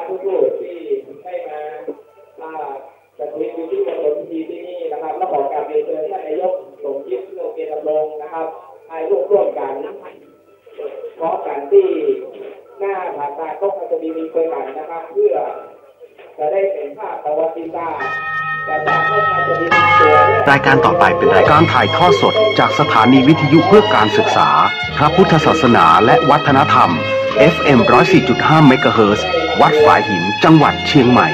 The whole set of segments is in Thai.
ทุกรูปที่ได้มาจัดพิธีการพิธีที่นี่นะครับและขอกราบเรียนเชิญท่านนายกสมคิดโลเกตรงค์นะครับให้ร่วมกันเพราะการที่หน้าผ่าตาต้องจะมีเคยกันนะครับเพื่อจะได้เห็นภาพประวัติศาสตร์รายการต่อไปเป็นรายการถ่ายทอดสดจากสถานีวิทยุเพื่อการศึกษาพระพุทธศาสนาและวัฒนธรรม FM 104.5 เมกะเฮิรตซ์วัดฝายหินจังหวัดเชียงใหม่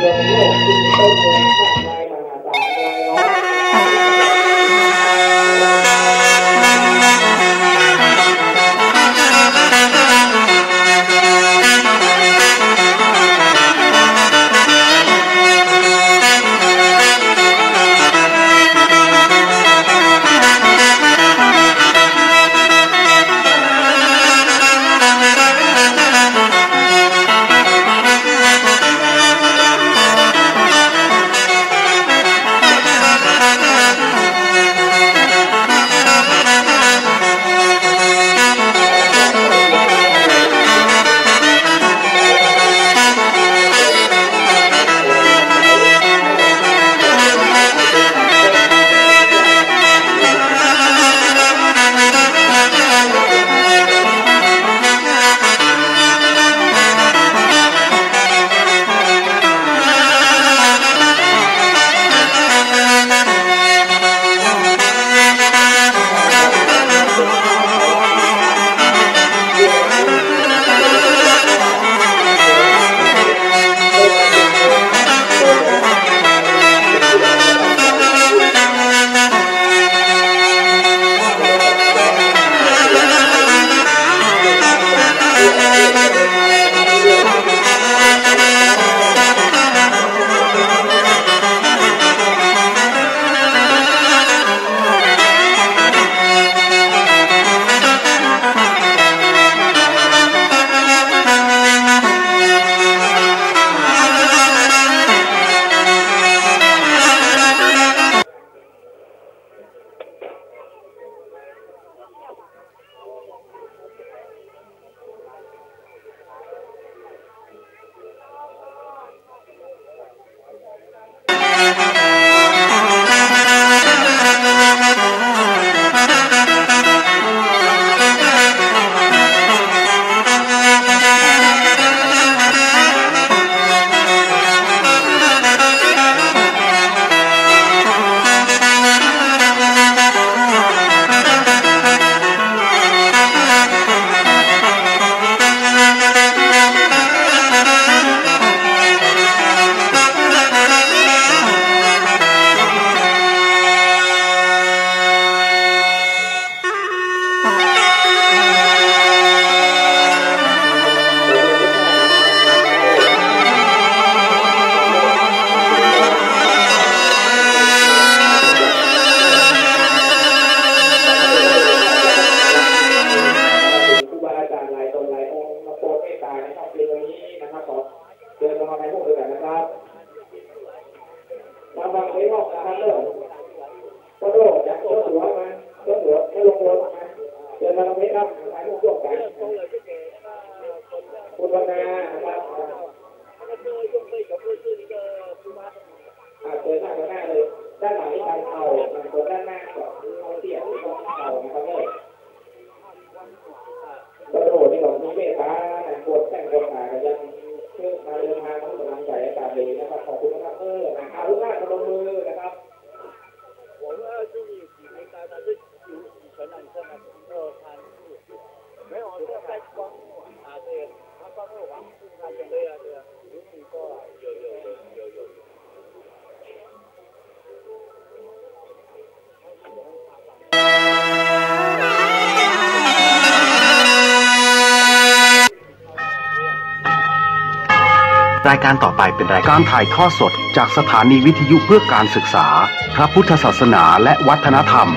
รายการต่อไปเป็นรายการถ่ายทอดสดจากสถานีวิทยุเพื่อการศึกษาพระพุทธศาสนาและวัฒนธรรม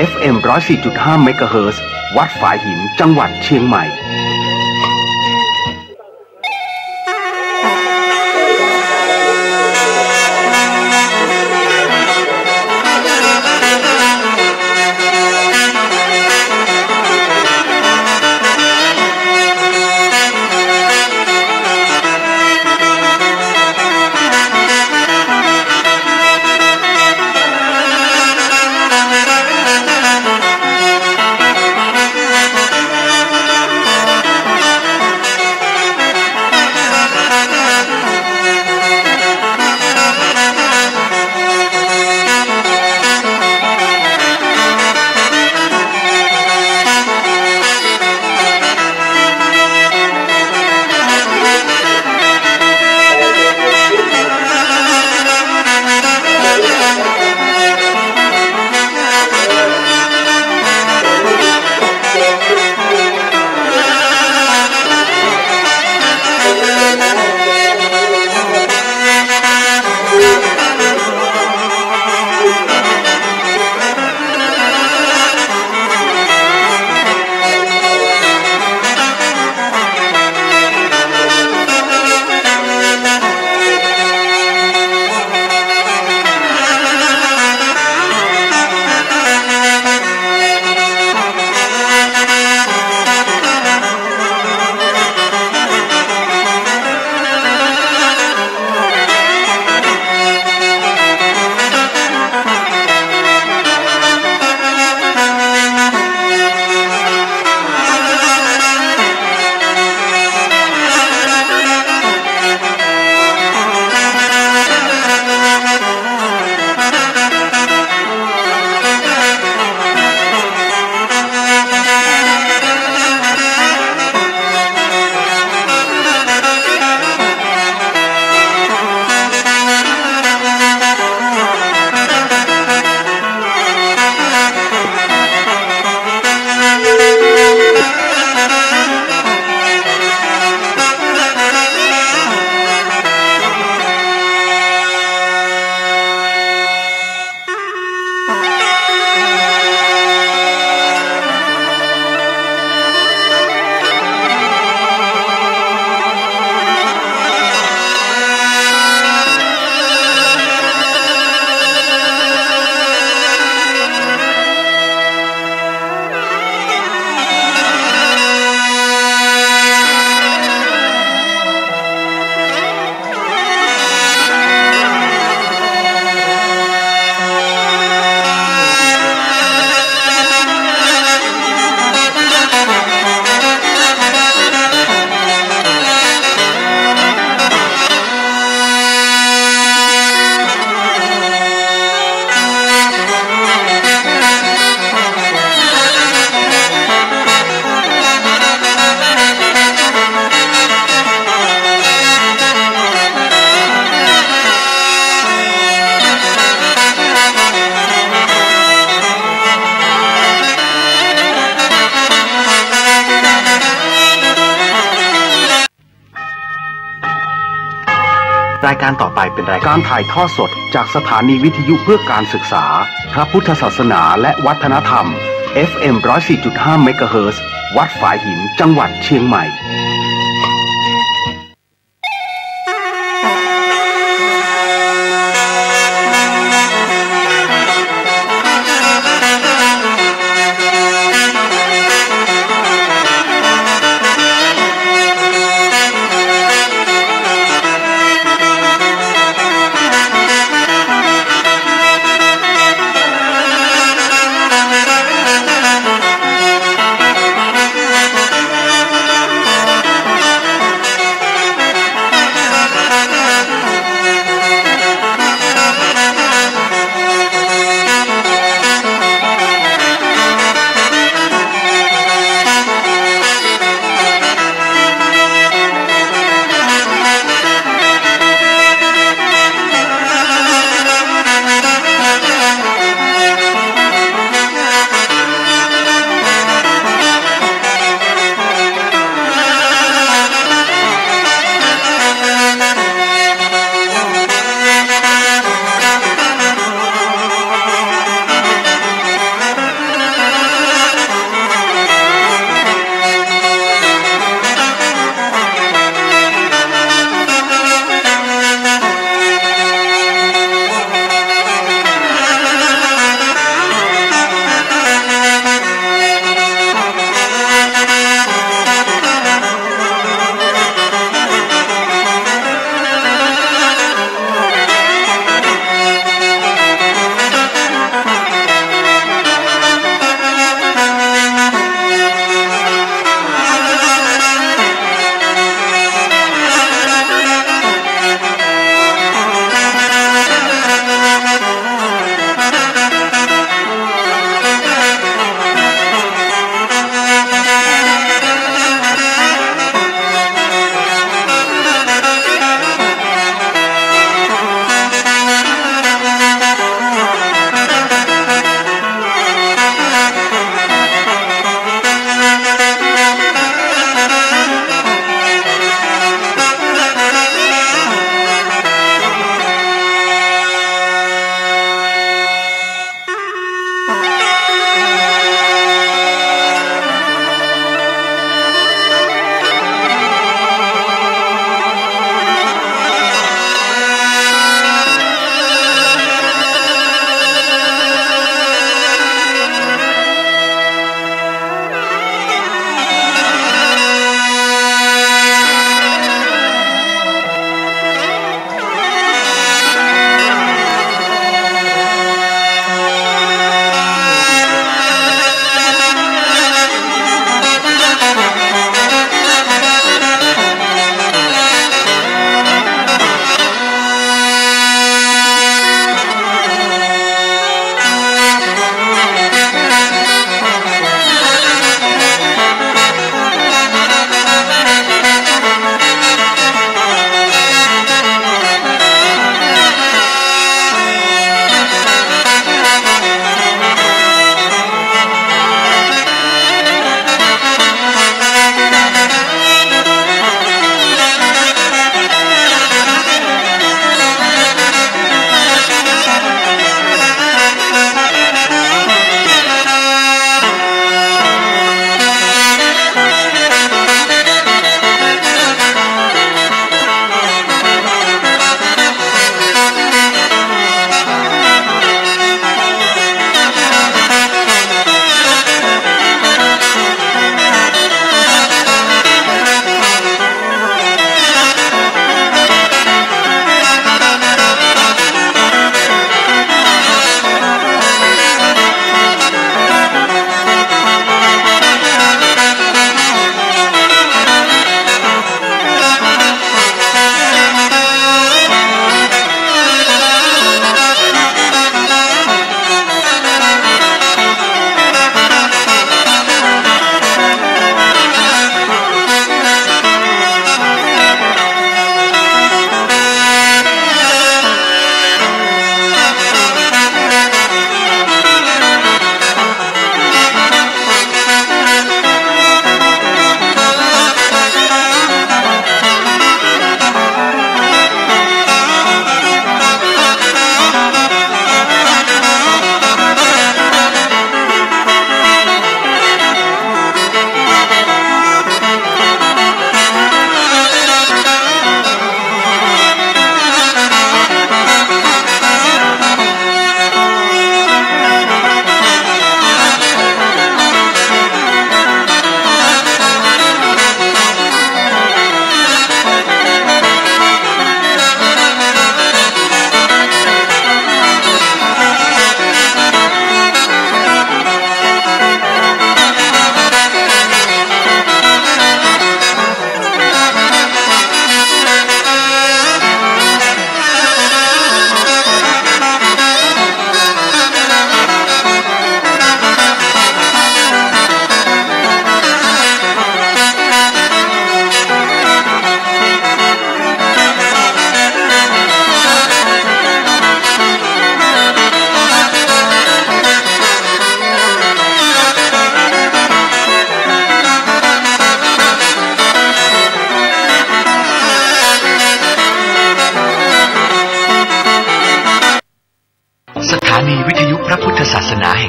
FM 104.5 เมกะเฮิรตซ์วัดฝายหินจังหวัดเชียงใหม่ รายการต่อไปเป็นรายการถ่ายทอดสดจากสถานีวิทยุเพื่อการศึกษาพระพุทธศาสนาและวัฒนธรรม FM 104.5 เมกะเฮิรตซ์วัดฝายหินจังหวัดเชียงใหม่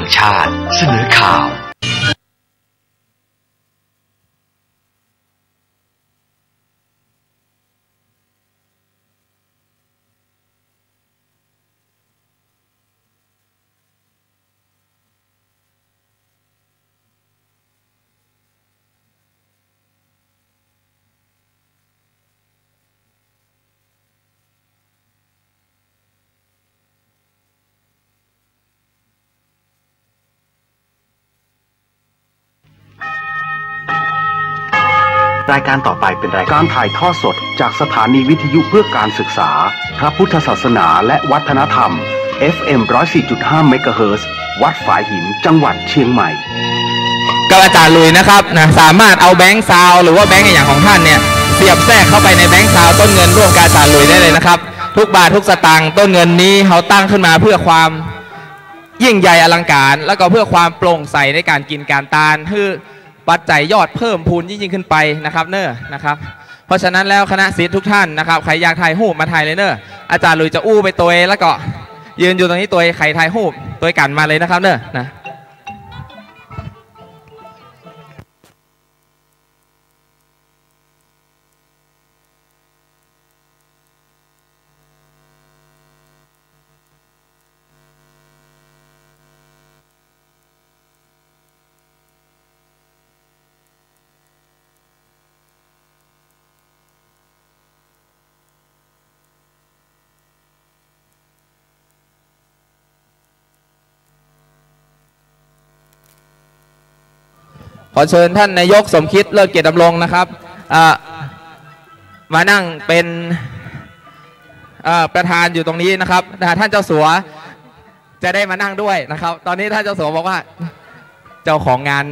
ห่งชาติเสนอข่าว รายการต่อไปเป็นรายการถ่ายทอดสดจากสถานีวิทยุเพื่อการศึกษาพระพุทธศาสนาและวัฒนธรรม FM 104.5 เมกะเฮิรตซ์วัดฝายหินจังหวัดเชียงใหม่กับอาจารย์ลุยนะครับนะสามารถเอาแบงค์ซาวหรือว่าแบงค์อย่างของท่านเนี่ยเสียบแทรกเข้าไปในแบงค์ซาวต้นเงินร่วมกับอาจารย์ลุยได้เลยนะครับทุกบาททุกสตางค์ต้นเงินนี้เขาตั้งขึ้นมาเพื่อความยิ่งใหญ่อลังการแล้วก็เพื่อความโปร่งใสในการกินการทานคือปัจจัยยอดเพิ่มพูนยิ่งขึ้นไปนะครับเนอะนะครับเพราะฉะนั้นแล้วคณะศิษย์ทุกท่านนะครับใครอยากถ่ายรูปมาถ่ายเลยเนอะอาจารย์ลุยจะอู้ไปตัวแล้วก็ยืนอยู่ตรงนี้ตัวใครถ่ายรูปตัวกันมาเลยนะครับเนอะนะขอเชิญท่านนายกสมคิดเลิศเกียรติดำรงนะครับมานั่งเป็นประธานอยู่ตรงนี้นะครับท่านเจ้าสัวจะได้มานั่งด้วยนะครับตอนนี้ท่านเจ้าสัวบอกว่าเจ้าของงาน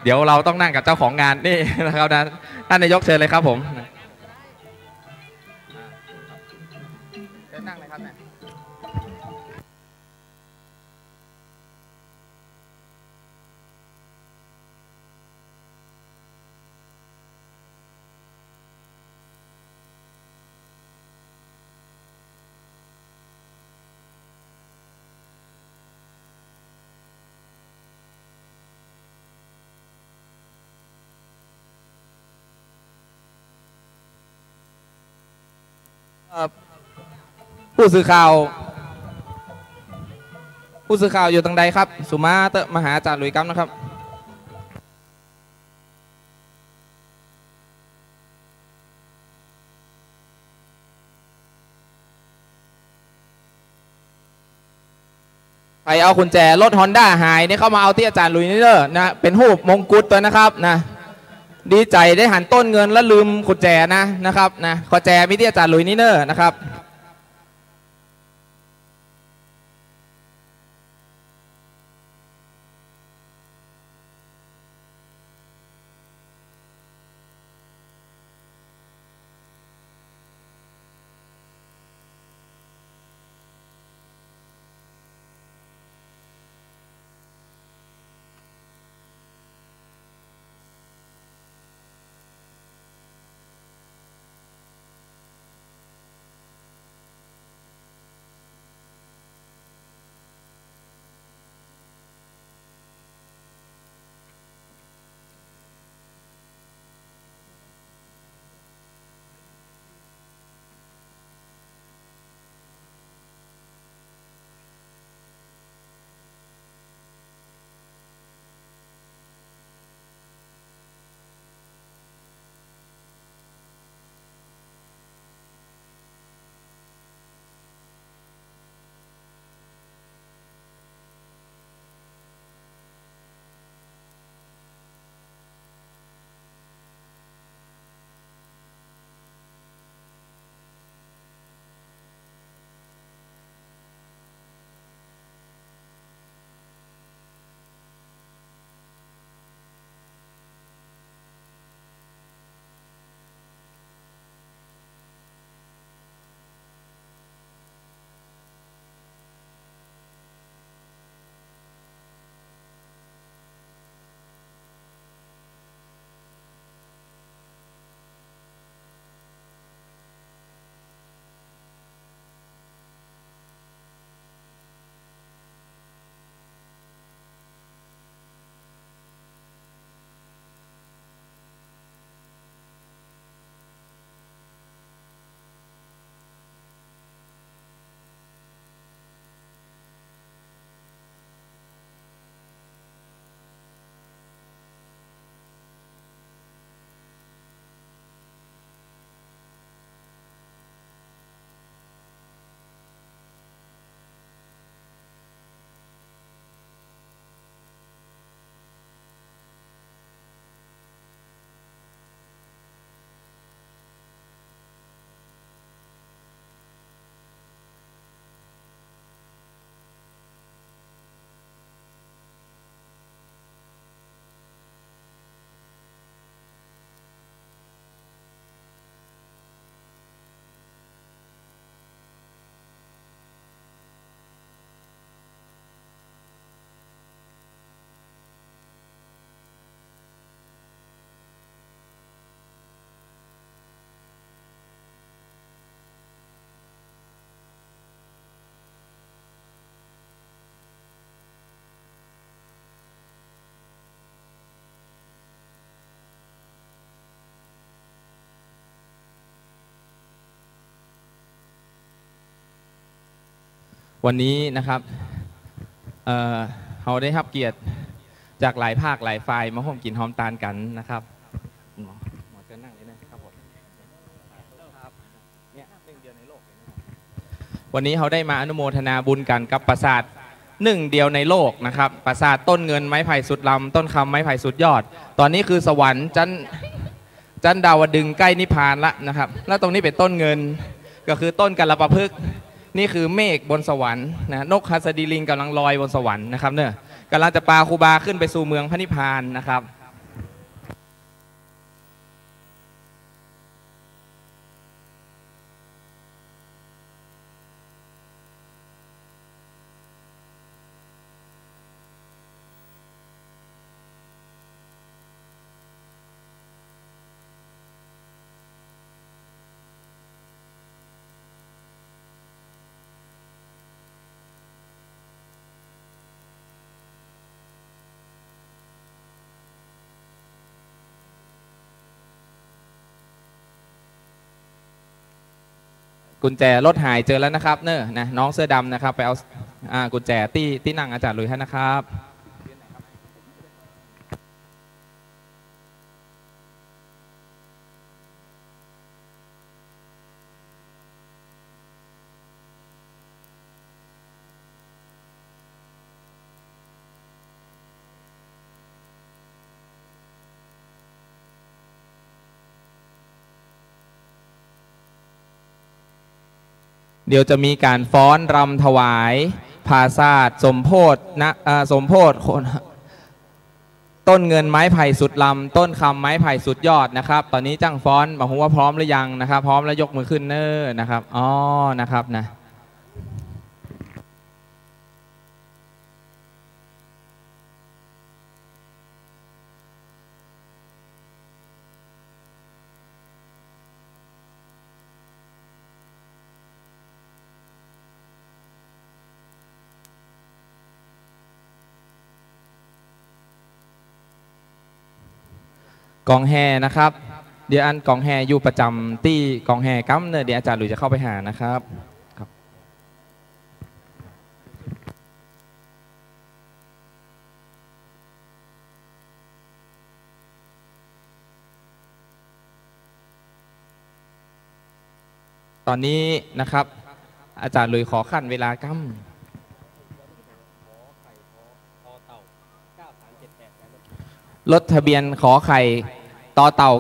เดี๋ยวเราต้องนั่งกับเจ้าของงานนี่นะครับนะท่านนายกเชิญเลยครับผมเชิญนั่งเลยครับผู้สื่อข่าวอยู่ตรงใดครับสุมาเตมหาอาจารย์หลุยส์กัมนะครับใครเอากุญแจรถฮอนด้าหายนี่เข้ามาเอาที่อาจารย์หลุยส์นี่เด้อนะเป็นหูปมงกุฎตัวนะครับนะดีใจได้หันต้นเงินแล้วลืมกุญแจนะครับนะกุญแจมิที่อาจารย์หลุยส์นี่เด้อนะครับ วันนี้นะครับเราได้รับเกียรติจากหลายภาคหลายฝ่ายมาร่วมกินหอมตาลกันนะครับหมอเชิญนั่งเลยนะครับผมเนี่ยหนึ่งเดียวในโลกวันนี้เขาได้มาอนุโมทนาบุญกันกับปราสาทหนึ่งเดียวในโลกนะครับปราสาทต้นเงินไม้ไผ่สุดลำต้นคำไม้ไผ่สุดยอดตอนนี้คือสวรรค์จันดาวดึงใกล้นิพพานละนะครับแล้วตรงนี้เป็นต้นเงินก็คือต้นกัลปะพฤกษ์นี่คือเมฆบนสวรรค์นะนกหัสดีลิงกำลังลอยบนสวรรค์นะครับเนี่ยกำลังจะปาครูบาขึ้นไปสู่เมืองพระนิพพานนะครับกุญแจรถหายเจอแล้วนะครับเนอะนะน้องเสื้อดำนะครับไปเอากุญแจที่นั่งอาจารย์หลุยส์ให้นะครับเดี๋ยวจะมีการฟ้อนรำถวายภาษาสมโพธินะสมโพธิต้นเงินไม้ไผ่สุดลำต้นคำไม้ไผ่สุดยอดนะครับตอนนี้จ้างฟ้อนบอกผมว่าพร้อมหรือยังนะครับพร้อมแล้วยกมือขึ้นเนอนะครับอ๋อนะครับนะกองแห่นะครับเดี๋ยวอันกองแห่อยู่ประจำที่กองแห่กัมเนอเดี๋ยวอาจารย์หลุยจะเข้าไปหานะครับตอนนี้นะครับอาจารย์หลุยขอขั้นเวลากัมรถทะเบียนขอไข่ต่อเต่า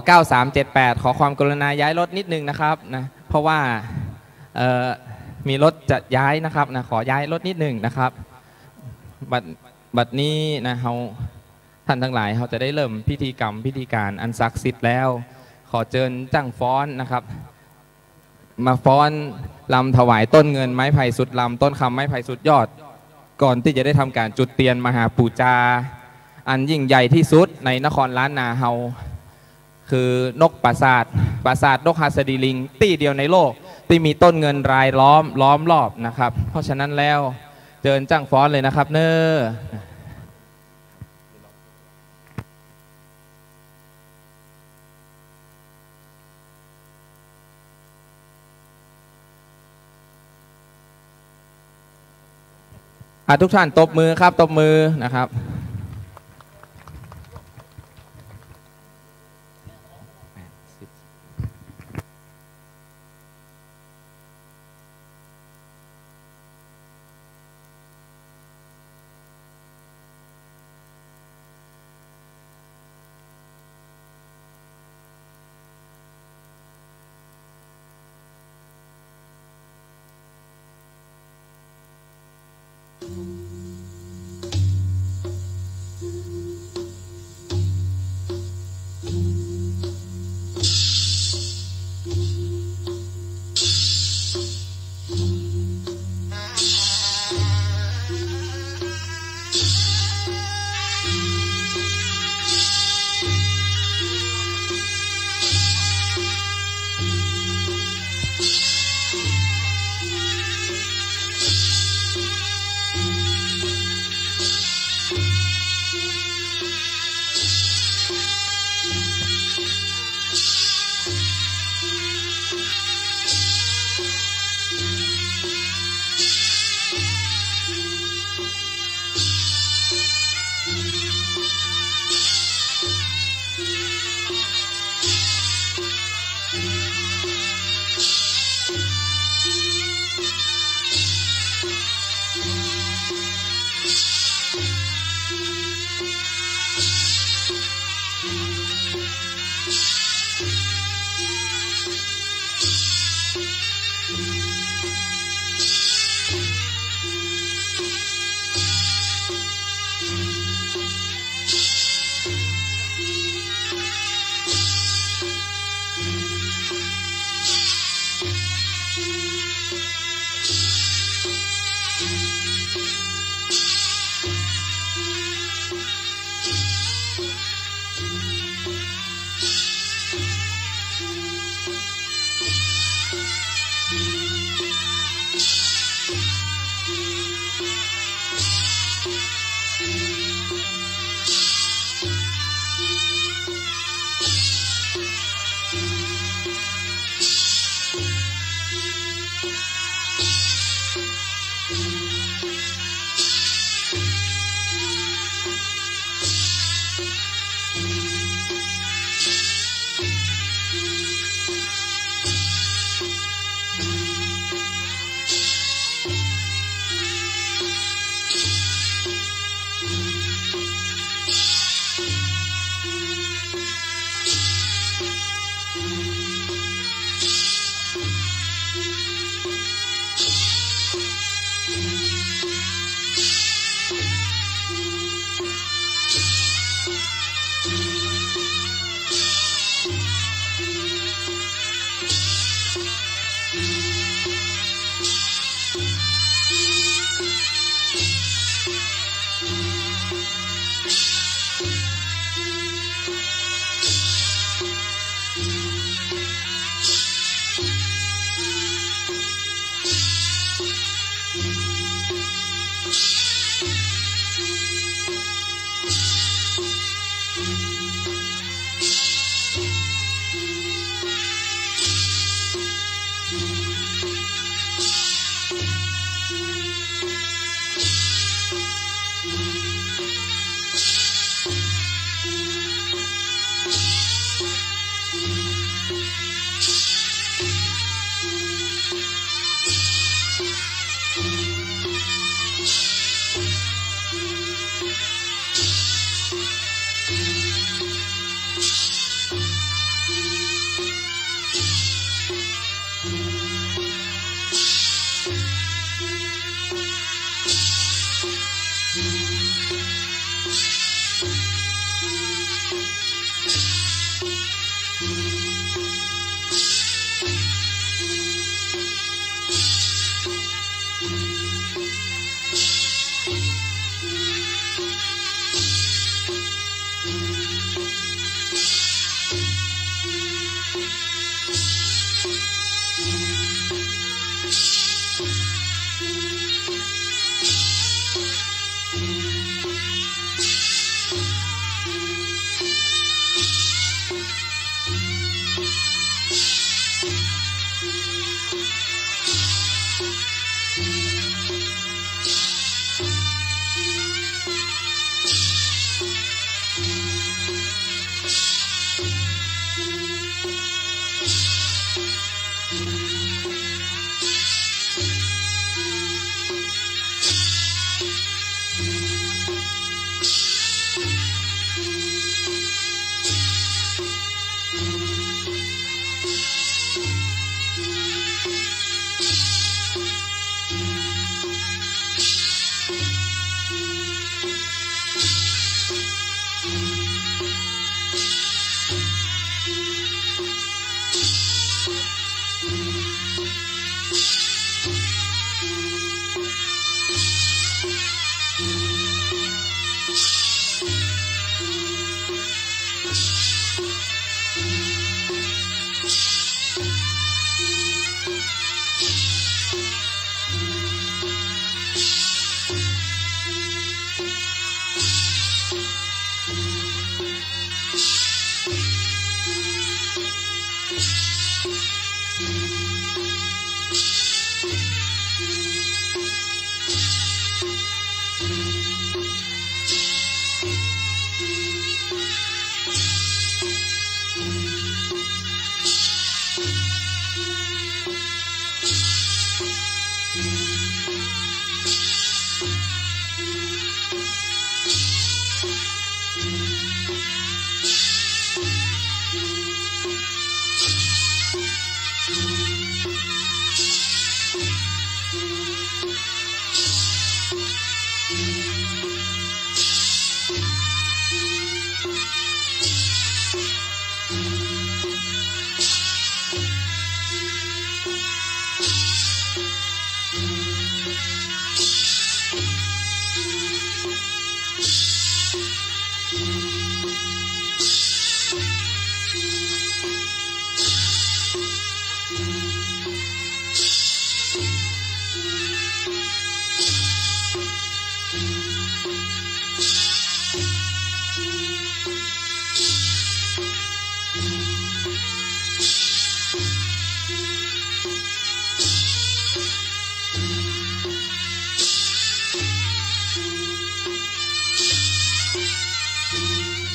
9378ขอความกรุณาย้ายรถนิดนึงนะครับนะเพราะว่ามีรถจะย้ายนะครับนะขอย้ายรถนิดนึงนะครับบัดนี้นะเราท่านทั้งหลายเขาจะได้เริ่มพิธีกรรมพิธีการอันศักดิ์สิทธิ์แล้วขอเชิญจ้างฟ้อนนะครับมาฟ้อนลำถวายต้นเงินไม้ไผ่สุดลำต้นคำไม้ไผ่สุดยอดก่อนที่จะได้ทำการจุดเทียนมหาปูจาอันยิ่งใหญ่ที่สุดในนครล้านนาเฮาคือนกปราสาทนกหัสดีลิงตี้เดียวในโลกที่มีต้นเงินรายล้อมรอบนะครับเพราะฉะนั้นแล้วเชิญจ้างฟ้อนเลยนะครับเนอทุกท่านตบมือครับตบมือนะครับ Thank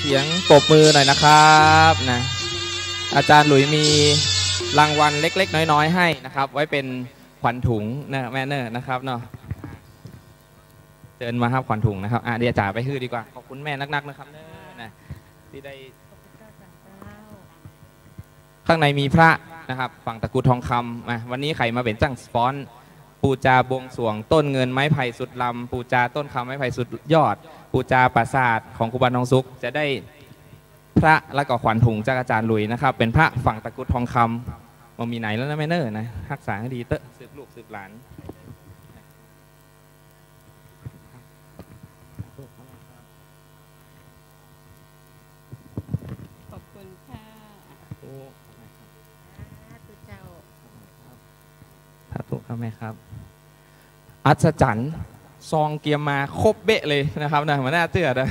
เสียงปรบมือหน่อยนะครับนะอาจารย์หลุยมีรางวัลเล็กๆน้อยๆให้นะครับไว้เป็นขวัญถุงนะแม่เนอร์นะครับเนาะเชิญมาครับขวัญถุงนะครับเดี๋ยวจ่าไปฮื้อดีกว่าขอบคุณแม่นักๆนะครับเนอร์นะที่ได้ข้างในมีพระนะครับฝั่งตะกุดทองคำวันนี้ใครมาเป็นจ้างสปอนปูจาบวงสรวงต้นเงินไม้ไผ่สุดลำปูจาต้นคำไม้ไผ่สุดยอดปูจาปราสาทของครูบาทองสุขจะได้พระและก็ขวัญถุงจากอาจารย์หลุยนะครับเป็นพระฝั่งตะกุดทองคำมันมีไหนแล้วนะแม่เนอร์นะรักษาให้ดีเตอะสืบลูกสืบหลานขอบคุณค่ะสาธุครับแม่ครับอัศจรรย์ซองเกียมมาครบเบะเลยนะครับนะมันน่าเชื่อนะ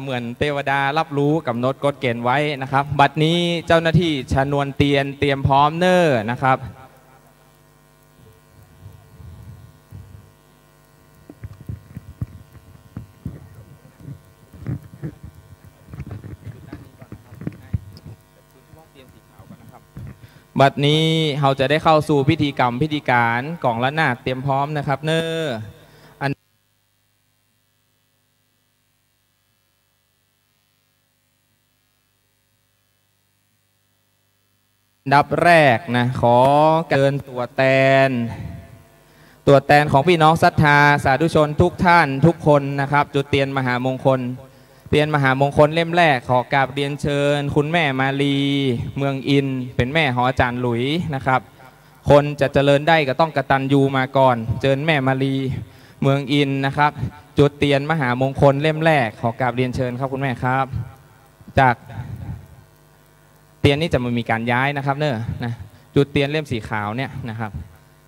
เหมือนเทวดารับรู้กับโน้ตกฎเกณฑ์ไว้นะครับบัดนี้เจ้าหน้าที่ชนวนเตียนเตรียมพร้อมเนอร์นะครับบัดนี้เราจะได้เข้าสู่พิธีกรรมพิธีการกล่องละนาดเตรียมพร้อมนะครับเนอร์ดับแรกนะขอเกินตัวแทนของพี่น้องศรัทธาสาธุชนทุกท่านทุกคนนะครับจุดเทียนมหามงคลเทียนมหามงคลเล่มแรกขอกราบเรียนเชิญคุณแม่มาลีเมืองอินเป็นแม่ของอาจารย์หลุยนะครับคนจะเจริญได้ก็ต้องกตัญญูมาก่อนเชิญแม่มาลีเมืองอินนะครับจุดเทียนมหามงคลเล่มแรกขอกราบเรียนเชิญครับคุณแม่ครับจากเตียนนี้จะมีการย้ายนะครับเนอะนะจุดเตียนเล่มสีขาวเนี่ยนะครับ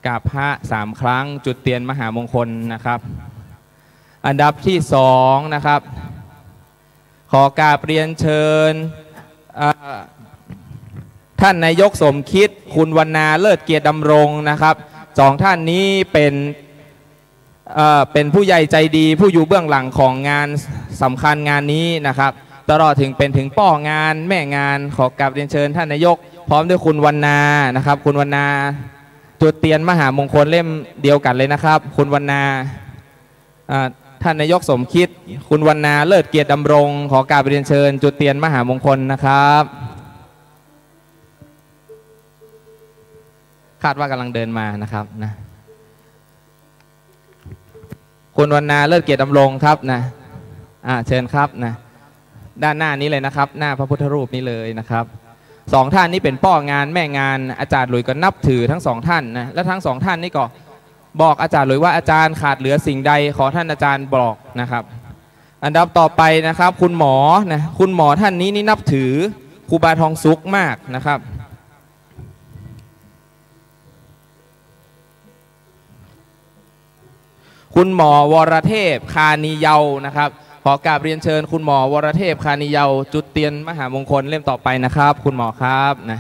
กราบพระ3 ครั้งจุดเตียนมหามงคลนะครับอันดับที่2นะครับขอกราบเรียนเชิญท่านนายกสมคิดคุณวรรณาเลิศเกียรติดำรงนะครับ2 ท่านนี้เป็นผู้ใหญ่ใจดีผู้อยู่เบื้องหลังของงานสำคัญงานนี้นะครับตลอดถึงป้องานแม่งานขอกราบเรียนเชิญท่านนายกพร้อมด้วยคุณวรรณานะครับคุณวรรณาจุดเทียนมหามงคลเล่มเดียวกันเลยนะครับคุณวรรณาท่านนายกสมคิดคุณวรรณาเลิศเกียรติดำรงขอกราบเรียนเชิญจุดเทียนมหามงคลนะครับคาดว่ากำลังเดินมานะครับนะคุณวรรณาเลิศเกียรติดำรงครับนะเชิญครับนะด้านหน้านี้เลยนะครับหน้าพระพุทธรูปนี้เลยนะครับ2 ท่านนี้เป็นป้องานแม่งานอาจารย์หลุยก็นับถือทั้ง2 ท่านนะและทั้ง2 ท่านนี้ก็บอกอาจารย์หลุยว่าอาจารย์ขาดเหลือสิ่งใดขอท่านอาจารย์บอกนะครับอันดับต่อไปนะครับคุณหมอนะคุณหมอท่านนี้นี่นับถือครูบาทองสุขมากนะครับคุณหมอวรเทพคานีเยานะครับขอกราบเรียนเชิญคุณหมอวรเทพคานีเยาจุดเทียนมหามงคลเล่มต่อไปนะครับคุณหมอครับนะ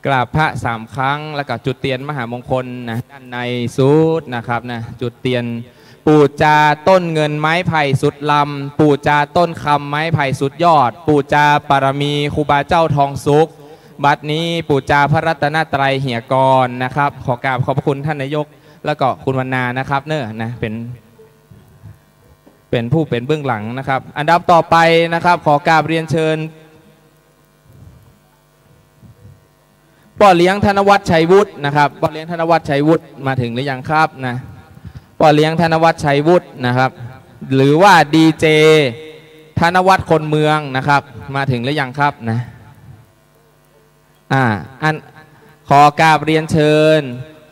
กราบพระ3 ครั้งแล้วก็จุดเทียนมหามงคลนะด้านในสุดนะครับนะจุดเทียนปูจาต้นเงินไม้ไผ่สุดลำปูจาต้นคำไม้ไผ่สุดยอดปูจาปารมีครูบาเจ้าทองสุขบัดนี้ปูจาพระรัตนตรัยเหี่ยกรนะครับขอกราบขอบพระคุณท่านนายกแล้วก็คุณวรรณานะครับเนอะนะเป็นผู้เป็นเบื้องหลังนะครับอันดับต่อไปนะครับขอกราบเรียนเชิญพ่อเลี้ยงธนวัฒน์ชัยวุฒินะครับพ่อเลี้ยงธนวัฒน์ชัยวุฒิมาถึงหรือยังครับนะพ่อเลี้ยงธนวัฒน์ชัยวุฒินะครับหรือว่าดีเจธ นวัฒน์คนเมืองนะครับมาถึงหรือยังครับนะขอกราบเรียนเชิญ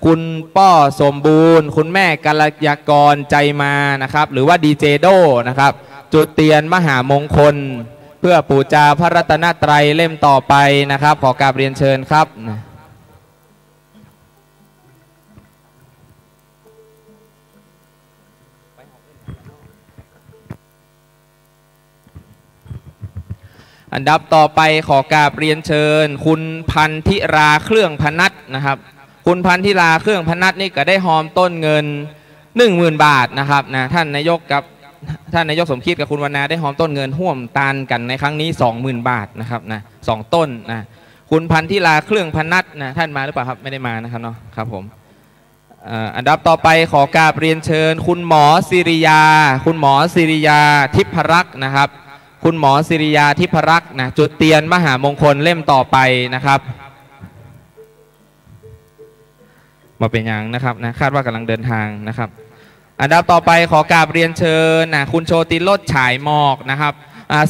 คุณป้อสมบูรณ์คุณแม่กัลยากรใจมานะครับหรือว่าดีเจโดนะครับจุดเทียนมหามงคลเพื่อปูชาพระรัตนตรัยเล่มต่อไปนะครับขอกราบเรียนเชิญครับอันดับต่อไปขอกราบเรียนเชิญคุณพันธิราเครื่องพนัสนะครับคุณพันธิราเครื่องพนัสนี่ก็ได้หอมต้นเงิน 10,000 บาทนะครับนะท่านนายกสมคิดกับคุณวรรณาได้หอมต้นเงินห่วมตานกันในครั้งนี้ 20,000 บาทนะครับนะ2 ต้นนะคุณพันธิราเครื่องพนัสนะท่านมาหรือเปล่าครับไม่ได้มานะครับเนาะครับผมอันดับต่อไปขอกราบเรียนเชิญคุณหมอศิริยาทิพรักษ์นะครับคุณหมอศิริยาทิพรักษ์นะจุดเทียนมหามงคลเล่มต่อไปนะครับมาเป็นอย่างนะครับนะคาดว่ากำลังเดินทางนะครับอันดับต่อไปขอกราบเรียนเชิญนะคุณโชติรสฉายหมอกนะครับ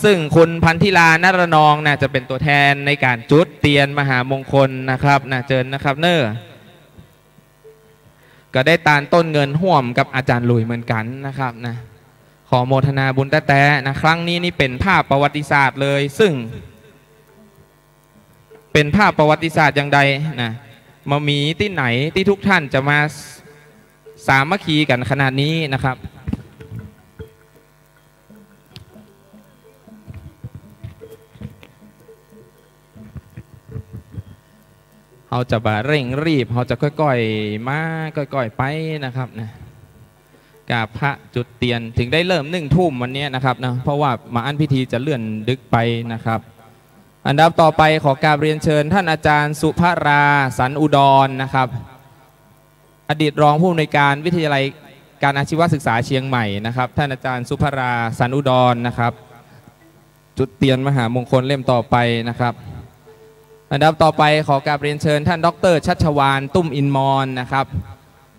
ซึ่งคุณพันธิลานรนองนะจะเป็นตัวแทนในการจุดเทียนมหามงคลนะครับนะเชิญนะครับก็ได้ตานต้นเงินห่วมกับอาจารย์หลุยเหมือนกันนะครับนะขอโมทนาบุญแต่นะครั้งนี้นี่เป็นภาพประวัติศาสตร์เลยซึ่งเป็นภาพประวัติศาสตร์อย่างใดนะมามีที่ไหนที่ทุกท่านจะมาสามัคคีกันขนาดนี้นะครับเขาจะบาเร่งรีบเขาจะค่อยๆมาค่อยๆไปนะครับนะกราบพระจุดเทียนถึงได้เริ่ม1 ทุ่มวันนี้นะครับนะเพราะว่ามาอันพิธีจะเลื่อนดึกไปนะครับอันดับต่อไปขอกราบเรียนเชิญท่านอาจารย์สุภราสันอุดรนะครับอดีตรองผู้อำนวยการวิทยาลัยการอาชีวศึกษาเชียงใหม่นะครับท่านอาจารย์สุภราสันอุดรนะครับจุดเทียนมหามงคลเล่มต่อไปนะครับอันดับต่อไปขอกราบเรียนเชิญท่านดร.ชัชวาลตุ้มอินมอนนะครับ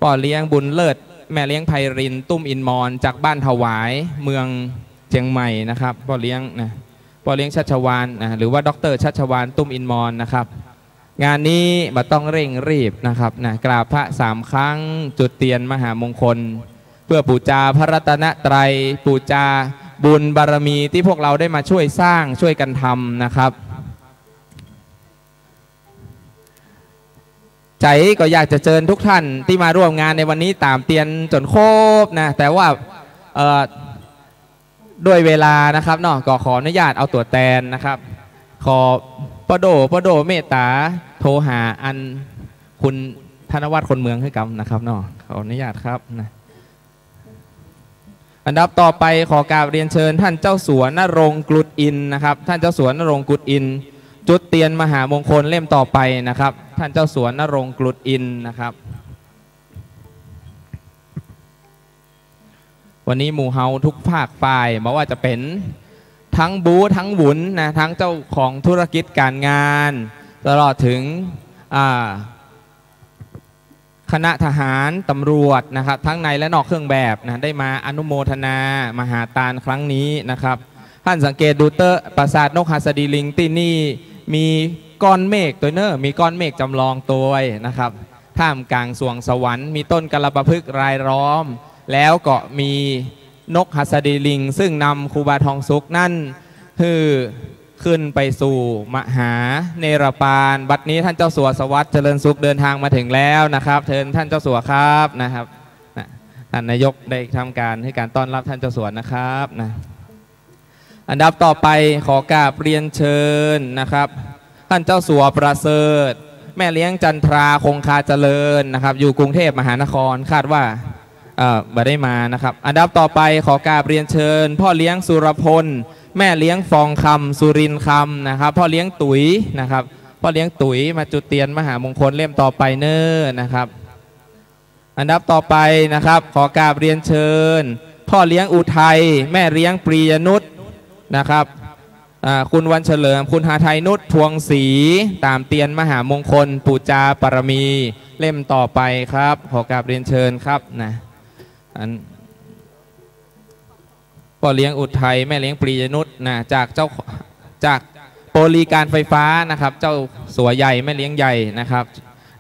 พ่อเลี้ยงบุญเลิศแม่เลี้ยงไพรินตุ้มอินมอนจากบ้านถวายเมืองเชียงใหม่นะครับพ่อเลี้ยงชัชวาลหรือว่าดร.ชัชวาลตุ้มอินมอนนะครับงานนี้มาต้องเร่งรีบนะครับนะกราบพระ3 ครั้งจุดเทียนมหามงคลเพื่อปูชาพระรัตนตรัยปูชาบุญบารมีที่พวกเราได้มาช่วยสร้างช่วยกันทำนะครับใจก็อยากจะเชิญทุกท่านที่มาร่วมงานในวันนี้ตามเตียนจนครบนะแต่ว่าด้วยเวลานะครับเนาะก็ขออนุญาตเอาตัวแทนนะครับขอปโดเมตตาโทรหาอันคุณธนวัฒน์คนเมืองให้กับนะครับเนาะขออนุญาตครับนะอันดับต่อไปขอกราบเรียนเชิญท่านเจ้าสัวนรงค์กรุฑอินนะครับท่านเจ้าสัวนรงค์กรุฑอินจุดเทียนมหามงคลเล่มต่อไปนะครับท่านเจ้าสัวนรงค์กรุฑอินนะครับวันนี้หมู่เฮาทุกภาคฝ่ายบอกว่าจะเป็นทั้งบูทั้งหวุนนะทั้งเจ้าของธุรกิจการงานตลอดถึงคณะทหารตำรวจนะครับทั้งในและนอกเครื่องแบบนะได้มาอนุโมทนามหาทานครั้งนี้นะครับท่านสังเกตดูปราสาทนกหัสดีลิงที่นี่มีก้อนเมฆตัวมีก้อนเมฆจำลองตัวนะครับท่ามกลางสวงสวรรค์มีต้นกระปะพฤกษ์รายล้อมแล้วก็มีนกหัสดีลิงซึ่งนำครูบาทองสุขนั่นคือขึ้นไปสู่มหาเนรปานบัดนี้ท่านเจ้าสัวสวัสดิ์เจริญสุขเดินทางมาถึงแล้วนะครับเชิญท่านเจ้าสัวครับนะครับท่านนายกได้ทำการให้การต้อนรับท่านเจ้าสัวนะครับนะอันดับต่อไปขอกราบเรียนเชิญนะครับท่านเจ้าสัวประเสริฐแม่เลี้ยงจันทราคงคาเจริญนะครับอยู่กรุงเทพมหานครคาดว่าไม่ได้มานะครับอันดับต่อไปขอกราบเรียนเชิญพ่อเลี้ยงสุรพลแม่เลี้ยงฟองคำสุรินคำนะครับพ่อเลี้ยงตุ๋ยนะครับพ่อเลี้ยงตุ๋ยมาจุดเทียนมหามงคลเล่มต่อไปนะครับอันดับต่อไปนะครับขอกราบเรียนเชิญพ่อเลี้ยงอุทัยแม่เลี้ยงปรียนุชนะครับคุณวันเฉลิมคุณหาไทยนุชพวงศรีตามเทียนมหามงคลปูชาปรมีเล่มต่อไปครับขอกราบเรียนเชิญครับนะ พ่อเลี้ยงอุทัยแม่เลี้ยงปรียนุชนะจากโปลีการไฟฟ้านะครับเจ้าสัวใหญ่แม่เลี้ยงใหญ่นะครับ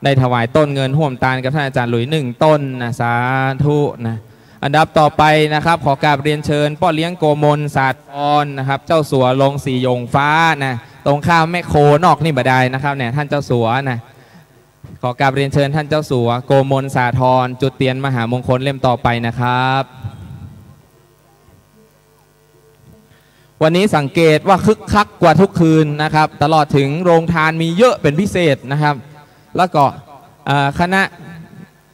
ได้ถวายต้นเงินห่วมตาลกับท่านอาจารย์หลุย1 ต้นนะสาธุนะอันดับต่อไปนะครับขอกราบเรียนเชิญพ่อเลี้ยงโกมลศาสตร์อ่อนนะครับเจ้าสัวลงสียงฟ้านะตรงข้ามแม่โคนอกนี่บ่ได้นะครับเนี่ยท่านเจ้าสัวนะขอกราบเรียนเชิญท่านเจ้าสัวโกมลสาธรจุดเตียนมหามงคลเล่มต่อไปนะครับวันนี้สังเกตว่าคึกคักกว่าทุกคืนนะครับตลอดถึงโรงทานมีเยอะเป็นพิเศษนะครับแล้วก็คณะ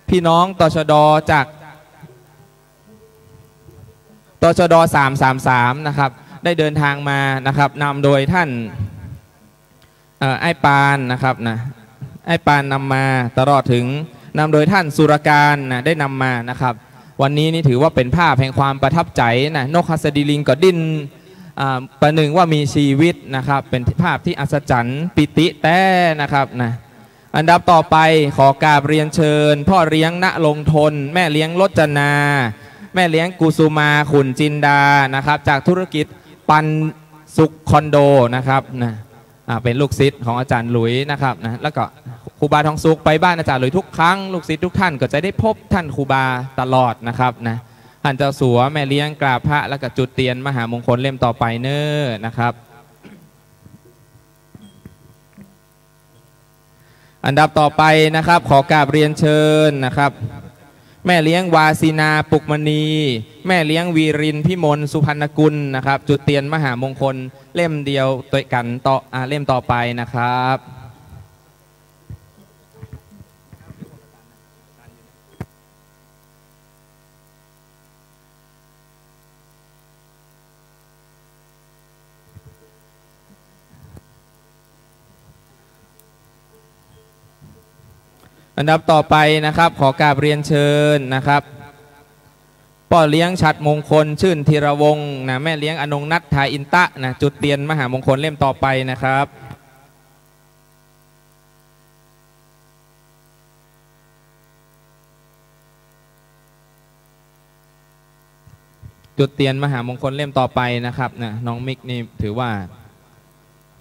พี่น้องตชดจากตชด333นะครับได้เดินทางมานะครับนำโดยท่านไอ้ปานนะครับนะไอ้ปานนำมาตลอดถึงนำโดยท่านสุรการนะได้นำมานะครับวันนี้นี่ถือว่าเป็นภาพแห่งความประทับใจนะนกฮัสดีลิงก็ดิ้นประหนึ่งว่ามีชีวิตนะครับเป็นภาพที่อัศจรรย์ปิติแต้นะครับนะอันดับต่อไปขอกราบเรียนเชิญพ่อเลี้ยงณลงทนแม่เลี้ยงรจนาแม่เลี้ยงกุสุมาขุนจินดานะครับจากธุรกิจปันสุขคอนโดนะครับนะเป็นลูกศิษย์ของอาจารย์หลุยนะครับนะแล้วก็ครูบาทองสุขไปบ้านอาจารย์หลุยทุกครั้งลูกศิษย์ทุกท่านก็จะได้พบท่านครูบาตลอดนะครับนะท่านเจ้าสัวแม่เลี้ยงกราบพระแล้วก็จุดเตียนมหามงคลเล่มต่อไปเน้อนะครับอันดับต่อไปนะครับขอกราบเรียนเชิญนะครับแม่เลี้ยงวาสินาปุกมณีแม่เลี้ยงวีรินพิมลสุพรรณกุลนะครับจุดเตียนมหามงคลเล่มเดียวตัวกันต่อเล่มต่อไปนะครับอันดับต่อไปนะครับขอกราบเรียนเชิญนะครับพ่อเลี้ยงฉัตรมงคลชื่นธีรวงศ์นะแม่เลี้ยงอนงนัททาอินตะนะจุดเตียนมหามงคลเล่มต่อไปนะครับจุดเตียนมหามงคลเล่มต่อไปนะครับนะน้องมิกนี่ถือว่า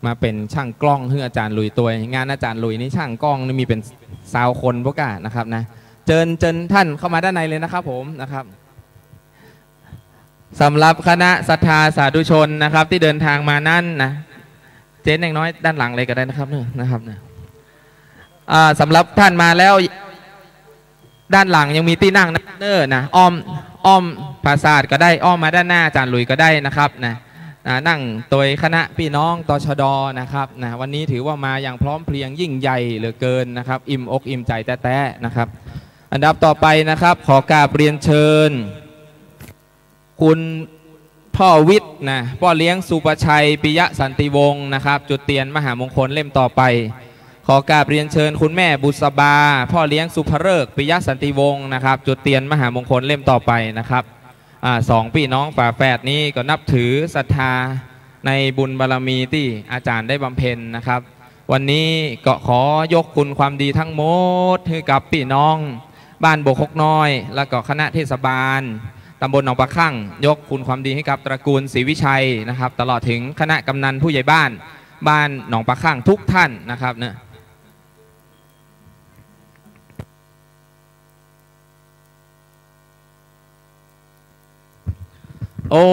มาเป็นช่างกล้องให้อาจารย์ลุยตัวงานอาจารย์ลุยนี่ช่างกล้องนี่มีเป็น20 คนพวกกันนะครับนะเชิญท่านเข้ามาด้านในเลยนะครับผมนะครับสำหรับคณะศรัทธาสาธุชนนะครับที่เดินทางมานั่นนะเจ๊น้อยด้านหลังเลยก็ได้นะครับเนี่ยนะครับนะสำหรับท่านมาแล้วด้านหลังยังมีที่นั่งเนอร์นะอ้อมปราสาทก็ได้อ้อมมาด้านหน้าอาจารย์ลุยก็ได้นะครับนะนั่งโดยคณะพี่น้องตชดนะครับนะวันนี้ถือว่ามาอย่างพร้อมเพรียงยิ่งใหญ่เหลือเกินนะครับอิ่มอกอิ่มใจแต้ๆนะครับอันดับต่อไปนะครับขอกราบเรียนเชิญคุณพ่อวิทย์นะพ่อเลี้ยงสุประชัยปิยะสันติวงศ์นะครับจุดเตียนมหามงคลเล่มต่อไปขอกราบเรียนเชิญคุณแม่บุษบาพ่อเลี้ยงสุภฤกษ์ปิยะสันติวงศ์นะครับจุดเตียนมหามงคลเล่มต่อไปนะครับ2 พี่น้องฝาแฝดนี้ก็นับถือศรัทธาในบุญบารมีที่อาจารย์ได้บำเพ็ญนะครับวันนี้ก็ขอยกคุณความดีทั้งหมดให้กับพี่น้องบ้านโบกฮกน้อยแล้วก็คณะเทศบาลตำบลหนองปลาคั่งยกคุณความดีให้กับตระกูลศรีวิชัยนะครับตลอดถึงคณะกำนันผู้ใหญ่บ้านหนองปลาคั่งทุกท่านนะครับเนี่ยโอ้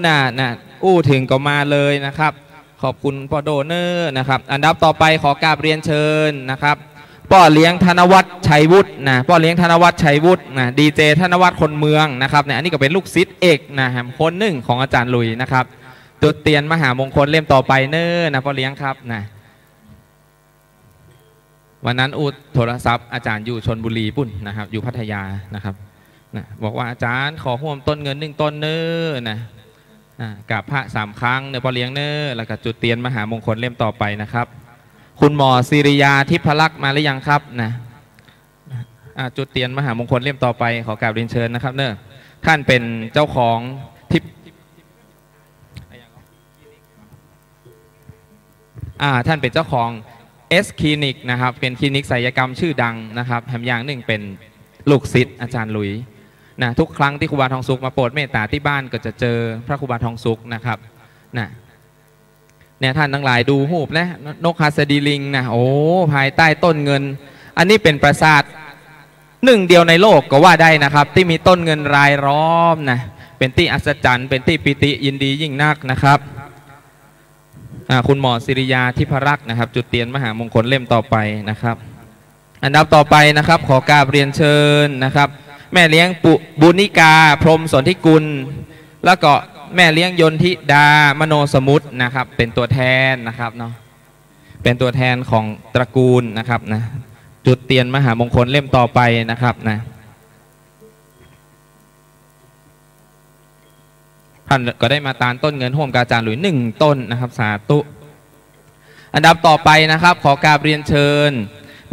น่ะอู้ถึงก็มาเลยนะครับขอบคุณพ่อโดเนอร์นะครับอันดับต่อไปขอกราบเรียนเชิญนะครับพ่อเลี้ยงธนวัฒน์ชัยวุฒินะพ่อเลี้ยงธนวัฒน์ชัยวุฒินะดีเจธนวัฒน์คนเมืองนะครับเนี่ยอันนี้ก็เป็นลูกศิษย์เอกนะคนหนึ่งของอาจารย์ลุยนะครับจุดเตียนมหามงคลเล่มต่อไปเนอร์นะพ่อเลี้ยงครับนะวันนั้นอุดโทรศัพท์อาจารย์อยู่ชลบุรีปุ่นนะครับอยู่พัทยานะครับนะบอกว่าอาจารย์ขอห่วมต้นเงิน1 ต้นเนอร์นะกับพระ3 ครั้งเนอพ่อเลี้ยงเนอร์แล้วก็จุดเตียนมหามงคลเล่มต่อไปนะครับคุณหมอศิริยาทิพลักษณ์มาหรือยังครับนะจุดเตียนมหามงคลเล่มต่อไปขอกราบเรียนเชิญนะครับเนอท่านเป็นเจ้าของทิพท่านเป็นเจ้าของคลินิกนะครับเป็นคลินิกศัลยกรรมชื่อดังนะครับแถมอย่างหนึ่งเป็นลูกศิษย์อาจารย์หลุย นะทุกครั้งที่ครูบาทองสุขมาโปรดเมตตาที่บ้านก็จะเจอพระครูบาทองสุขนะครับนะเนี่ยท่านทั้งหลายดูหูบนะนกฮัสดีลิงนะโอ้ภายใต้ต้นเงินอันนี้เป็นปราสาทหนึ่งเดียวในโลกก็ว่าได้นะครับที่มีต้นเงินรายล้อมนะเป็นที่อัศจรรย์เป็นที่ปิติยินดียิ่งนักนะครับคุณหมอศิริยาทิพรักษ์นะครับจุดเทียนมหามงคลเล่มต่อไปนะครับอันดับต่อไปนะครับขอกราบเรียนเชิญนะครับแม่เลี้ยงบุณิกาพรหมสนธิกุลแล้วก็แม่เลี้ยงยนทิดามโนสมุทรนะครับเป็นตัวแทนนะครับเนาะเป็นตัวแทนของตระกูลนะครับนะจุดเทียนมหามงคลเล่มต่อไปนะครับนะท่านก็ได้มาตานต้นเงินห่วมกาจารย์หลุย1 ต้นนะครับสาธุอันดับต่อไปนะครับขอกราบเรียนเชิญ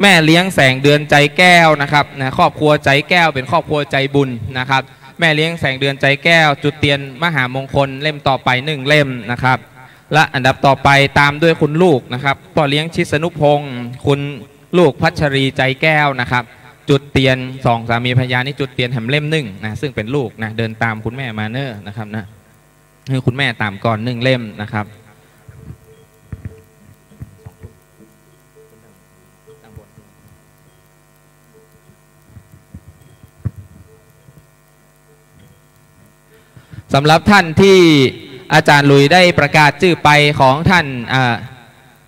แม่เลี้ยงแสงเดือนใจแก้วนะครับนะครอบครัวใจแก้วเป็นครอบครัวใจบุญนะครับแม่เลี้ยงแสงเดือนใจแก้วจุดเทียนมหามงคลเล่มต่อไป1 เล่มนะครับและอันดับต่อไปตามด้วยคุณลูกนะครับพ่อเลี้ยงชิสนุพงศ์คุณลูกพัชรีใจแก้วนะครับจุดเทียน2 สามีภรรยานี่จุดเทียนแหมเล่ม1นะซึ่งเป็นลูกนะเดินตามคุณแม่มาเนอร์นะครับนะให้คุณแม่ตามก่อน1 เล่มนะครับสำหรับท่านที่อาจารย์ลุยได้ประกาศชื่อไปของท่าน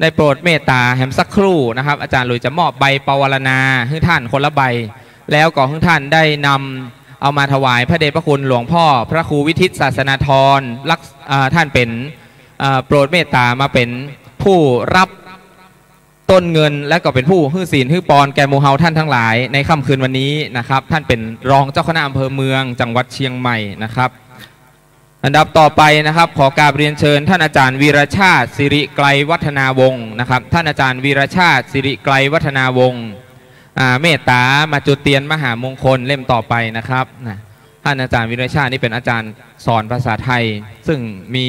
ได้โปรดเมตตาแหมสักครู่นะครับอาจารย์ลุยจะมอบใบปวารณาให้ท่านคนละใบแล้วก็ให้ท่านได้นำเอามาถวายพระเดชพระคุณหลวงพ่อพระครูวิทิตศาสนาธรท่านเป็นโปรดเมตตามาเป็นผู้รับต้นเงินและก็เป็นผู้ฮื้อศีลฮื้อปอนแก่หมู่เฮาท่านทั้งหลายในค่ำคืนวันนี้นะครับท่านเป็นรองเจ้าคณะอำเภอเมืองจังหวัดเชียงใหม่นะครับอันดับต่อไปนะครับขอกราบเรียนเชิญท่านอาจารย์วีรชาติสิริไกรวัฒนาวงศ์นะครับท่านอาจารย์วีรชาติสิริไกรวัฒนาวงศ์เมตตามาจุดเทียนมหามงคลเล่มต่อไปนะครับท่านอาจารย์วีรชาตินี่เป็นอาจารย์สอนภาษาไทยซึ่งมี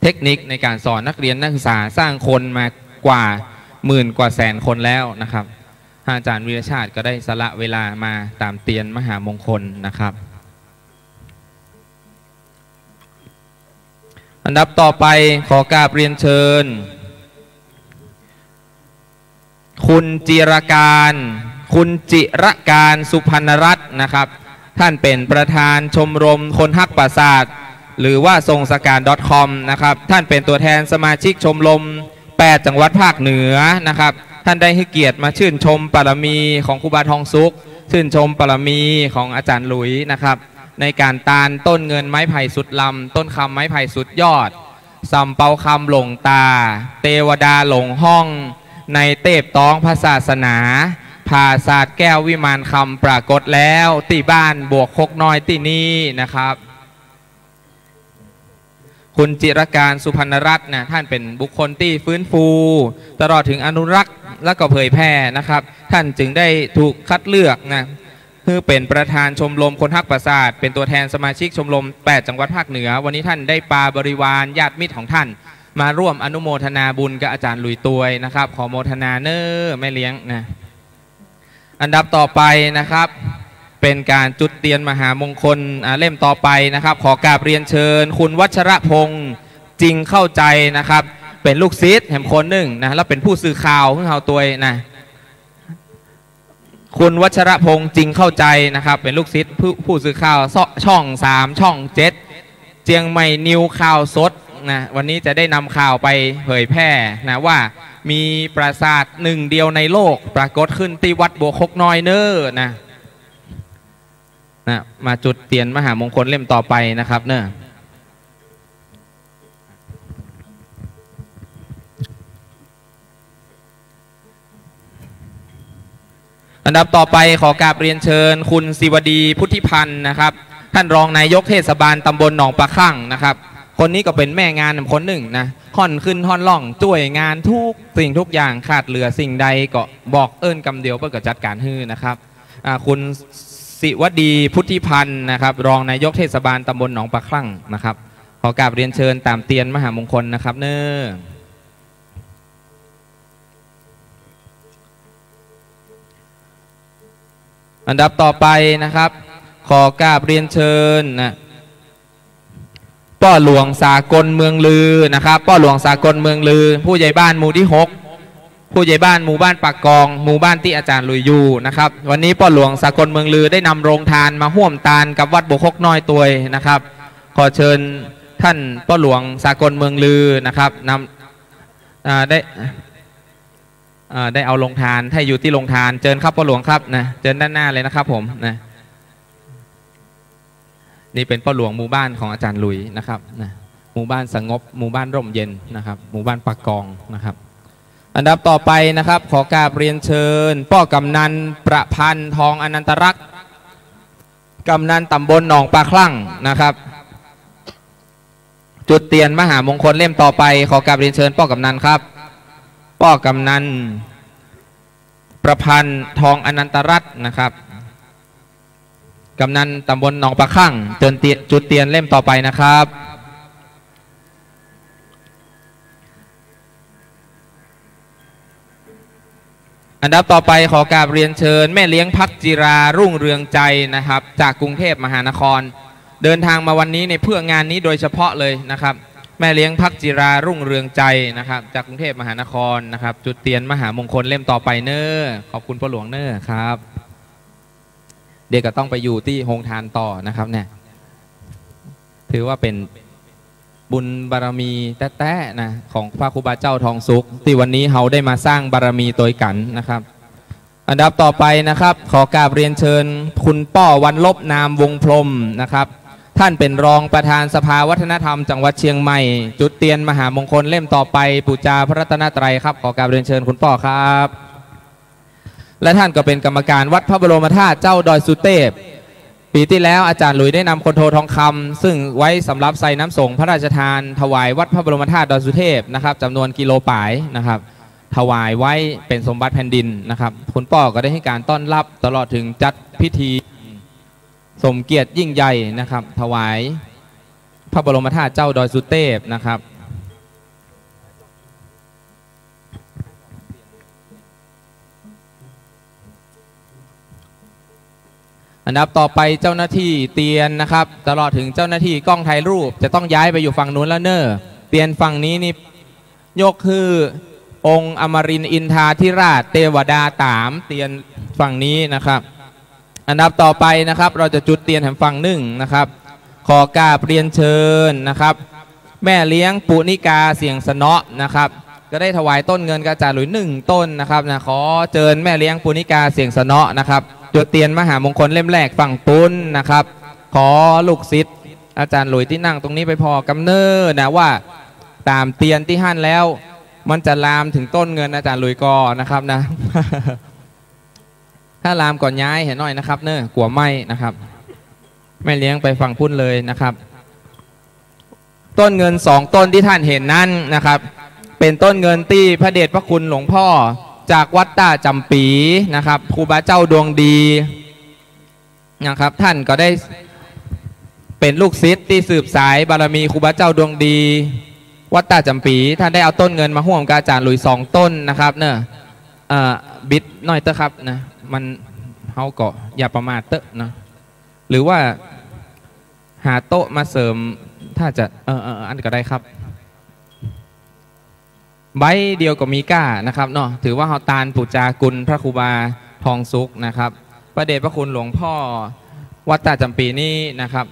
เทคนิคในการสอนนักเรียนนักศึกษาสร้างคนมากว่า10,000 กว่าแสนคนแล้วนะครับท่านอาจารย์วีรชาติก็ได้สละเวลามาตามเทียนมหามงคลนะครับอันดับต่อไปขอกราบเรียนเชิญคุณจิรการสุพรรณรัตน์นะครับท่านเป็นประธานชมรมคนฮักปราสาทหรือว่าทรงสการ .com นะครับท่านเป็นตัวแทนสมาชิกชมรม8 จังหวัดภาคเหนือนะครับท่านได้ให้เกียรติมาชื่นชมบารมีของครูบาทองสุขชื่นชมบารมีของอาจารย์หลุยนะครับในการตานต้นเงินไม้ไผ่สุดลำต้นคำไม้ไผ่สุดยอดสัมเปาคำหลงตาเทวดาหลงห้องในเทพต้องพระศาสนาผ่าศาสตร์แก้ววิมานคำปรากฏแล้วที่บ้านบวกคกน้อยที่นี่นะครับคุณจิรการสุพรรณรัตน์นะท่านเป็นบุคคลที่ฟื้นฟูตลอดถึงอนุรักษ์และก็เผยแพร่นะครับท่านจึงได้ถูกคัดเลือกนะคือเป็นประธานชมรมคนฮักปราสาทเป็นตัวแทนสมาชิกชมรม8 จังหวัดภาคเหนือวันนี้ท่านได้ปาบริวารญาติมิตรของท่านมาร่วมอนุโมทนาบุญกับอาจารย์หลุยตวยนะครับขอโมทนาเนอแม่เลี้ยงนะอันดับต่อไปนะครับเป็นการจุดเทียนมหามงคลเล่มต่อไปนะครับขอกราบเรียนเชิญคุณวัชรพงศ์จริงเข้าใจนะครับเป็นลูกศิษย์แห่งคนหนึ่งนะแล้วเป็นผู้สื่อข่าวของเราตัวนะคุณวัชรพงศ์จริงเข้าใจนะครับเป็นลูกศิษย์ผู้สื่อข่าวช่อง3 ช่อง 7เจียงใหม่นิวข่าวสดนะวันนี้จะได้นำข่าวไปเผยแพร่นะว่ามีปราสาท1 เดียวในโลกปรากฏขึ้นที่วัดบัวคกน้อยเนอนะมาจุดเทียนมหามงคลเล่มต่อไปนะครับเนอะอันดับต่อไปขอกราบเรียนเชิญคุณศิวดีพุทธิพันธ์นะครับท่านรองนายกเทศบาลตำบลหนองปลาคั่งนะครับคนนี้ก็เป็นแม่งานคนหนึ่งนะค่อนขึ้นค่อนล่องช่วยงานทุกสิ่งทุกอย่างขาดเหลือสิ่งใดก็บอกกำเดียวเพื่อจัดการฮื้อนะครับคุณศิวดีพุทธิพันธ์นะครับรองนายกเทศบาลตำบลหนองปลาคั่งนะครับขอกราบเรียนเชิญตามเทียนมหามงคลนะครับเนออันดับต่อไปนะครับ ขอกราบเรียนเชิญนะป้อหลวงสากลเมืองลือนะครับป้อหลวงสากลเมืองลือผู้ใหญ่บ้านหมู่ที่6ผู้ใหญ่บ้านหมู่บ้านปากกองหมู่บ้านที่อาจารย์ลุยอยู่นะครับวันนี้ป้อหลวงสากลเมืองลือได้นำโรงทานมาห่วมทานกับวัดโบกคกน้อยตัวนะครับขอเชิญท่านป้อหลวงสากลเมืองลือนะครับนำได้เอาโรงทานให้อยู่ที่โรงทานเชิญครับป้อหลวงครับนะเชิญด้านหน้าเลยนะครับผมนะนี่เป็นป้อหลวงหมู่บ้านของอาจารย์ลุยนะครับนะหมู่บ้านสงบหมู่บ้านร่มเย็นนะครับหมู่บ้านปากกองนะครับอันดับต่อไปนะครับขอกราบเรียนเชิญป้อกำนันประพันธ์ทองอนันตรักษ์กำนันตำบลหนองปลาคลั่งนะครับจุดเตียนมหามงคลเล่มต่อไปขอกราบเรียนเชิญป้อกำนันครับป้อกำนันประพันธ์ทองอนันตรัตน์นะครับกำนันตำบลหนองปลาคั่งจุดเตียนเล่มต่อไปนะครับอันดับต่อไปขอกราบเรียนเชิญแม่เลี้ยงพักจิรารุ่งเรืองใจนะครับจากกรุงเทพมหานครเดินทางมาวันนี้ในเพื่องานนี้โดยเฉพาะเลยนะครับแม่เลี้ยงพักจิรารุ่งเรืองใจนะครับจากกรุงเทพมหานครนะครับจุดเตียนมหามงคลเล่มต่อไปเนอขอบคุณพ่อหลวงเนอครับเด็กก็ต้องไปอยู่ที่โฮงทานต่อนะครับเนี่ยถือว่าเป็นบุญบารมีแต้ๆนะของพระครูบาเจ้าทองสุขที่วันนี้เขาได้มาสร้างบารมีโดยกันนะครับอันดับต่อไปนะครับขอกราบเรียนเชิญคุณป้อวันลบนามวงพรมนะครับท่านเป็นรองประธานสภาวัฒนธรรมจังหวัดเชียงใหม่จุดเตียนมหามงคลเล่มต่อไปปูจาพระรัตนตรัยครับขอกราบเรียนเชิญคุณป้อครับและท่านก็เป็นกรรมการวัดพระบรมธาตุเจ้าดอยสุเทพปีที่แล้วอาจารย์หลุยได้นำคนโททองคำซึ่งไว้สำหรับใส่น้ำส่งพระราชทานถวายวัดพระบรมธาตุดอยสุเทพนะครับจำนวนกิโลป่ายนะครับถวายไว้เป็นสมบัติแผ่นดินนะครับคุณป้อก็ได้ให้การต้อนรับตลอดถึงจัดพิธีสมเกียรติยิ่งใหญ่นะครับถวายพระบรมธาตุเจ้าดอยสุเทพนะครับอันดับต่อไปเจ้าหน้าที่เตียนนะครับตลอดถึงเจ้าหน้าที่กล้องถ่ายรูปจะต้องย้ายไปอยู่ฝั่งนู้นแล้วเนอะเตียนฝั่งนี้นี่ยกคือองค์อมรินทร์อินทราธิราชเทวดาตามเตียนฝั่งนี้นะครับอันดับต่อไปนะครับเราจะจุดเตียนแห่งฝั่งหนึ่งนะครับขอกราบเรียนเชิญนะครับแม่เลี้ยงปุณิกาเสียงสนอนะครับก็ได้ถวายต้นเงินกระจาดหลุย1 ต้นนะครับนะขอเชิญแม่เลี้ยงปุณิกาเสียงสนอนะครับจุดเตียนมหามงคลเล่มแรกฝั่งปุ้นนะครับขอลูกศิษย์อาจารย์หลุยที่นั่งตรงนี้ไปพอกำเนิดนะว่าตามเตียนที่หั่นแล้วมันจะลามถึงต้นเงินอาจารย์หลุยก่อนนะครับนะ ถ้าลามก่อนย้ายเห็นหน่อยนะครับเนอะกลัวไหมนะครับแม่เลี้ยงไปฝั่งพุ่นเลยนะครับต้นเงิน2 ต้นที่ท่านเห็นนั้นนะครับเป็นต้นเงินที่พระเดชพระคุณหลวงพ่อจากวัดตาจำปีนะครับครูบาเจ้าดวงดีนะครับท่านก็ได้เป็นลูกศิษย์ที่สืบสายบารมีครูบาเจ้าดวงดีวัดตาจำปีท่านได้เอาต้นเงินมาห่วงกาจารย์หลุย2 ต้นนะครับเนอะบิดหน่อยเตอะครับนะมันเขาก็อย่าประมาทเตอะนะหรือว่าหาโต๊ะมาเสริมถ้าจะอันก็ได้ครับใบเดียวก็มีก้านะครับเนาะถือว่าเขาตานปุจจากุลพระครูบาทองสุขนะครับพระเดชพระคุณหลวงพ่อวัดตาจำปีนี่นะครับ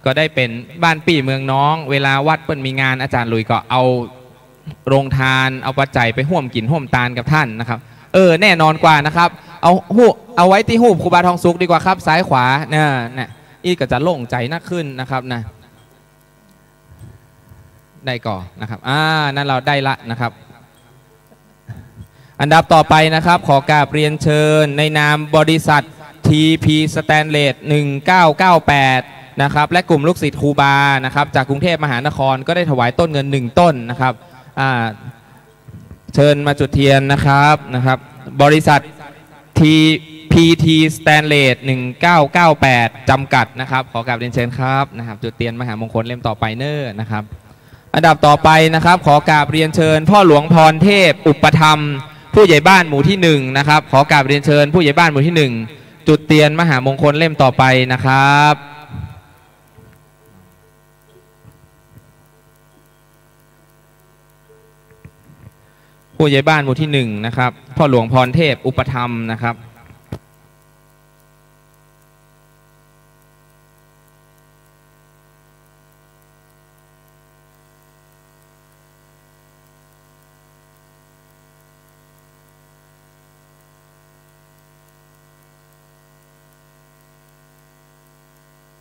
ก็ได้เป็นบ้านปีเมืองน้องเวลาวัดเปิ้นมีงานอาจารย์หลุยก็เอาโรงทานเอาปัจจัยไปห่วมกินห่วมตานกับท่านนะครับแน่นอนกว่านะครับเอาไว้ที่หูบครูบาทองสุขดีกว่าครับซ้ายขวาเนี่ยอีกก็จะโล่งใจนักขึ้นนะครับนะได้ก่อนนะครับนั่นเราได้ละนะครับอันดับต่อไปนะครับขอกราบเรียนเชิญในนามบริษัท TP Stanless 1998นะครับและกลุ่มลูกศิษย์ครูบานะครับจากกรุงเทพมหานครก็ได้ถวายต้นเงิน1 ต้นนะครับเชิญมาจุดเทียนนะครับบริษัท PT Stanless 1998จำกัดนะครับขอกราบเรียนเชิญครับนะครับจุดเทียนมหามงคลเล่มต่อไปเนอร์นะครับอันดับต่อไปนะครับขอกราบเรียนเชิญพ่อหลวงพรเทพอุปธรรมผู้ใหญ่บ้านหมู่ที่1นะครับขอกราบเรียนเชิญผู้ใหญ่บ้านหมู่ที่1 จุดเตียนมหามงคลเล่มต่อไปนะครับผู้ใหญ่บ้านหมู่ที่1นะครับพ่อหลวงพรเทพอุปธรรมนะครับ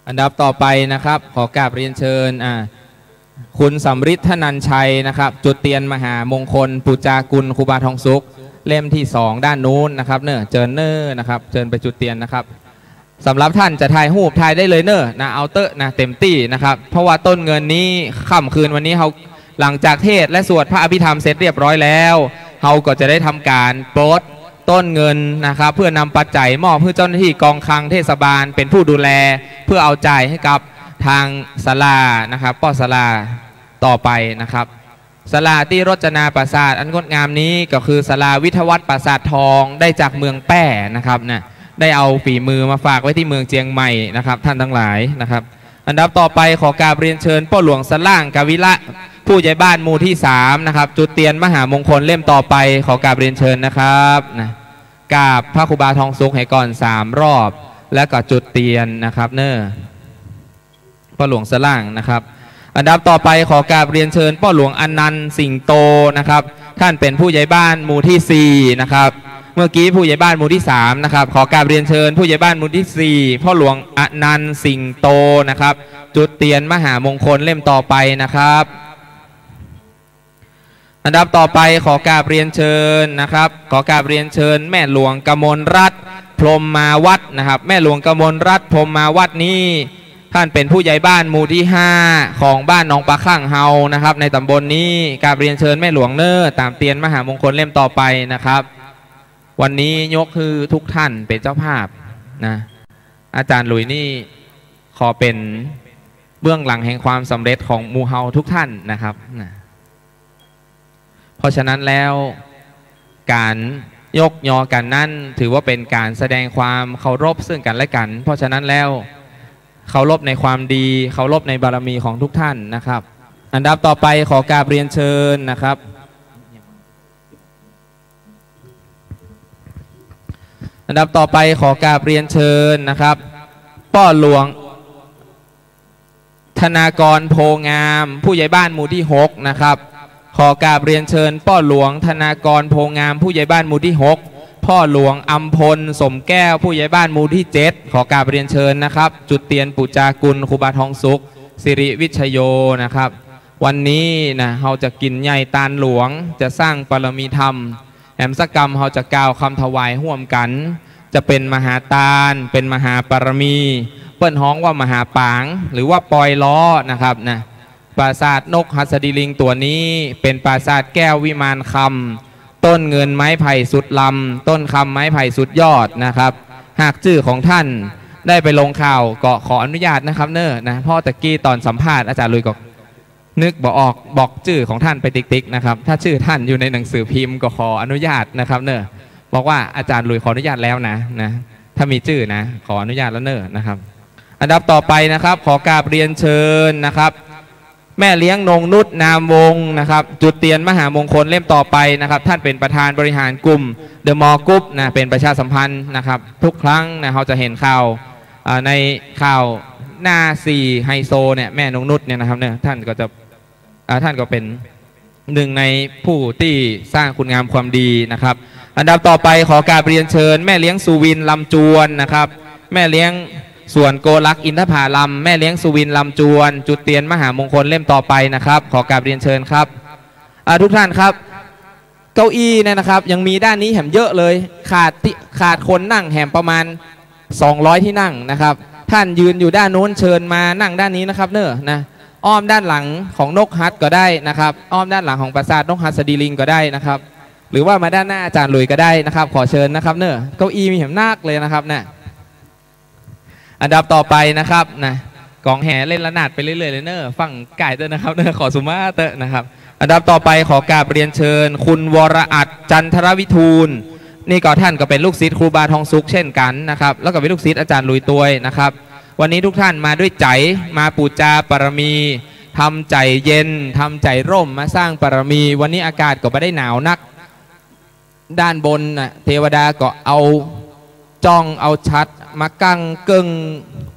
อันดับต่อไปนะครับขอกราบเรียนเชิญคุณสำริดธนัญชัยนะครับจุดเตียนมหามงคลปุจจากุลครูบาทองสุขเล่มที่2ด้านนู้นนะครับเนอะเจิญนะครับเจิญไปจุดเตียนนะครับสำหรับท่านจะถ่ายรูปถ่ายได้เลยเนอะนะเอาเตอะนะเต็มที่นะครับเพราะว่าต้นเงินนี้ค่ำคืนวันนี้เขาหลังจากเทศและสวดพระอภิธรรมเสร็จเรียบร้อยแล้วเขาก็จะได้ทำการปลดต้นเงินนะครับเพื่อนำปัจจัยมอบให้เจ้าหน้าที่กองคลังเทศบาลเป็นผู้ดูแลเพื่อเอาจ่ายให้กับทางศาลานะครับป้อศาลาต่อไปนะครับศาลาที่รจนาปราสาทอันงดงามนี้ก็คือศาลาวิทยวัฒน์ปราสาททองได้จากเมืองแป้นะครับนะได้เอาฝีมือมาฝากไว้ที่เมืองเจียงใหม่นะครับท่านทั้งหลายนะครับอันดับต่อไปขอกราบเรียนเชิญพ่อหลวงสล่างกวิละผู้ใหญ่บ้านหมู่ที่3นะครับจุดเตียนมหามงคลเล่มต่อไปขอกราบเรียนเชิญนะครับนะกราบพระครูบาทองสุขให้ก่อน3รอบแล้วก็จุดเตียนนะครับเนอะพ่อหลวงสล่างนะครับอันดับต่อไปขอกราบเรียนเชิญพ่อหลวงอนันต์สิงโตนะครับท่านเป็นผู้ใหญ่บ้านหมู่ที่4นะครับเมื่อกี้ผู้ใหญ่บ้านหมู่ที่3นะครับขอกราบเรียนเชิญผู้ใหญ่บ้านหมู่ที่4พ่อหลวงอนันต์สิงโตนะครับจุดเตียนมหามงคลเล่มต่อไปนะครับอันดับต่อไปขอกราบเรียนเชิญนะครับขอกราบเรียนเชิญแม่หลวงกมลรัตน์พรหมมาวัดนะครับแม่หลวงกมลรัตน์พรหมมาวัดนี้ท่านเป็นผู้ใหญ่บ้านหมู่ที่5ของบ้านหนองปลาข้างเฮานะครับในตำบลนี้กราบเรียนเชิญแม่หลวงเนอตามเตียนมหามงคลเล่มต่อไปนะครับวันนี้ยกคือทุกท่านเป็นเจ้าภาพนะอาจารย์หลุยนี่ขอเป็นเบื้องหลังแห่งความสำเร็จของหมู่เฮาทุกท่านนะครับนะเพราะฉะนั้นแล้วการยกยอกันนั้นถือว่าเป็นการแสดงความเคารพซึ่งกันและกันเพราะฉะนั้นแล้วเคารพในความดีเคารพในบารมีของทุกท่านนะครับอันดับต่อไปขอกราบเรียนเชิญนะครับอันดับต่อไปขอกราบเรียนเชิญนะครับพ่อหลวงธนากรโพงามผู้ใหญ่บ้านหมู่ที่6นะครับขอกราบเรียนเชิญพ่อหลวงธนากรโพงามผู้ใหญ่บ้านหมู่ที่6พ่อหลวงอัมพลสมแก้วผู้ใหญ่บ้านหมู่ที่7ขอกราบเรียนเชิญนะครับจุดเตียนปุจจากุลครูบาทองสุขสิริวิชโยนะครับวันนี้นะเราจะกินใหญ่ตาลหลวงจะสร้างปรมีธรรมแหมสกรรมเราจะกล่าวคำถวายห่วมกันจะเป็นมหาตาลเป็นมหาปรมีเปิ้นฮ้องว่ามหาปางหรือว่าปอยล้อนะครับนะปราสาทนกหัสดิลิงตัวนี้เป็นปราสาทแก้ววิมานคำต้นเงินไม้ไผ่สุดลำต้นคำไม้ไผ่สุดยอดนะครับหากชื่อของท่านได้ไปลงข่าวก็ขออนุญาตนะครับเนอะนะพ่อตะกี้ตอนสัมภาษณ์อาจารย์ลุยก็นึกบอกชื่อของท่านไปติ๊กๆนะครับถ้าชื่อท่านอยู่ในหนังสือพิมพ์ก็ขออนุญาตนะครับเนอะบอกว่าอาจารย์ลุยขออนุญาตแล้วนะถ้ามีชื่อนะขออนุญาตแล้วเนอะนะครับอันดับต่อไปนะครับขอกราบเรียนเชิญนะครับแม่เลี้ยงนงนุชนามวงนะครับจุดเตียนมหามงคลเล่มต่อไปนะครับท่านเป็นประธานบริหารกลุ่มเดอะมอลล์กรุ๊ปนะเป็นประชาสัมพันธ์นะครับทุกครั้งนะเราจะเห็นข่าวในข่าวหน้า4ไฮโซเนี่ยแม่นงนุชเนี่ยนะครับเนี่ยท่านก็เป็นหนึ่งในผู้ที่สร้างคุณงามความดีนะครับอันดับต่อไปขอกราบเรียนเชิญแม่เลี้ยงสุวินลำจวนนะครับแม่เลี้ยงส่วนโกลักอินทผาลัมแม่เลี้ยงสุวินลำจวนจุดเตียนมหามงคลเล่มต่อไปนะครับขอกราบเรียนเชิญครับทุกท่านครับเก้าอี้เนี่ยนะครับยังมีด้านนี้แหมเยอะเลยขาดคนนั่งแหมประมาณ200ที่นั่งนะครับท่านยืนอยู่ด้านโน้นเชิญมานั่งด้านนี้นะครับเนอะนะอ้อมด้านหลังของนกฮัทก็ได้นะครับอ้อมด้านหลังของปราสาทนกฮัทสดีลิงก็ได้นะครับหรือว่ามาด้านหน้าอาจารย์หลุยก็ได้นะครับขอเชิญนะครับเนอะเก้าอี้มีแหมนาคเลยนะครับเนี่ยอันดับต่อไปนะครับนะกองแห่เล่นระนาดไปเรื่อยๆเลยเนอะฟังไก่เตอร์นะครับเนอะขอสุมาเตอร์นะครับอันดับต่อไปขอกราบเรียนเชิญคุณวรอัตจันทรวิทูล นี่ก็ท่านก็เป็นลูกศิษย์ครูบาทองสุขเช่นกันนะครับแล้วก็เป็นลูกศิษย์อาจารย์ลุยตัวยนะครับวันนี้ทุกท่านมาด้วยใจมาปูจาปรมีทำใจเย็นทำใจร่มมาสร้างปรมีวันนี้อากาศก็ไม่ได้หนาวนักด้านบนน่ะเทวดาก็เอาจ้องเอาชัดมากั้งเกิ้ง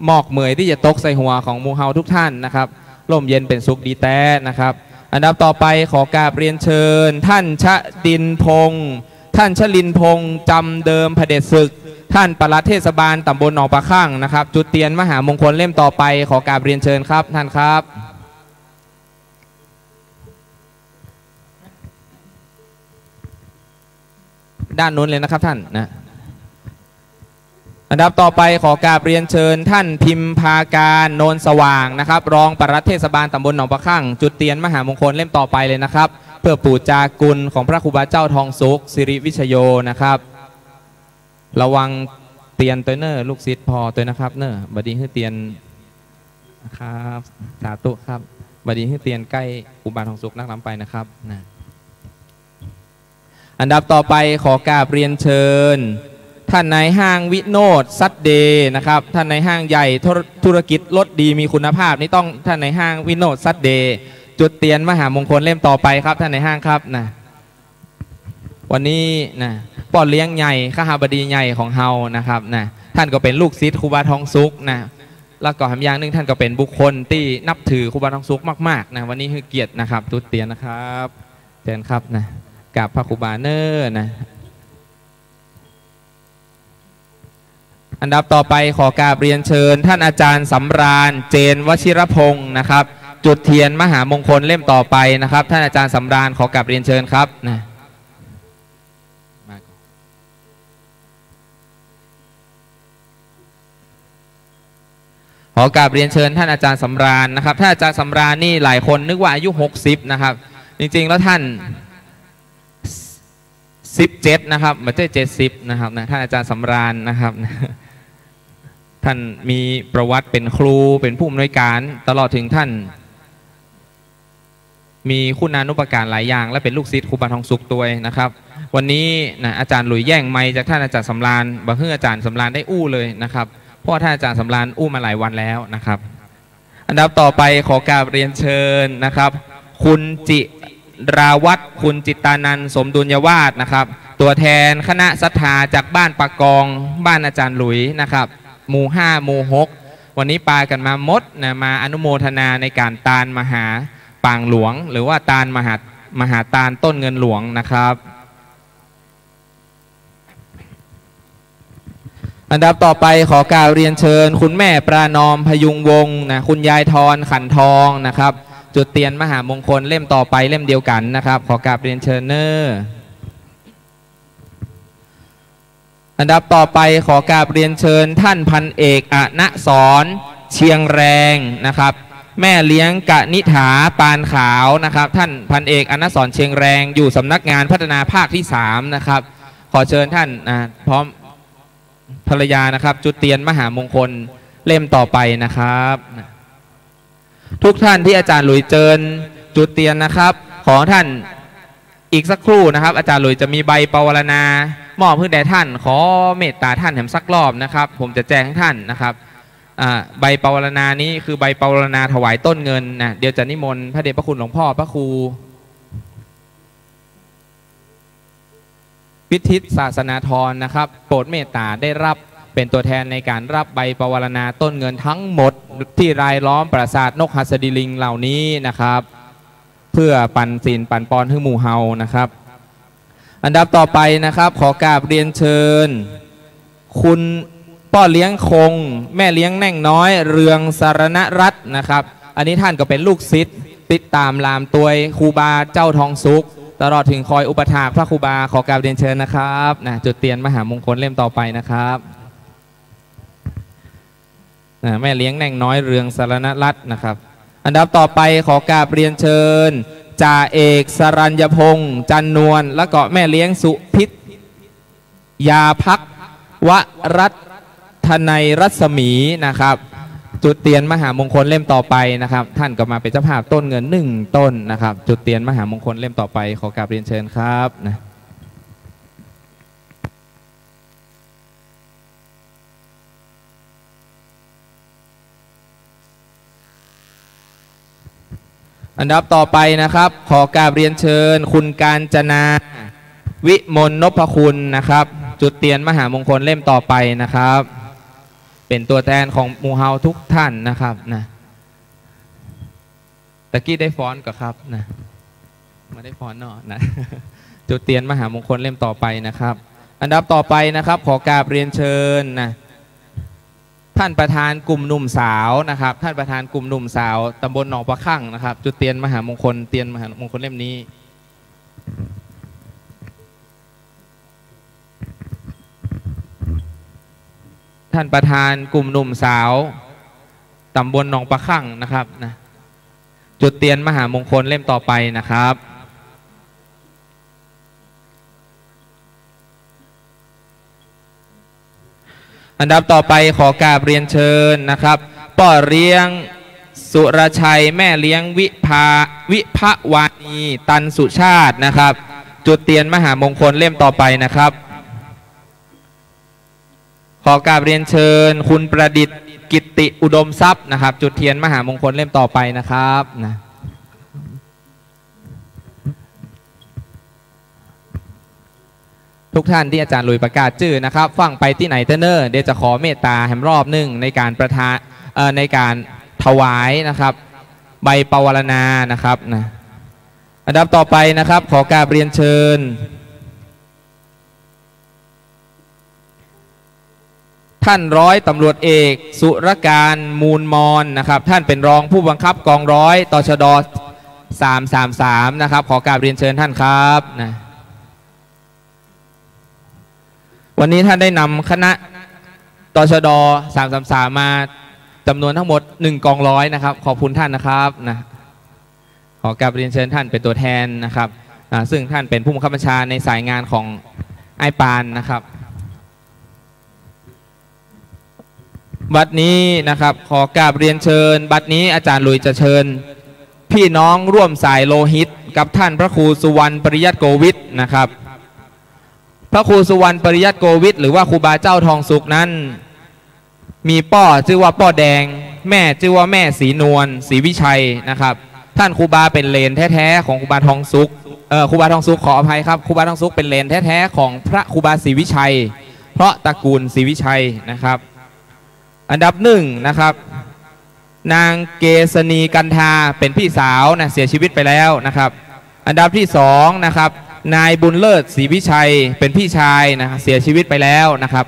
หมอกเหมยที่จะตกใส่หัวของหมู่เฮาทุกท่านนะครับร่มเย็นเป็นสุขดีแท้นะครับอันดับต่อไปขอกราบเรียนเชิญท่านชดินพงศ์ท่านชลินพงศ์จำเดิมเผด็จศึกท่านปลัดเทศบาลตำบลหนองปลาข้างนะครับจุดเทียนมหามงคลเล่มต่อไปขอกราบเรียนเชิญครับท่านครับด้านนู้นเลยนะครับท่านนะอันดับต่อไปขอกราบเรียนเชิญท่านพิมพาการโนนสว่างนะครับรองปลัดเทศบาลตำบลหนองปลาข้างจุดเทียนมหามงคลเล่มต่อไปเลยนะครับเพื่อปู่จากุลของพระครูบาเจ้าทองสุขสิริวิชโยนะครับระวังเตียนตัวเนอร์ลูกศิษย์พอตัวนะครับเนอร์บดีให้เตียนนะครับสาธุครับบดีให้เตียนใกล้ครูบาทองสุขนักล้ำไปนะครับนะอันดับต่อไปขอกราบเรียนเชิญท่านนายห้างวิโนดซัดเดย์นะครับท่านนายห้างใหญ่ธุรกิจรถดีมีคุณภาพนี่ต้องท่านนายห้างวิโนดซัดเดย์จุดเตียนมหามงคลเล่มต่อไปครับท่านนายห้างครับนะวันนี้นะป้อนเลี้ยงใหญ่ข้าหาบดีใหญ่ของเฮานะครับนะท่านก็เป็นลูกศิษย์ครูบาทองสุขนะแล้วก็ทำอย่างนึงท่านก็เป็นบุคคลที่นับถือครูบาทองสุขมากๆนะวันนี้คือเกียรตินะครับจุดเตียนนะครับเชิญครับนะกับพระครูบาเนอร์นะอันดับต่อไปขอกราบเรียนเชิญท่านอาจารย์สำราญเจนวชิรพงศ์นะครับจุดเทียนมหามงคลเล่มต่อไปนะครับท่านอาจารย์สำราญขอกราบเรียนเชิญครับนะขอกราบเรียนเชิญท่านอาจารย์สำราญนะครับท่านอาจารย์สำราญนี่หลายคนนึกว่าอายุ60นะครับจริงๆแล้วท่าน17นะครับไม่ใช่70นะครับนะท่านอาจารย์สำราญนะครับท่านมีประวัติเป็นครูเป็นผู้อำนวยการตลอดถึงท่านมีคุณานุปการหลายอย่างและเป็นลูกศิษย์ครูบาทองสุขตัวนะครับวันนี้นะอาจารย์หลุยแย่งไมค์จากท่านอาจารย์สำราญบอกให้อาจารย์สำราญได้อู้เลยนะครับเพราะท่านอาจารย์สำราญอู้มาหลายวันแล้วนะครับอันดับต่อไปขอกราบเรียนเชิญนะครับคุณจิราวัฒน์คุณจิตตานันท์สมดุลยวาสนะครับตัวแทนคณะศรัทธาจากบ้านปากองบ้านอาจารย์หลุยนะครับหมู่5หมู่6วันนี้ปากันมามดนะมาอนุโมทนาในการตานมหาปางหลวงหรือว่าตานมหาตานต้นเงินหลวงนะครับอันดับต่อไปขอกราบเรียนเชิญคุณแม่ปรานอมพยุงวงศ์นะคุณยายทรขันทองนะครับจุดเตียนมหามงคลเล่มต่อไปเล่มเดียวกันนะครับขอกราบเรียนเชิญเนอร์อันดับต่อไปขอกราบเรียนเชิญท่านพันเอกอณสรเชียงแรงนะครับแม่เลี้ยงกนิฐาปานขาวนะครับท่านพันเอกอณสรเชียงแรงอยู่สำนักงานพัฒนาภาคที่3นะครับขอเชิญท่านพร้อมภรรยานะครับจุดเตียนมหามงคลเล่มต่อไปนะครับทุกท่านที่อาจารย์หลุยเจิญจุดเตียนนะครับขอท่านอีกสักครู่นะครับอาจารย์หลุยจะมีใบปวารณามอบเพื่อแด่ท่านขอเมตตาท่านแถมสักรอบนะครับผมจะแจ้งให้ท่านนะครับใบปวารณานี้คือใบปวารณาถวายต้นเงินนะเดี๋ยวจะนิมนต์พระเดชพระคุณหลวงพ่อพระครูวิทิตศาสนาธรนะครับโปรดเมตตาได้รับเป็นตัวแทนในการรับใบปวารณาต้นเงินทั้งหมดที่รายล้อมปราสาทนกหัสดิลิงเหล่านี้นะครับเพื่อปันศีลปันปอนให้หมู่เฮานะครับอันดับต่อไปนะครับขอกราบเรียนเชิญคุณพ่อเลี้ยงคงแม่เลี้ยงแน่งน้อยเรืองสารณรัตน์นะครับอันนี้ท่านก็เป็นลูกศิษย์ติดตามลามตัวครูบาเจ้าทองสุขตลอดถึงคอยอุปถากพระครูบาขอกราบเรียนเชิญนะครับนะจุดเตียนมหามงคลเล่มต่อไปนะครับแม่เลี้ยงแน่งน้อยเรืองสารณรัตน์นะครับอันดับต่อไปขอกราบเรียนเชิญจ่าเอกสรัญญพงษ์จันนวลและก็แม่เลี้ยงสุพิษยาพักวรัตนัยรัศมีนะครับจุดเตียนมหามงคลเล่มต่อไปนะครับท่านก็มาเป็นเจ้าภาพต้นเงิน1ต้นนะครับจุดเตียนมหามงคลเล่มต่อไปขอกราบเรียนเชิญครับนะ อันดับต่อไปนะครับขอกราบเรียนเชิญคุณกาญจนาวิมลนพคุณนะครับจุดเทียนมหามงคลเล่มต่อไปนะครับเป็นตัวแทนของหมู่เฮาทุกท่านนะครับนะตะกี้ได้ฟ้อนก็ครับนะมาได้ฟ้อนเนาะนะจุดเทียนมหามงคลเล่มต่อไปนะครับอันดับต่อไปนะครับขอกราบเรียนเชิญนะท่านประธานกลุ่มหนุ่มสาวนะครับท่านประธานกลุ่มหนุ่มสาวตำบลหนองปลาคั่งนะครับจุดเทียนมหามงคลเทียนมหามงคลเล่มนี้ท่านประธานกลุ่มหนุ่มสาวตำบลหนองปลาคั่งนะครับนะจุดเทียนมหามงคลเล่มต่อไปนะครับอันดับต่อไปขอกราบเรียนเชิญนะครับป่อเลี้ยงสุรชัยแม่เลี้ยงวิภวานีตันสุชาตินะครับจุดเทียนมหามงคลเล่มต่อไปนะครับขอกราบเรียนเชิญคุณประดิษฐ์กิตติอุดมทรัพย์นะครับจุดเทียนมหามงคลเล่มต่อไปนะครับนะทุกท่านที่อาจารย์ลุยประกาศชื่อนะครับฟังไปที่ไหนเนอร์เดี๋ยวจะขอเมตตาแห่งรอบหนึ่งในการประทานในการถวายนะครับใบปวารณานะครับนะอันดับต่อไปนะครับขอกราบเรียนเชิญท่านร้อยตำรวจเอกสุรการมูลมอนนะครับท่านเป็นรองผู้บังคับกองร้อยตชด333นะครับขอกราบเรียนเชิญท่านครับนะวันนี้ท่านได้นำคณะตชด333มาจำนวนทั้งหมด1กองร้อยนะครับขอบคุณท่านนะครับนะขอกราบเรียนเชิญท่านเป็นตัวแทนนะครับซึ่งท่านเป็นผู้บังคับบัญชาในสายงานของไอปานนะครับบัดนี้นะครับขอกราบเรียนเชิญบัดนี้อาจารย์ลุยจะเชิญพี่น้องร่วมสายโลหิตกับท่านพระครูสุวรรณปริยัติโกวิทนะครับพระครูสุวรรณปริยัติโกวิทหรือว่าครูบาเจ้าทองสุขนั้นมีป้อชื่อว่าป้อแดงแม่ชื่อว่าแม่ศรีนวลศรีวิชัยนะครับท่านครูบาเป็นเลนแท้ๆของครูบาทองสุขครูบาทองสุขขออภัยครับครูบาทองสุขเป็นเลนแท้ๆของพระครูบาศรีวิชัยเพราะตระกูลศรีวิชัยนะครับอันดับหนึ่งนะครับนางเกษณีกันทาเป็นพี่สาวนะเสียชีวิตไปแล้วนะครับอันดับที่สองนะครับนายบุญเลิศศรีวิชัยเป็นพี่ชายนะเสียชีวิตไปแล้วนะครับ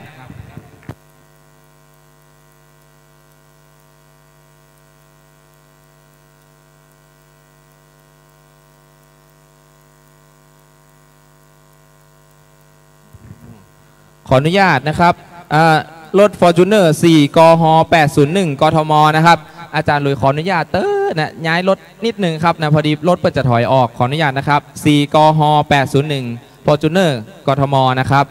ขออนุญาตนะครับรถ Fortuner 4 กห 801 กทมนะครับอาจารย์ลุยขออนุญาตนะย้ายรถนิดนึงครับนะพอดีรถเปิดจะถอยออกขออนุญาตนะครับ4 กห 801 Fortuner กทมนะครับ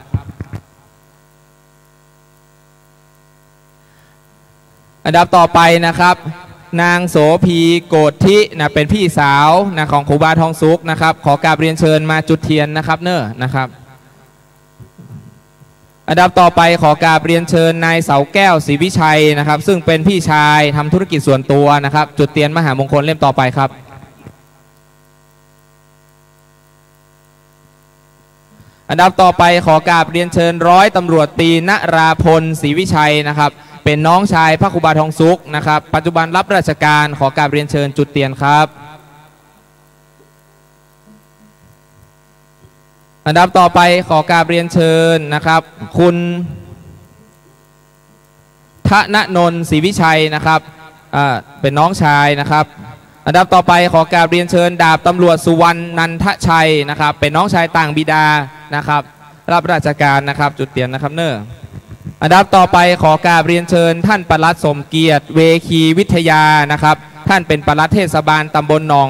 อันดับต่อไปนะครับนางโสภีโกฏทินะเป็นพี่สาวนะของครูบาทองสุขนะครับขอกราบเรียนเชิญมาจุดเทียนนะครับนะครับอันดับต่อไปขอกราบเรียนเชิญนายเสาแก้วศรีวิชัยนะครับซึ่งเป็นพี่ชายทำธุรกิจส่วนตัวนะครับจุดเทียนมหามงคลเล่มต่อไปครับอันดับต่อไปขอกราบเรียนเชิญร้อยตำรวจตรีณราพลศรีวิชัยนะครับเป็นน้องชายพระครูบาทองสุขนะครับปัจจุบันรับราชการขอกราบเรียนเชิญจุดเทียนครับอันดับต่อไปขอกราบเรียนเชิญนะครับคุณธนนนท์ศรีวิชัยนะครับเป็นน้องชายนะครับอันดับต่อไปขอกราบเรียนเชิญดาบตำรวจสุวรรณนันทชัยนะครับเป็นน้องชายต่างบิดานะครับรับราชการนะครับจุดเทียนนะครับอันดับต่อไปขอกราบเรียนเชิญท่านปลัดสมเกียรติเวคีวิทยานะครับท่านเป็นปลัดเทศบาลตำบลหนอง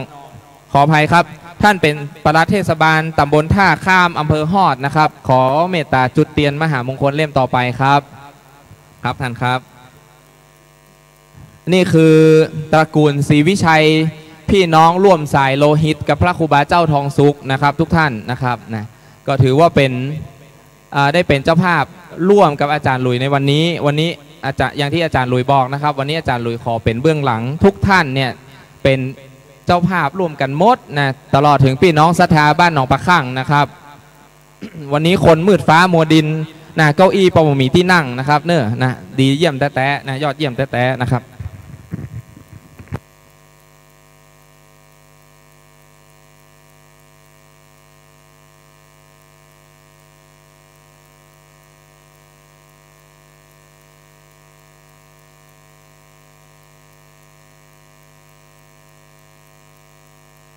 ขออภัยครับท่านเป็นปลัดเทศบาลตำบลท่าข้ามอำเภอฮอดนะครับขอเมตตาจุดเทียนมหามงคลเล่มต่อไปครับครับท่านครับนี่คือตระกูลศรีวิชัยพี่น้องร่วมสายโลหิตกับพระครูบาเจ้าทองสุขนะครับทุกท่านนะครับนะก็ถือว่าเป็นได้เป็นเจ้าภาพร่วมกับอาจารย์ลุยในวันนี้อาจารย์อย่างที่อาจารย์ลุยบอกนะครับวันนี้อาจารย์ลุยขอเป็นเบื้องหลังทุกท่านเนี่ยเป็นเ จ้าภาพร่วมกันหมดนะตลอดถึงพี่น้องศรัทธาบ้านหนองปลาข้างนะครับ วันนี้คนมืดฟ้ามัวดินนะเก้าอี้ปอมีที่นั่งนะครับเนอะนะดีเยี่ยมแต้ๆนะยอดเยี่ยมแต้ๆนะครับ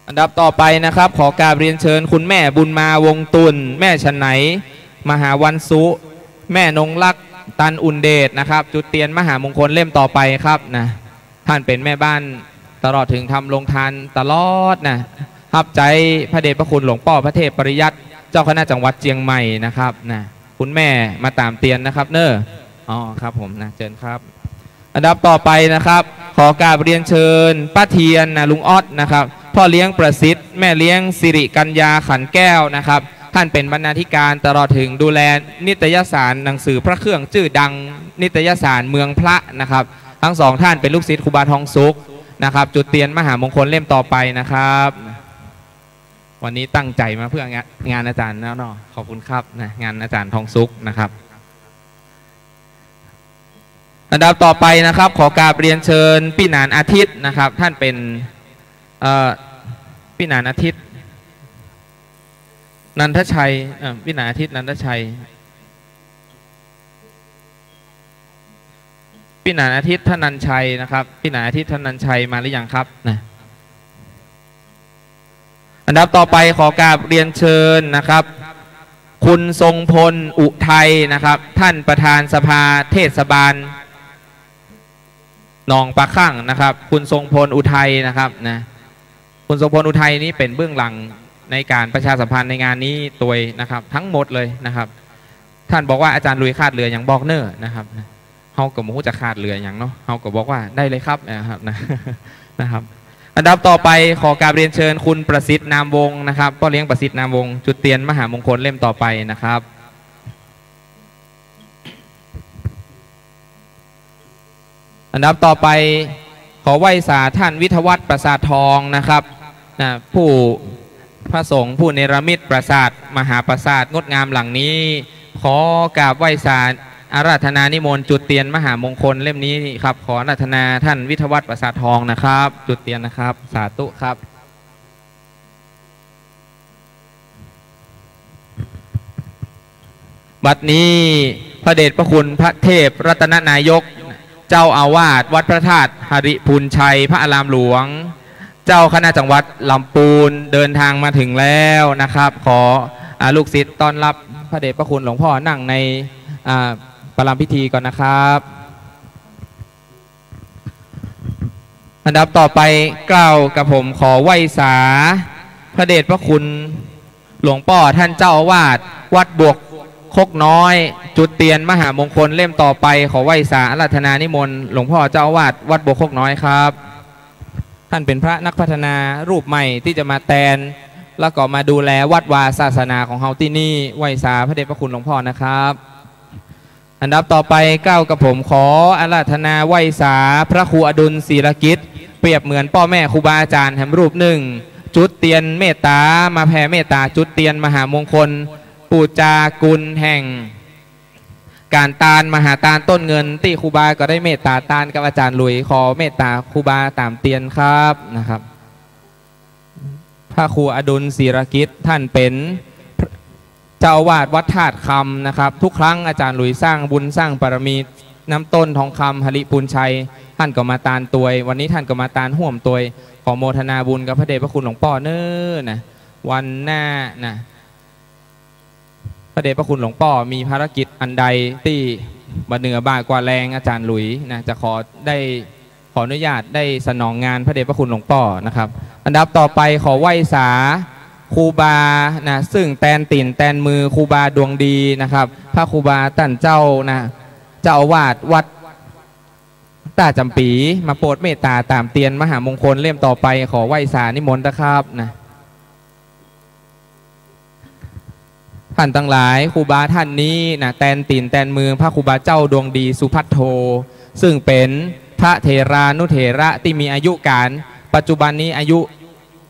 อันดับต่อไปนะครับขอกราบเรียนเชิญคุณแม่บุญมาวงตุลแม่ชนไหนมหาวันสุแม่นงลักษ์ตันอุ่นเดชนะครับจุดเตียนมหามงคลเล่มต่อไปครับนะท่านเป็นแม่บ้านตลอดถึงทำโรงทานตลอดนะฮับใจพระเดชพระคุณหลวงพ่อพระเทพปริยัติเจ้าคณะจังหวัดเชียงใหม่นะครับนะคุณแม่มาตามเตียนนะครับเนอะอ๋อครับผมนะเชิญครับอันดับต่อไปนะครับขอกราบเรียนเชิญป้าเทียนนะลุงออดนะครับพ่อเลี้ยงประสิทธิ์แม่เลี้ยงสิริกัญญาขันแก้วนะครับท่านเป็นบรรณาธิการตลอดถึงดูแลนิตยสารหนังสือพระเครื่องชื่อดังนิตยสารเมืองพระนะครับทั้งสองท่านเป็นลูกศิษย์ครูบาทองสุขนะครับจุดเตียนมหามงคลเล่มต่อไปนะครับวันนี้ตั้งใจมาเพื่องานอาจารย์แล้วเนาะขอบคุณครับนะงานอาจารย์ทองสุขนะครับอันดับต่อไปนะครับขอกราบเรียนเชิญพี่หนานอาทิตย์นะครับท่านเป็นพี่หนานอาทิตย์นันทชัยพี่หนานอาทิตย์นันทชัยพี่หนานอาทิตย์ธนันชัยนะครับพี่หนานอาทิตย์ธนันชัยมาหรือยังครับนะอันดับต่อไปขอกราบเรียนเชิญนะครับคุณทรงพลอุทัยนะครับท่านประธานสภาเทศบาลหนองปลาข้างนะครับคุณทรงพลอุทัยนะครับนะคุณทรงพลอุทัยนี้เป็นเบื้องหลังในการประชาสัมพันธ์ในงานนี้ตัวนะครับทั้งหมดเลยนะครับท่านบอกว่าอาจารย์ลุยคาดเรืออย่างบอกเนอร์นะครับเฮากับหมูจะคาดเรืออย่างเนาะเฮาก็บอกว่าได้เลยครับนะครับนะครับอันดับต่อไปขอกราบเรียนเชิญคุณประสิทธิ์นามวงนะครับพ่อเลี้ยงประสิทธิ์นามวงจุดเตียนมหามงคลเล่มต่อไปนะครับอันดับต่อไปขอไหว้สาท่านวิทยวัฒน์ประสาททองนะครับผู้พระสงฆ์ผู้เนรมิตปราสาทมหาปราสาทงดงามหลังนี้ขอกราบไหว้สาอาราธนานิมนต์จุดเตียนมหามงคลเล่มนี้ครับขออาราธนาท่านวิทยวัฒน์ประสาททองนะครับจุดเตียนนะครับสาธุครับบัดนี้พระเดชพระคุณพระเทพรัตนนายกเจ้าอาวาสวัดพระธาตุหริพูนชัยพระอารามหลวงเจ้าคณะจังหวัดลำพูนเดินทางมาถึงแล้วนะครับขอลูกศิษย์ต้อนรับพระเดชพระคุณหลวงพ่อนั่งในประลัมพิธีก่อนนะครับอันดับต่อไปกล่าวกับผมขอไหว้สาพระเดชพระคุณหลวงพ่อท่านเจ้าอาวาสวัดบวกคกน้อยจุดเตียนมหามงคลเล่มต่อไปขอไหว้สาอาราธนานิมนต์หลวงพ่อเจ้าอาวาสวัดบวกคกน้อยครับท่านเป็นพระนักพัฒนารูปใหม่ที่จะมาแทนแล้วก็มาดูแลวัดวาศาสนาของเฮาที่นี่ไหว้สาพระเดชพระคุณหลวงพ่อนะครับอันดับต่อไปก้าวกับผมขออาราธนาไหว้สาพระครูอดุลศิรกิจเปรียบเหมือนพ่อแม่ครูบาอาจารย์แห่งรูปหนึ่งจุดเตียนเมตตามาแผ่เมตตาจุดเตียนมหามงคลปูจากุลแห่งการตานมหาตานต้นเงินที่ครูบาก็ได้เมตตาตานกับอาจารย์หลุยขอเมตตาครูบาตามเตียนครับนะครับพระครูอดุลศิรกิจท่านเป็นเจ้าอาวาสวัดธาตุคำนะครับทุกครั้งอาจารย์หลุยสร้างบุญสร้างบารมีน้ำต้นทองคำหริพูนชัยท่านก็มาตานตัวยวันนี้ท่านก็มาตานห่วมตัวยขอโมทนาบุญกับพระเดชพระคุณหลวงพ่อเน้อนะวันหน้านะพระเดชพระคุณหลวงพ่อมีภารกิจอันใดที่บัดเหนือบ่ากว่าแรงอาจารย์หลุยนะจะขออนุญาตได้สนองงานพระเดชพระคุณหลวงพ่อนะครับอันดับต่อไปขอไหว้สาครูบานะซึ่งแตนติ่นแตนมือครูบาดวงดีนะครับพระครูบาท่านเจ้านะเจ้าอาวาสวัดตาจำปีมาโปรดเมตตาตามเตียนมหามงคลเล่มต่อไปขอไหว้สานิมนต์นะครับนะท่านทั้งหลายครูบาท่านนี้นะแตนติ่นแตนมือพระครูบาเจ้าดวงดีสุพัทโธซึ่งเป็นพระเถรานุเถระที่มีอายุการปัจจุบันนี้อายุ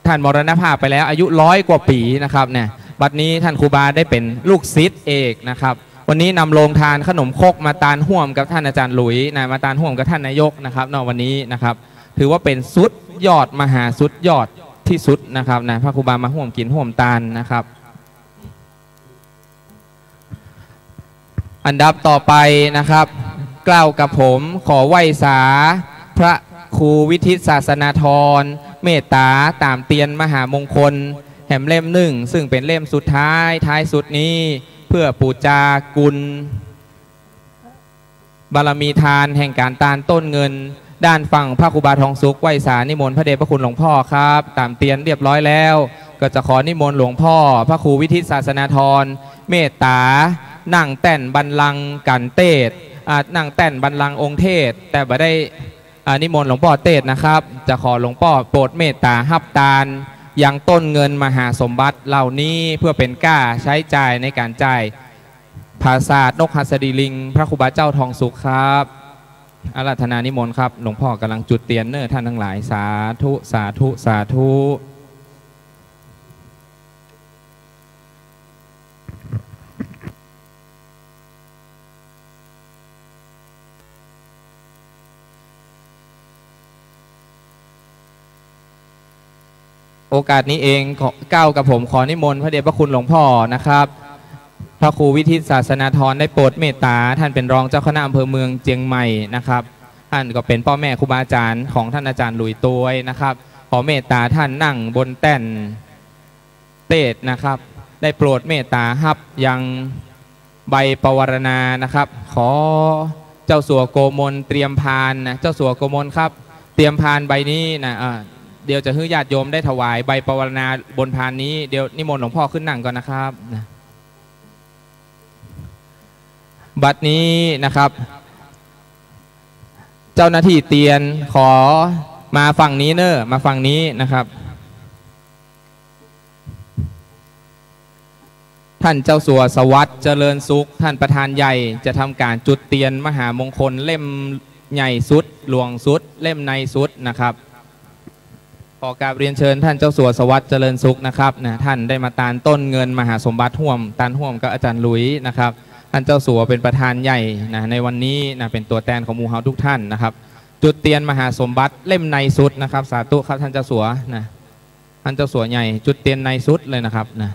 ท่านมรณภาพไปแล้วอายุ100 กว่าปีนะครับเนี่ยบัดนี้ท่านครูบาได้เป็นลูกศิษย์เอกนะครับวันนี้นำโรงทานขนมครกมาตานห่วมกับท่านอาจารย์หลุยนะมาตานห่วมกับท่านนายกนะครับในวันนี้นะครับถือว่าเป็นสุดยอดมหาสุดยอดที่สุดนะครับนะพระครูบามาห่วมกินห่วมตานนะครับอันดับต่อไปนะครับกล่าวกับผมขอไหว้สาพระครูวิทิตศาสนาธรเมตตาตามเตียนมหามงคลแห่มเล่มหนึ่งซึ่งเป็นเล่มสุดท้ายสุดนี้เพื่อปูจากุลบารมีทานแห่งการตานต้นเงินด้านฝั่งพระครูบาทองสุขไหว้สานิมนต์พระเดชพระคุณหลวงพ่อครับตามเตียนเรียบร้อยแล้วก็จะขอนิมนต์หลวงพ่อพระครูวิทิตศาสนาธรเมตตานั่งแต่นบัลลังก์กันเตศนั่งแต่นบัลลังก์องค์เทศแต่บ่ได้นิมนต์หลวงพ่อเทศนะครับจะขอหลวงพ่อโปรดเมตตาฮับตาลยังต้นเงินมหาสมบัติเหล่านี้เพื่อเป็นก้าใช้จ่ายในการจ่ายภาษานกหัสดีลิงพระครูบาเจ้าทองสุขครับอาราธนานิมนต์ครับหลวงพ่อกำลังจุดเตียนเนอท่านทั้งหลายสาธุสาธุสาธุโอกาสนี้เองก้าวกับผมขอนิมนต์พระเดชพระคุณหลวงพ่อนะครับพระครูวิทิตศาสนาธรได้โปรดเมตตาท่านเป็นรองเจ้าคณะอำเภอเมืองเจียงใหม่นะครับท่านก็เป็นพ่อแม่ครูบาอาจารย์ของท่านอาจารย์หลุยตวยนะครับขอเมตตาท่านนั่งบนแท่นเตศนะครับได้โปรดเมตตาฮับยังใบปวารณานะครับขอเจ้าสัวโกมลเตรียมพานนะเจ้าสัวโกมลครับเตรียมพานใบนี้นะเดี๋ยวจะให้ญาติโยมได้ถวายใบปวารณาบนพานนี้เดี๋ยวนิมนต์หลวงพ่อขึ้นนั่งก่อนนะครับบัดนี้นะครับเจ้าหน้าที่เตียนขอมาฝั่งนี้เนอะมาฝั่งนี้นะครับท่านเจ้าสัวสวัสดิ์เจริญสุขท่านประธานใหญ่จะทำการจุดเตียนมหามงคลเล่มใหญ่สุดหลวงสุดเล่มในสุดนะครับขอกราบเรียนเชิญท่านเจ้าสัวสวัสดิ์เจริญสุขนะครับนะท่านได้มาตานต้นเงินมหาสมบัติห่วมตานห่วมกับอาจารย์หลุยนะครับท่านเจ้าสัวเป็นประธานใหญ่นะในวันนี้นะเป็นตัวแทนของหมู่เฮาทุกท่านนะครับจุดเตียนมหาสมบัติเล่มในสุดนะครับสาธุครับท่านเจ้าสัวนะท่านเจ้าสัวใหญ่จุดเตียนในสุดเลยนะครับนะ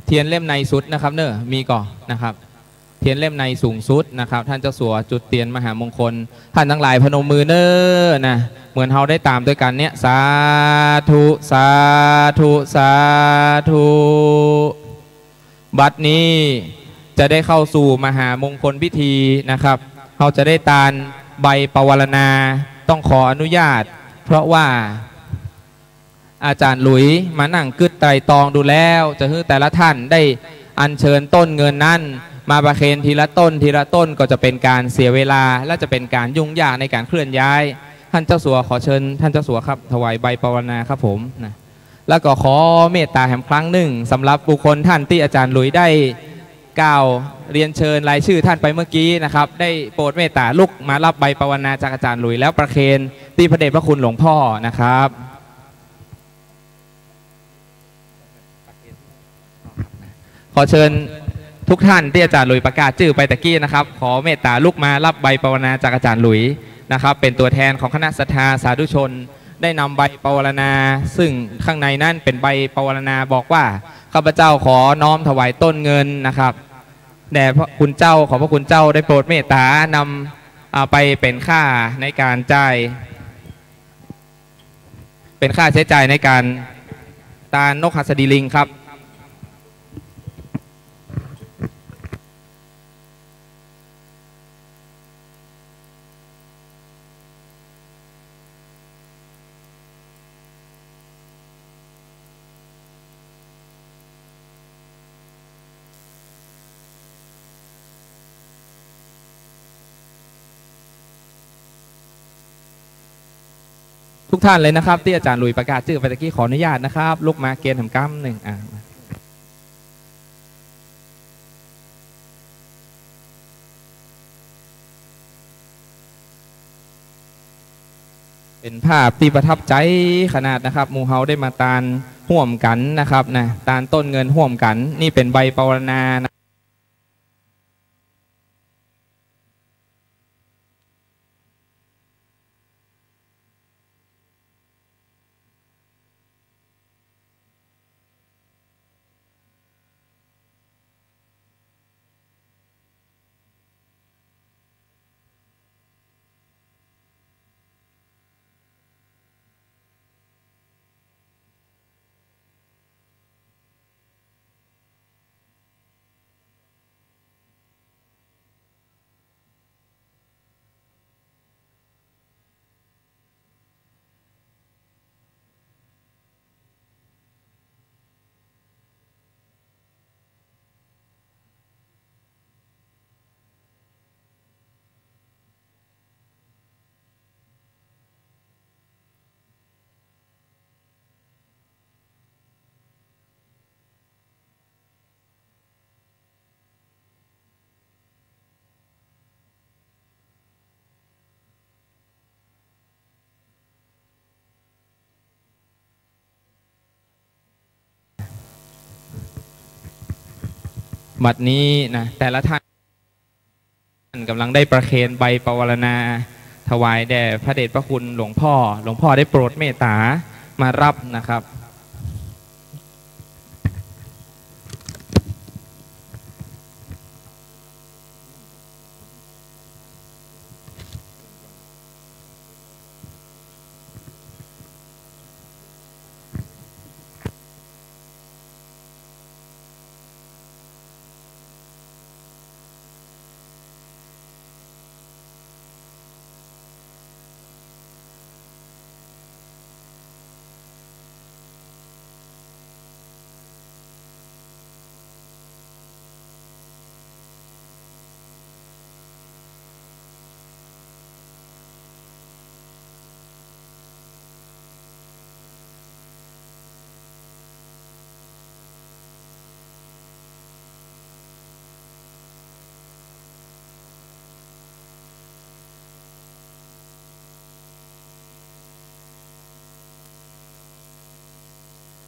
เทียนเล่มในสุดนะครับเนอะมีก่อนนะครับเทียนเล่มในสูงสุดนะครับท่านเจ้าสัวจุดเตียนมหามงคลท่านทั้งหลายพนมมือเนอะนะเหมือนเราได้ตามด้วยกันเนี่ยสาธุสาธุสาธุบัดนี้จะได้เข้าสู่มหามงคลพิธีนะครับเราจะได้ตานใบปวารณาต้องขออนุญาตเพราะว่าอาจารย์หลุยมานั่งกึศไตรตรองดูแล้วจะให้แต่ละท่านได้อัญเชิญต้นเงินนั้นมาประเคนทีละต้นก็จะเป็นการเสียเวลาและจะเป็นการยุ่งยากในการเคลื่อนย้ายท่านเจ้าสัวขอเชิญท่านเจ้าสัวครับถวายใบปวารณาครับผมนะแล้วก็ขอเมตตาแห่งครั้งหนึ่งสำหรับบุคคลท่านที่อาจารย์หลุยได้กล่าวเรียนเชิญรายชื่อท่านไปเมื่อกี้นะครับได้โปรดเมตตาลุกมารับใบปวารณาจากอาจารย์หลุยแล้วประเคนที่พระเดชพระคุณหลวงพ่อนะครับขอเชิญทุกท่านที่อาจารย์หลุยประกาศชื่อไปตะกี้นะครับขอเมตตาลุกมารับใบปวารณาจากอาจารย์หลุยนะครับเป็นตัวแทนของคณะศรัทธาสาธุชนได้นำใบปวารณาซึ่งข้างในนั้นเป็นใบปวารณาบอกว่าข้าพเจ้าขอน้อมถวายต้นเงินนะครับแด่พระคุณเจ้าขอพระคุณเจ้าได้โปรดเมตตานำไปเป็นค่าในการจ่ายเป็นค่าใช้จ่ายในการตานนกหัสดีลิงครับทุกท่านเลยนะครับที่อาจารย์หลุยประกาศชื่อไปตะกี้ขออนุญาตนะครับลุกมาเกณฑ์ทำกรรมหนึ่ง เป็นภาพที่ประทับใจขนาดนะครับหมู่เฮาได้มาตาลห่วมกันนะครับนะตาลต้นเงินห่วมกันนี่เป็นใบปวารณานะบัดนี้นะแต่ละท่านกำลังได้ประเคนใบปวารณาถวายแด่พระเดชพระคุณหลวงพ่อได้โปรดเมตตามารับนะครับ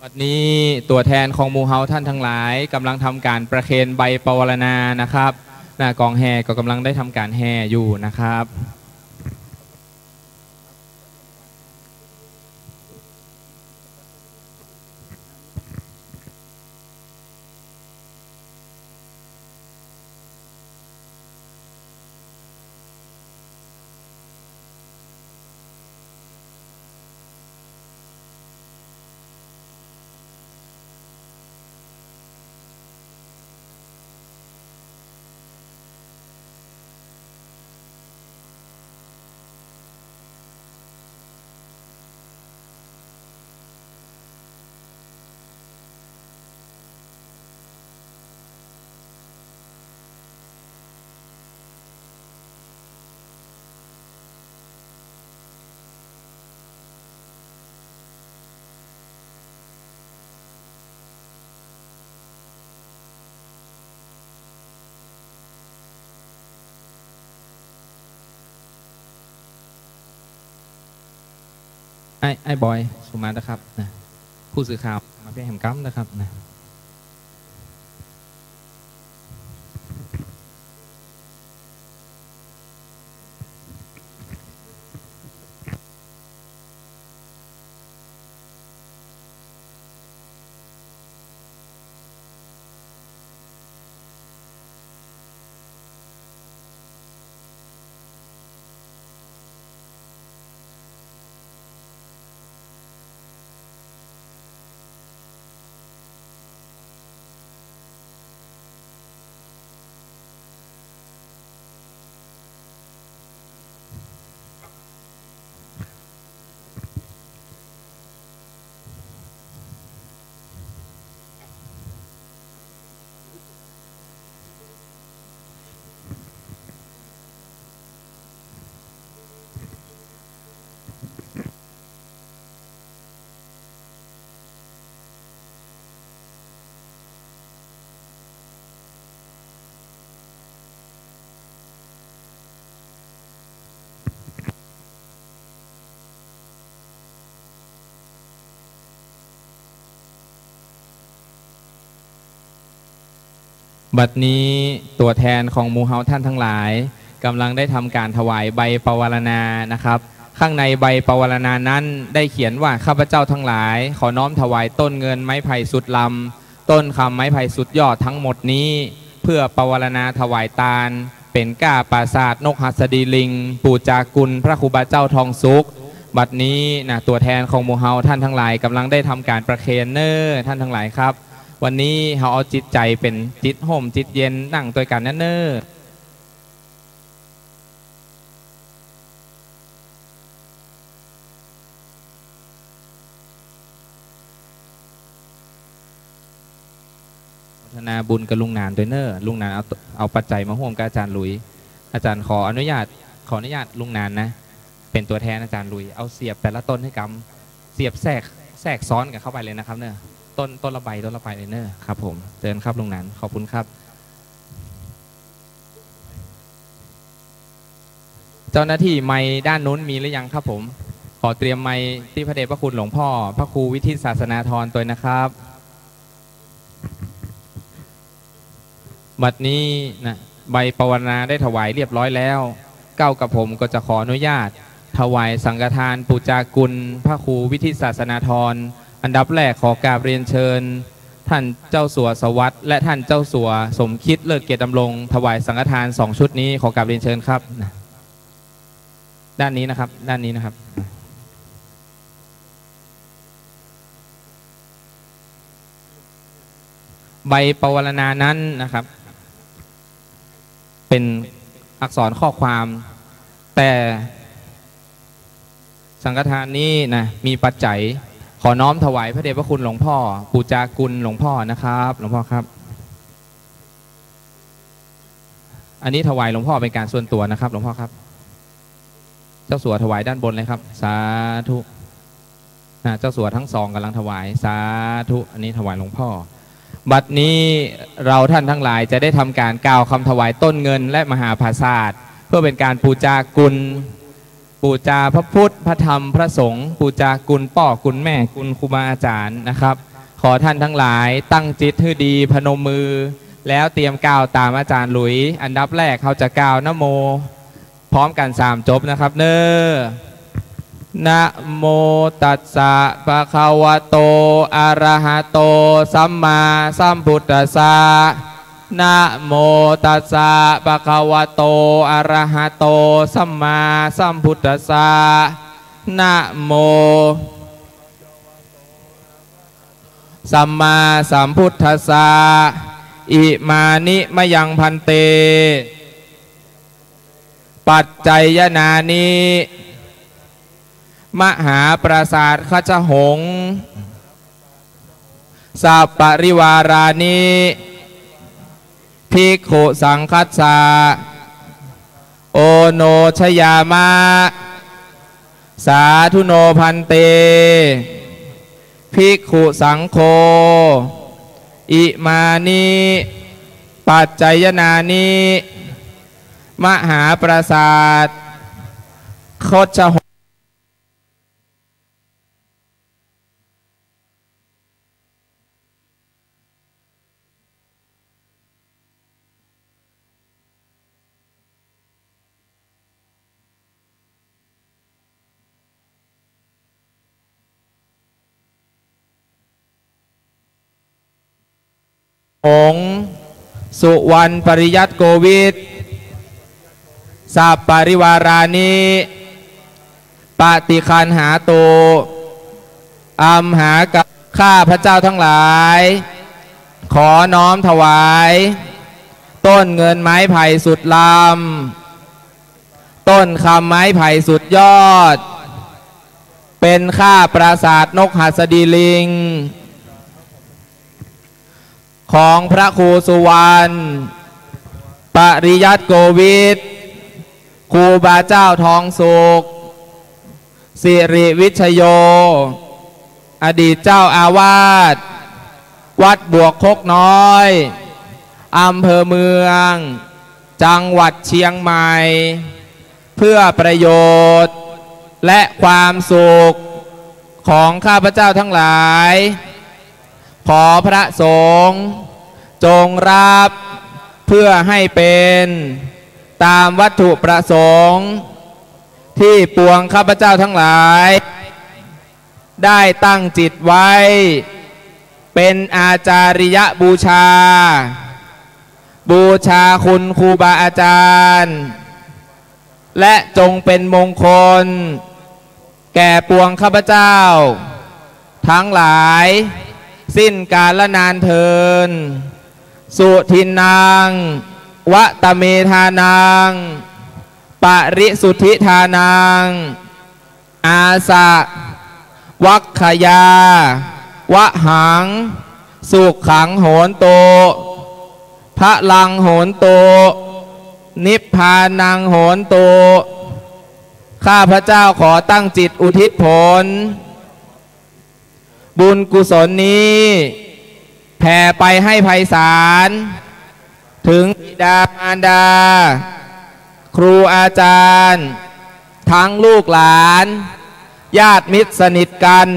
วันนี้ตัวแทนของหมู่เฮาท่านทั้งหลายกำลังทำการประเคนใบปวารณานะครับกองแห่ก็กำลังได้ทำการแห่อยู่นะครับไอ้บอยสุมานะครับนะผู้สื่อข่าวมาเพื่อแหมกัมนะครับนะ บัดนี้ตัวแทนของหมู่เฮาท่านทั้งหลายกำลังได้ทำการถวายใบปวารณานะครับข้างในใบปวารณานั้นได้เขียนว่าข้าพเจ้าทั้งหลายขอน้อมถวายต้นเงินไม้ไผ่สุดลำต้นคำไม้ไผ่สุดยอดทั้งหมดนี้เพื่อปวารณาถวายทานเป็นก้าปราสาทนกหัสดีลิงปู่จากุลพระครูบาเจ้าทองสุขบัดนี้นะตัวแทนของหมู่เฮาท่านทั้งหลายกำลังได้ทำการประเคนเนอร์ท่านทั้งหลายครับวันนี้เราเอาจิตใจเป็นจิตห่มจิตเย็นนั่งตัวกันเนอร์นาบุญกับลุงนานด้วยเนอร์ลุงนานเอาปัจจัยมาห่วมกับอาจารย์ลุยอาจารย์ขออนุญาตลุงนานนะเป็นตัวแทนอาจารย์ลุยเอาเสียบแต่ละต้นให้กำเสียบแทรกซ้อนกันเข้าไปเลยนะครับเนอร์ต้นละใบเลยเนอร์ครับผมเชิญครับลุงนานขอบคุณครับเจ้าหน้าที่ไม้ด้านนู้นมีหรือยังครับผมขอเตรียมไม้ที่พระเดชพระคุณหลวงพ่อพระครูวิทิตศาสนาธรตัวนะครับบัดนี้นะใบปวารณาได้ถวายเรียบร้อยแล้วเก้ากับผมก็จะขออนุญาตถวายสังฆทานปู่จากุลพระครูวิทิตศาสนาธรอันดับแรกขอกราบเรียนเชิญท่านเจ้าสัวสวัสดิ์และท่านเจ้าสัวสมคิดเลิศเกียรติดำรงถวายสังฆทาน2 ชุดนี้ขอกราบเรียนเชิญครับด้านนี้นะครับใบปวารณานั้นนะครับเป็นอักษรข้อความแต่สังฆทานนี้นะมีปัจจัยขอน้อมถวายพระเดชพระคุณหลวงพ่อปู่จากุลหลวงพ่อนะครับหลวงพ่อครับอันนี้ถวายหลวงพ่อเป็นการส่วนตัวนะครับหลวงพ่อครับเจ้าสัวถวายด้านบนเลยครับสาธุเจ้าสัวทั้งสองกำลังถวายสาธุอันนี้ถวายหลวงพ่อบัดนี้เราท่านทั้งหลายจะได้ทำการกล่าวคำถวายต้นเงินและมหาภาษาทเพื่อเป็นการปูจากุลปูจาพระพุทธพระธรรมพระสงฆ์ปูจากุลพ่อกุลแม่กุลครูบาอาจารย์นะครับขอท่านทั้งหลายตั้งจิตให้ดีพนมมือแล้วเตรียมกล่าวตามอาจารย์หลุยอันดับแรกเขาจะกล่าวนะโมพร้อมกัน3 จบนะครับเนอนะโมตัสสะภะคะวะโตอะระหะโตสัมมาสัมพุทธัสสะนะโมตัสสะภะคะวะโตอะระหะโตสัมมาสัมพุทธัสสะนะโมสัมมาสัมพุทธัสสะอิมานิมะยังพันเตปัจจัยนานิมหาปราสาทขจหงส์สัปปริวารานิภิกขุสังคัสสะโอโนชยามะสาธุโนพันเตภิกขุสังโฆอิมานิปัจจัยนานิมหาปราสาทขจหงส์สุวรรณปริยัติโกวิทสัปปริวารานิปฏิคันหาโตอัมหากับข้าพระเจ้าทั้งหลายขอน้อมถวายต้นเงินไม้ไผ่สุดลำต้นคำไม้ไผ่สุดยอดเป็นข้าปราสาทนกหัสดีลิงของพระครูสุวรรณปริยัติโกวิทครูบาเจ้าทองสุขสิริวิชโยอดีตเจ้าอาวาสวัดบวกคกน้อยอำเภอเมืองจังหวัดเชียงใหม่เพื่อประโยชน์และความสุขของข้าพเจ้าทั้งหลายขอพระสงฆ์จงรับ เพื่อให้เป็นตามวัตถุประสงค์ที่ปวงข้าพเจ้าทั้งหลายได้ตั้งจิตไว้เป็นอาจาริยบูชาบูชาคุณครูบาอาจารย์และจงเป็นมงคลแก่ปวงข้าพเจ้าทั้งหลายสิ้นกาลนานเทินสุทินังวะตเมธานังปริสุทธิธานังอาสะวัคคยาวะหังสุขขังโหนโตพระลังโหนโตนิพพานังโหนโตข้าพระเจ้าขอตั้งจิตอุทิศผลบุญกุศลนี้แผ่ไปให้ไพศาลถึงบิดามารดาครูอาจารย์ทั้งลูกหลานญาติมิตรสนิทกัน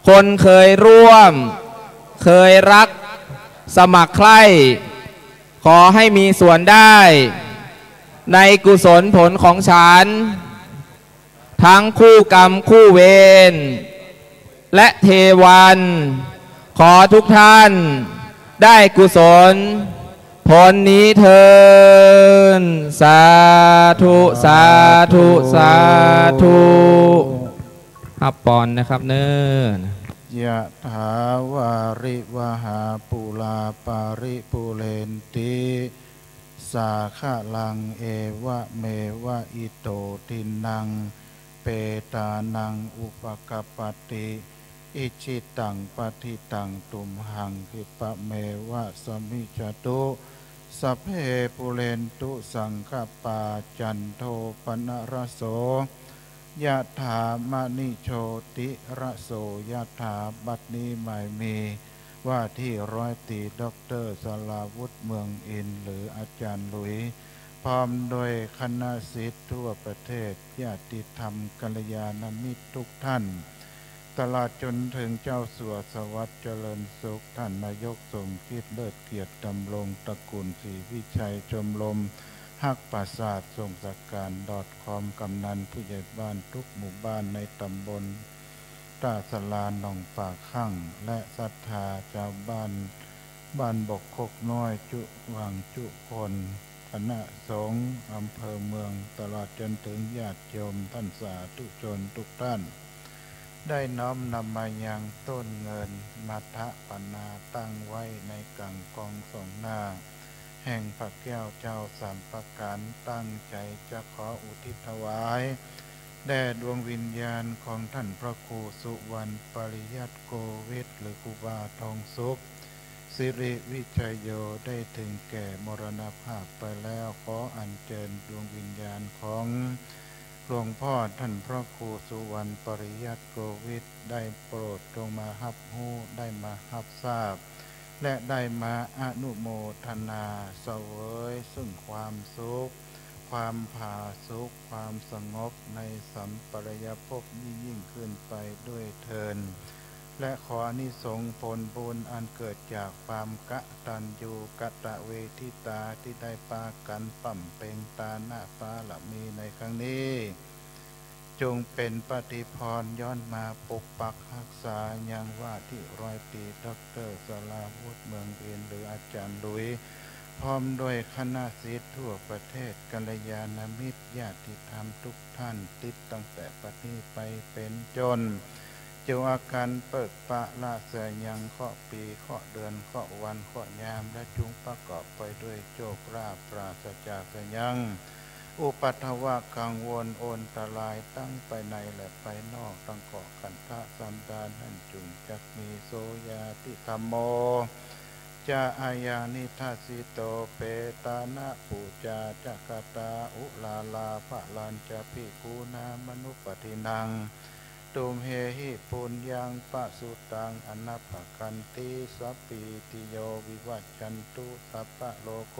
คนเคยร่วมเคยรักสมัครใคร่ขอให้มีส่วนได้ในกุศลผลของฉันทั้งคู่กรรมคู่เวรและเทวันขอทุกท่านได้กุศลผลนี้เถิดสาธุสาธุสาธุฮับปอนนะครับเนิ่นยะถาวาริวหาปุลาปาริปุเรนติสาคะลังเอวะเมวะอิโตทินังเปตานังอุปกปปติอิจิตังปฏิตังตุมหังคิปะเมวะสมิจตุสัพเพปุเรนตุสังฆปาจันโทปนรโสยะถามณิโชติระโสยะถาบัดนี้ไม่มีว่าที่ร้อยตรีด็อกเตอร์สลาวุฒิเมืองอินหรืออาจารย์หลุยพร้อมโดยคณะศิษย์ทั่วประเทศญาติธรรมกัลยาณมิตรทุกท่านตลอดจนถึงเจ้าสัวสวัสดิ์เจริญสุขท่านนายกสมคิดเลิศเกียรติดำรงตระกูลศรีวิชัยชมรมฮักปราสาททรงสักการ.com กำนันผู้ใหญ่บ้านทุกหมู่บ้านในตำบลตาสลาหนองปากข้างและศรัทธาชาวบ้านบกคกน้อยจุวังจุคนคณะสงฆ์อำเภอเมืองตลอดจนถึงญาติโยมท่านสาธุชนทุกท่านได้น้อมนำมายังต้นเงินมัทะปนาตั้งไว้ในกลางกองสองหน้าแห่งพระแก้วเจ้าสามประการตั้งใจจะขออุทิศถวายแด่ดวงวิญญาณของท่านพระครูสุวรรณปริยัติโกวิทหรือครูบาทองสุขสิริวิชัยโยได้ถึงแก่มรณภาพไปแล้วขออัญเชิญดวงวิญญาณของหลวงพ่อท่านพระครูสุวรรณปริยัติโกวิทได้โปรดจงมารับรู้ได้มารับทราบและได้มาอนุโมทนาเสวยซึ่งความสุขความผาสุกความสงบในสัมปรายภพยิ่งขึ้นไปด้วยเทินและขออานิสงส์ผลบุญอันเกิดจากความกตัญญูกตเวทิตาที่ได้ปากันปั่มเป่งตาหน้าปาละมีในครั้งนี้จงเป็นปฏิพรย้อนมาปกปักรักษายังว่าที่ร้อยตรีด็อกเตอร์สลาวุฒิเมืองอินหรืออาจารย์หลุยพร้อมด้วยคณะศิษย์ทั่วประเทศกัลยาณมิตรญาติธรรมทุกท่านติดตั้งแต่ปัจจุบันไปเป็นจนเจ้าอาการเปิดปะละเสียยังเคาะปีเคาะเดือนเคาะวันเคาะยามและจุงประกอบไปด้วยโชคลาภปราศจากเสียยังอุปัฏฐวะกังวลโอนตรายตั้งไปในและไปนอกตั้งเกาะกันทะสันดานนั่นจุงจักมีโสยาติธรรมโมจะอาญานิทัสสิโตเปตานะปูจาจักตาอุลาลาภะลันจะภิกขุนามนุปตินังตุมเฮหิปุญญังปะสุตังอนัปปกันติสัพพิติโยวิวัจจันตุสัพพะโลโก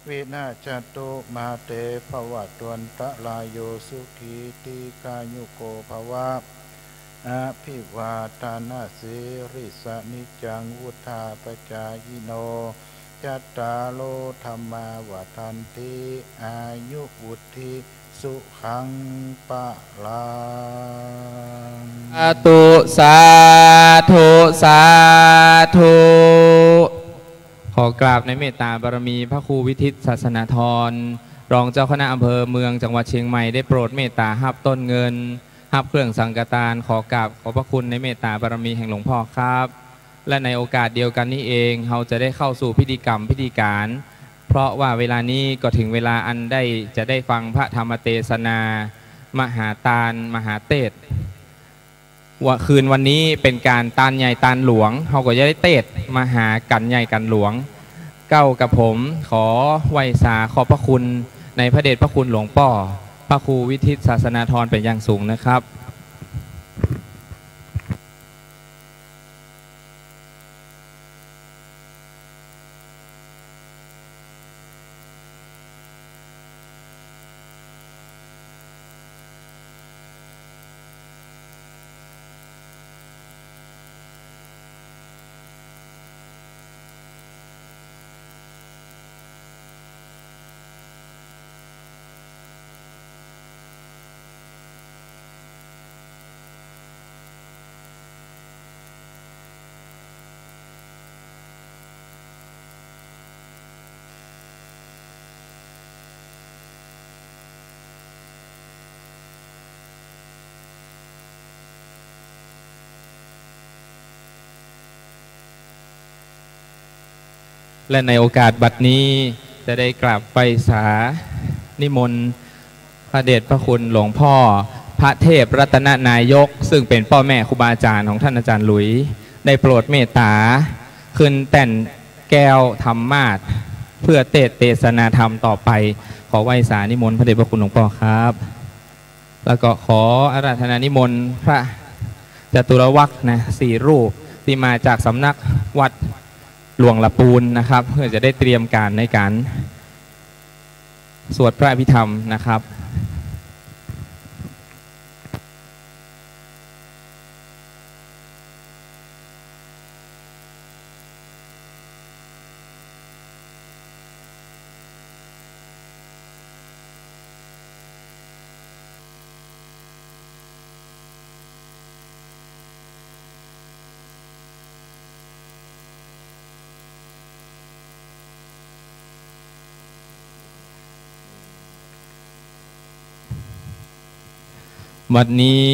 วินาศตุมาเตภวะตวันตะลายโยสุขีติกายุโกภวะอภิวาทานาสิริสนิจังวุธาปจายโน จัตตารโอธรรมาวัฏันติอายุวุธิสุขังปะลังตุสาธุสาธุขอกราบในเมตตาบารมีพระครูวิทิตศาสนาธรรองเจ้าคณะอำเภอเมืองจังหวัดเชียงใหม่ได้โปรดเมตตาฮับต้นเงินฮับเครื่องสังฆทานขอกราบขอบพระคุณในเมตตาบารมีแห่งหลวงพ่อครับและในโอกาสเดียวกันนี้เองเราจะได้เข้าสู่พิธีกรรมพิธีการเพราะว่าเวลานี้ก็ถึงเวลาอันจะได้ฟังพระธรรมเทศนามหาตาลมหาเทศว่าคืนวันนี้เป็นการตานใหญ่ตานหลวงเขาก็จะได้เทศมหากันใหญ่กันหลวงเก้ากับผมขอไหว้สาขอบพระคุณในพระเดชพระคุณหลวงพ่อพระครูวิทิตศาสนาธรเป็นอย่างสูงนะครับและในโอกาสบัดนี้จะได้กราบไปสานิมนต์พระเดชพระคุณหลวงพ่อพระเทพรัตนนายกซึ่งเป็นพ่อแม่ครูบาอาจารย์ของท่านอาจารย์หลุยได้โปรดเมตตาขึ้นแต่นแก้วธรรมาสเพื่อเทศนาธรรมต่อไปขอไหว้สานิมนต์พระเดชพระคุณหลวงพ่อครับแล้วก็ขออาราธนานิมนต์พระจตุรวรรคนะ4 รูปที่มาจากสำนักวัดหลวงละปูนนะครับเพื่อจะได้เตรียมการในการสวดพระอภิธรรมนะครับวันนี้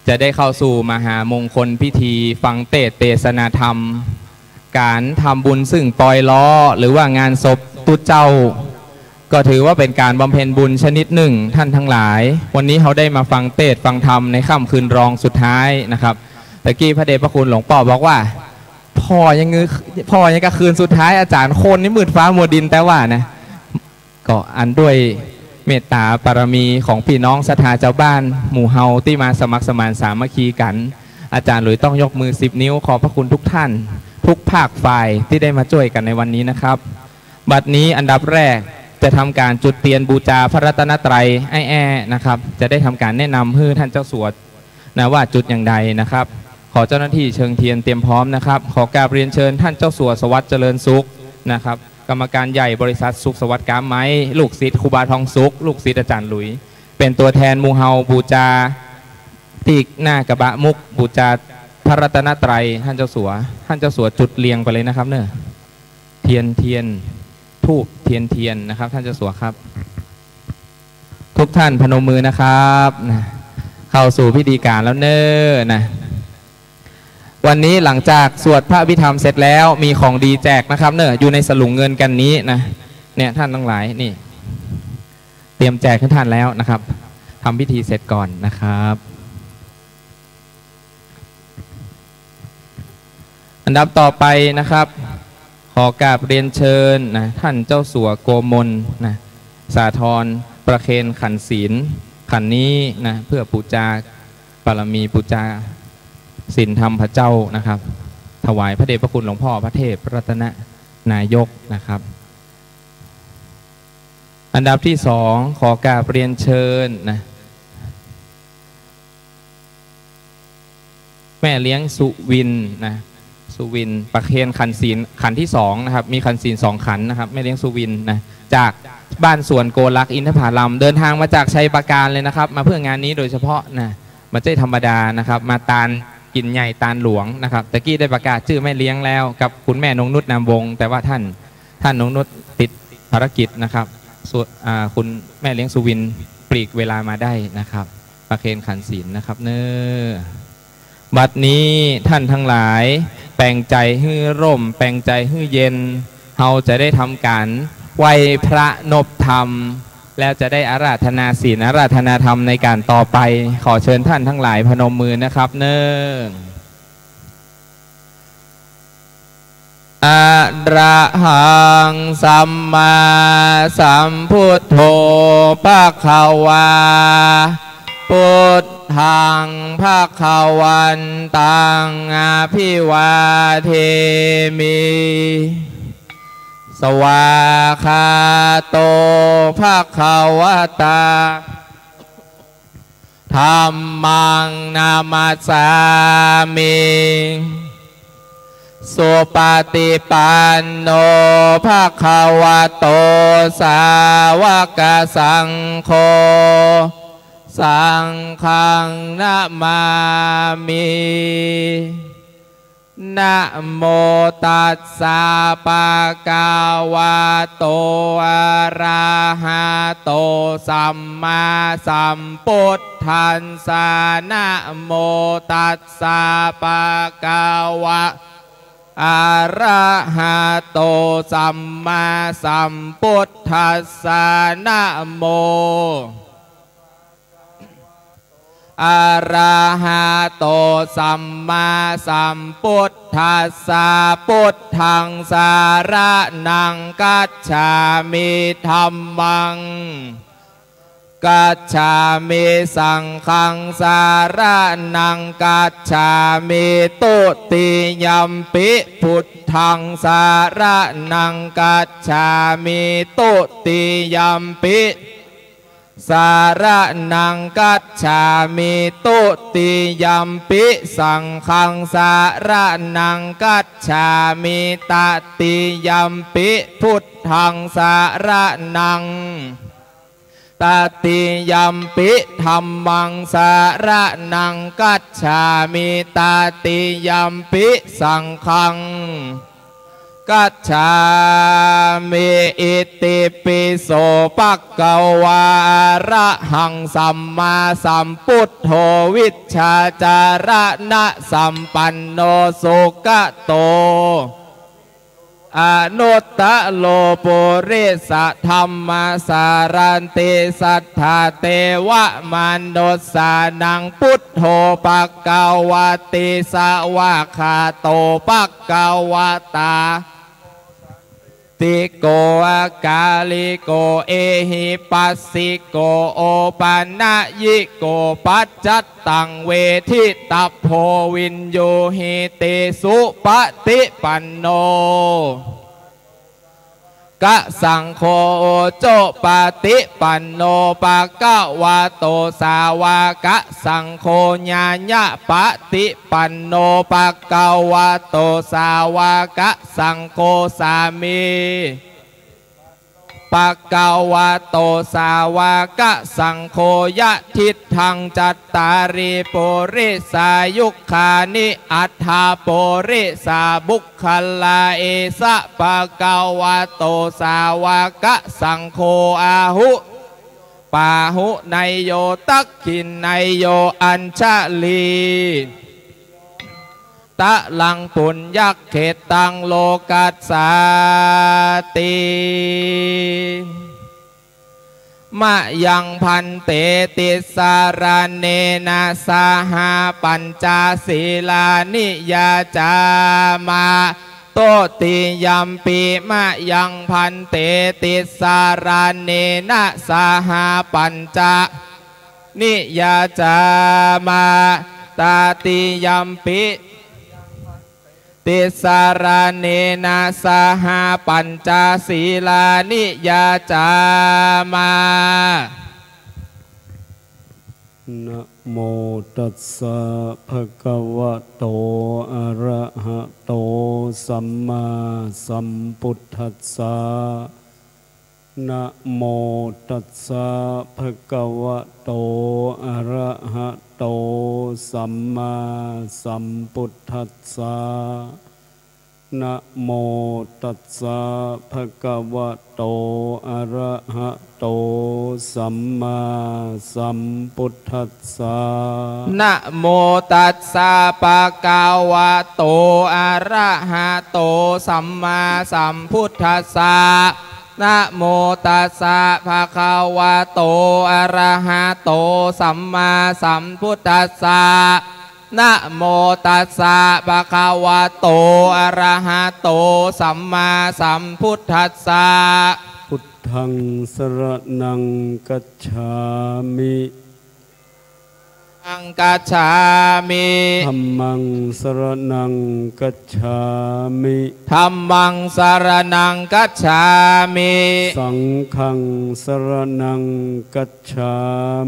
จะได้เข้าสู่มหามงคลพิธีฟังเทศนาธรรมการทำบุญซึ่งปล่อยล้อหรือว่างานศพตุเจ้าก็ถือว่าเป็นการบำเพ็ญบุญชนิดหนึ่งท่านทั้งหลายวันนี้เขาได้มาฟังเทศฟังธรรมในค่ำคืนรองสุดท้ายนะครับตะกี้พระเดชพระคุณหลวงพ่อบอกว่าพ่อยังก็คืนสุดท้ายอาจารย์คนนี่มืดฟ้ามัวดินแต่ว่านะก็อันด้วยเมตตาปารมีของพี่น้องศรัทธาเจ้าบ้านหมู่เฮาที่มาสมัครสมานสามัคคีกันอาจารย์หลุยต้องยกมือ10 นิ้วขอบพระคุณทุกท่านทุกภาคฝ่ายที่ได้มาช่วยกันในวันนี้นะครับบัดนี้อันดับแรกจะทำการจุดเทียนบูชาพระรัตนตรัยนะครับจะได้ทำการแนะนำให้ท่านเจ้าสวดนะว่าจุดอย่างใดนะครับขอเจ้าหน้าที่เชิงเทียนเตรียมพร้อมนะครับขอกราบเรียนเชิญท่านเจ้าสัวสวัสดิ์เจริญสุขนะครับกรรมการใหญ่บริษัทสุขสวัสดิ์การไม้ลูกศิษย์ครูบาทองสุขลูกศิษย์อาจารย์หลุยเป็นตัวแทนมูเฮาบูชาที่หน้ากระบะมุกบูชาพระรัตนตรัยท่านเจ้าสัวจุดเรียงไปเลยนะครับเนอะเทียนทูบเทียนนะครับท่านเจ้าสัวครับทุกท่านพนมมือนะครับนะเข้าสู่พิธีการแล้วเนอะนะวันนี้หลังจากสวดพระอภิธรรมเสร็จแล้วมีของดีแจกนะครับเนอะอยู่ในสลุงเงินกันนี้นะเนี่ยท่านทั้งหลายนี่เตรียมแจกให้ท่านแล้วนะครับทำพิธีเสร็จก่อนนะครับอันดับต่อไปนะครับขอกราบเรียนเชิญนะท่านเจ้าสัวโกมลนะสาธรประเคนขันศีลขันนี้นะเพื่อปูจาบารมีปูจาศีลธรรมพระเจ้านะครับถวายพระเดชพระคุณหลวงพ่อพระเทพรัตนนายกนะครับอันดับที่2ขอกราบเรียนเชิญนะแม่เลี้ยงสุวินนะสุ สุวินประเคนขันศีลขันที่2นะครับมีขันศีล2ขันนะครับแม่เลี้ยงสุวินนะจากบ้านสวนโกลักอินทผลัมเดินทางมาจากชัยปราการเลยนะครับมาเพื่องานนี้โดยเฉพาะนะมาใจธรรมดานะครับมาตาลกินใหญ่ตาลหลวงนะครับตะกี้ได้ประกาศชื่อแม่เลี้ยงแล้วกับคุณแม่นงนุชนามวงแต่ว่าท่านนงนุชติดภารกิจนะครับคุณแม่เลี้ยงสุวินปลีกเวลามาได้นะครับประเคนขันศีลนะครับเนอบัดนี้ท่านทั้งหลายแปลงใจฮื้อร่มแปลงใจฮื้อเย็นเฮาจะได้ทำการไหว้พระนบธรรมแล้วจะได้อาราธนาศีลอาราธนาธรรมในการต่อไปขอเชิญท่านทั้งหลายพนมมือนะครับเนออะระหังสัมมาสัมพุทโธภควาพุทธังภควันตังอภิวาเทมิสวาคาโตภควตาธัมมังนามัสสามิสุปฏิปันโนภควโตสาวกสังโฆสังฆังนะมามินะโมตัสสะภะคะวะโตอะระหะโตสัมมาสัมพุทธัสสะนะโมตัสสะภะคะวะอะระหะโตสัมมาสัมพุทธัสสะนะโมอะระหะโตสัมมาสัมพุทธัสสะพุทธังสารนังกัจฉามิธัมมังกัจฉามิสังฆังสารนังกัจฉามิตุติยัมปิพุทธังสารนังกัจฉามิตุติยัมปิสารนังกัจฉามิตุติยัมปิสังฆังสารนังกัจฉามิตติยัมปิพุทธังสารนังตติยัมปิธัมมังสารนังกัจฉามิตติยัมปิสังฆังกัจฉามิอิติปิโสภควาอะระหังสัมมาสัมพุทโธวิชชาจารณะสัมปันโนสุขโตอนุตตะโลปุริสธัมมาสารันติสัทธาเทวมนุสสานังพุทโธภควติสวะคาโตภควตาติโกอะกาลิโกเอหิปัสสิโกโอปันนะยิโกปัจจัตตังเวทิตัพโพวินโยหิติสุปฏิปันโนกะสังโฆโจปฏิปันโนภควโตสาวกะสังโฆญาญะปฏิปันโนภควโตสาวกะสังโฆสามีภควโตสาวกะสังโฆยะทิฏฐังจัตตาริปุริสายุคานิอัฏฐาปุริสาบุคคลาเอสะภควโตสาวกะสังโฆอาหุปาหุไนโยตักขินไนโยอัญชลีตะลังปุญญักเขตังโลกัสสาติมะยังพันเตติสารเนนะสหปัญจศีลานิยาจามาโตติยัมปิมะยังพันเตติสารเนนะสหปัญจนิยาจามาตาติยัมปิติสารเนนะสหปัญจศีลานิยาจามา นะโมตัสสะภะคะวะโตอะระหะโตสัมมาสัมพุทธัสสะนะโมตัสสะภะคะวะโตอะระหะโตสัมมาสัมพุทธัสสะนะโมตัสสะภะคะวะโตอะระหะโตสัมมาสัมพุทธัสสะนะโมตัสสะภะคะวะโตอะระหะโตสัมมาสัมพุทธัสสะนะโมตัสสะภะคะวะโตอะระหะโตสัมมาสัมพุทธัสสะนะโมตัสสะภะคะวะโตอะระหะโตสัมมาสัมพุทธัสสะพุทธังสรณังกัจฉามิอังกัจฉามิธัมมังสรณังกัจฉามิธัมมังสรณังกัจฉามิสังฆังสรณังกัจฉา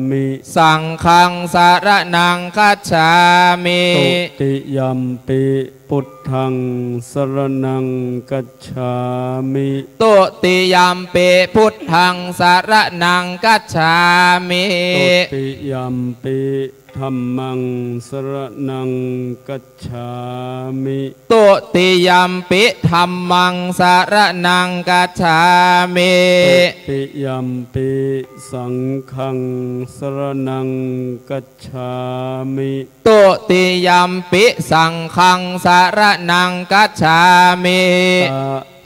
มิสังฆังสรณังกัจฉามิตุติยัมปิพุทธังสรณังกัจฉามิตุติยัมปิพุทธังสรณังกัจฉามิตุติยัมปิธัมมังสรณังกัจฉามิตุติยัมปิธัมมังสรณังกัจฉามิตุติยัมปิสังฆังสรณังกัจฉามิตุติยัมปิสังฆังสรณังกัจฉามิ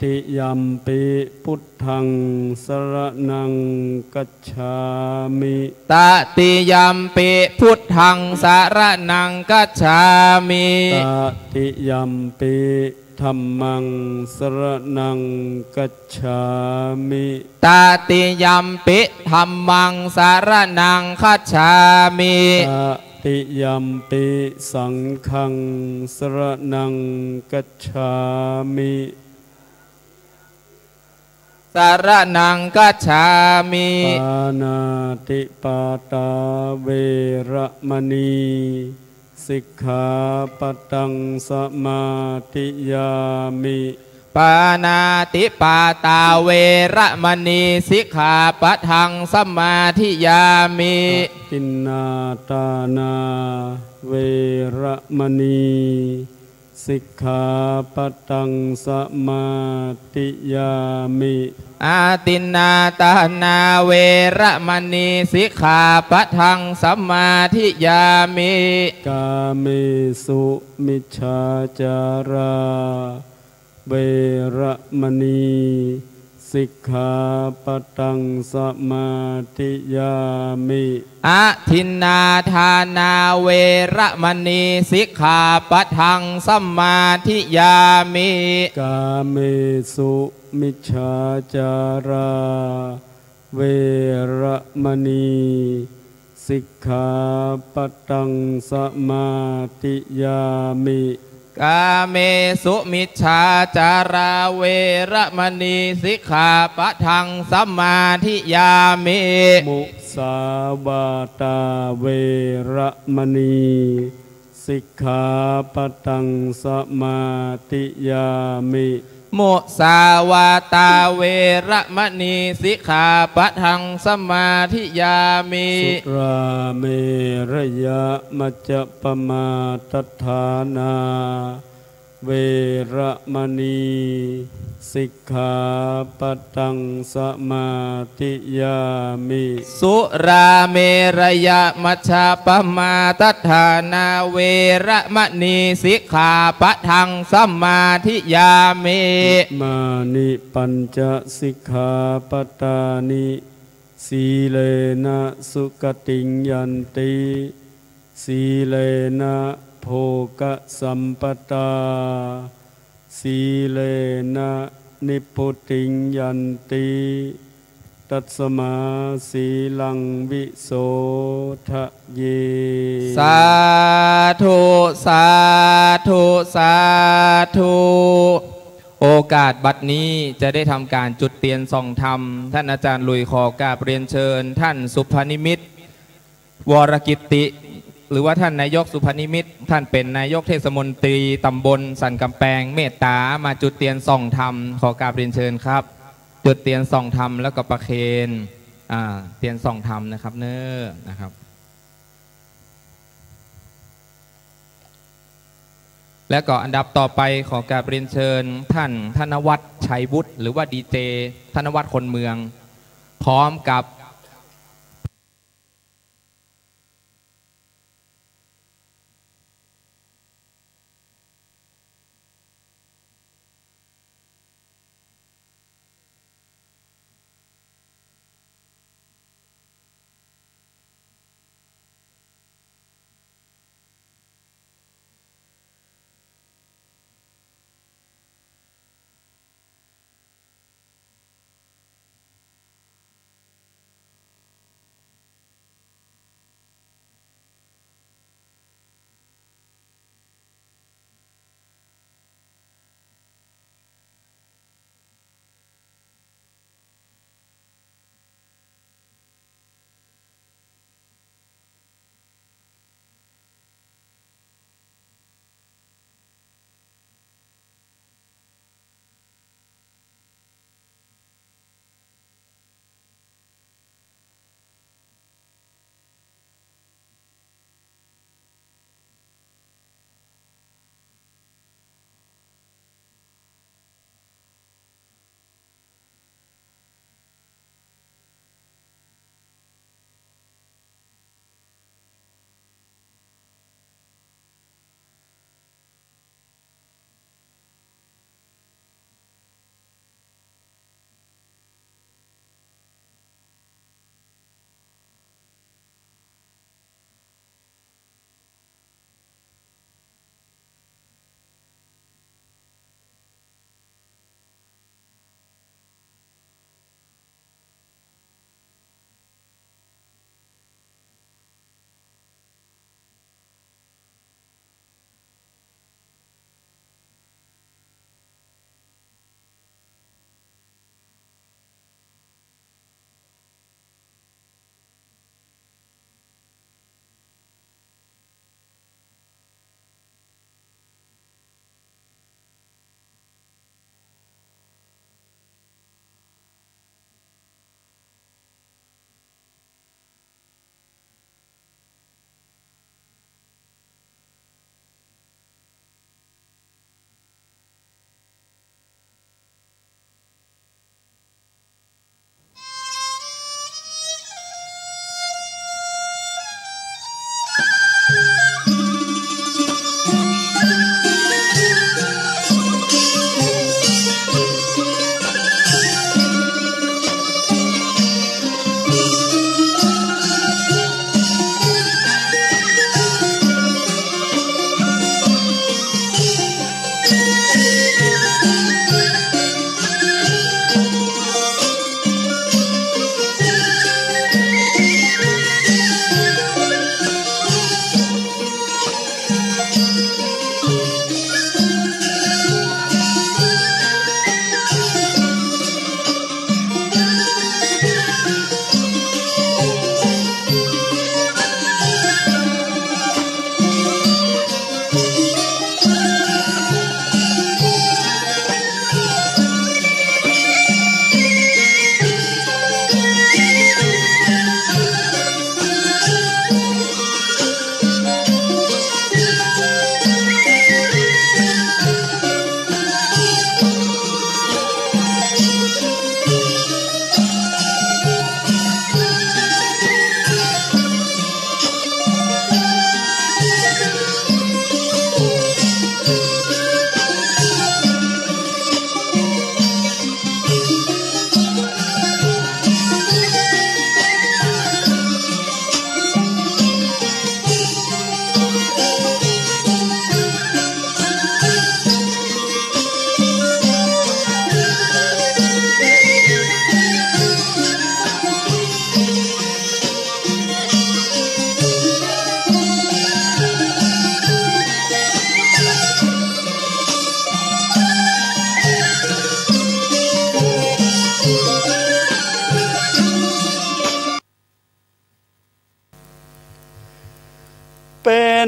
ตติยัมปิพุทธังสรณังกัจฉามิตติยัมปิพุทธังสรณังกัจฉามิตติยัมปิธัมมังสรณังกัจฉามิตติยัมปิธัมมังสรณังกัจฉามิตติยัมปิสังฆังสรณังกัจฉามิสรณังกัจฉามิปานาติปาตาเวระมณีสิกขาปัตตังสมาธิยามิปานาติปาตาเวระมณีสิกขาปัตตังสมาธิยามิตินนาตานาเวระมณีสิกขาปัตตังสมาธิยามิอาตินนาตานาเวระมณีสิกขาปัตตังสมาธิยามิกาเมสุมิจฉาจาราเวระมณีสิกขาปัตตังสมาธิยามิอาทินนาทานาเวระมณีสิกขาปัตตังสมาธิยามิกาเมสุมิจฉาจาราเวระมณีสิกขาปัตตังสมาธิยามิกาเมสุมิจฉาจาราเวระมณีสิกขาปัตตังสมาธิยามิมุสาวาตาเวระมณีสิกขาปัตตังสมาธิยามิมุสาวาตาเวระมณีสิกขาปัตตังสมาธิยามิสุราเมรยะมัจจปมาทัฏฐานาเวระมณีสิกขาปัตตังสมาธิยามิสุราเมรยะมัชฌัปมาทัฏฐานาเวระมณีสิกขาปัตตังสมาธิยามิมานิปัญจสิกขาปัตตานิสีเลนะสุขติงยันติสีเลนะโภคสัมปตาสีเลนะนิพุติงยันติตัสมาสีลังวิโสทะเยสาธุสาธุสาธุโอกาสบัดนี้จะได้ทำการจุดเทียนส่องธรรมท่านอาจารย์ลุยขอกราบเรียนเชิญท่านสุภนิมิตร วรกิตติหรือว่าท่านนายกสุพนิมิตท่านเป็นนายกเทศมนตรีตำบลสันกำแพงเมตตามาจุดเทียนส่องธรรมขอกราบเรียนเชิญครับจุดเทียนส่องธรรมแล้วก็ประเคนเทียนส่องธรรมนะครับเน้อนะครับและก็อันดับต่อไปขอกราบเรียนเชิญท่านธนวัฒน์ชัยวุฒิหรือว่าดีเจธนวัฒน์คนเมืองพร้อมกับ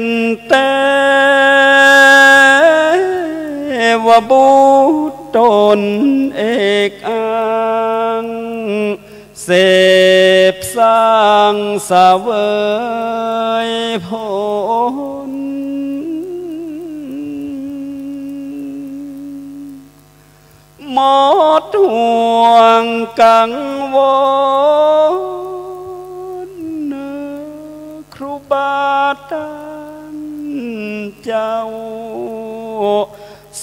นแต่ว่าบุตรตนเอกอังเสพสร้างสาเวยผลหมดห่วงกังวลครูบาตันเจ้า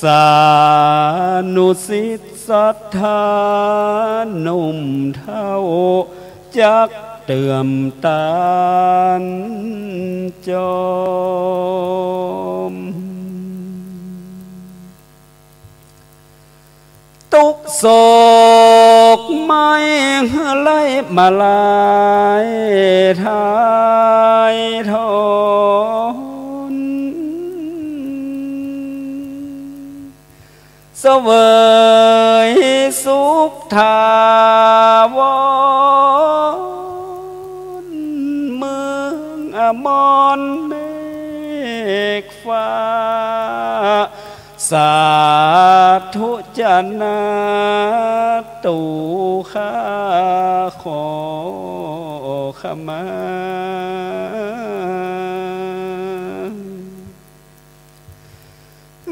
สานุสิทธิศรัทธานุ่มเท่าจักเตื่อมตานจอมทุกโศกไม่ไล่มาลายทายทอนเสวยสุขทาวรเมืองอมรเมฆฟ้าสาธุจนาตูข้าขอขมา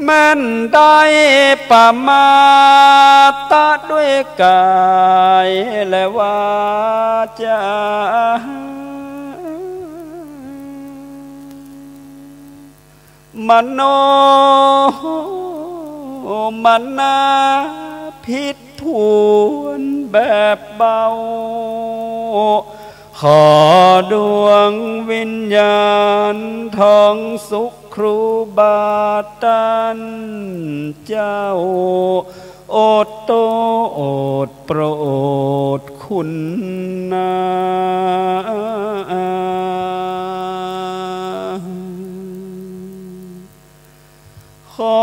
แม่นได้ประมาตะด้วยกายและวาจามโนมนาผิดผวนแบบเบาขอดวงวิญญาณทองสุขครูบาตันเจ้าโอดโตโอดโปรดคุณนาขอ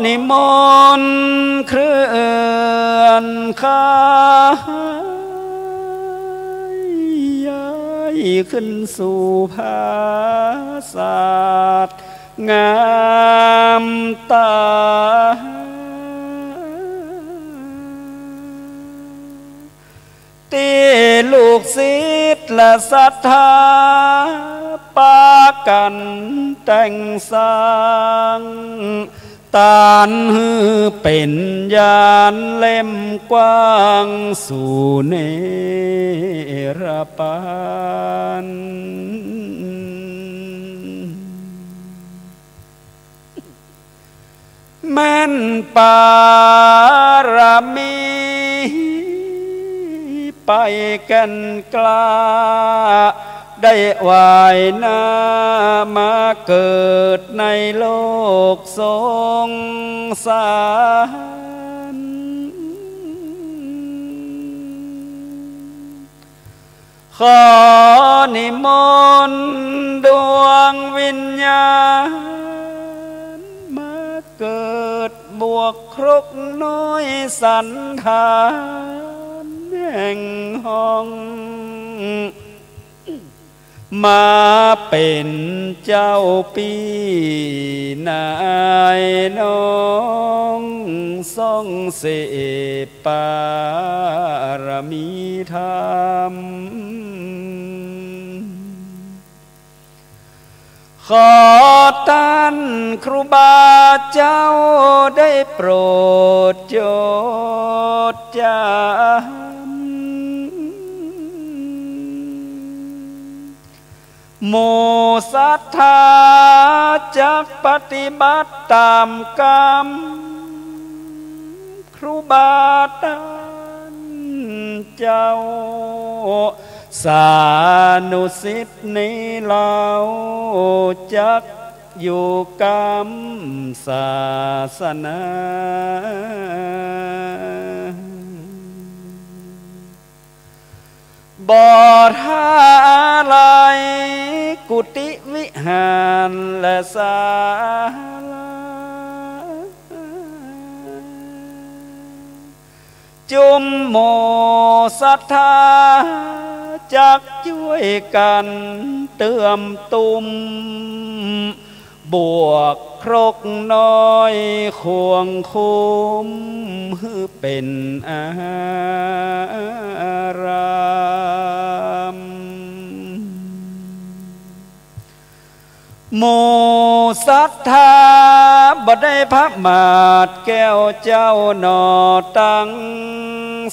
นิมนต์เคลื่อนข้าย้ายขึ้นสู่ภาศาสตร์งามตาตีลูกศิษย์และศรัทธาปากันแต่งสร้างตานฮือเป็นยานเล่มกว้างสู่เนรปานแม่นปารมีไปกันกล้าได้วายหน้ามาเกิดในโลกสงสารขอนิมนต์ดวงวิญญาณมาเกิดบวกครุกน้อยสันฐานแห่งห้องมาเป็นเจ้าปีนายน้องทรงเสพปารมีธรรมขอท่านครูบาเจ้าได้โปรดโจทย์จหมู่ศรัทธาจักปฏิบัติตามกรรมครูบาตันเจ้าสานุสิทธิ์นี้เราจักอยู่กรรมศาสนาบ่ทาอะไรกุฏิวิหารและศาลาจุมโมศรัทธาจักช่วยกันเ เติมตุ่มบวกครกน้อยควงคุมฮือเป็นอารามหมู่ศรัทธาบ่ได้พักมาดแก้วเจ้าหนอตั้ง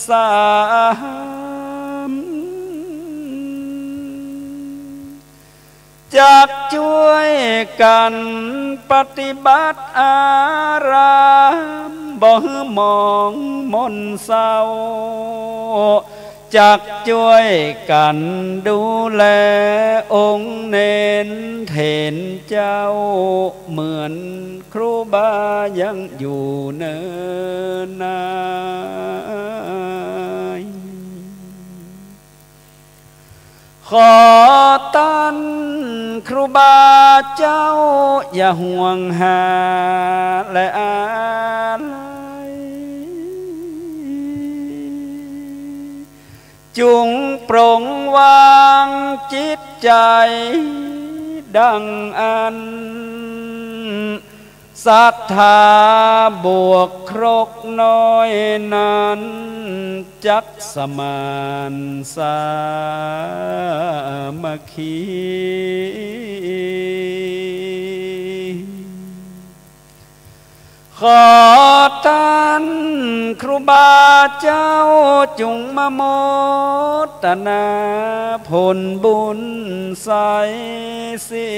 สามจากช่วยกันปฏิบัติอารามบ่ฮือมองมนเศร้าจากช่วยกันดูแลองค์เน้นเถนเจ้าเหมือนครูบายังอยู่เนินนายขอตันครูบาเจ้าอย่าห่วงหาและอะไรจุงปรงวางจิตใจดังอันศรัทธาบวกครกน้อยนั้นจักสมานสามัคคีขอท่านครูบาเจ้าจงมาโมทนาผลบุญใสสิ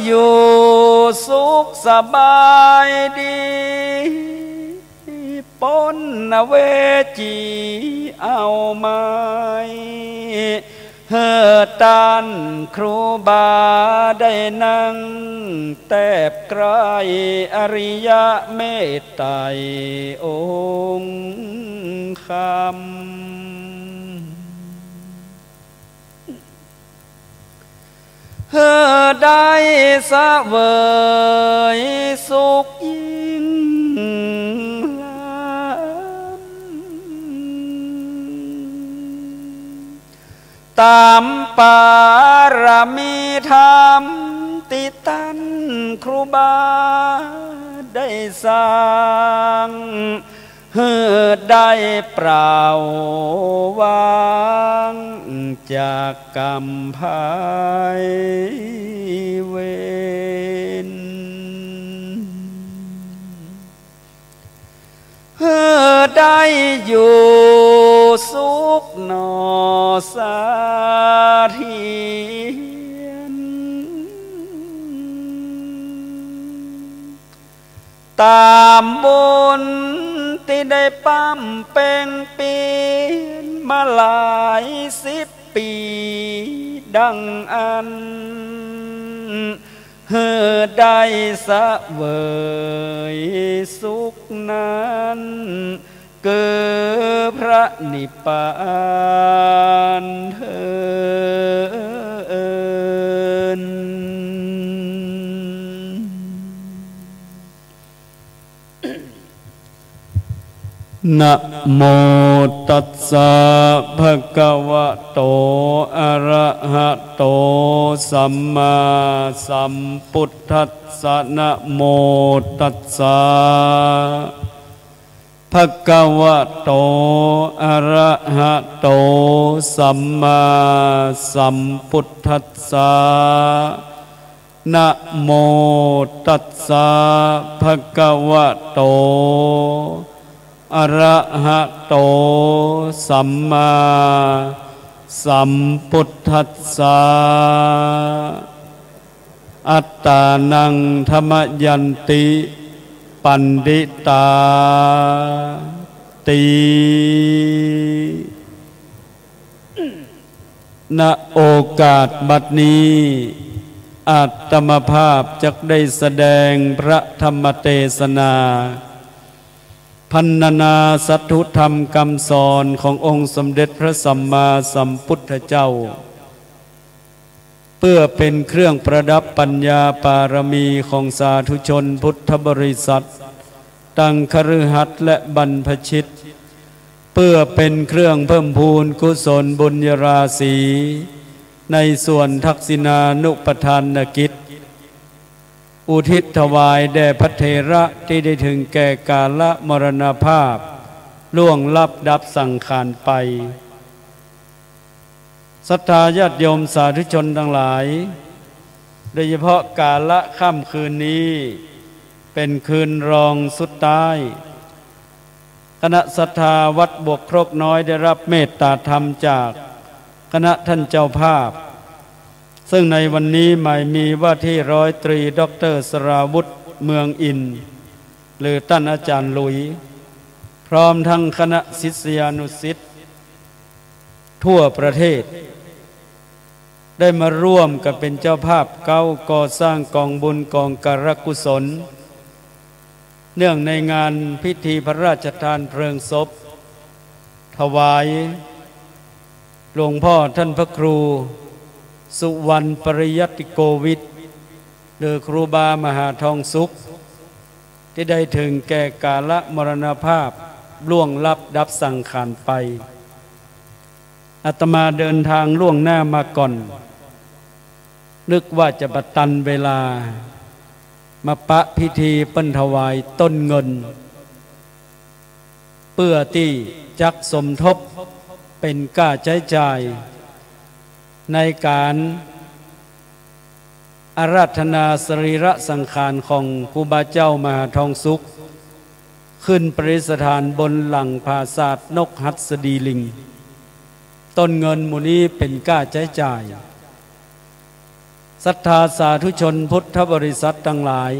อยู่สุขสบายดีปนเวจีเอาไหมตันครูบาได้นั่งแทบใกล้อริยเมตไตรองค์คำได้เสวยสุขยิ่งตามปารมีธรรมติตันครูบาได้สร้างได้เปล่าวางจากกรรมภายเวรได้อยู่สุขหนอสาเทียนตามบุญที่ได้ปั้มเป็นปีมาหลาย10 ปีดังอันได้เสวยสุขนั้นเกิดพระนิพพานเถิดนะโมตัสสะภะคะวะโตอะระหะโตสัมมาสัมพุทธัสสะนะโมตัสสะภะคะวะโตอะระหะโตสัมมาสัมพุทธัสสะนะโมตัสสะภะคะวะโตอะระหะโตสัมมาสัมพุทธัสสะอัตตานังธรรมยันติปันดิตาติณโอกาสบัดนี้อาตมภาพจักได้แสดงพระธรรมเทศนาพรรณนาสัทธุธรรมคำสอนขององค์สมเด็จพระสัมมาสัมพุทธเจ้าเพื่อเป็นเครื่องประดับปัญญาปารมีของสาธุชนพุทธบริษัทตั้งคฤหัสถ์และบรรพชิต เพื่อเป็นเครื่องเพิ่มพูนกุศลบุญญาราศีในส่วนทักษิณานุปทานกิจอุทิศถวายแด่พระเถระที่ได้ถึงแก่กาลมรณภาพล่วงลับดับสังขารไปศรัทธาญาติโยมสาธุชนทั้งหลายโดยเฉพาะกาลค่ำคืนนี้เป็นคืนรองสุดท้ายคณะศรัทธาวัดบวกครกน้อยได้รับเมตตาธรรมจากคณะท่านเจ้าภาพซึ่งในวันนี้หมายมีว่าที่ร้อยตรีดร.สราวุธเมืองอินหรือท่านอาจารย์หลุยพร้อมทั้งคณะศิษยานุศิษย์ทั่วประเทศได้มาร่วมกันเป็นเจ้าภาพก่อสร้างกองบุญกองการกุศลเนื่องในงานพิธีพระราชทานเพลิงศพถวายหลวงพ่อท่านพระครูสุวรรณปริยัติโกวิทหรือครูบามหาทองสุขที่ได้ถึงแก่กาลมรณภาพล่วงลับดับสังขารไปอาตมาเดินทางล่วงหน้ามาก่อนนึกว่าจะประตันเวลามาปะพิธีปั้นถวายต้นเงินเพื่อที่จักสมทบเป็นค่าใช้จ่ายในการอาราธนาสรีระสังขารของครูบาเจ้ามหาทองสุขขึ้นประดิษฐานบนหลังปราสาทนกหัสดีลิงต้นเงินหมู่นี้เป็นค่าใช้จ่ายศรัทธาสาธุชนพุทธบริษัททั้งหลาย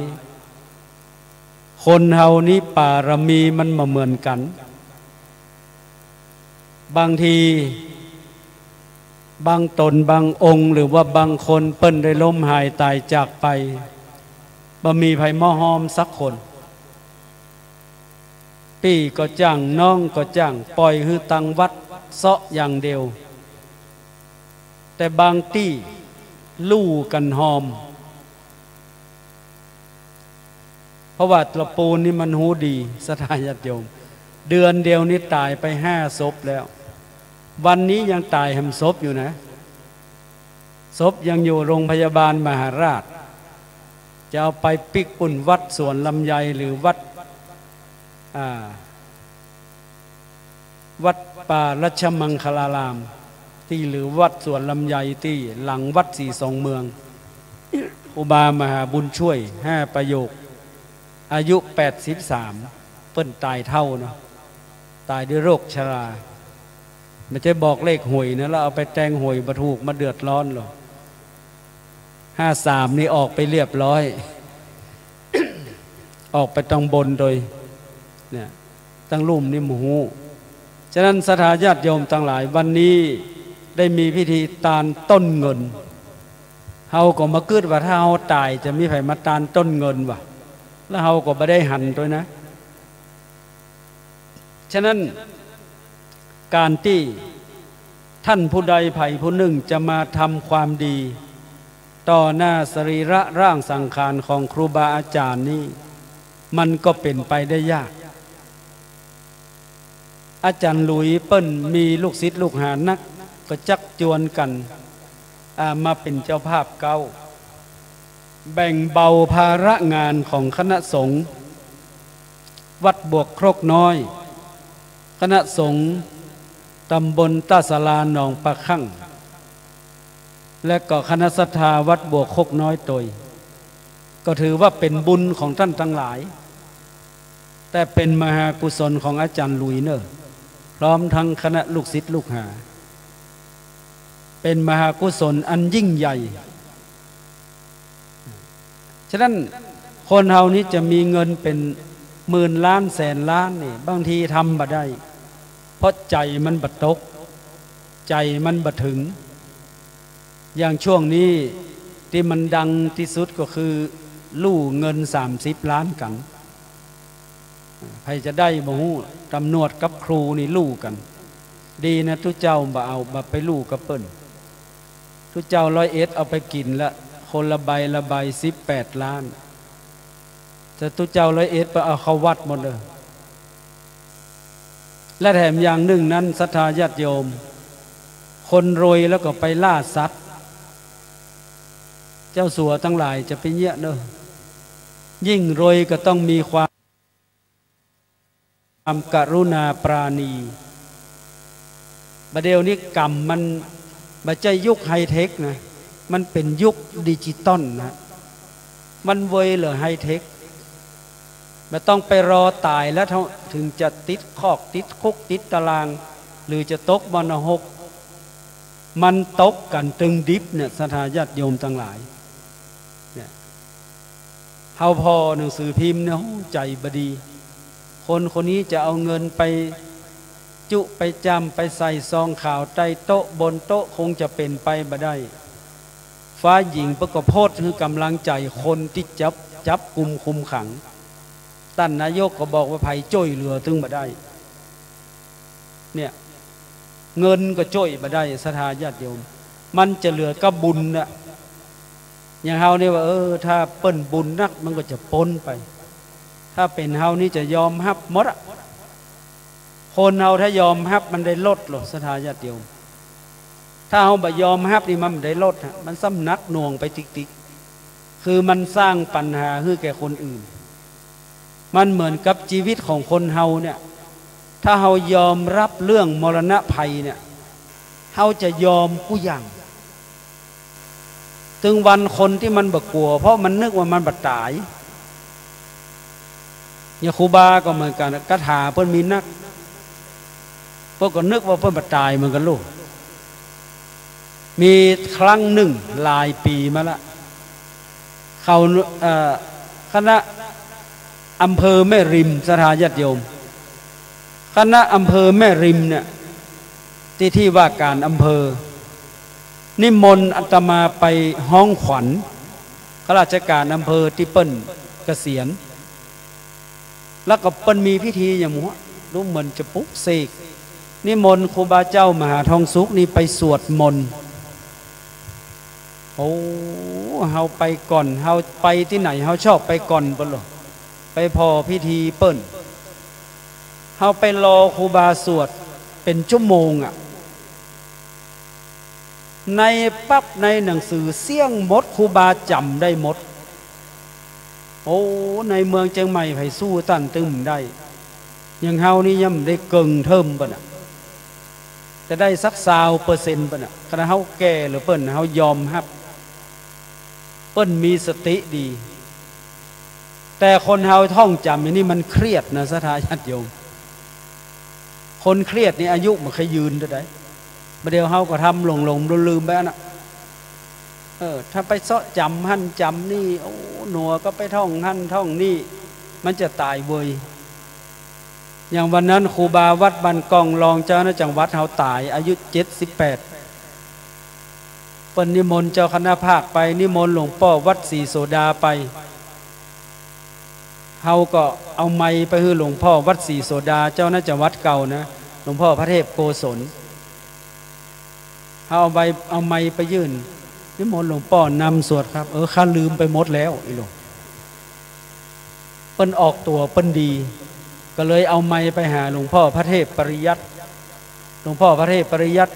คนเฮานี้ปารมีมันมาเหมือนกันบางทีบางตนบางองค์หรือว่าบางคนเปิ้นได้ล้มหายตายจากไปบ่มีไผมาหอมสักคนพี่ก็จ้างน้องก็จ้างปล่อยฮือตังวัดเซาะอย่างเดียวแต่บางที่ลู่กันหอมเพราะว่าตะปูนนี่มันหูดีสถานญาติโยมเดือนเดียวนี้ตายไป5 ศพแล้ววันนี้ยังตายแหมศพอยู่นะศพยังอยู่โรงพยาบาลมหาราชจะเอาไปปิกปุ่นวัดสวนลำไยหรือวัดป่ารัชมังคลารามที่หรือวัดสวนลำไยที่หลังวัดสีสองเมืองอุบามหาบุญช่วย5 ประโยคอายุ83เปิ้นตายเท่าเนาะตายด้วยโรคชราไม่ใช่บอกเลขหวยนะแล้วเอาไปแทงหวยมาถูกมาเดือดร้อนหรอก53นี่ออกไปเรียบร้อย ออกไปตรงบนโดยเนี่ยตั้งลุ่มนี่หมูฉะนั้นศรัทธาญาติโยมทั้งหลายวันนี้ได้มีพิธีตานต้นเงินเฮาก็มาคิดว่าถ้าเฮาตายจะมีไผมาตานต้นเงินวะแล้วเฮาก็บ่ได้หันด้วยนะฉะนั้นการที่ท่านผู้ใดไผผู้หนึ่งจะมาทำความดีต่อหน้าสรีระร่างสังขารของครูบาอาจารย์นี่มันก็เป็นไปได้ยากอาจารย์หลุยเปิ้นมีลูกศิษย์ลูกหานักก็จักจวนกันมาเป็นเจ้าภาพเก่าแบ่งเบาภาระงานของคณะสงฆ์วัดบวกครกน้อยคณะสงฆ์ตำบลตาสลาหนองปะคั่งและก็คณะศรัทธาวัดบวกครกน้อยตยก็ถือว่าเป็นบุญของท่านทั้งหลายแต่เป็นมหากุศลของอาจารย์หลุยเนอะพร้อมทั้งคณะลูกศิษย์ลูกหาเป็นมหากุศลอันยิ่งใหญ่ฉะนั้นคนเฮานี้จะมีเงินเป็น10,000 ล้านแสนล้านนี่บางทีทำบ่ได้เพราะใจมันบ่ตกใจมันบ่ถึงอย่างช่วงนี้ที่มันดังที่สุดก็คือลู่เงิน30 ล้านกันใครจะได้บ่ฮู้ตำรวจกับครูนี่ลู่กันดีนะทุกเจ้าบ่เอาบ่ไปลู่กับเปิ้นทุกเจ้า101เอาไปกินละคนละใบละใบ18 ล้านแต่ทุกเจ้า101ไปเอาเข้าวัดหมดเลย และแถมอย่างหนึ่งนั้นศรัทธาญาติโยมคนรวยแล้วก็ไปล่าสัตว์เจ้าสัวทั้งหลายจะเป็นเยอะเนอะยิ่งรวยก็ต้องมีความกรุณาปราณีประเดี๋ยวนี้กรรมมันไม่ใช่ยุคไฮเทคนะมันเป็นยุคดิจิตอลนะมันเวยเหรอไฮเทคไม่ต้องไปรอตายแล้วถึงจะติดคอกติดคุกติดตารางหรือจะตกมรณะมันตกกันตึงดิบเนี่ยศรัทธาญาติโยมทั้งหลายเนี่ยเฮาพอหนังสือพิมพ์เนี่ยใจบดีคนนี้จะเอาเงินไปจุไปจำไปใส่ซองข่าวใต้โต๊ะบนโต๊ะคงจะเป็นไปบ่ได้ฟ้าหญิงประกอบโพธคือกำลังใจคนที่จับกุมคุมขังท่านนายกก็บอกว่าภัยจ้อยเหลือถึงบ่ได้เนี่ยเงินก็จ้อยบ่ได้ศรัทธาญาติโยมมันจะเหลือก็บุญน่ะอย่างเฮาเนี่ยว่าถ้าเปิ้นบุญนักมันก็จะปนไปถ้าเป็นเฮานี่จะยอมฮับหมดอะคนเฮาถ้ายอมฮับมันได้ลดหรอกศรัทธาญาติโยมถ้าเฮาบ่ยอมฮับนี่มันได้ลดมันซ้ำนักหน่วงไปติ๊กๆคือมันสร้างปัญหาให้แก่คนอื่นมันเหมือนกับชีวิตของคนเฮาเนี่ยถ้าเฮายอมรับเรื่องมรณะภัยเนี่ยเฮาจะยอมกู้อย่างถึงวันคนที่มันบ่กลัวเพราะมันนึกว่ามันบ่ตายอย่างครูบาก็เหมือนกันคาถาเพิ่นมีนักพวกก็นึกว่าเพิ่นบ่ตายเหมือนกันลูกมีครั้งหนึ่งหลายปีมาละเขาคณะอำเภอแม่ริมศรัทธาญาติโยมคณะอำเภอแม่ริมเนี่ยที่ว่าการอำเภอนิมนต์อาตมาไปห้องขวัญข้าราชการอำเภอที่เปิ้นเกษียณแล้วก็เปิ้นมีพิธีอย่างหัวรู้เหมือนจะปลุกเสกนิมนต์ครูบาเจ้ามหาทองสุขนี่ไปสวดมนต์โอ้เฮาไปก่อนเฮาไปที่ไหนเฮาชอบไปก่อนเปิ้นหรอไปพอพิธีเปิ้นเฮาไปรอครูบาสวดเป็นชั่วโมงอ่ะในปั๊บในหนังสือเสี่ยงหมดครูบาจำได้หมดโอ้ในเมืองเชียงใหม่ไผสู้ตั้นตึมได้ยังเฮานี่ย่ำได้เกิงเทิมป่ะน่ะจะได้สัก20%ป่ะน่ะขณะเฮาแก่หรือเปิ้นเฮายอมรับเปิ้นมีสติดีแต่คนเฮาท่องจำอย่างนี้มันเครียดนะศรัทธาญาติโยมคนเครียดนี่อายุมันเคยยืนได้ประเดี๋ยวเฮาก็ทำหลงลืมไปน่ะถ้าไปเสาะจำหั่นจำนี่โอ้หนัวก็ไปท่องหั่นท่องนี่มันจะตายเว้ยอย่างวันนั้นครูบาวัดบ้านกองรองเจ้าหน้าจังหวัดเฮาตายอายุ78เปิ้นนิมนต์เจ้าคณะภาคไปนิมนต์หลวงพ่อวัดศรีโสดาไปเฮาก็เอาไม้ไปให้หลวงพ่อวัดศรีโสดาเจ้าหน้าจังหวัดเก่านะหลวงพ่อพระเทพโกศลเอาไม้ไปยื่นนิมนต์หลวงพ่อนำสวดครับข้าลืมไปหมดแล้วไอ้หลวงเปิ้นออกตัวเปิ้นดีก็เลยเอาไม้ไปหาหลวงพ่อพระเทพปริยัติหลวงพ่อพระเทพปริยัติ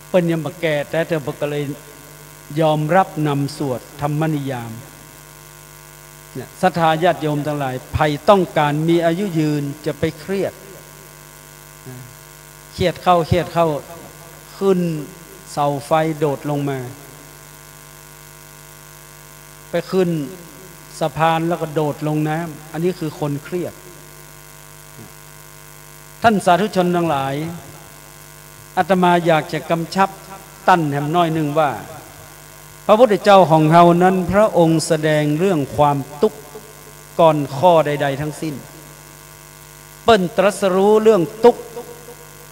เปิ้นยังบ่แก่แต่เธอก็เลยยอมรับนำสวดธรรมนิยามเนี่ยศรัทธาญาติโยมทั้งหลายภัยต้องการมีอายุยืนจะไปเครียดเข้าขึ้นเสาไฟโดดลงมาไปขึ้นสะพานแล้วก็โดดลงน้ำอันนี้คือคนเครียดท่านสาธุชนทั้งหลายอาตมาอยากจะกำชับตั้นแหมน้อยหนึ่งว่าพระพุทธเจ้าของเรานั้นพระองค์แสดงเรื่องความทุกข์ก่อนข้อใดๆทั้งสิ้นเปิ้นตรัสรู้เรื่องทุกข์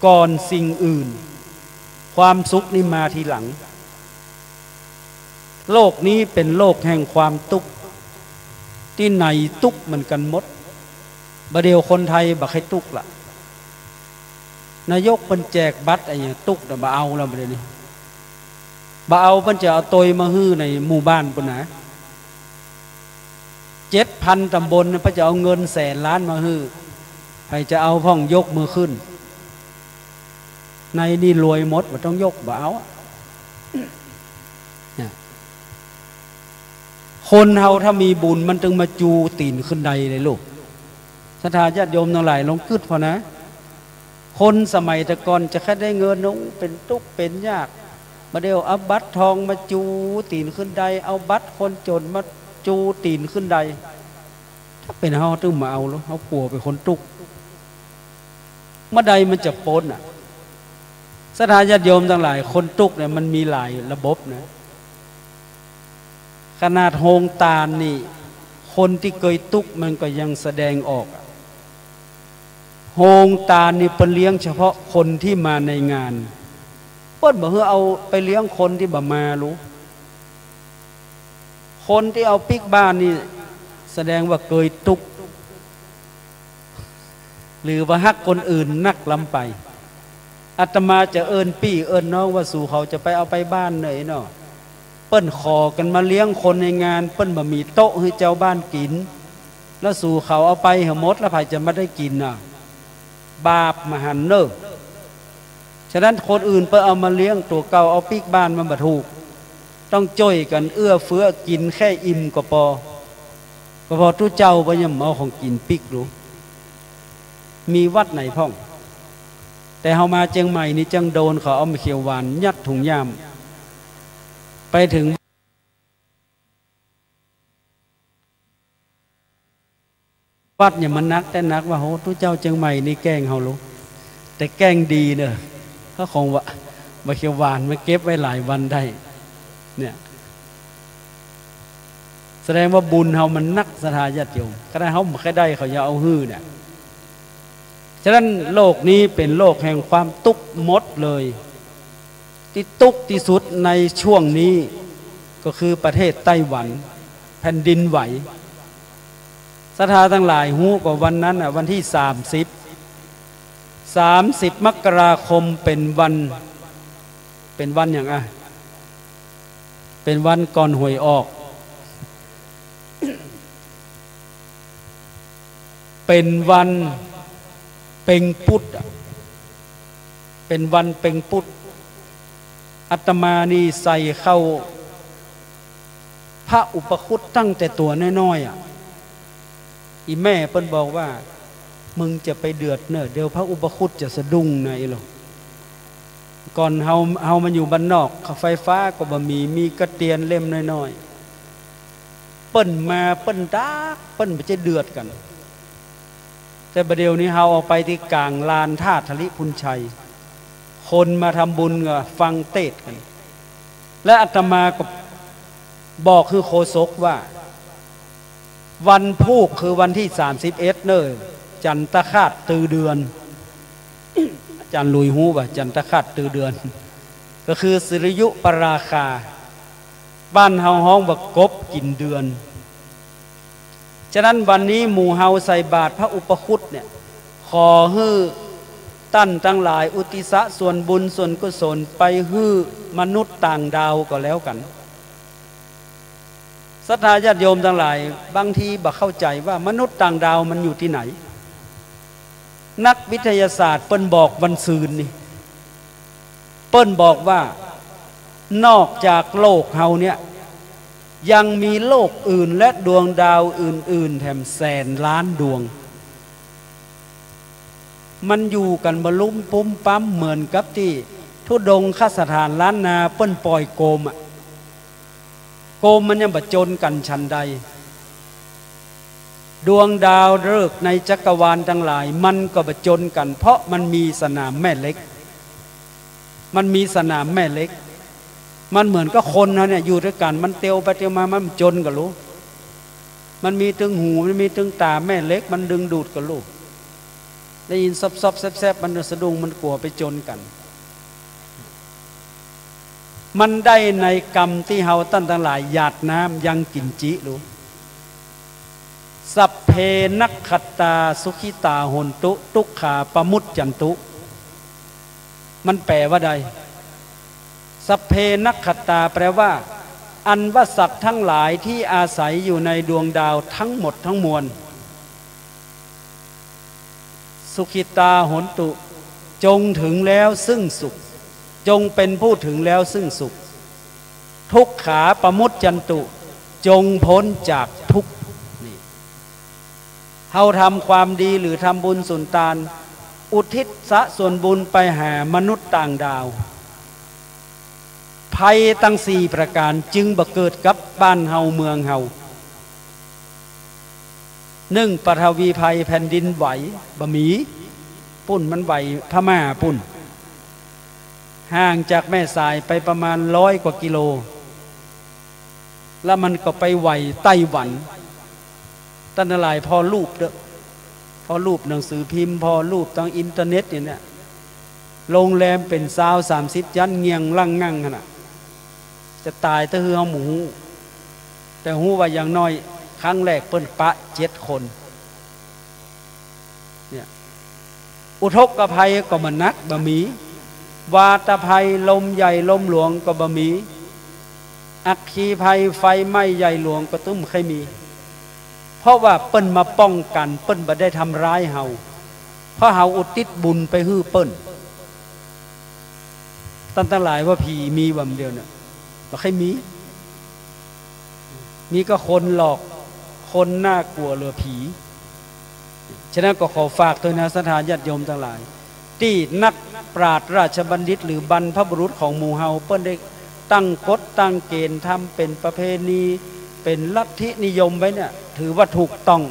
ก่อนสิ่งอื่นความสุขนี่มาทีหลังโลกนี้เป็นโลกแห่งความทุกข์ที่ไหนทุกข์มันกันหมดบเดียวคนไทยบักให้ทุกข์ล่ะนายกเปิ้นแจกบัตรไอ้ทุกข์น่ะบ่เอาแล้วบัดนี้บ่เอาเพิ่นจะเอาตยมาฮื้อในหมู่บ้านปุ่นนะ7,000 ตำบลเพิ่นจะเอาเงิน100,000,000,000มาฮื้อ รจะเอาพ่องยกมือขึ้นในนี่รวยหมดว่าต้องยกบ่เอาคนเฮาถ้ามีบุญมันจึงมาจูตีนขึ้นใดเลยลูกศรัทธาญาติโยมทั้งหลายลองคิดพอนะคนสมัยแต่ก่อนจะแค่ได้เงินน้องเป็นทุกข์เป็นยากมาเดียวเอาบัตรทองมาจูตีนขึ้นใดเอาบัตรคนจนมาจูตีนขึ้นใดถ้าเป็นเฮาตึ้งมาเอาแล้วเขากลัวเป็นคนทุกข์เมื่อใดมันจะพ้นศรัทธาญาติโยมทั้งหลายคนทุกข์เนี่ยมันมีหลายระบบนะขนาดโฮงตาลนี่คนที่เคยทุกข์มันก็ยังแสดงออกโฮงตาลนี่เป็นเลี้ยงเฉพาะคนที่มาในงานเปิ้นบอกเอาไปเลี้ยงคนที่บ่มารู้คนที่เอาปิกบ้านนี่แสดงว่าเคยทุกข์หรือว่าฮักคนอื่นนักลำไปอาตมาจะเอิ้นพี่เอิ้นน้องว่าสู่เขาจะไปเอาไปบ้านไหนเนาะเปิ้นขอกันมาเลี้ยงคนในงานเปิ้นบ่มีโต๊ะให้เจ้าบ้านกินแล้วสู่เขาเอาไปหมดแล้วใครจะไม่ได้กินน่ะบาปมหันต์เนอะฉะนั้นคนอื่นเปิ้นเอามาเลี้ยงตัวเก่าเอาปิกบ้านมันบ่ถูกต้องจ่อยกันเอื้อเฟื้อกินแค่อิ่มก็พอทุเจ้าบ่ยังเอาของกินปิกรู้มีวัดไหนพ่องแต่เฮามาเชียงใหม่นี่จังโดนเขาเอามาเขียวหวานยัดถุงยามไปถึงวัดเนี่ยมันนักแต่นักว่าโหทุเจ้าเชียงใหม่นี่แกล้งเฮารู้แต่แกล้งดีเนอะเขาคงว่ามาเขียวหวานมาเก็บไว้หลายวันได้เนี่ยแสดงว่าบุญเฮามันนักศรัทธาญาติโยมก็ได้เฮาไม่ได้เขาอย่าเอาฮื้อเนี่ยฉะนั้นโลกนี้เป็นโลกแห่งความทุกข์หมดเลยที่ทุกข์ที่สุดในช่วงนี้ก็คือประเทศไต้หวันแผ่นดินไหวศรัทธาทั้งหลายฮู้กว่าวันนั้นวันที่30 มกราคมเป็นวันอย่างเป็นวันก่อนหวยออกเป็นวันเป็งพุทธเป็นวันเป็งพุทธอาตมานี่ใส่เข้าพระอุปคุตตั้งแต่ตัวน้อยๆอีแม่เปิ้นบอกว่ามึงจะไปเดือดเนอะเดี๋ยวพระอุปคุตจะสะดุ้งนะอีหลอกก่อนเฮามันอยู่บ้านนอกไฟฟ้าก็บ่มีกระเตียนเล่มน้อยๆเปิ้นมาเปิ้นดักเปิ้นบ่จะเดือดกันแต่ประเดี๋ยวนี้เฮาเอาไปที่กลางลานท่าทะลิพุนชัยคนมาทำบุญก็ฟังเทศน์กันและอาตมาก็บอกคือโฆษกว่าวันพูกคือวันที่31เนอะจันทคาตตือเดือนอาจารย์ลุยฮู้ว่าจันทคาตตือเดือนก็คือสิริยุปราคาบ้านเฮาฮ้องว่ากบกินเดือนฉะนั้นวันนี้หมู่เฮาใส่บาตรพระอุปคุตเนี่ยขอฮื้อตั้นทั้งหลายอุทิศส่วนบุญส่วนกุศลไปฮื้อมนุษย์ต่างดาวก็แล้วกันศรัทธาญาติโยมทั้งหลายบางทีบ่เข้าใจว่ามนุษย์ต่างดาวมันอยู่ที่ไหนนักวิทยาศาสตร์เปิ้นบอกวันซืนนี่เปิ้นบอกว่านอกจากโลกเฮาเนี่ยยังมีโลกอื่นและดวงดาวอื่นๆแถมแสนล้านดวงมันอยู่กันบลุ่มปุ้มปั๊มเหมือนกับที่ทุดงคสถานล้านนาเปิ้นปล่อยโกมโกมมันยังบรรจนกันชันใดดวงดาวฤกษ์ในจักรวาลทั้งหลายมันก็บรรจนกันเพราะมันมีสนามแม่เหล็กมันมีสนามแม่เหล็กมันเหมือนกับคนเนี่ยอยู่ด้วยกันมันเตียวไปเตียวมามันจนกับลูกมันมีตึงหูมันมีตึงตาแม่เหล็กมันดึงดูดกับลูกได้ยินซบๆแซบๆมันสะดุ้งมันกลัวไปจนกันมันได้ในกรรมที่เฮาตั้งทั้งหลายหยาดน้ำยังกินจิรู้สัพเพนักขัตตาสุขิตาหนตุทุกขาปมุตจันตุมันแปลว่าใดสัพเพนักขัตตาแปลว่าอันว่าสัตว์ทั้งหลายที่อาศัยอยู่ในดวงดาวทั้งหมดทั้งมวล สุขิตาโหนตุจงถึงแล้วซึ่งสุขจงเป็นผู้ถึงแล้วซึ่งสุขทุกขาปมุจจันตุจงพ้นจากทุกข์นี่เฮาทำความดีหรือทำบุญสุนทานอุทิศส่วนบุญไปหามนุษย์ต่างดาวภัยตั้ง4ประการจึงบ่เกิดกับบ้านเฮาเมืองเฮา1. ปฐวีภัยแผ่นดินไหวบ่มีปุ่นมันไหวพม่าปุ่นห่างจากแม่สายไปประมาณ100 กว่ากิโลแล้วมันก็ไปไหวไต้หวันตั้งหลายพอรูปเด้อพอรูปหนังสือพิมพ์พอรูปทางอินเทอร์เน็ตเนี่ยโรงแรมเป็น20-30 ยันเงียงลั่งงั่งขนาดจะตายแต่คือเฮาหมูแต่ฮู้ว่าอย่างน้อยครั้งแรกเปิ้นปะ7 คนเนี่ยอุทกภัยก็มันนักบ่มีวาตภัยลมใหญ่ลมหลวงก็บ่มีอัคคีภัยไฟไหม้ใหญ่หลวงก็ตุ้มเคยมีเพราะว่าเปิ้นมาป้องกันเปิ้นบ่ได้ทำร้ายเฮาเพราะเฮาอุทิศบุญไปฮื้อเปิ้นตั้งหลายว่าผีมีบ่เดียวเนี่ยบ่เคยมีก็คนหลอกคนน่ากลัวเหลือผีฉะนั้นก็ขอฝากด้วยนะสถานญาติโยมทั้งหลายที่นักปราชญ์ราชบัณฑิตหรือบรรพบุรุษของหมู่เฮาเปิ้นได้ตั้งกฎตั้งเกณฑ์ทำเป็นประเพณีเป็นลัทธินิยมไว้เนี่ยถือว่าถูกต้อง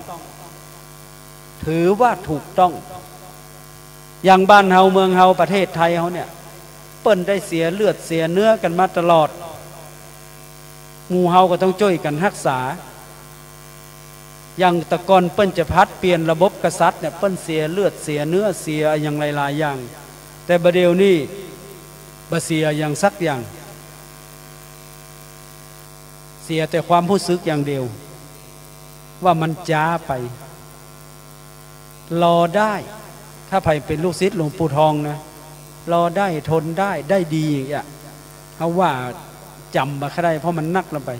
อย่างบ้านเฮาเมืองเฮาประเทศไทยเฮาเนี่ยเปิ้นได้เสียเลือดเสียเนื้อกันมาตลอดหมู่เฮาก็ต้องช่วยกันรักษาอย่างตะกอนเปิ้นจะพัดเปลี่ยนระบบกษัตริย์เนี่ยเปิ้นเสียเลือดเสียเนื้อเสียอย่างหลายๆอย่างแต่บัดเดี๋ยวนี้บ่เสียอย่างสักอย่างเสียแต่ความรู้สึกอย่างเดียวว่ามันจ้าไปรอได้ถ้าใครเป็นลูกศิษย์หลวงปู่ทองนะรอได้ทนได้ดีอ่ะเขาว่าจำมาแค่ได้เพราะมันนักลงไป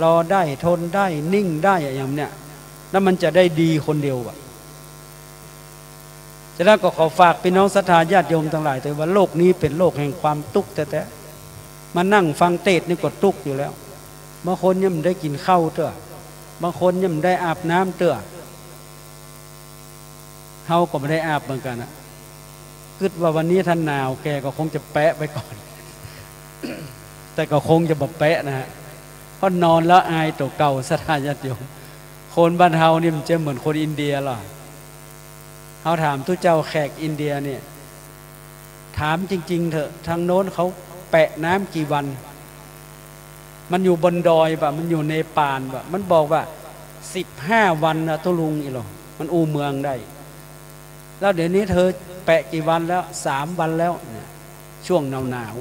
รอได้ทนได้นิ่งได้อย่างเนี้ยแล้วมันจะได้ดีคนเดียวอ่ะฉะนั้นก็ขอฝากพี่น้องศรัทธาญาติโยมทั้งหลายแต่ว่าโลกนี้เป็นโลกแห่งความทุกข์แต่มานั่งฟังเทศน์นี่ก็ทุกข์อยู่แล้วบางคนยังไม่ได้กินข้าวเต้อบางคนยังไม่ได้อาบน้ำเต้อเฮาก็ไม่ได้อาบเหมือนกันนะคิดว่าวันนี้ท่านหนาวแกก็คงจะแปะไปก่อน แต่ก็คงจะแบบแปะนะฮะเพราะนอนแล้วอายตัวเก่าสถานญาติโยมคนบ้านเฮานี่มันจะเหมือนคนอินเดียหรอเฮาถามทุกเจ้าแขกอินเดียเนี่ยถามจริงๆเถอะทางโน้นเขาแปะน้ำกี่วันมันอยู่บนดอยป่ะมันอยู่ในป่านป่ะมันบอกว่า15 วันนะตุลุงอีหรอมันอูเมืองได้แล้วเดี๋ยวนี้เธอแปะกี่วันแล้ว3 วันแล้วเนี่ยช่วงหนาว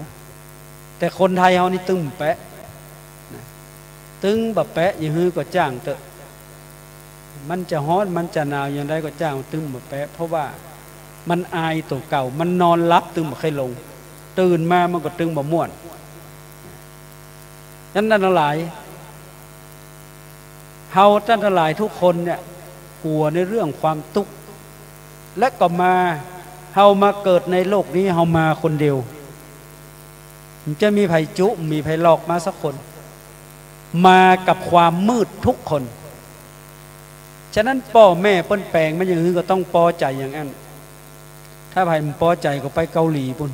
แต่คนไทยเฮานี่ตึงแปะตึงแบบแปะอย่างฮื้อก็จ้างเถอะมันจะฮ้อนมันจะหนาวอย่างไรก็จ้างตึงแบบแปะเพราะว่ามันอายตัวเก่ามันนอนรับตึงบ่เคยลงตื่นมามันก็ตึงบ่ม่วนนั้นทั้งหลายเฮาท่านทั้งหลายทุกคนเนี่ยกลัวในเรื่องความทุกข์และก็มาเฮามาเกิดในโลกนี้เฮามาคนเดียวมันจะมีไผจุมีไผหลอกมาสักคนมากับความมืดทุกคนฉะนั้นพ่อแม่เปิ้นแปลงมันอย่างนี้ก็ต้องพอใจอย่างนั้นถ้าไผมันพอใจก็ไปเกาหลีปุ่น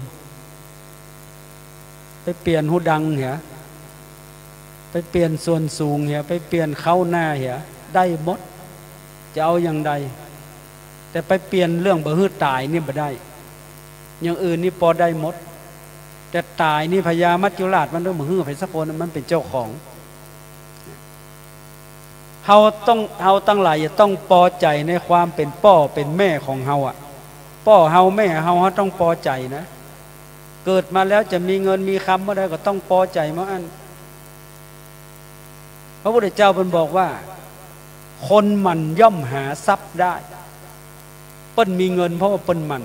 ไปเปลี่ยนหูดังเหียไปเปลี่ยนส่วนสูงเหียไปเปลี่ยนเข้าหน้าเหียได้หมดจะเอาอย่างใดแต่ไปเปลี่ยนเรื่องบ่ฮื้อตายนี่บ่ได้อย่างอื่นนี่พอได้หมดแต่ตายนี่พญามัจจุราชมันต้องบ่ฮื้อไปสักคนมันเป็นเจ้าของเฮาตั้งหลายจะต้องพอใจในความเป็นพ่อเป็นแม่ของเฮาอ่ะพ่อเฮาแม่เฮาต้องพอใจนะเกิดมาแล้วจะมีเงินมีคำเมื่อใดก็ต้องพอใจเมื่ออันพระพุทธเจ้าเพิ่นบอกว่าคนมันย่อมหาทรัพย์ได้เปิ้นมีเงินเพราะว่าเปิ้นมัน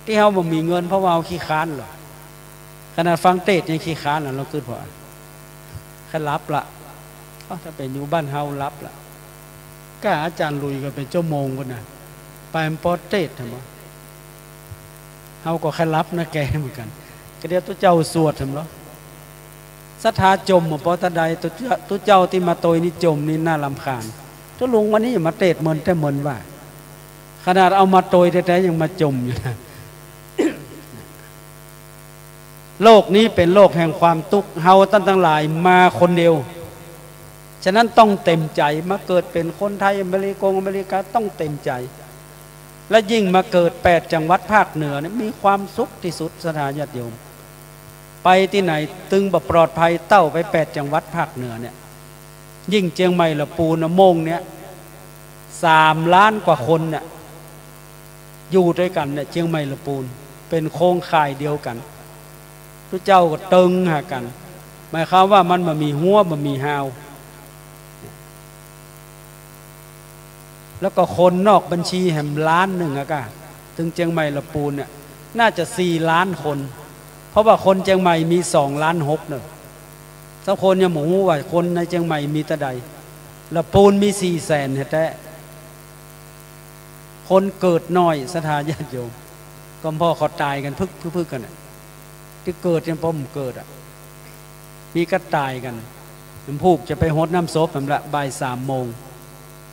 ที่เฮาบ่มีเงินเพราะว่าเฮาขี้ค้านหรอขนาดฟังเทศน์ยังขี้ค้านน่ะเราคิดว่าแค่รับละถ้าเป็นอยู่บ้านเฮารับละก็อาจารย์ลุยก็เป็นชั่วโมงพุ่นน่ะ ไปมันปอเตดทำไมเฮาก็แค่รับนะแกเหมือนกันก็เดี๋ยวตัวเจ้าสวดทำเนาะศรัทธาจมปอตะใดตัวเจ้าที่มาโตยนี่จมนี่น่ารำคาญตัวลุงวันนี้มาเตดเมินแต่เมินว่าขนาดเอามาโตยแต่ยังมาจมอยู่นะ โลกนี้เป็นโลกแห่งความทุกข์เฮาตั้งหลายมาคนเดียวฉะนั้นต้องเต็มใจมาเกิดเป็นคนไทยอเมริกาต้องเต็มใจและยิ่งมาเกิด8จังหวัดภาคเหนือนี่มีความสุขที่สุดสถานญาติโยมไปที่ไหนตึงแบบปลอดภัยเต้าไป8จังหวัดภาคเหนือเนี่ยยิ่งเชียงใหม่ละปูนโมงเนี่ย3 ล้านกว่าคนเนี่ยอยู่ด้วยกันเนี่ยเชียงใหม่ละปูนเป็นโครงข่ายเดียวกันทุกเจ้าก็ตึงหากันหมายความว่ามันมามีหัวมามีหาวแล้วก็คนนอกบัญชีแห่ง1 ล้านอะก็ถึงเชียงใหม่ละปูนเนี่ยน่าจะ4 ล้านคนเพราะว่าคนเชียงใหม่มี2 ล้าน 6เนี่ยสักคนเนี่ยหมูว่าคนในเชียงใหม่มีตะใดละปูนมี4 แสนแท้คนเกิดน้อยสถานญาติโยมก็พ่อเขาตายกันพึกกันที่เกิดเนี่ยพ่อผมเกิดมีก็ตายกันน้ำพูกจะไปฮดน้ำศพผมละบ่าย3 โมง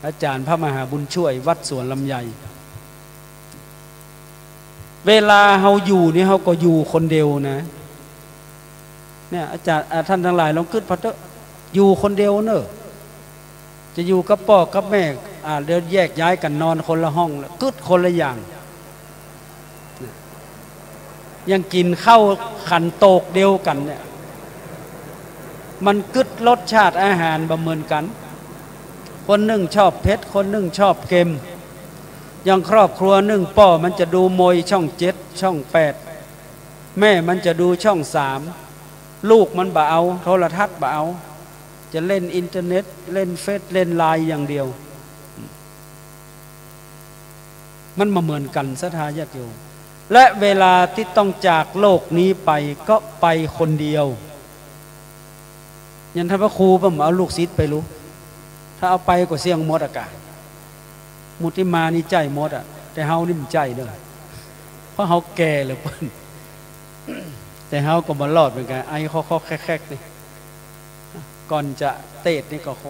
อาจารย์พระมหาบุญช่วยวัดสวนลำไยเวลาเฮาอยู่นี่เฮาก็อยู่คนเดียวนะเนี่ยอาจารย์ท่านทั้งหลายลองคิดพอเถอะอยู่คนเดียวเนอะจะอยู่กับพ่อกับแม่เดี๋ยวแยกย้ายกันนอนคนละห้องแล้วคิดคนละอย่างยังกินข้าวขันโตกเดียวกันเนี่ยมันกึดรสชาติอาหารบ่เหมือนกันคนหนึ่งชอบเผ็ดคนหนึ่งชอบเค็มอย่างครอบครัวหนึ่งพ่อมันจะดูมวยช่อง7ช่อง8แม่มันจะดูช่อง3ลูกมันบ่เอาโทรทัศน์บ่เอาจะเล่นอินเทอร์เน็ตเล่นเฟซเล่นไลน์อย่างเดียวมันมาเหมือนกันสถานญาติโยมและเวลาที่ต้องจากโลกนี้ไปก็ไปคนเดียวยันท่านพระครูผมเอาลูกศิษย์ไปรู้ถ้าเอาไปก็เสี่ยงหมดอากาศมุติมานี่ใจหมดแต่เฮานี่มันใจเด้อเพราะเฮาแก่เหลือเพิ่นแต่เฮาก็บ่รอดเหมือนกันไอ้คอแคกๆนี่ก่อนจะเตะนี่ก็โห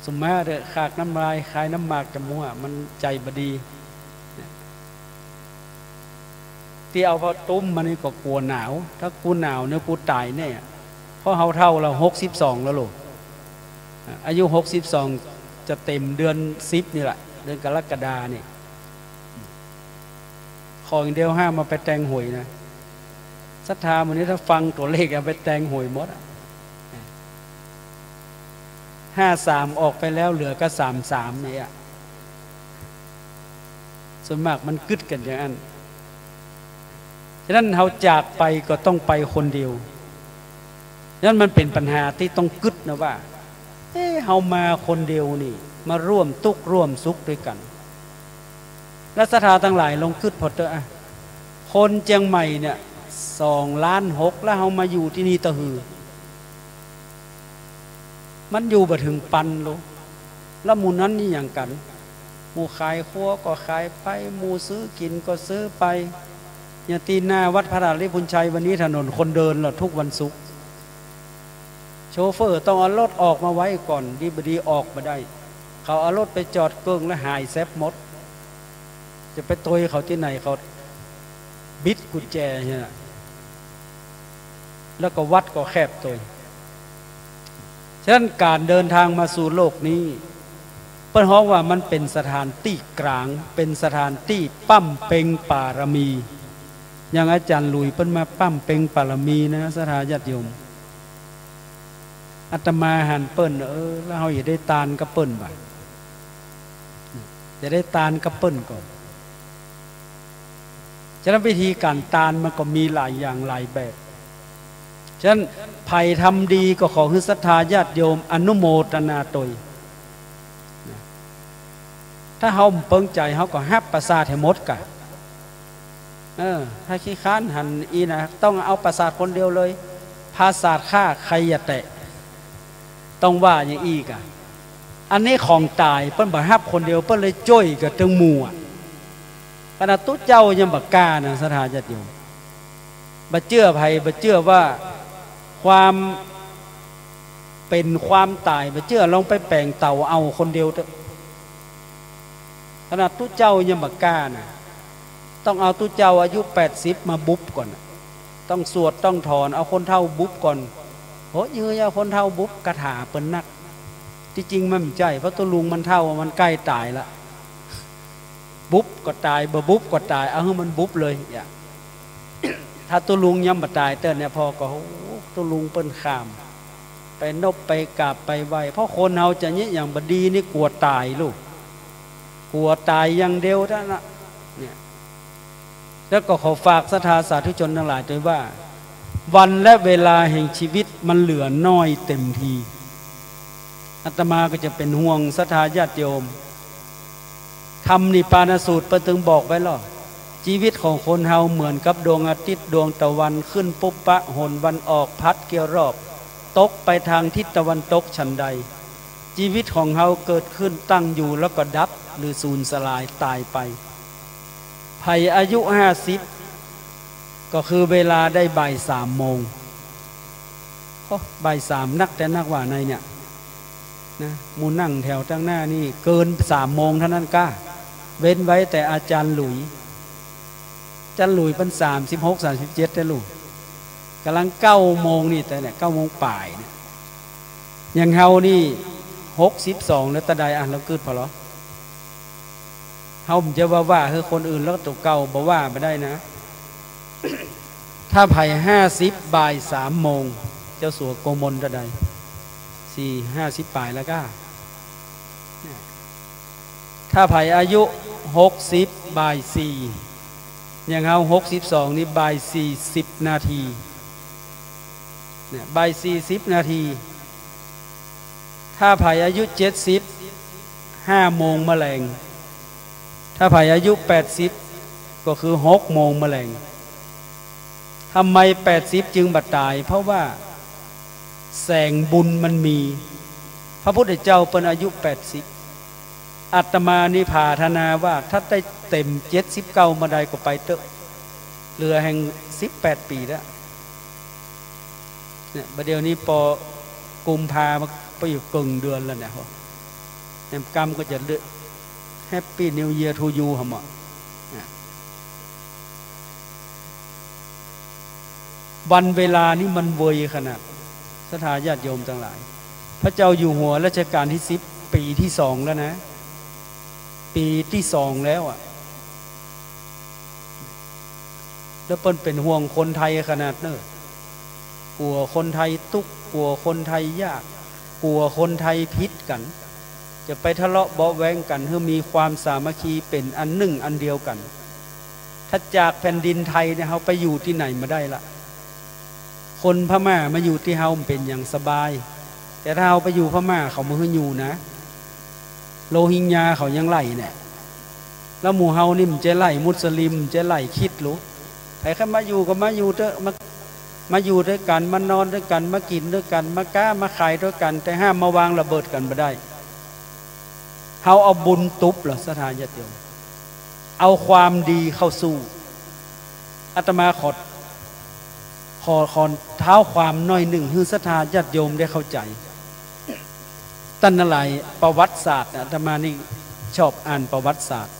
สมมาเด้อขากน้ำลายคายน้ำหมากจมูกมันใจบ่ดีที่เอาพอตุ้มมันนี่ก็กลัวหนาวถ้ากูหนาวเนี่ยกูตายแน่เพราะเฮาเท่าเรา62แล้วลูกอายุ62จะเต็มเดือน10นี่แหละเดือนกรกฎาเนี่ยขออย่างเดียวห้ามมาไปแต่งหวยนะศรัทธาวันนี้ถ้าฟังตัวเลขเอาไปแต่งหวยหมด53ออกไปแล้วเหลือก็33เนี่ยส่วนมากมันกึดกันอย่างนั้นฉะนั้นเราจากไปก็ต้องไปคนเดียวนั่นมันเป็นปัญหาที่ต้องกึดนะว่าเฮามาคนเดียวนี่มาร่วมทุกข์ร่วมสุขด้วยกันและศรัทธาทั้งหลายลองกึดพอเถอะคนเชียงใหม่เนี่ย2 ล้าน 6แล้วเฮามาอยู่ที่นี่ตะหือมันอยู่บ่ถึงปันโลแล้วหมู่นั้นนี่อย่างกันหมู่ขายครัวก็ขายไปหมู่ซื้อกินก็ซื้อไปอย่างตีหน้าวัดพระราชลิพุนชัยวันนี้ถนนคนเดินละทุกวันศุกร์โชเฟอร์ต้องเอารถออกมาไว้ก่อนดีบดีออกมาได้เขาเอารถไปจอดเกิ้งแล้วหายแซบหมดจะไปตัวเขาที่ไหนเขาบิดกุญแจเนี่ยแล้วก็วัดก็แคบตัวฉะนั้นการเดินทางมาสู่โลกนี้เปิ้นฮ้องว่ามันเป็นสถานที่กลางเป็นสถานที่ปั้มเป่งปารมีอย่างอาจารย์ลุยเปิ้นมาปั้มเป่งปารมีนะสถานญาติโยมอาตมาหันเปิ้นแล้วเฮาอย่าได้ตานกับเปิ้นบ่จะได้ตานกับเปิ้นก่อนฉะนั้นวิธีการตานมันก็มีหลายอย่างหลายแบบฉะนั้นไผทำดีก็ขอให้ศรัทธาญาติโยมอนุโมทนาตนถ้าเฮาเปิงใจเฮาก็ฮับประสาทให้หมดกะถ้าขี้ค้านหันอีนะต้องเอาประสาทคนเดียวเลยภาษาฆ่าใครอย่าแตะต้องว่าอย่างอีก อันนี้ของตายเปิ้นบ่ฮับคนเดียวเปิ้นเลยจ้อยกับตึงหมู่ขณะตุ๊เจ้ายังบักกล้านะสถานญาติโยมบ่เชื่อไผบ่เชื่อว่าความเป็นความตายบ่เชื่อลองไปแปลงเต่าเอาคนเดียวเถอะขณะตุ๊เจ้ายังบักกล้านะต้องเอาตุ๊เจ้าอายุ80มาบุบก่อนต้องสวดต้องถอนเอาคนเฒ่าบุบก่อนโหยื้อเอาคนเฒ่าบุบกระถาเปิ้นนักที่จริงมันไม่ใช่เพราะตัวลุงมันเฒ่ามันใกล้ตายละบุบก็ตายบ่บุบก็ตายเอาให้มันบุบเลยอย่า ถ้าตัวลุงยังบ่ตายเต้นเนี่ยพอก็ตัวลุงเปิ้นข้ามไปนบไปกราบไปไหว้เพราะคนเฮาจะเนี่ยอย่างบดีนี่กลัวตายลูกกลัวตายอย่างเดียวเท่านั้นเนี่ยแล้วก็ขอฝากศรัทธาสาธุชนทั้งหลายด้วยว่าวันและเวลาแห่งชีวิตมันเหลือน้อยเต็มทีอาตมาก็จะเป็นห่วงศรัทธาญาติโยมธรรมนิพพานสูตรประตึงบอกไว้หรอชีวิตของคนเฮาเหมือนกับดวงอาทิตย์ดวงตะวันขึ้นปุ๊บปะหนวันออกพัดเกี่ยวรอบตกไปทางทิศตะวันตกฉันใดชีวิตของเฮาเกิดขึ้นตั้งอยู่แล้วก็ดับหรือสูญสลายตายไปภัยอายุ50ก็คือเวลาได้บ่าย3 โมงบ่าย3นักแต่นักว่าในเนี่ยนะมูนั่งแถวตั้งหน้านี่เกิน3 โมงเท่านั้นก้าเว้นไว้แต่อาจารย์หลุยเป็น36-37แต่ลูกกำลัง9 โมงนี่แต่เนี่ย9 โมงป่ายเนี่ยอย่างเฮานี่62แล้วตะใดอ่ะเราเกิดพอหรอเฮาจะว่าคือคนอื่นแล้วตัวเก่าบ่ว่าไม่ได้นะ ถ้าไผ่50บ่าย3 โมงเจ้าสัวโกมลตะใด50ป่ายแล้วก็ถ้าไผ่อายุ60บ่าย4อย่างเฮา62นี่บ่าย40 นาทีเนี่ยบ่าย40 นาทีถ้าไผ่อายุ70 5 โมงแมลงถ้าไผ่อายุ80ก็คือ6 โมงแมลงทำไม80จึงบัดตายเพราะว่าแสงบุญมันมีพระพุทธเจ้าเป็นอายุ80อาตมานี่ภาวนาว่าถ้าได้เต็ม79มาได้ก็ไปเถอะเหลือแห่ง18 ปีแล้วเนี่ยประเดี๋ยวนี้ปอกุมภามาไปอยู่กึ่งเดือนแล้วเนี่ยแห่งกรรมก็จะแฮปปี้นิวเยียร์ทูยูหมดวันเวลานี้มันเวยขนาดศรัทธาญาติโยมทั้งหลายพระเจ้าอยู่หัวรัชกาลที่10ปีที่2แล้วนะปีที่2แล้วอ่ะแล้วเป็นห่วงคนไทยขนาดเนอะกลัวคนไทยทุกข์กลัวคนไทยยากกลัวคนไทยพิษกันจะไปทะเลาะเบาแวงกันเพื่อมีความสามัคคีเป็นอันหนึ่งอันเดียวกันถ้าจากแผ่นดินไทยเนี่ยเขาไปอยู่ที่ไหนมาได้ละคนพม่ามาอยู่ที่เฮาเป็นอย่างสบายแต่ถ้าเฮาไปอยู่พม่าเขามาให้อยู่นะโรฮิงญาเขายังไล่เนี่ยแล้วหมู่เฮานี่มันจะไล่มุสลิมจะไล่คิดหรือใครเข้ามาอยู่ก็มาอยู่เถอะมาอยู่ด้วยกันมานอนด้วยกันมากินด้วยกันมาก้ามาขายด้วยกันแต่ห้ามมาวางระเบิดกันไม่ได้เฮาเอาบุญตุบเหรอศรัทธาญาติโยมเอาความดีเข้าสู้อาตมาขอเท้าความน้อยหนึ่งให้ศรัทธาญาติโยมได้เข้าใจตั้นอะไรประวัติศาสตร์อาตมานี่ชอบอ่านประวัติศาสตร์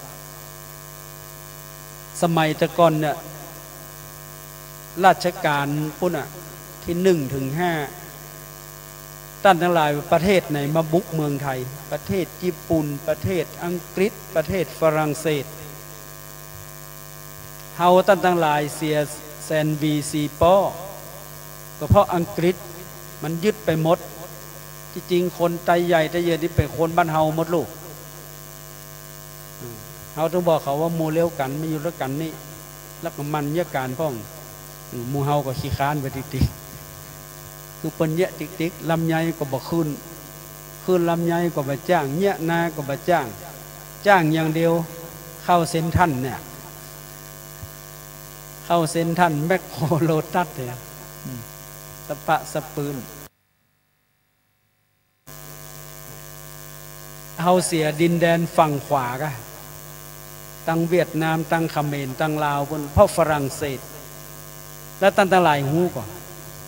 สมัยแต่ก่อนเนี่ยราชการพุ่นอ่ะที่1 ถึง 5ตั้นทั้งหลายประเทศไหนมาบุกเมืองไทยประเทศญี่ปุ่นประเทศอังกฤษประเทศฝรั่งเศสเฮาตั้นทั้งหลายเสียแซนบีซีป้อก็เพราะอังกฤษมันยึดไปหมดที่จริงคนไตใหญ่ไตเยอะที่เป็นคนบ้านเฮาหมดลูกเฮาต้องบอกเขาว่าโมเลวกันไม่อยู่ด้วยกันนี่แล้วก็มันเยอะการพ่องหมู่เฮาก็ขี้ค้านไปติ๊กๆคือเปิ้นเยอะติ๊กๆลำไยก็บ่ขึ้นลำไยก็บ่จ้างเยอะนาก็บ่จ้างอย่างเดียวเข้าเซ็นทรัลเนี่ยเข้าเซ็นทรัลแมคโครโลตัสเนี่ยสปะสปืน เฮาเสียดินแดนฝั่งขวากะตั้งเวียดนามตั้งเขมรตั้งลาวบนเพราะฝรั่งเศสและตั้งหลายหูก่อน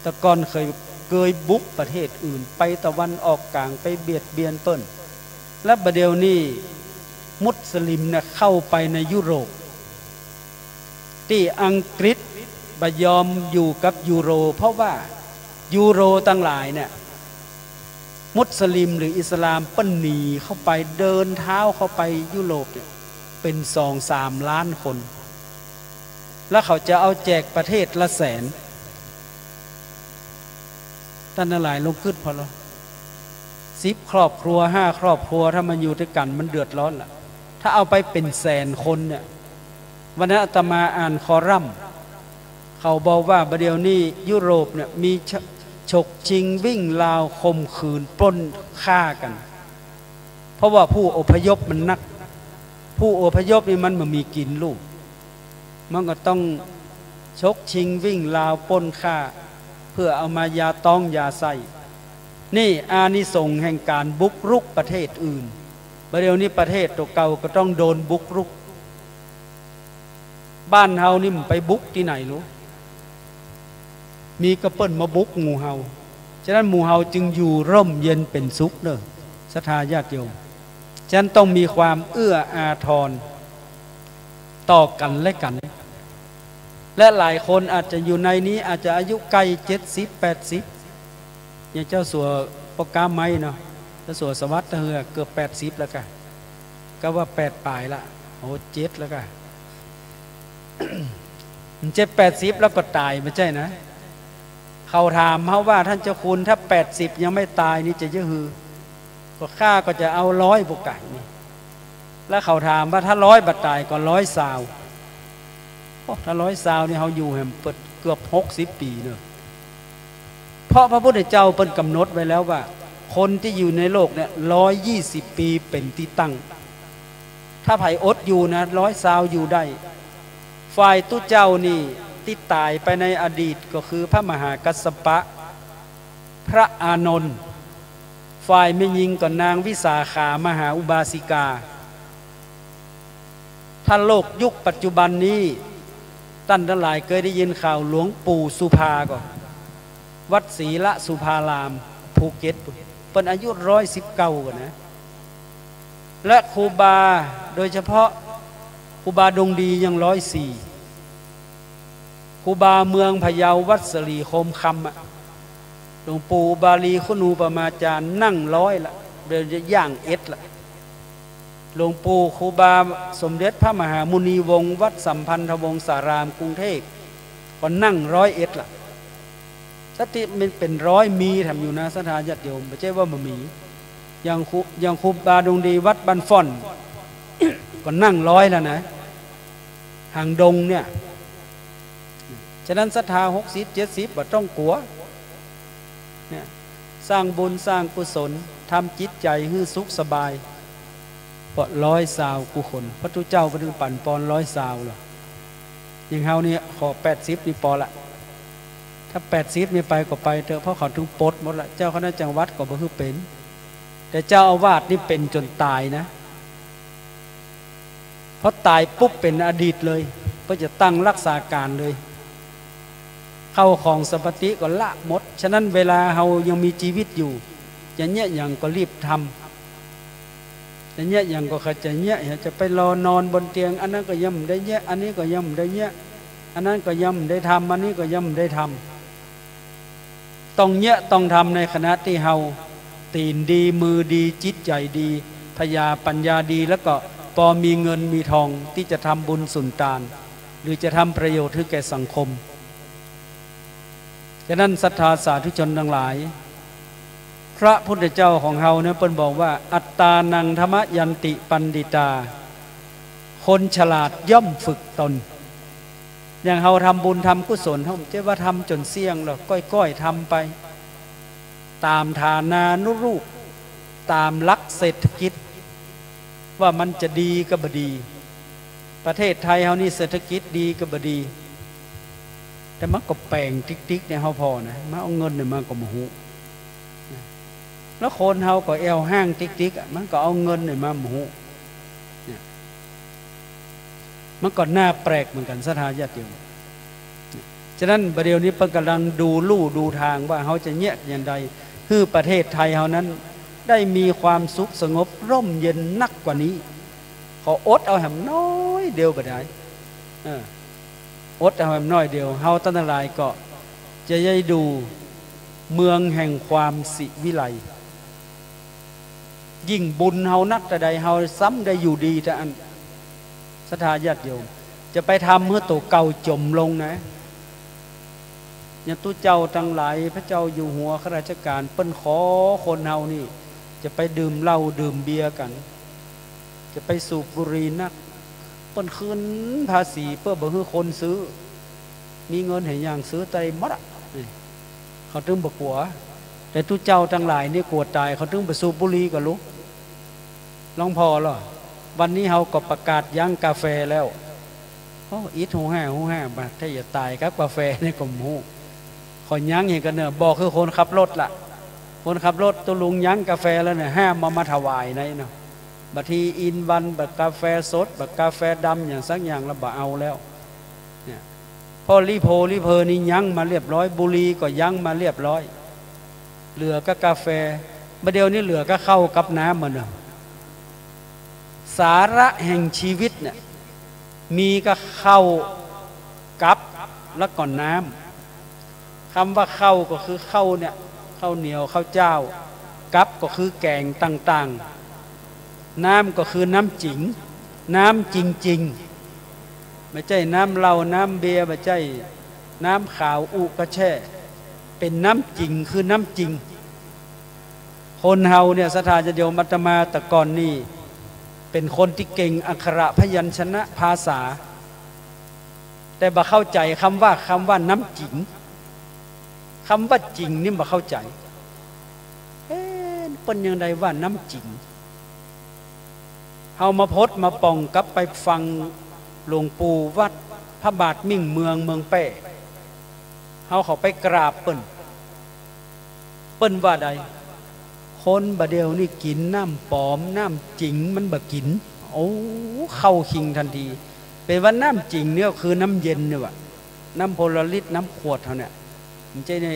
แต่ก่อนเคยบุกประเทศอื่นไปตะวันออกกลางไปเบียดเบียนเปิ้นและประเดี๋ยวนี้มุสลิมเนี่ยเข้าไปในยุโรปที่อังกฤษบยอมอยู่กับยูโรเพราะว่ายูโรตั้งหลายเนี่ยมุสลิมหรืออิสลามปั้นหนีเข้าไปเดินเท้าเข้าไปยุโรปเป็น2-3 ล้านคนแล้วเขาจะเอาแจกประเทศละแสนท่านหลายลงขึ้นพอแล้ว10 ครอบครัว5 ครอบครัวถ้ามันอยู่ด้วยกันมันเดือดร้อนล่ะถ้าเอาไปเป็นแสนคนเนี่ยวันนั้นอาตมาอ่านคอรัมน์เขาบอกว่าประเดี๋ยวนี้ยุโรปเนี่ยมีฉกชิงวิ่งราวข่มขืนปล้นฆ่ากันเพราะว่าผู้อพยพมันนักผู้อพยพนี่มันมีกินลูกมันก็ต้องฉกชิงวิ่งราวปล้นฆ่าเพื่อเอามายาต้องยาใส่นี่อานิสงส์แห่งการบุกรุกประเทศอื่นประเดี๋ยวนี้ประเทศตัวเก่าก็ต้องโดนบุกรุกบ้านเฮานี่มันไปบุกที่ไหนรู้มีกระเปิ้นมาบุกหมู่เฮาฉะนั้นหมู่เฮาจึงอยู่ร่มเย็นเป็นสุขเด้อศรัทธาญาติโยมฉะนั้นต้องมีความเอื้ออาทรต่อกันและกันและหลายคนอาจจะอยู่ในนี้อาจจะอายุใกล้70-80อย่างเจ้าสัวปกาไม้เนาะเจ้าสัวสวัสดิ์เฮือเกือบ80แล้วก็ว่า8 ปลายละโอ้7แล้วก็70-80แล้วก็ตายไม่ใช่นะเขาถามเขาว่าท่านเจ้าคุณถ้า80ยังไม่ตายนี่จะเยอะฮือก็ข้าก็จะเอา100บุกไก่นี่แล้วเขาถามว่าถ้า100บัดตายก็100 ซาวถ้า100 ซาวนี่เขาอยู่แห่งเกือบ60 ปีเนอะเพราะพระพุทธเจ้าเป็นกำหนดไว้แล้วว่าคนที่อยู่ในโลกเนี่ย120 ปีเป็นที่ตั้งถ้าไผ่อดอยู่นะ100 ซาวอยู่ได้ฝ่ายตุเจ้านี่ที่ตายไปในอดีตก็คือพระมหากัสสปะพระอานนท์ฝ่ายไม่ยิงกับนางวิสาขามหาอุบาสิกาถ้าโลกยุคปัจจุบันนี้ท่านทั้งหลายเคยได้ยินข่าวหลวงปู่สุภาก่อนวัดศรีละสุภารามภูเก็ตเป็นอายุ119ก่อนนะและครูบาโดยเฉพาะครูบาดงดียัง104ครูบาเมืองพะเยาวัดสลีโคมคำหลวงปู่บาลีคุณูปมาจารย์นั่ง100ละเดินจะย่างละหลวงปู่ครูบาสมเด็จพระมหามุนีวงศ์วัดสัมพันธวงศารามกรุงเทพก็นั่ง101ละสติมันเป็น100มีทำอยู่นะศรัทธาญาติโยมไม่ใช่ว่ามันมีอย่างครูบาดงดีวัดบันฟ่อน ก็นั่ง100แล้วนะหางดงเนี่ยฉะนั้นศรัทธา60-70บ่ต้องกลัวเนี่ยสร้างบุญสร้างกุศลทำจิตใจให้สุขสบายเพราะ100 ซาวกุคนพระทุเจ้าก็ถึงปั่นปอน100 ซาวหรออย่างเฮาเนี่ยขอ80นี่พอละถ้า80ไม่ไปก็ไปเถอะเพราะเขาถึงปลดหมดละเจ้าคณะจังหวัดก็บ่คือเป็นแต่เจ้าอาวาสนี่เป็นจนตายนะเพราะตายปุ๊บเป็นอดีตเลยเพื่อจะตั้งรักษาการเลยเข้าของสัมปติก็ละหมดฉะนั้นเวลาเรายังมีชีวิตอยู่จะเนี้ยอย่างก็รีบทำจะเนี้ยอย่างก็ขจะเนี้ยจะไปรอนอนบนเตียงอันนั้นก็ย่ำได้เนี้ยอันนี้ก็ย่ำได้เนี้ยอันนั้นก็ย่ำได้ทำอันนี้ก็ย่ำได้ทำต้องเนี้ยต้องทำในขณะที่เราตีนดีมือดีจิตใจดีพยาปัญญาดีแล้วก็พอมีเงินมีทองที่จะทำบุญสุนทานหรือจะทำประโยชน์ให้แก่สังคมฉะนั้นศรัทธาสาธุชนทั้งหลายพระพุทธเจ้าของเฮาเนี่ยเพิ่นบอกว่าอัตตานังธรรมยันติปันดิตาคนฉลาดย่อมฝึกตนอย่างเฮาทำบุญทำกุศลเฮาจะว่าทำจนเสี่ยงหรอกก้อยๆทำไปตามฐานานุรูปตามหลักเศรษฐกิจว่ามันจะดีก็บ่ดีประเทศไทยเฮานี่เศรษฐกิจดีก็บ่ดีแต่มันก็แปลงติ๊กๆเนี่ยเฮาพอนะมาเอาเงินเนี่ยมาก็บ่ฮู้ แล้วคนเฮาก็แอวห้างติ๊กๆมันก็เอาเงินมาหมูเนี่ยมันก็น่าแปลกเหมือนกันศรัทธาญาติโยมฉะนั้นประเดี๋ยวนี้เพิ่นกำลังดูลู่ดูทางว่าเขาจะแยกอย่างใดคือประเทศไทยเฮานั้นได้มีความสุขสงบร่มเย็นนักกว่านี้ขออดเอาแหมน้อยเดียวก็ได้อดเอาแหมน้อยเดียวเฮาทั้งหลายก็จะได้ดูเมืองแห่งความสิวิไลยิ่งบุญเฮานักแต่ใดเฮาซ้ำได้อยู่ดีแต่อันศรัทธาญาติโยมจะไปทำเพื่อตัวเก่าจมลงนะอย่างตู้เจ้าทั้งหลายพระเจ้าอยู่หัวข้าราชการเปิ้นขอคนเฮานี่จะไปดื่มเหล้าดื่มเบียร์กันจะไปสูบบุหรี่นักเปิ้นคืนภาษีเพื่อบ่ให้คนซื้อมีเงินให้อย่างซื้อไตหมดเขาถึงบ่กลัวแต่ตู้เจ้าทั้งหลายนี่กลัวตายเขาถึงไปสูบบุหรี่ก็รู้ลองพอหรอวันนี้เฮาก็ประกาศยั้งกาแฟแล้วอีทหูแห่มาถ้าอย่าตายกับกาแฟนี่ก็หมูขอยั้งเห็นกันเนอะบอกคือคนขับรถล่ะคนขับรถตัวลุงยั้งกาแฟแล้วเนี่ยห้ามมาถวายในเนาะบัดทีอินวันบัดกาแฟสดบัดกาแฟดำอย่างสักอย่างแล้วบ่เอาแล้วเนี่ยพอรีเพอนี่ยั้งมาเรียบร้อยบุหรี่ก็ยั้งมาเรียบร้อยเหลือก็กาแฟประเดี๋ยวนี้เหลือก็เข้ากับน้ำมันเนาะสาระแห่งชีวิตเนี่ยมีก็เข้ากับแล้วก่อนน้ำคำว่าเข้าก็คือเข้าเนี่ยข้าวเหนียวข้าวเจ้ากับก็คือแกงต่างๆน้ำก็คือน้ำจิ๋งน้ำจริงๆไม่ใช่น้ำเหล้าน้ำเบียร์ไม่ใช่น้ำขาวอุกระแช่เป็นน้ำจริงคือน้ำจริงคนเฮาเนี่ยศรัทธาญาติโยมอาตมาแต่ก่อนนี่เป็นคนที่เก่งอักขระพยัญชนะภาษาแต่บ่เข้าใจคำว่าน้ำจริงคำว่าจริงนี่บ่เข้าใจเป็นยังไงว่าน้ำจริงเฮามาพดมาป่องกับไปฟังหลวงปู่วัดพระบาทมิ่งเมืองแป้เฮาเขาไปกราบเปิ้นว่าใดคนบะเดียวนี่กินน้ำปลอมน้ำจริงมันบ่กินโอ้เข้าคิงทันทีเป็นว่าน้ำจริงเนี่ยคือน้ำเย็นเนี่ยว่ะน้ำโพลาริสน้ำขวดเท่าเนี่ยไม่ใช่ใน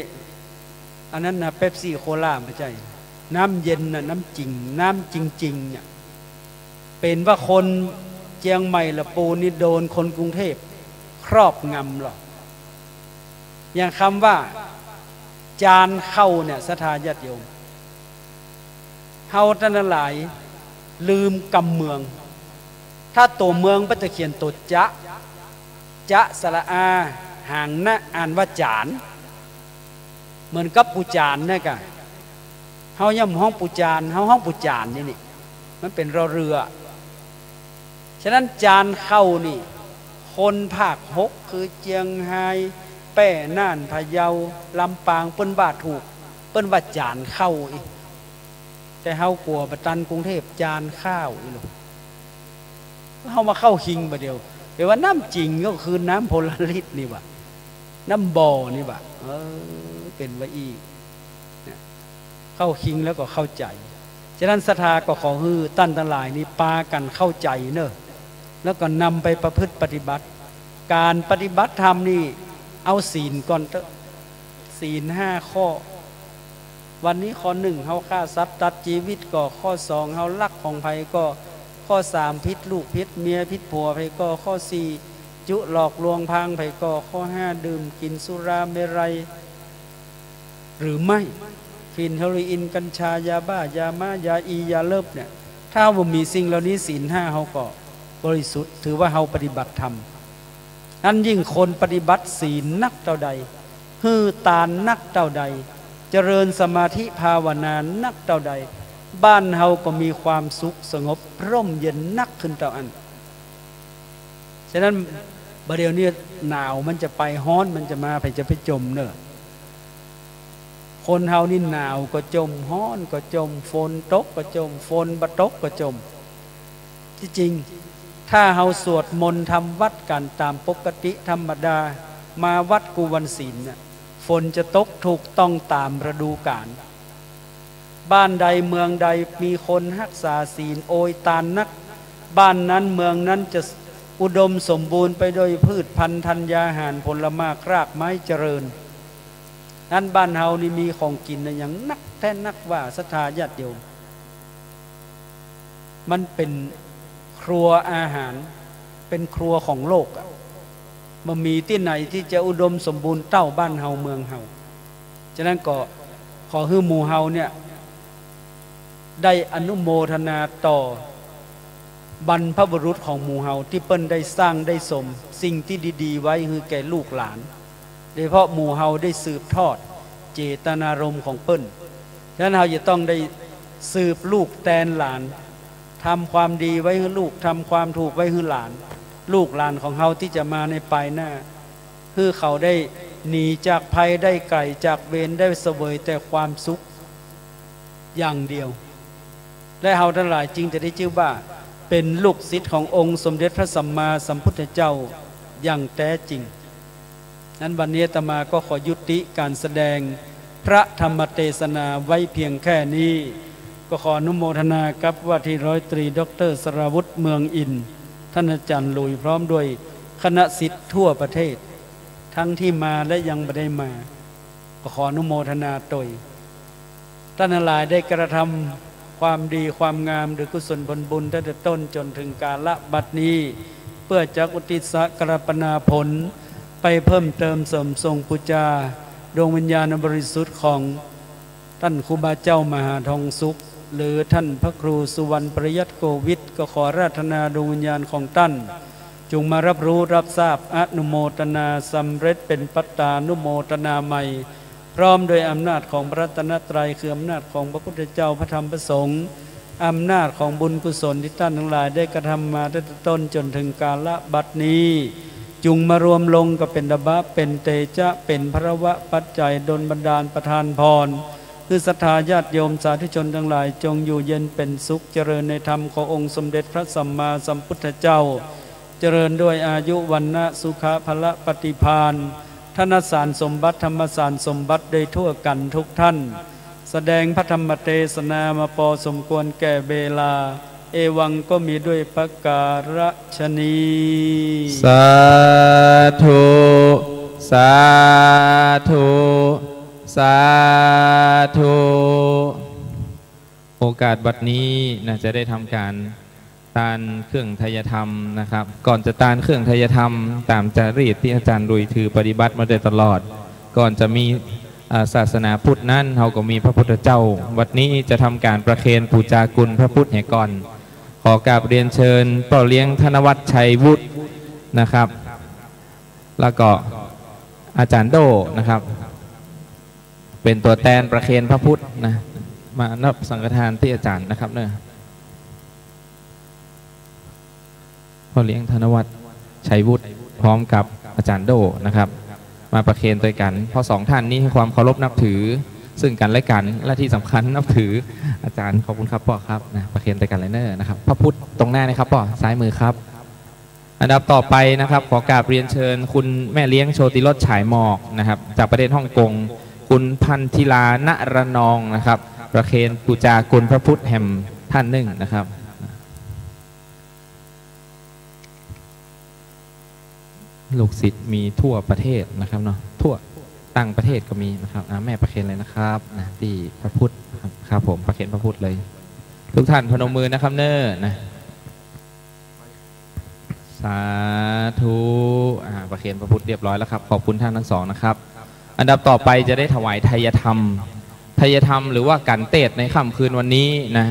อันนั้นนะเป๊ปซี่โคลาไม่ใช่น้ำเย็นนะน้ำจริงน้ำจริงๆเนี่ยเป็นว่าคนเจียงใหม่ละปูนี่โดนคนกรุงเทพครอบงำหรออย่างคำว่าจานเข้าเนี่ยศรัทธาญาติโยมเฮาท่านหลายลืมกำเมืองถ้าตัวเมืองก็จะเขียนตัวจะสระอาห่างนะอ่านว่าจานเหมือนกับปูจานนี่กะเฮาย่ำห้องปูจานเฮาห้องปูจานนี่มันเป็นรอเรือฉะนั้นจานเข้านี่คนภาค6คือเจียงไฮ้แป้น่านพะเยาลำปางเปิ้นว่าถูกเปิ้นว่าจานเข้าอีกแต่เฮากลัวประตันกรุงเทพจานข้าวอีหลงเฮามาเข้าคิงประเดียวแต่ว่าน้ำจริงก็คือน้ำโพลาริสนี่ว่ะน้ำบ่อนี่ว่ะเป็นว่าอีกเข้าคิงแล้วก็เข้าใจฉะนั้นศรัทธาก็ขอฮือตั้นทั้งหลายนี่ปากันเข้าใจเนอะแล้วก็นำไปประพฤติปฏิบัติการปฏิบัติธรรมนี่เอาศีลก่อนเถอะศีล5 ข้อวันนี้ข้อ1เฮาฆ่าทรัพย์ตัดชีวิตก็ข้อ2เฮาลักของไผก็ข้อ3พิษลูกพิษเมียพิษผัวไผก็ข้อ4จุหลอกลวงพางไผก็ข้อ5ดื่มกินสุราเมรัยหรือไม่ฟินเฮโรอีนกัญชายาบ้ายามายาอียาเลิบเนี่ยถ้าบ่มีสิ่งเหล่านี้ศีล5เฮาก็บริสุทธิ์ถือว่าเฮาปฏิบัติธรรมนั้นยิ่งคนปฏิบัติศีลนักเท่าใดฮือตานนักเท่าใดเจริญสมาธิภาวนานักเท่าใดบ้านเฮาก็มีความสุขสงบร่มเย็นนักขึ้นเท่าอันฉะนั้นประเดี๋ยวนี้หนาวมันจะไปฮ้อนมันจะมาไปจะไปจมเนอะคนเฮานี่หนาวก็จมฮ้อนก็จมฝนตกก็จมฝนบ่ตกก็จมที่จริงถ้าเฮาสวดมนต์ทำวัดกันตามปกติธรรมดามาวัดกูวันศีลน่ะฝนจะตกถูกต้องตามฤดูกาล บ้านใดเมืองใดมีคนรักษาศีลโอยตานนักบ้านนั้นเมืองนั้นจะอุดมสมบูรณ์ไปด้วยพืชพันธุ์ธัญญาหารผลไม้รากไม้เจริญนั้นบ้านเฮานี่มีของกินนะอย่างนักแท้นักว่าศรัทธาญาติโยมมันเป็นครัวอาหารเป็นครัวของโลกมันมีที่ไหนที่จะอุดมสมบูรณ์เต้าบ้านเฮาเมืองเฮาฉะนั้นก็ขอให้หมู่เฮาเนี่ยได้อนุโมทนาต่อบรรพบุรุษของหมู่เฮาที่เปิ้นได้สร้างได้สมสิ่งที่ดีๆไว้คือแก่ลูกหลานโดยเฉพาะหมู่เฮาได้สืบทอดเจตนารมณ์ของเปิ้นฉะนั้นเฮาจะต้องได้สืบลูกแตนหลานทำความดีไว้ให้ลูกทำความถูกไว้ให้หลานลูกหลานของเฮาที่จะมาในปลายหน้าคือเขาได้หนีจากภัยได้ไกลจากเวรได้เสวยแต่ความสุขอย่างเดียวและเฮาทั้งหลายจึงจะได้ชื่อว่าเป็นลูกศิษย์ขององค์สมเด็จพระสัมมาสัมพุทธเจ้าอย่างแท้จริงนั้นวันนี้อาตมาก็ขอยุติการแสดงพระธรรมเทศนาไว้เพียงแค่นี้ก็ขออนุโมทนากับว่าที่ร้อยตรีดร.สราวุธเมืองอินท่านอาจารย์ลุยพร้อมด้วยคณะศิษย์ทั่วประเทศทั้งที่มาและยังไม่ได้มาก็ขออนุโมทนาโดยท่านทั้งหลายได้กระทำความดีความงามหรือกุศลผลบุญตั้งแต่ต้นจนถึงกาลบัดนี้เพื่อจะอุทิศสักการปนาผลไปเพิ่มเติมเสริมทรงปูชาดวงวิญญาณบริสุทธิ์ของท่านครูบาเจ้ามหาทองสุขหรือท่านพระครูสุวรรณประยัติโกวิทก็ขอราธนาดวงวิญญาณของท่านจงมารับรู้รับทราบอนุโมทนาสำเร็จเป็นปัตตานุโมทนาใหม่พร้อมโดยอำนาจของพระรัตนตรัยคืออำนาจของพระพุทธเจ้าพระธรรมพระสงฆ์อำนาจของบุญกุศลที่ท่านทั้งหลายได้กระทำมาตั้งแต่ต้นจนถึงกาลบัดนี้จุงมารวมลงก็เป็นดบะเป็นเตจะเป็นพระวะปัจจัยดลบันดาลประทานพรคือศรัทธาญาติโยมสาธุชนทั้งหลายจงอยู่เย็นเป็นสุขเจริญในธรรมขององค์สมเด็จพระสัมมาสัมพุทธเจ้าเจริญด้วยอายุวันนะสุขะพละปฏิภาณธนสารสมบัติธรรมสารสมบัติได้ทั่วกันทุกท่านแสดงพระธรรมเทศนามาพอสมควรแก่เวลาเอวังก็มีด้วยประการฉนี้สาธุสาธุสาธุโอกาสบัดนี้นะจะได้ทำการตานเครื่องไทยธรรมนะครับก่อนจะตานเครื่องไทยธรรมตามจารีตที่อาจารย์รุยถือปฏิบัติมาโดยตลอดก่อนจะมีศาสนาพุทธนั้นเราก็มีพระพุทธเจ้าวัดนี้จะทำการประเคนปูจากุลพระพุทธแห่ก่อนขอกราบเรียนเชิญพ่อเลี้ยงธนวัฒน์ชัยวุฒินะครับแล้วก็อาจารย์โดนะครับเป็นตัวแทนประเคนพระพุทธนะมานับสังฆทานที่อาจารย์นะครับเนี่ยพ่อเลี้ยงธนวัฒน์ชัยวุฒิพร้อมกับอาจารย์โดนะครับมาประเคนด้วยกันเพราะสองท่านนี้ให้ความเคารพนับถือซึ่งกันและกันและที่สำคัญนับถืออาจารย์ขอบคุณครับพ่อครับนะประเคนด้วยกันเลยเนอร์นะครับพระพุทธตรงหน้านะครับพ่อซ้ายมือครับอันดับต่อไปนะครับขอกราบเรียนเชิญคุณแม่เลี้ยงโชติรสฉายหมอกนะครับจากประเทศฮ่องกงคุณพันธิลาณระนองนะครับประเคนปูจากุลพระพุทธแห่มท่านหนึ่งนะครับลูกศิษย์มีทั่วประเทศนะครับเนาะทั่วต่างประเทศก็มีนะครับแม่ประเคนเลยนะครับนะที่พระพุทธครับผมประเคนพระพุทธเลยทุกท่านพนมมือนะครับเน้อนะสาธุประเคนพระพุทธเรียบร้อยแล้วครับขอบคุณท่านทั้งสองนะครับอันดับต่อไปจะได้ถวายไทยธรรมหรือว่ากันเตศในค่ำคืนวันนี้นะ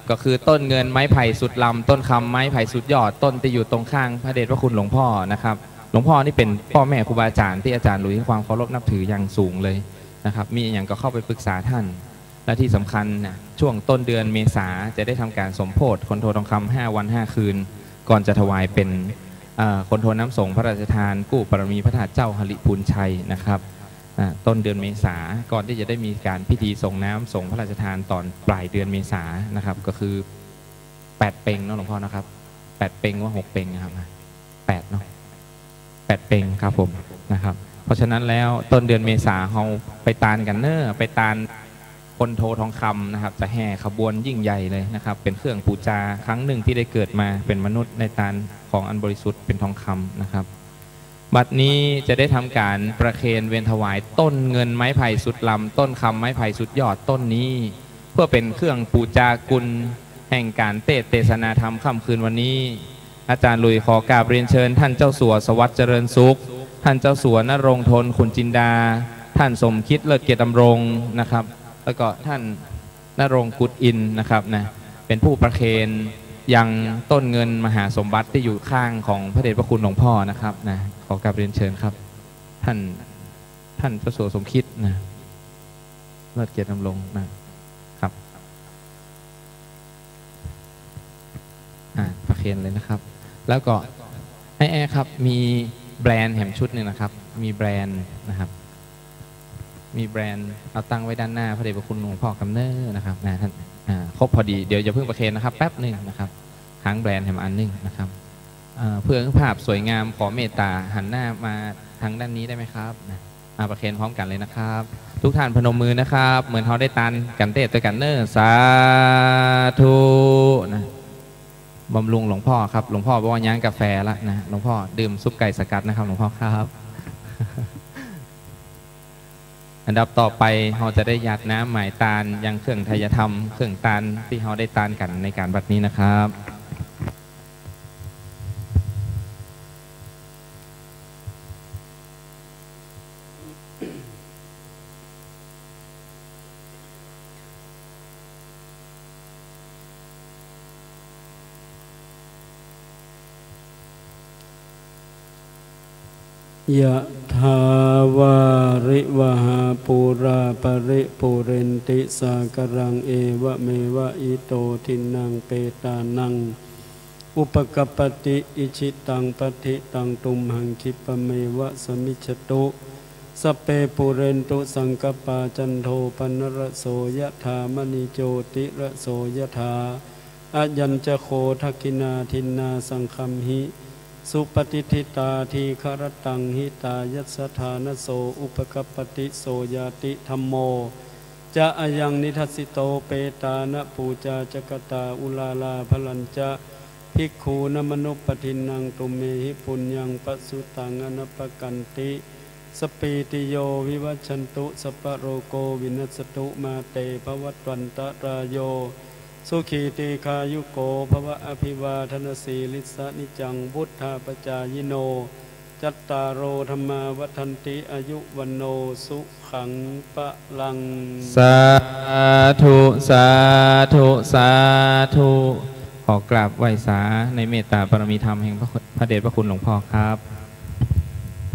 ก็คือต้นเงินไม้ไผ่สุดลำต้นคำไม้ไผ่สุดยอดต้นที่อยู่ตรงข้างพระเดชพระคุณหลวงพ่อนะครับหลวงพ่อนี่เป็นพ่อแม่ครูบาอาจารย์ที่อาจารย์ลุยให้ความเคารพนับถืออย่างสูงเลยนะครับมีอย่างก็เข้าไปปรึกษาท่านและที่สำคัญนะช่วงต้นเดือนเมษาจะได้ทำการสมโภชคนโททองคำ5 วัน 5 คืนก่อนจะถวายเป็นคนโทน้ำสงฆ์พระราชทานกู้ปรมีพระธาตุเจ้าหริพูนชัยนะครับต้นเดือนเมษาก่อนที่จะได้มีการพิธีส่งน้ำส่งพระราชทานตอนปลายเดือนเมษานะครับก็คือ8 เพ็งเนาะหลวงพ่อนะครับ8 เพ็งว่า6 เพ็งนะครับ8เนาะ8 เพ็งครับผมนะครับเพราะฉะนั้นแล้วต้นเดือนเมษาเราไปตานกันเนอไปตาน คนโททองคำนะครับจะแห่ขบวนยิ่งใหญ่เลยนะครับเป็นเครื่องปูจาครั้งหนึ่งที่ได้เกิดมาเป็นมนุษย์ในตาของอันบริสุทธิ์เป็นทองคำนะครับบัดนี้จะได้ทำการประเคนเวียนถวายต้นเงินไม้ไผ่สุดลำต้นคำไม้ไผ่สุดยอดต้นนี้เพื่อเป็นเครื่องปูจากุลแห่งการเทศนาธรรมค่ำคืนวันนี้อาจารย์ลุยขอกราบเรียนเชิญท่านเจ้าสัวสวัสดิ์เจริญสุขท่านเจ้าสัวนรงค์ทนขุนจินดาท่านสมคิดเลิศเกียรติดำรงนะครับแล้วก็ท่านณรงค์กุฎอินนะครับนะเป็นผู้ประเคนยังต้นเงินมหาสมบัติที่อยู่ข้างของพระเดชพระคุณหลวงพ่อนะครับนะขอกราบเรียนเชิญครับท่านเจ้าสัวสมคิดนะเลิศเกียรติดำรงนะครับประเคนเลยนะครับแล้วก็แอร์ครับมีแบรนด์แหมชุดหนึ่งนะครับมีแบรนด์นะครับมีแบรนด์เอาตั้งไว้ด้านหน้าพระเดชพระคุณหลวงพ่อกำเนิดนะครับนะท่านครบพอดีเดี๋ยวอย่าเพิ่งประเคนนะครับแป๊บหนึ่งนะครับค้างแบรนด์แหมอันหนึ่งนะครับเพื่อภาพสวยงามขอเมตตาหันหน้ามาทางด้านนี้ได้ไหมครับประเคนพร้อมกันเลยนะครับทุกท่านพนมมือนะครับเหมือนเขาได้ตันกันเตะตัวกันเนอร์สาธุนะบำรุงหลวงพ่อครับหลวงพ่อบอกว่าย่างกาแฟละนะหลวงพ่อดื่มซุปไก่สกัดนะครับหลวงพ่อครับอันดับต่อไปเราจะได้หยาดน้ำหมายตาลยังเครื่องไทยธรรมเครื่องตาลที่เราได้ตาลกันในการบัดนี้นะครับยะถาวาริวหาปูราปริปุเรนติสากรังเอวะเมวะอิโตทินังเปตานังอุปกปติอิชิตังปฏิตังตุมหังคิปเมวะสมิจตุสเปปุเรนตุสังกปาจันโทปนรโสยะถามณิโจติระโสยะถาอายัญจโคทักขินาทินนาสังคัมหิสุปฏิทิตาทีคารตังหิตายัสถานโสอุปกปติโสยาติธัมโมจะอายังนิทัสสิโตเปตานะปูจาจกตาอุลาลาพลัญจะภิกขูนมนุปทินังตุเมหิปุญญังปัสสุตังอนัปปกันติสปีติโยวิวัชชันตุสัพพโรโกวินัสตุมาเตภวัตวันตรายโยสุขีติคายุโกภวะอภิวาทนาสีลิสานิจังพุทธาปจายโนจัตตารโอธรรมาวัฏันติอายุวันโนสุขังปะลังสาธุสาธุสาธุขอกราบไหว้สาในเมตตาบารมีธรรมแห่งพระเดชพระคุณหลวงพ่อครับ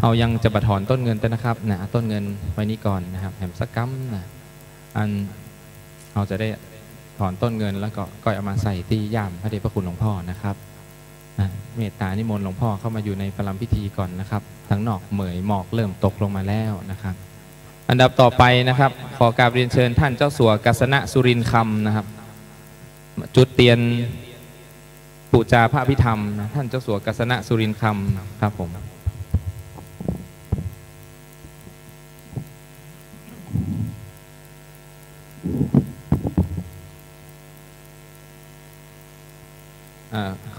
เรายังจะบัดถอนต้นเงินแต่นะครับนะต้นเงินไว้นี้ก่อนนะครับแหมสักกัมนะอันเราจะได้ถอนต้นเงินแล้วก็เอามาใส่ที่ย่ามพระเดชพระคุณหลวงพ่อนะครับเมตตานิมนต์หลวงพ่อเข้ามาอยู่ในประลัมพิธีก่อนนะครับทั้งนอกเหมยหมอกเริ่มตกลงมาแล้วนะครับอันดับต่อไปนะครับขอกราบเรียนเชิญท่านเจ้าสัวกัสณะสุรินทร์คำนะครับจุดเตียนปูจาพระพิธรรมนะท่านเจ้าสัวกัสณะสุรินทร์คำครับผม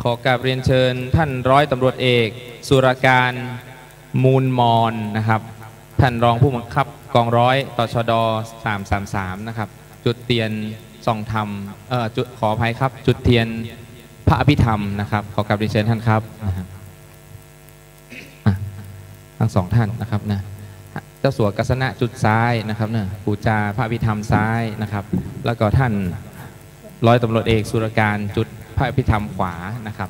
ขอกราบเรียนเชิญท่านร้อยตำรวจเอกสุรการมูลมอนนะครับท่านรองผู้บังคับกองร้อยตชด333นะครับจุดเทียนส่องธรรมจุดขออภัยครับจุดเทียนพระอภิธรรมนะครับขอกราบเรียนเชิญท่านครับทั้งสองท่านนะครับนะเจ้าสัวกัสณะจุดซ้ายนะครับเนี่ยปูจาพระอภิธรรมซ้ายนะครับแล้วก็ท่านร้อยตำรวจเอกสุรการจุดพระอภิธรรมขวานะครับ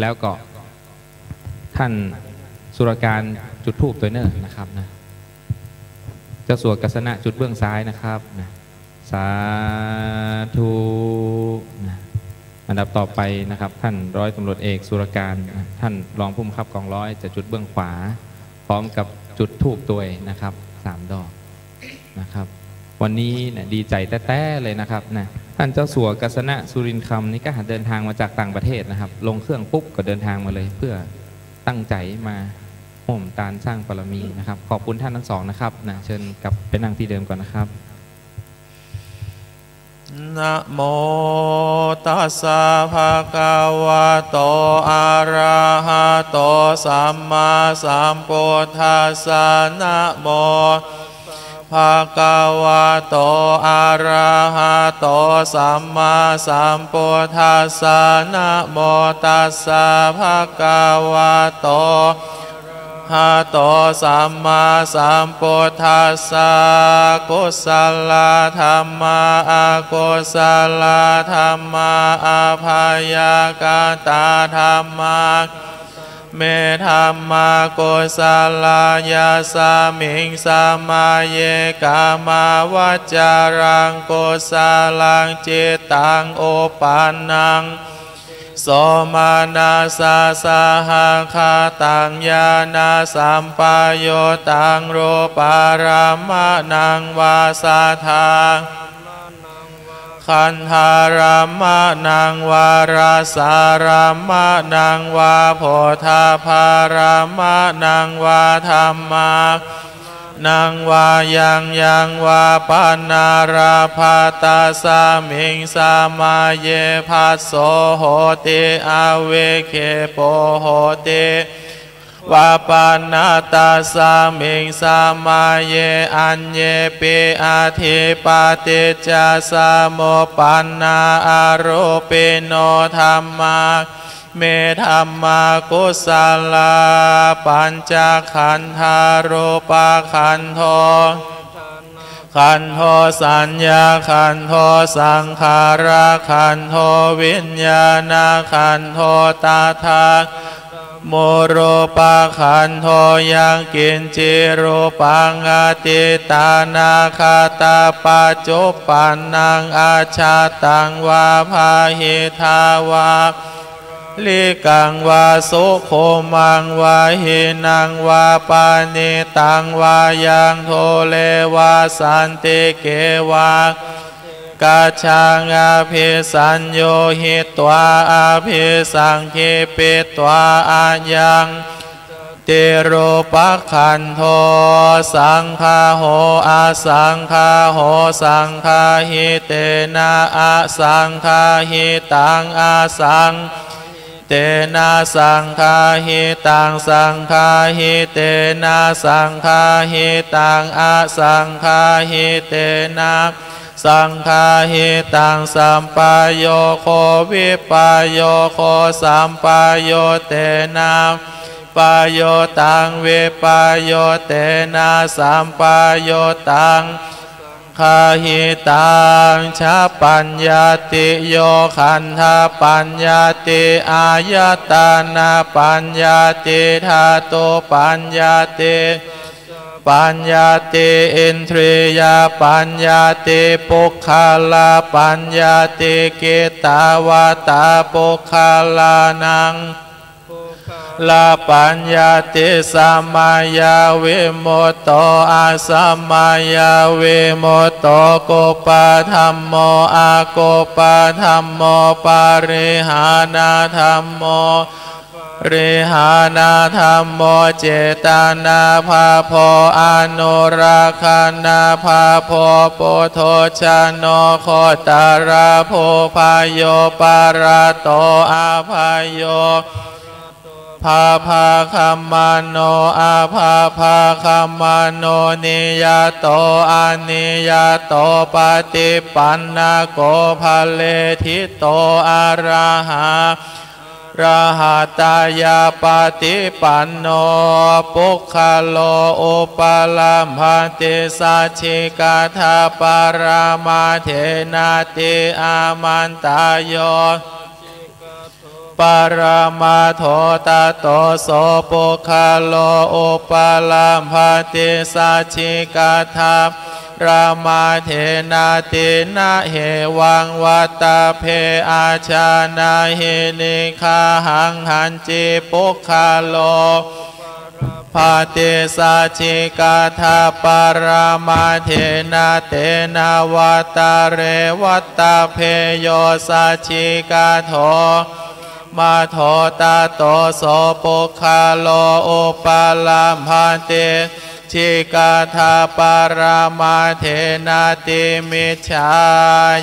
แล้วก็ท่านสุรการจุดธูปตัวเนอร์นะครับนะเจ้าสัวกัสณะจุดเบื้องซ้ายนะครับนะสาธุนะอันดับต่อไปนะครับท่านร้อยตำรวจเอกสุรการท่านรองผู้บังคับกองร้อยจะจุดเบื้องขวาพร้อมกับจุดธูปตัวนะครับ3 ดอกนะครับวันนี้นะดีใจแต้ๆเลยนะครับนะท่านเจ้าสัวกัสณะสุรินทร์คำนี่ก็เดินทางมาจากต่างประเทศนะครับลงเครื่องปุ๊บก็เดินทางมาเลยเพื่อตั้งใจมาห่มตาลสร้างบารมีนะครับขอบคุณท่านทั้งสองนะครับนะเชิญกลับไปนั่งที่เดิมก่อนนะครับ นะโมตัสสะภะคะวะโตอะระหะโตสัมมาสัมพุทธัสสะนะโมภะคะวะโตอะระหะโตสัมมาสัมพุทธัสสะนะโมตัสสะภะคะวะโตหะโตสัมมาสัมพุทธัสสะกุศลธรรมะอกุศลธรรมะอภยกตาธรรมะเมธรรมะกุศลายาสามิงสามาเยกามาวจารังกุศลังจิตตังโอปันนังโสมานาสาสาหาคาตังญาณสัมปโยตังรูปารามะนังวาสาทาขันธารามะนังวาราสารามะนังวาโพธาภารามะนังวาธรรมานังวายังวาปานาราภาตาสามิงสามาเยภัสโสโหติอาเวเคโปโหติวาปานาตาสามิงสามาเยอัญเยปิอาทิปาติจาสาโมปันนาอารูปิโนธรรมาเมธรรมากุศลาปัญจขันธารูปขันโธขันโธสัญญาขันโธสังขาราขันโธวิญญาณขันโธตาทาโมโรปะขันโธยังกินจิรูปังอติตานาคาตาปัจจุปันนังอาชาตังวาภาหิทาวาลิกังวาสุโคมังวาหินังวาปานิตังวายังโทเลวาสันติเกวากาชังอาภิสัญโยหิตวาอาภิสังคิปิตวาอายังติโรปขันโทสังฆาโหอาสังฆาโหสังฆาหิเตนะอาสังฆาหิตังอาสังเตนะสังฆาหิตังสังฆาหิเตนะสังฆาหิตังอาสังฆาหิเตนะสังฆาหิตังสัมปายโยโควิปายโยโคสัมปายโยเตนะปายโยตังวิปายโยเตนะสัมปายโยตังคาหิตังชาปัญญาติโยขันธปัญญาติอายตานาปัญญาติธาตุปัญญาติปัญญาติอินทรียปัญญาติปุคคลาปัญญาติกิตาวาตาปุคคลานังลาปัญญาติสัมมายาวิมุตโตอาสัมมายาวิมุตโตโกปะธัมโมอาโกปะธัมโมปาริหานาธัมโมริหานาธัมโมเจตานาภาโพอนุราคานาภาโพปุโธชาโนโคตาราโพพายโยปาราโตอาภายโยภาภาคัมมโนอาภาภาคัมมโนนิยโตอานิยโตปฏิปันนาโกภะเลทิโตอะระหะระหะตายาปฏิปันโนปุคคโลอุปลัมภติสัจฉิกาธาปารามาเทนาติอามันตายโยปารามาโทตโตโสปุคคโลอุปลัมภติสัจฉิกาธารามาเทนาตินะเหวังวัตตาเพอาชานาหินิคาหังหันจิปุคคโลภาติสัจฉิกาธาปารามาเทนาเตนาวัตตาเรวัตตาเพโยสัจฉิกาโทมาโทตาโตโสปุคคโลอุปลัมภติ จิกาธาปารามาเทนาติมิจฉา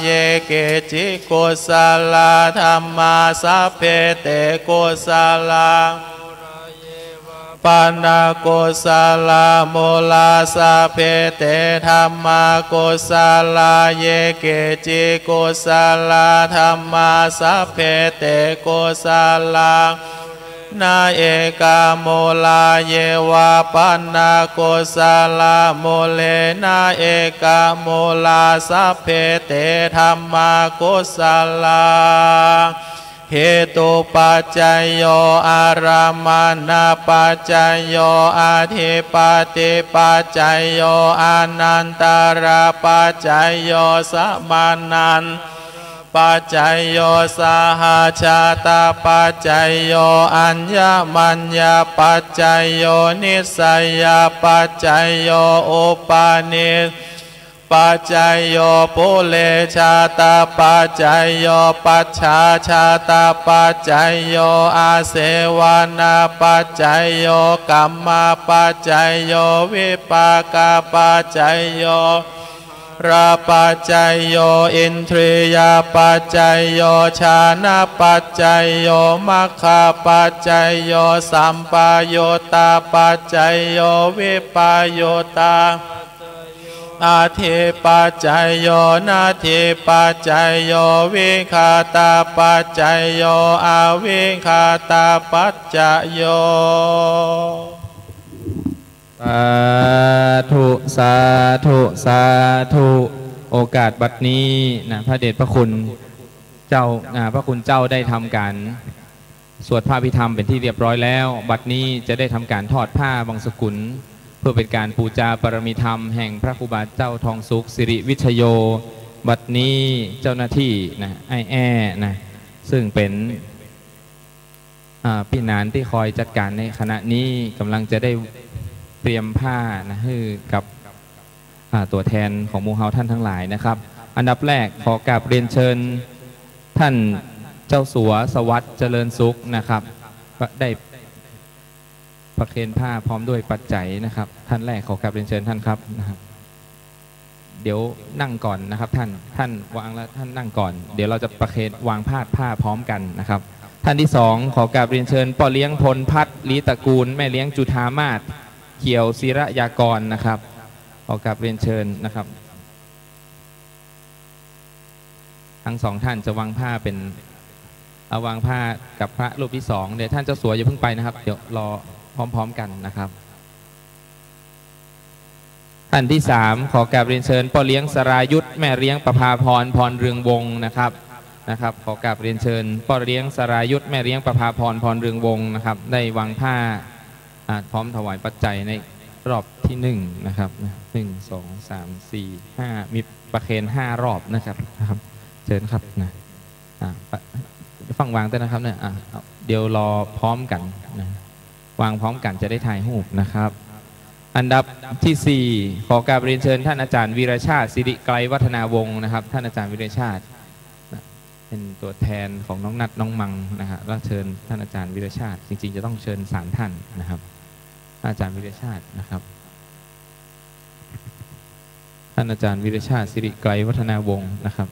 เยเกจิกุสลาธัมมาสัพเพเตกุสลาปานากุสลาโมลาสัพเพเตธัมมากุสลาเยเกจิกุสลาธัมมาสัพเพเตกุสลานาเอกาโมลาเยวาปันนาโกสาลาโมเลนาเอกาโมลาสัพเพเตธัมมาโกสาลาเหตุปัจจยโยอารามานาปัจจยโยอาทิปติปัจจยโยอานันตาราปัจจยโยสัมมานันปัจจยโยสหชาตาปัจจยโยอัญญมัญญปัจจยโยนิสัยปัจจยโยอุปาณิปัจจยโยปุเลชาตาปัจจยโยปัจฉาชาตาปัจจยโยอาเสวนาปัจจยโยกัมมาปัจจยโยวิปากาปัจจยโยราปัจจยโยอินทรียปัจจยโยชานะปัจจยโยมัคคาปัจจยโยสัมปโยตาปัจจยโยวิปโยตาอาทิปัจจยโยนาทิปัจจยโยวิคาตาปัจจยโยอาวิคาตาปัจจยโยสาธุสาธุสาธุโอกาสบัดนี้นะพระเดชพระคุณเจ้าพระคุณเจ้าได้ทำการสวดพระอภิธรรมเป็นที่เรียบร้อยแล้วบัดนี้จะได้ทำการทอดผ้าบังสกุลเพื่อเป็นการปูจาปรมิธรรมแห่งพระครูบาเจ้าทองสุขสิริวิชโยบัดนี้เจ้าหน้าที่นะไอ้แอ้นะซึ่งเป็นพี่นานที่คอยจัดการในขณะนี้กำลังจะได้เตรียมผ้านะให้กับตัวแทนของหมู่เฮาท่านทั้งหลายนะครับอันดับแรกขอกราบเรียนเชิญท่านเจ้าสัวสวัสดิ์เจริญสุขนะครับได้ประเคนผ้าพร้อมด้วยปัจจัยนะครับท่านแรกขอกราบเรียนเชิญท่านครับนะครับเดี๋ยวนั่งก่อนนะครับท่านวางแล้วท่านนั่งก่อนเดี๋ยวเราจะประเคนวางผ้าพร้อมกันนะครับท่านที่สองขอกราบเรียนเชิญพ่อเลี้ยงพลพัฒน์ลีตระกูลแม่เลี้ยงจุฑามาศเขียวศิระยากรนะครับขอกราบเรียนเชิญนะครับทั้งสองท่านจะวางผ้าเป็นวางผ้ากับพระรูปที่สองเดี๋ยวท่านเจ้าสัวอย่าเพิ่งไปนะครับเดี๋ยวรอพร้อมๆกันนะครับท่านที่สามขอกราบเรียนเชิญพ่อเลี้ยงสรายุทธแม่เลี้ยงประภาพรพรเรืองวงนะครับขอกราบเรียนเชิญพ่อเลี้ยงสรายุทธแม่เลี้ยงประภาพรพรเรืองวงนะครับได้วางผ้าพร้อมถวายปัจจัยในรอบที่หนึ่งนะครับ1 2 3 4 5มีประเคน5รอบนะครับเชิญครับนะฟังวางด้วยนะครับเนี่ยเดี๋ยวรอพร้อมกันนะวางพร้อมกันจะได้ถ่ายรูปนะครับอันดับที่4ขอกราบเรียนเชิญท่านอาจารย์วีรชาติสิริไกรวัฒนาวงศ์นะครับท่านอาจารย์วีรชาติเป็นตัวแทนของน้องนัทน้องมังนะฮะแล้วเชิญท่านอาจารย์วีรชาติจริงๆจะต้องเชิญ3ท่านนะครับอาจารย์วีรชาตินะครับท่านอาจารย์วีรชาติสิริไกรวัฒนาวงศ์นะครับ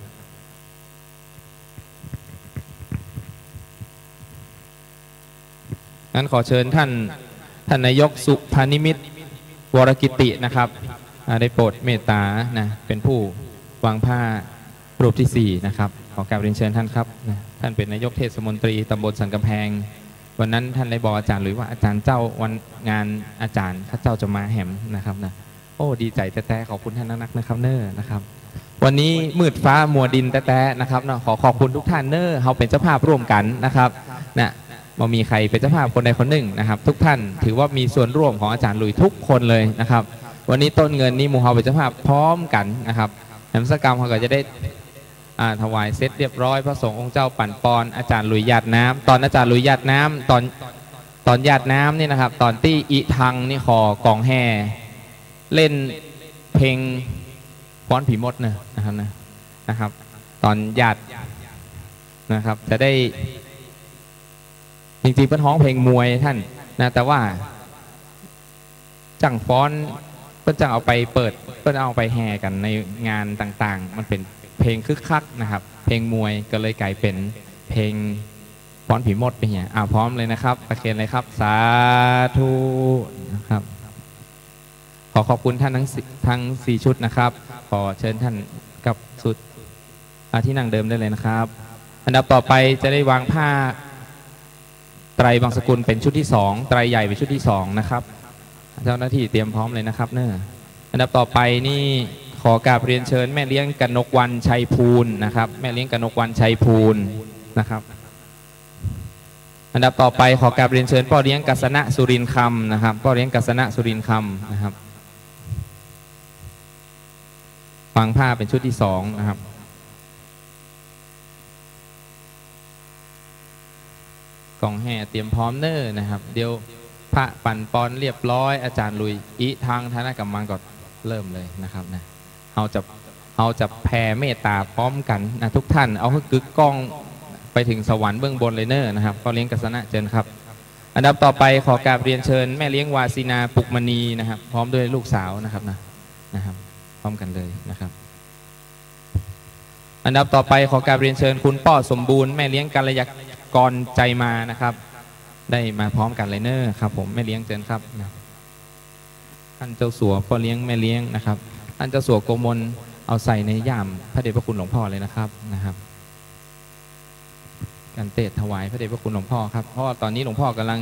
งั้นขอเชิญท่านนายกสุภานิมิตรวรกิตินะครับได้โปรดเมตตานะเป็นผู้วางผ้ารูปที่4นะครับขอกราบเรียนเชิญท่านครับนะท่านเป็นนายกเทศมนตรีตำบลสันกำแพงวันนั้นท่านได้บอกอาจารย์หรือว่าอาจารย์เจ้าวันงานอาจารย์ข้าเจ้าจะมาแหมนะครับนะโอ้ดีใจแต่ขอบคุณท่านนักนะครับเนอร์นะครับวันนี้มืดฟ้ามัวดินแต่นะครับเนาะขอบคุณทุกท่านเนอร์เขาเป็นเจ้าภาพร่วมกันนะครับนะมามีใครเป็นเจ้าภาพคนใดคนหนึ่งนะครับทุกท่านถือว่ามีส่วนร่วมของอาจารย์ลุยทุกคนเลยนะครับวันนี้ต้นเงินนี้หมู่เฮาเป็นเจ้าภาพพร้อมกันนะครับแหมสกรรมเขาก็จะได้ถวายเสร็จเรียบร้อยพระสงฆ์องค์เจ้าปั่นปอนอาจารย์ลุยหยาดน้ำตอนอาจารย์ลุยหยาดน้ำตอนหยาดน้ำนี่นะครับตอนที่อีทังนี่คอกองแห่เล่นเพลงฟ้อนผีมดนะครับตอนหยาดนะครับจะได้จริงๆเป็นห้องเพลงมวยท่านนะแต่ว่า จังฟ้อนเพิ่นจังเอาไปเปิดเพิ่นเอาไปแห่กันในงานต่างๆมันเป็นเพลงคึกคักนะครับเพลงมวยก็เลยกลายเป็นเพลงฟ้อนผีมดไปเนี่ยพร้อมเลยนะครับประเคนเลยครับสาธุนะครับขอขอบคุณท่านทั้ง4ชุดนะครับขอเชิญท่านกับสุดที่นั่งเดิมได้เลยนะครับอันดับต่อไปจะได้วางผ้าไตรบางสกุลเป็นชุดที่2ไตรใหญ่เป็นชุดที่2นะครับเจ้าหน้าที่เตรียมพร้อมเลยนะครับเนอะอันดับต่อไปนี่ขอกราบเรียนเชิญแม่เลี้ยงกนกวรรณชัยภูลนะครับแม่เลี้ยงกนกวรรณชัยภูลนะครับอันดับต่อไปขอกราบเรียนเชิญพ่อเลี้ยงกัสนะสุรินทร์คำนะครับพ่อเลี้ยงกัสนะสุรินทร์คำนะครับวางผ้าเป็นชุดที่2นะครับกองแห่เตรียมพร้อมเนอร์นะครับเดี๋ยวพระปั่นปอนเรียบร้อยอาจารย์ลุยอีทางธนกรรมังก็เริ่มเลยนะครับนะเราจะแผ่เมตตาพร้อมกันนะทุกท่านเอาให้กึกก้องไปถึงสวรรค์เบื้องบนเลยเนอร์นะครับพ่อเลี้ยงกัสนะเชิญครับอันดับต่อไปขอกราบเรียนเชิญแม่เลี้ยงวาสินาปุกมณีนะครับพร้อมด้วยลูกสาวนะครับนะครับพร้อมกันเลยนะครับอันดับต่อไปขอกราบเรียนเชิญคุณป้อสมบูรณ์แม่เลี้ยงกัลยากรใจมานะครับได้มาพร้อมกันเลยเนอร์ครับผมแม่เลี้ยงเชิญครับท่านเจ้าสัวพ่อเลี้ยงแม่เลี้ยงนะครับท่านเจ้าสัวโกมลเอาใส่ในย่ามพระเดชพระคุณหลวงพ่อเลยนะครับการเตะถวายพระเดชพระคุณหลวงพ่อครับเพราะตอนนี้หลวงพ่อกำลัง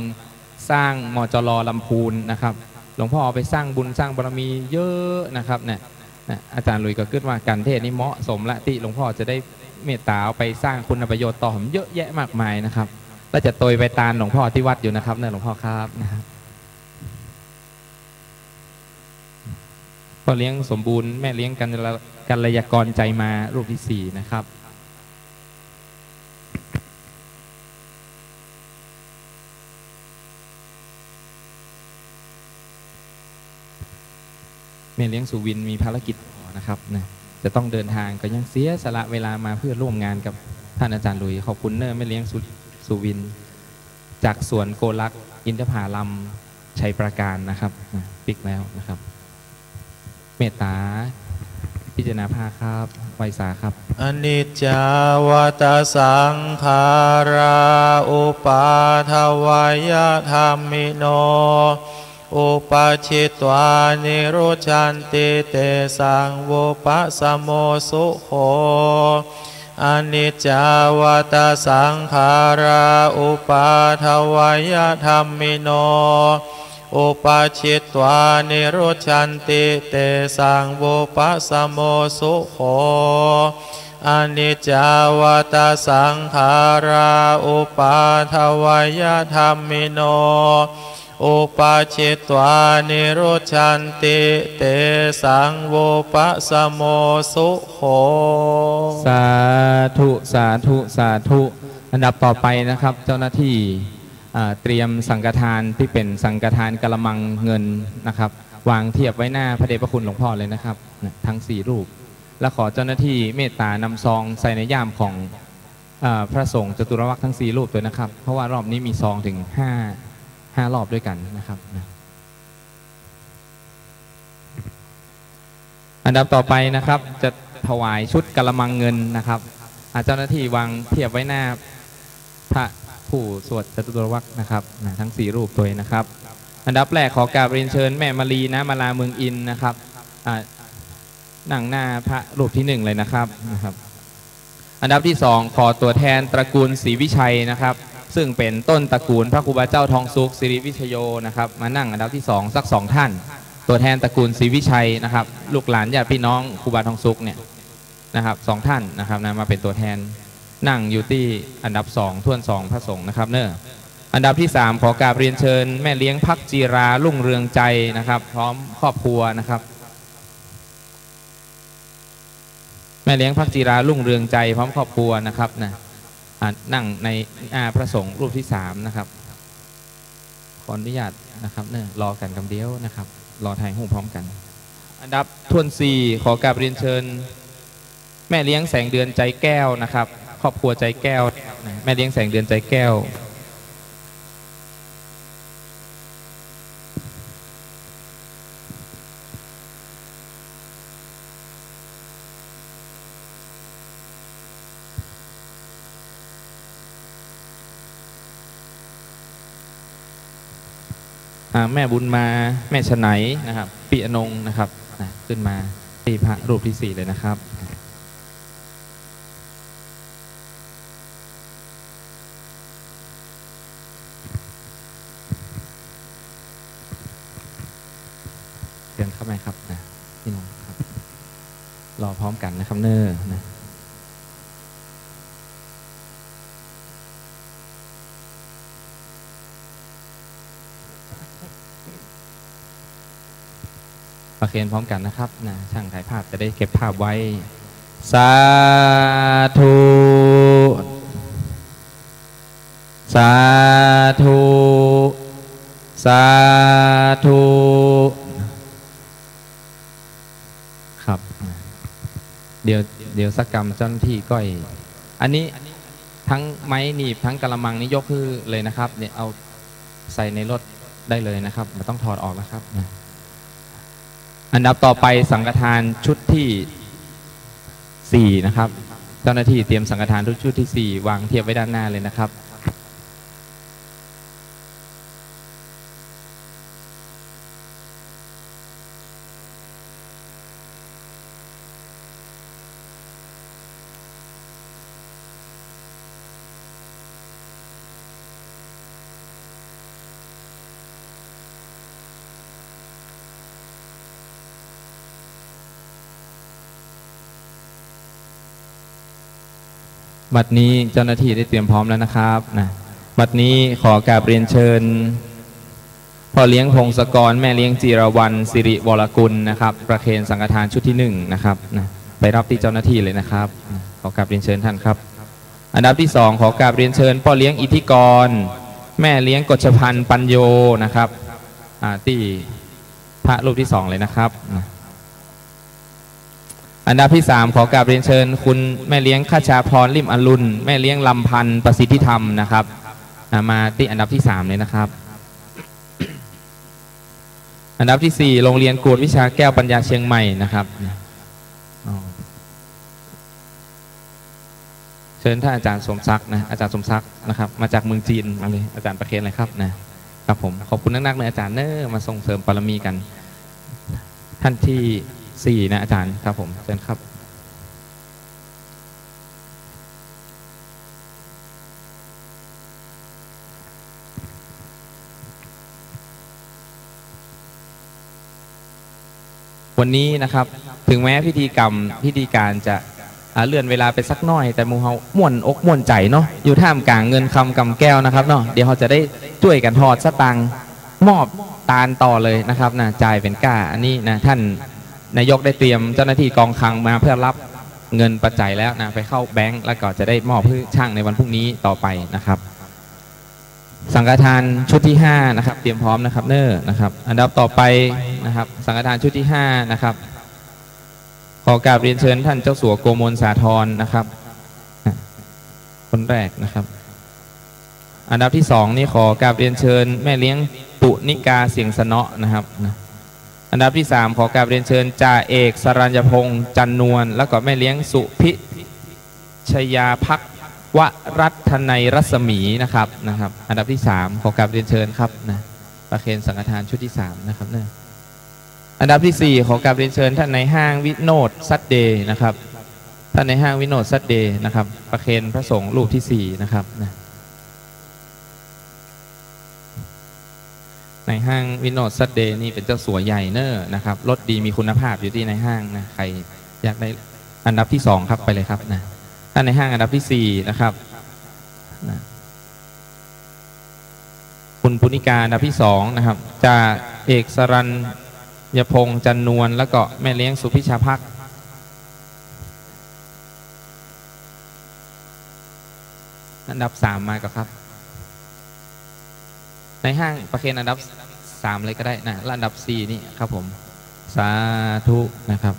สร้างมจร.ลำพูนนะครับหลวงพ่อเอาไปสร้างบุญสร้างบารมีเยอะนะครับเนี่ยอาจารย์ลุยก็คิดว่าการเทศนี้เหมาะสมละที่หลวงพ่อจะได้เมตตาเอาไปสร้างคุณประโยชน์ต่อผมเยอะแยะมากมายนะครับและจะโตยไปตามหลวงพ่อที่วัดอยู่นะครับเนี่ยหลวงพ่อครับนะครับพ่อเลี้ยงสมบูรณ์แม่เลี้ยงกัลยากรใจมารูปที่4นะครับแม่เลี้ยงสุวินมีภารกิจนะครับนะจะต้องเดินทางก็ยังเสียสละเวลามาเพื่อร่วมงานกับท่านอาจารย์ลุยขอบคุณเนอร์แม่เลี้ยงสุวินจากสวนโกลักอินทผลัมชัยประการนะครับปิกแล้วนะครับเมตตาพิจารณาภาครับไวสาครับอนิจจาวัฏสังขาราอุปาทวายธรรมิโนอุปาชิตวานิโรชันติเตสังโวปัสสโมสุโขอนิจจาวัฏสังขาราอุปาทวายธรรมิโนอุปาชิตวานิโรชันติเตสังโวปัสสโมสุโขอนิจจาวัฏสังขาราอุปาทวายธรรมิโนอุปาชิตวานิโรชันติเตสังโวปัสสโมสุโขสาธุสาธุสาธุอันดับต่อไปนะครับเจ้าหน้าที่เตรียมสังฆทานที่เป็นสังฆทานกะละมังเงินนะครับวางเทียบไว้หน้าพระเดชพระคุณหลวงพ่อเลยนะครับทั้ง4รูปและขอเจ้าหน้าที่เมตตานำซองใส่ในย่ามของพระสงฆ์จตุรวรรคทั้ง4รูปด้วยนะครับเพราะว่ารอบนี้มีซองถึง5รอบด้วยกันนะครับอันดับต่อไปนะครับจะถวายชุดกะละมังเงินนะครับเจ้าหน้าที่วางเทียบไว้หน้าพระผู้สวดจตุรวรรคนะครับทั้ง4รูปตัวนะครับอันดับแรกขอกราบเรียนเชิญแม่มารีนะมาลาเมืองอินนะครับนั่งหน้าพระรูปที่1เลยนะครับอันดับที่2ขอตัวแทนตระกูลศรีวิชัยนะครับซึ่งเป็นต้นตระกูลพระครูบาเจ้าทองสุขสิริวิชโยนะครับมานั่งอันดับที่2สัก2ท่านตัวแทนตระกูลศรีวิชัยนะครับลูกหลานญาติพี่น้องครูบาทองสุขเนี่ยนะครับ2ท่านนะครับมาเป็นตัวแทนนั่งอยู่ที่อันดับ2ท่วน2พระสงฆ์นะครับเนอะอันดับที่3ขอกราบเรียนเชิญแม่เลี้ยงพักจีรารุ่งเรืองใจนะครับพร้อมครอบครัวนะครับแม่เลี้ยงพักจีรารุ่งเรืองใจพร้อมครอบครัวนะครับนั่งในพระสงฆ์รูปที่3นะครับขออนุญาตนะครับเนอะรอกันคำเดียวนะครับรอถ่ายรูปพร้อมกันอันดับท่วน4ขอกราบเรียนเชิญแม่เลี้ยงแสงเดือนใจแก้วนะครับครอบครัวใจแก้วแม่เลี้ยงแสงเดือนใจแก้ว แม่บุญมาแม่ชนัยนะครับปิยนงนะครับขึ้นมาที่พระรูปที่ 4เลยนะครับเชิญเข้ามาครับพี่น้องครับรอพร้อมกันนะครับเนอนะประเคนพร้อมกันนะครับช่างถ่ายภาพจะได้เก็บภาพไว้สาธุสาธุสาธุครับเดี๋ยวสักกรรมเจ้าหน้าที่ก้อยอันนี้ทั้งไม้หนีบทั้งกระมังนี่ยกขึ้นเลยนะครับเนี่ยเอาใส่ในรถได้เลยนะครับไม่ต้องถอดออกแล้วครับอันดับต่อไปสังฆทานชุดที่4นะครับเจ้าหน้าที่เตรียมสังฆทานชุดที่4วางเทียบไว้ด้านหน้าเลยนะครับบัดนี้เจ้าหน้าที่ได้เตรียมพร้อมแล้วนะครับบัดนี้ขอกราบเรียนเชิญพ่อเลี้ยงพงศกรแม่เลี้ยงจีรวรรณสิริวรกุลนะครับประเคนสังฆทานชุดที่1นะครับไปรับที่เจ้าหน้าที่เลยนะครับขอกราบเรียนเชิญท่านครับอันดับที่2ขอกราบเรียนเชิญพ่อเลี้ยงอิทธิกรแม่เลี้ยงกฎชพันธ์ปัญโยนะครับที่พระรูปที่2เลยนะครับอันดับที่3ขอกราบเรียนเชิญคุณแม่เลี้ยงข้าชาพรริมอรุณแม่เลี้ยงลำพันธ์ประสิทธิธรรมนะครับมาที่อันดับที่3เลยนะครับอันดับที่4โรงเรียนกวดวิชาแก้วปัญญาเชียงใหม่นะครับเชิญท่านอาจารย์สมศักดิ์อาจารย์สมศักดิ์นะครับมาจากเมืองจีนมาเลยอาจารย์ประเคนเลยครับนะครับผมขอบคุณนักๆเลยอาจารย์มาส่งเสริมบารมีกันท่านที่4อาจารย์ครับผมเชิญครับวันนี้นะครับถึงแม้พิธีการจะเลื่อนเวลาไปสักน้อยแต่มูเฮาม่วนอกม่วนใจเนาะอยู่ท่ามกลางเงินคำกำแก้วนะครับเนาะเดี๋ยวเขาจะได้ช่วยกันทอดสตังค์มอบตาลต่อเลยนะครับจ่ายเป็นก้าอันนี้ท่านนายกได้เตรียมเจ้าหน้าที่กองคลังมาเพื่อรับเงินปัจจัยแล้วไปเข้าแบงก์แล้วก็จะได้มอบให้ช่างในวันพรุ่งนี้ต่อไปนะครับสังฆทานชุดที่5นะครับเตรียมพร้อมนะครับนะครับอันดับต่อไปนะครับสังฆทานชุดที่5นะครับขอกราบเรียนเชิญท่านเจ้าสัวโกมลสาธรนะครับคนแรกนะครับอันดับที่2นี่ขอกราบเรียนเชิญแม่เลี้ยงปุนิกาเสียงสนอนะครับอันดับที่3ขอกราบเรียนเชิญจ่าเอกสรัญญพงษ์จันนวลแล้วก็แม่เลี้ยงสุพิชยาภักวรัตนัยรัศมีนะครับอันดับที่3ขอกราบเรียนเชิญครับประเคนสังฆทานชุดที่3นะครับอันดับที่4ขอกราบเรียนเชิญท่านในห้างวิโนดซัดเดย์นะครับท่านในห้างวิโนดซัดเดย์นะครับประเคนพระสงฆ์รูปที่4นะครับในห้างวิโนดซัดเดย์นี่เป็นเจ้าสัวใหญ่นะครับรถดีมีคุณภาพอยู่ที่ในห้างใครอยากได้อันดับที่2ครับไปเลยครับท่านในห้างอันดับที่4นะครับคุณปุณิกาอันดับที่2นะครับจ่าเอกสรัญญพงษ์จันนวลแล้วก็แม่เลี้ยงสุพิชาภักอันดับ3มาครับในห้างประเคนอันดับ3เลยก็ได้และอันดับ4นี่ครับผมสาธุนะครับ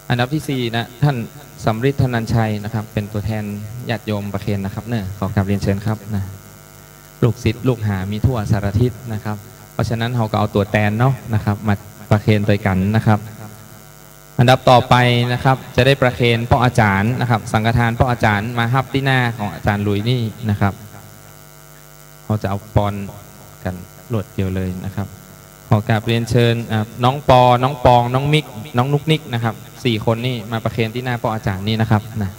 อันดับที่4ท่านสำริดธนัญชัยนะครับเป็นตัวแทนญาติโยมประเคนนะครับขอกราบเรียนเชิญครับลูกศิษย์ลูกหามีทั่วสารทิศนะครับเพราะฉะนั้นเราก็เอาตัวแทนเนาะนะครับมาประเคนโดยกันนะครับ อันดับต่อไปนะครับจะได้ประเคนพ่ออาจารย์นะครับสังฆทานพ่ออาจารย์มาฮับที่หน้าของอาจารย์ลุยนี่นะครับเราจะเอาปอนกันรวดเดียวเลยนะครับขอกราบเรียนเชิญน้องปอน้องปองน้องมิกน้องนุกนิกนะครับ4 คนนี่มาประเคนที่หน้าพ่ออาจารย์นี่นะครับนะ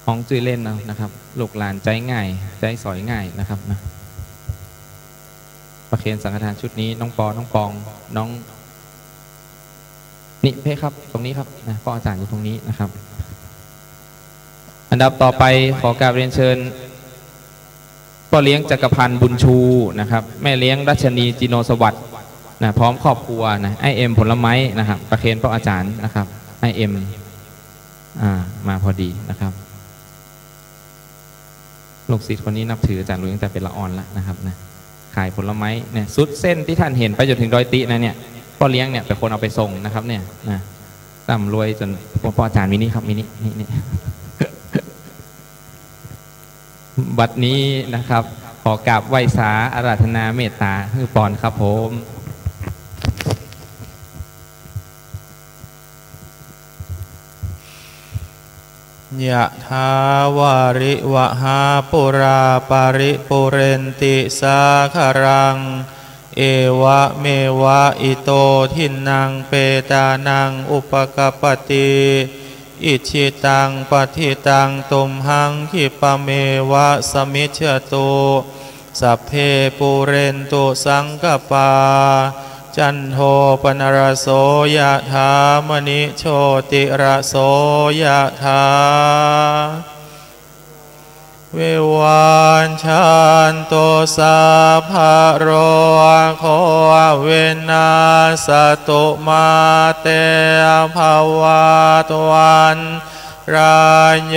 ห้องจื้อเล่นนะครับลูกหลานใจง่ายใจสอยง่ายนะครับนะประเคนสังฆทานชุดนี้น้องปอน้องปองน้องนี่เพ่ครับตรงนี้ครับนะพ่ออาจารย์อยู่ตรงนี้นะครับอันดับต่อไปขอกราบเรียนเชิญพ่อเลี้ยงจักรพันธ์บุญชูนะครับแม่เลี้ยงรัชนีจิโนสวัสดิ์นะพร้อมครอบครัวนะไอเอ็มผลไม้นะครับประเคนพ่ออาจารย์นะครับไอเอ็มมาพอดีนะครับลูกศิษย์คนนี้นับถืออาจารย์ลุยตั้งแต่เป็นละอ่อนแล้วนะครับนะขายผลไม้เนี่ยสุดเส้นที่ท่านเห็นไปจนถึงดอยตินะเนี่ยพ่อเลี้ยงเนี่ยเป็นคนเอาไปส่งนะครับเนี่ยนะร่ำรวยจนพ่ออาจารย์มินิครับมินินี่บัดนี้นะครับขอกราบไหว้สาอาราธนาเมตตาคือปอนครับผมยะถาวาริวหาปุราปาริปุเรนติสาคารังเอวะเมวะอิโตทินังเปตานังอุปกปติอิชิตังปฏิตังตุมหังคิปะเมวะสมิจฉตุสัพเพปุเรนตุสังกปาจันโทปนรโสยะถามณิโชติระโสยะถาเววันชันโตสาภะโรโคเวนัสตุมาเตภวัตวันรายโย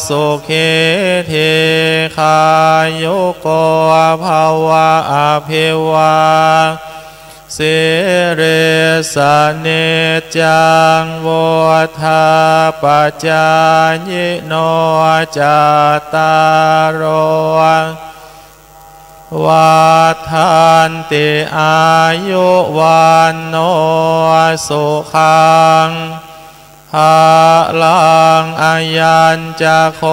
สุเขเทคายุโกภวะอภิวาสิเรสเนจังโวธาปจายโนจตารโรวัฏันติอายุวันโนสุขังภาลังอายัญจะโค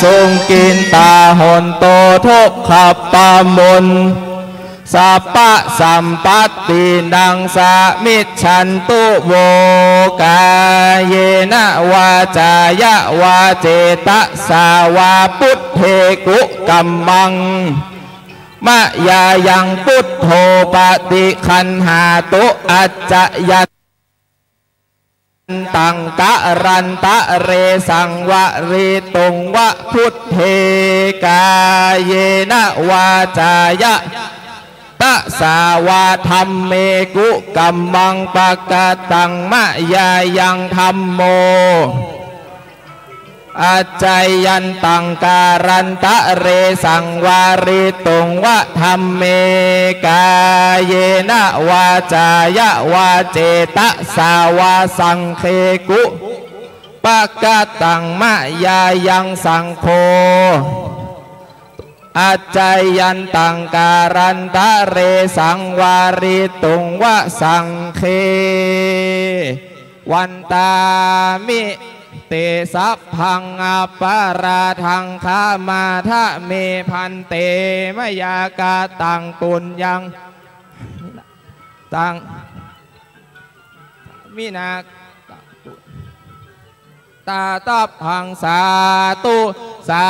ทรงกินตาหนโตทุกขปามนสัพพะสัมปัตตินังสามิจฉันตุโวกายเยนะวาจายะวาเจตสาวาพุทเทกุกัมมังมะยายังพุทโธปฏิคันหาตุอัจจยันตังกะรันตะเรสังวะรีตุงวะพุทเทกายเยนะวาจายะตะสาวาธรรมเมกุกัมมังปะกะตังมะยายังธรรมโมอาจายันตังการันตะเรสังวาริตุงวะธรรมเมกายเยนะวาจายะวาเจตสาวาสังเคกุปะกะตังมะยายังสังโฆอาจายันตังการันตะเรสังวาริตุงวะสังเควันตามิเตสัพพังอปาราทังขามาทะเมพันเตมยากาตังปุญญังตังมินาตาตัพพังสาตุสา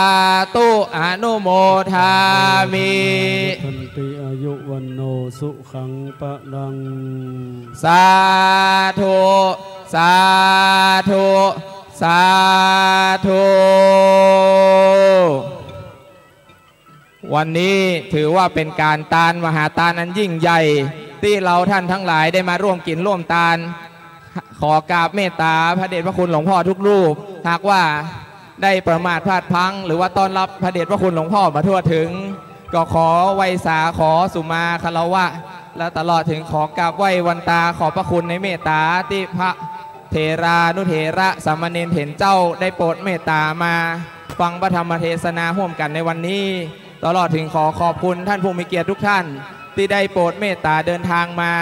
ตุอนุโมทามิทันติอายุวันโนสุขังปะลังสาธุสาธุสาธุวันนี้ถือว่าเป็นการทานมหาทานอันยิ่งใหญ่ที่เราท่านทั้งหลายได้มาร่วมกินร่วมทานขอกราบเมตตาพระเดชพระคุณหลวงพ่อทุกรูปหากว่าได้ประมาทพลาดพลั้งหรือว่าต้อนรับพระเดชพระคุณหลวงพ่อมาทั่วถึงก็ขอไวยสาขอสุมาคารวะและตลอดถึงขอกราบไหว้วันตาขอพระคุณในเมตตาที่พระเทรานุเถระสามเณรเถรเจ้าได้โปรดเมตตามาฟังพระธรรมเทศนาร่วมกันในวันนี้ตลอดถึงขอขอบคุณท่านผู้มีเกียรติทุกท่านที่ได้โปรดเมตตาเดินทางมา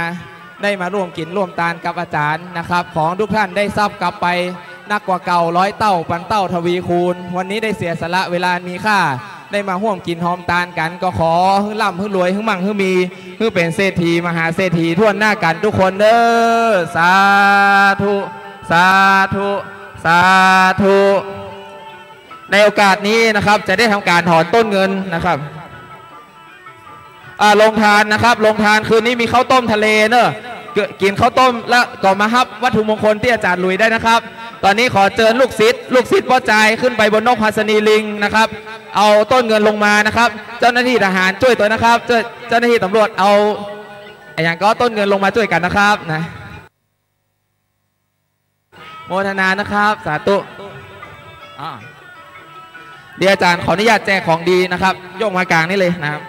ได้มาร่วมกินร่วมทานกับอาจารย์นะครับของทุกท่านได้ทรัพย์กลับไปนักกว่าเก่า100 เท่าพันเท่าทวีคูณวันนี้ได้เสียสละเวลามีค่าได้มาร่วมกินหอมทานกันก็ขอฮึ่งร่ำฮึ่งรวยฮึ่งมั่งฮึ่งมีฮึ่งเป็นเศรษฐีมหาเศรษฐีทั่วหน้ากันทุกคนเด้อสาธุสาธุสาธุในโอกาสนี้นะครับจะได้ทำการถอนต้นเงินนะครับลงทานนะครับลงทานคืนนี้มีข้าวต้มทะเลเนอะกินข้าวต้มแล้วก็มาฮับวัตถุมงคลที่อาจารย์ลุยได้นะครับตอนนี้ขอเชิญลูกศิษย์พ่อใจขึ้นไปบนนกหัสนีลิงนะครับเอาต้นเงินลงมานะครับเจ้าหน้าที่ทหารช่วยตัวนะครับเจ้าหน้าที่ตำรวจเอาอย่างก็ต้นเงินลงมาช่วยกันนะครับนะโมทนานะครับสาธุเดี๋ยวอาจารย์ขออนุญาตแจกของดีนะครับยกมากลางนี่เลยนะครับ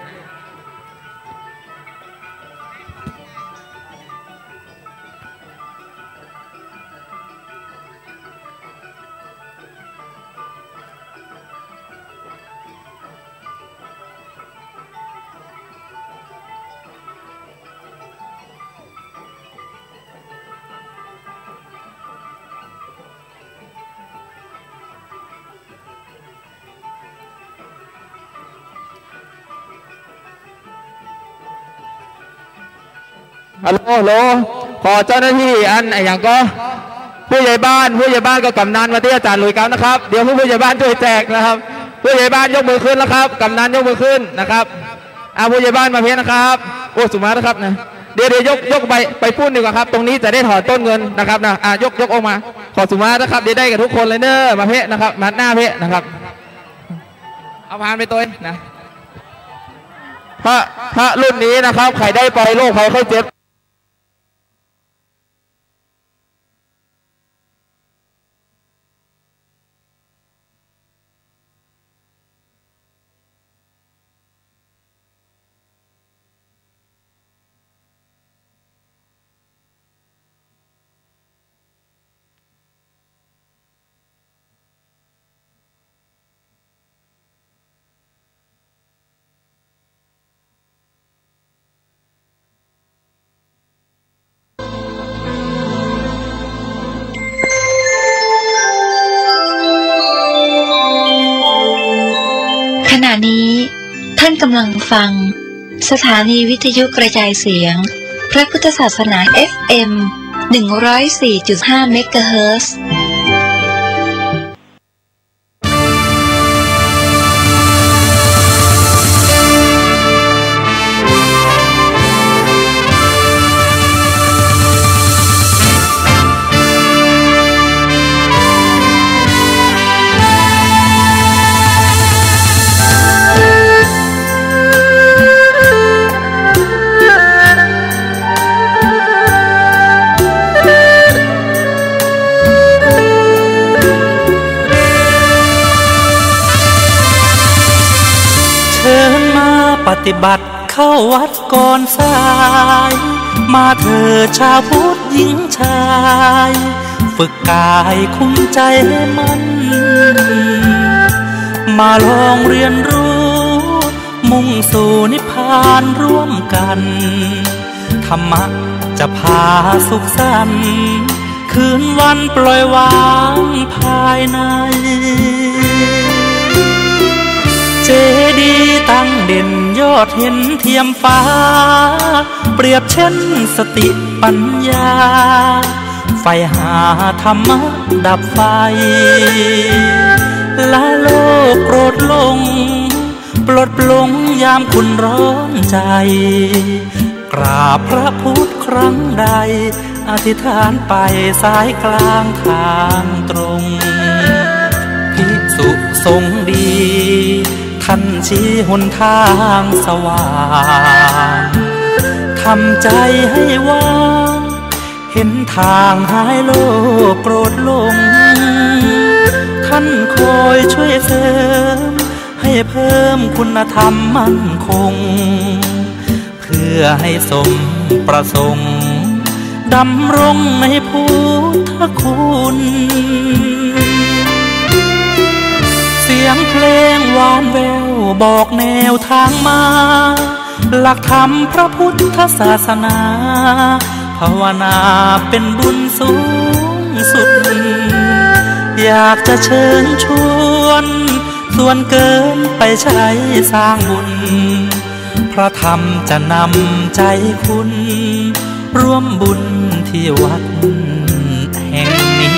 ฮัลโหลขอเจ้าหน้าที่อย่างก็ผู้ใหญ่บ้านก็กำนันมาที่อาจารย์ลุยกันนะครับเดี๋ยวผู้ใหญ่บ้านช่วยแจกนะครับผู้ใหญ่บ้านยกมือขึ้นแล้วครับกำนันยกมือขึ้นนะครับผู้ใหญ่บ้านมาเพียงนะครับโอ้สุมานะครับนะเดี๋ยวยกไปพูดดีกว่าครับตรงนี้จะได้ถอนต้นเงินนะครับนะยกออกมาขอสุมานะครับเดี๋ยวได้กับทุกคนเลยเนอะมาเพียนะครับมาหน้าเพียนะครับเอาผ่านไปตัวนะพระรุ่นนี้นะครับใครได้ไปโรคภัยไข้เจ็บ ณะนี้ท่านกำลังฟังสถานีวิทยุกระจายเสียงพระพุทธศาสนา FM 104.5 เมกะเฮิรตซ์ปฏิบัติเข้าวัดก่อนสายมาเถิดชาวพุทธหญิงชายฝึกกายคุ้มใจให้มันมาลองเรียนรู้มุ่งสู่นิพพานร่วมกันธรรมะจะพาสุขสันต์คืนวันปล่อยวางภายในเจดีย์ตั้งเด่นยอดเห็นเทียมฟ้าเปรียบเช่นสติปัญญาไฟหาธรรมะดับไฟละโลกโกรธลงปลดปลงยามคุณร้อนใจกราบพระพุทธครั้งใดอธิษฐานไปสายกลางทางตรงภิกษุสงฆ์ดีท่านชี้หนทางสว่างทำใจให้ว่างเห็นทางหายโลกโกรธลงท่านคอยช่วยเสริมให้เพิ่มคุณธรรมมั่นคงเพื่อให้สมประสงค์ดำรงในพุทธคุณเสียงเพลงหวานแววบอกแนวทางมาหลักธรรมพระพุทธศาสนาภาวนาเป็นบุญสูงสุดอยากจะเชิญชวนส่วนเกินไปใช้สร้างบุญพระธรรมจะนำใจคุณร่วมบุญที่วัดแห่งนี้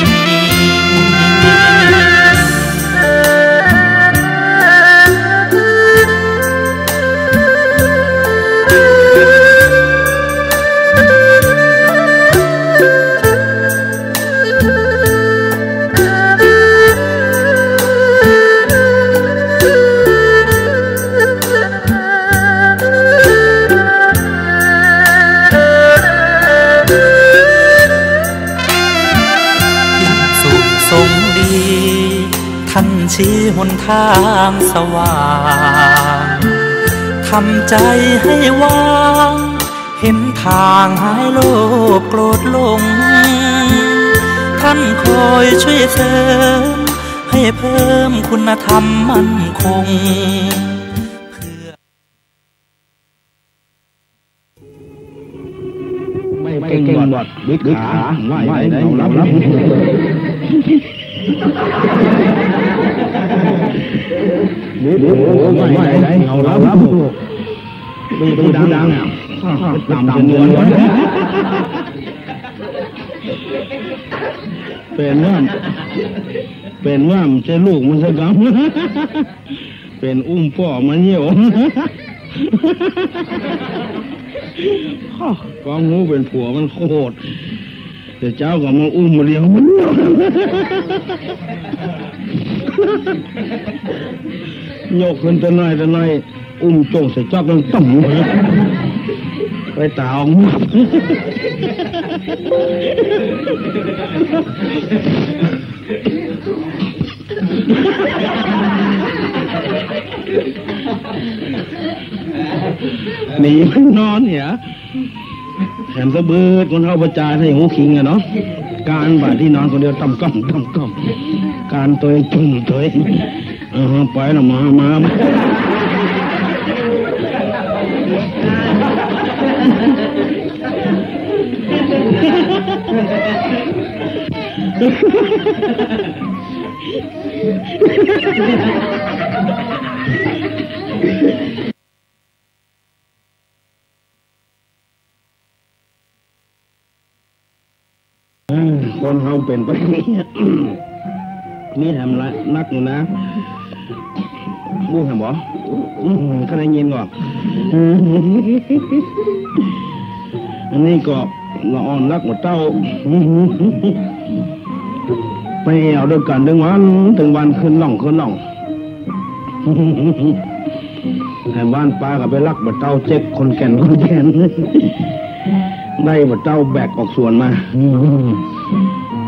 ชี้หนทางสว่างทำใจให้ว่างเห็นทางหายโลภโกรธลงท่านคอยช่วยเสริมให้เพิ่มคุณธรรมมั่นคงไม่เก่งหมดวิทย์ขาไหวได้รับเดี๋ยวไม่ได้เอารับดูดังเนี่ยต่ำจนเงินเป็นว่ามันจะลูกมันสักครั้งเป็นอุ้มพ่อมันเหี่ยวกองงูเป็นผัวมันโคตรแต่เจ้าก็มาอุ้มมาเลี้ยงมันโยกขึ้นตัวน้อยอุ้มโจงใส่จอบต้องต่ำเลยไปตาออกมาหนีไม่นอนเนี่ยแถมสะบืดคนเข้าประจานให้หูคิงอะเนาะการบาดที่นอนคนเดียวต่ำก้มการตัวเองจุ่มตัวเองไปแล้วมา คนเขาเป็นไปนี้นี่ทำละนักอยู่นะบู้ทำบ่ขนาดเย็นก่อนอันนี้ก็ละอ่อนรักหมดเต้าไปเอาด้วยกันถึงวันขึ้นหล่องแถมบ้านป้าก็ไปรักหมดเต้าเจ๊กคนแก่นได้หมดเต้าแบกออกส่วนมา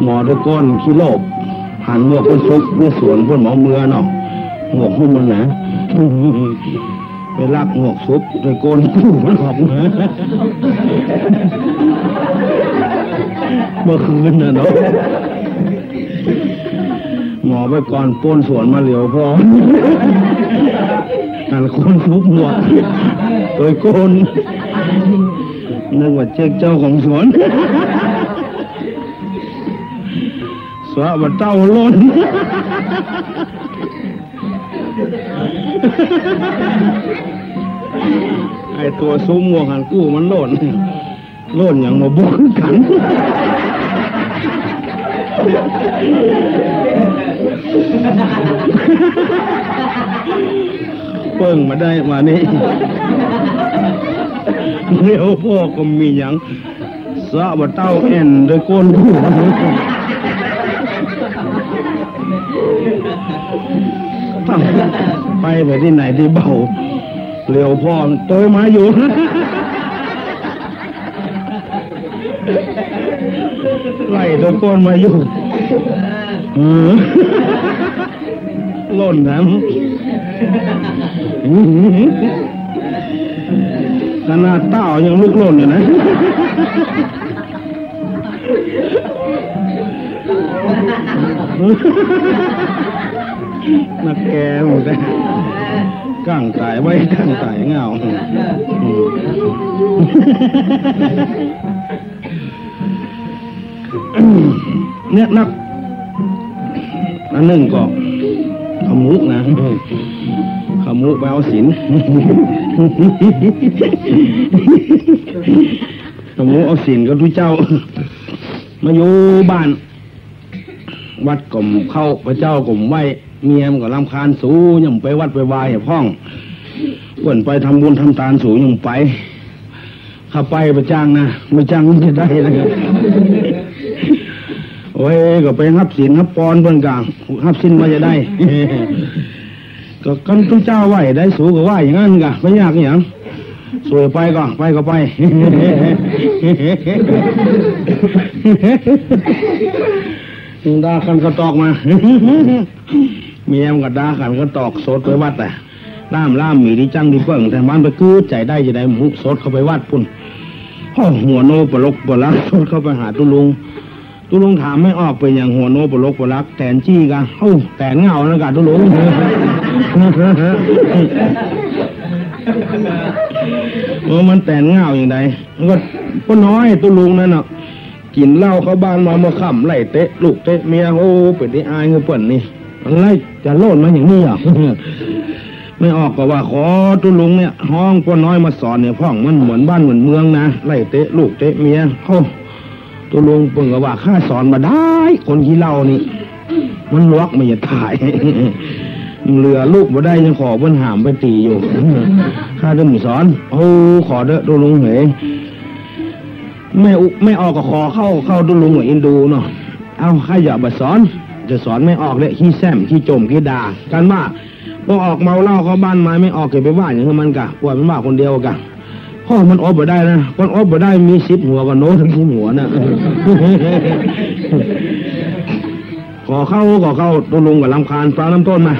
หมอด้วยก้อนขี้โลบหันหมวกคนซุกเมื่อสวนพ่นหมอเมือเนาะหมวกหุ้มมันนะไปลักหมวกซุปโดยโกนกู้มันออกมาเมื่อคืนน่ะเนาะหมอไปก่อนป้นสวนมาเหลียวพอการโกนซุปหมวกโดยโกนนึกว่าเจ๊กเจ้าของสวนสวะว่าเต้าล้นไอตัวซุ้มหมวกหันกู้มันโล่นอย่างมาบุกกันเปิ้งมาได้มานี่เรียวพ่อก็มีอย่างสะบะเต้าแอนโดยโกนกู้ไปที่ไหนที่เบาเร็วพ่อโตมาอยู่ไล่ตะโกนมาอยู่ล่นน้ำขนาดเต้ายังลุกล่นอยู่นะนักแกหมดเลยก้างตายไว้ก้างตายเงาเนี่ยนักอันหนึ่งก็ขมุกนะขมุกไปเอาศีลขมุกเอาศีลก็ทุกเจ้ามาอยู่บ้านวัดกลมเข้าพระเจ้ากลมไหวเมียมก็รำคาญสูยังไปวัดไปวายพ่องเปิ่นไปทำบุญทำทานสูยังไปข้าไปประจ้างนะไม่จ้างมันจะได้นะครับโอ้ยก็ไปฮับศีลฮับปอนเพิ่นกลางฮับศีลมาจะได้ก็กันทุกเจ้าไหวได้สูก็ไหวอย่างนั้นกะไม่ยากอย่างสวยไปก็ไปด่ากันก็ตอกมาเมียมก็ด่ากันก็ตอกโสดไปวัดแต่ล่ามหมีที่จังที่เปิ่งแต่มันไปกู้ใจได้จะได้มุกโสดเข้าไปวัดพุ่นหัวโนปลกปลักโสดเข้าไปหาตุลุงถามไม่ออกเป็นอย่างหัวโนปลกปลักแตนจี้กันแตนเงาแล้วกันตุลุงมันแตนเงาอย่างไรมันก็น้อยตุลุงนั่นเนาะกินเหล้าเข้าบ้านมาเมื่อค่ำไล่เตะลูกเตะเมียเป็นที่อายเงือเปิ่นนี่ไล่จะโลดมาอย่างนี้อ่ะไม่ออกก็ว่าขอตุลุงเนี่ยห้องป้าน้อยมาสอนเนี่ยพ่องมันเหมือนบ้านเหมือนเมืองนะไล่เตะลูกเตะเมียตุลุงเปิ่งก็ว่าข้าสอนมาได้คนขี้เหล้านี่มันลวกไม่จะถ่ายเหลือลูกมาได้ยังขอเบิ้นหามไปตีอยู่ข้าเดิมสอนขอเด้อตุลุงเหยไม่ออกก็ขอเข้าตุลุงกับอินดูเนาะข้าอย่ามาสอนจะสอนไม่ออกเลยขี้แซมขี้จมขี้ด่ากันว่าพอออกเมาเหล้าเข้าบ้านมาไม่ออกเก็บไปว่าอย่างนั้นมันกะปล่อยมันว่าคนเดียวกะพ่อมันอบไปได้นะคนอบไปได้มี10 หัวกับโน้ทั้ง10 หัวนะขอเข้าตุลุงกับลำคาญปลาน้ำต้นมา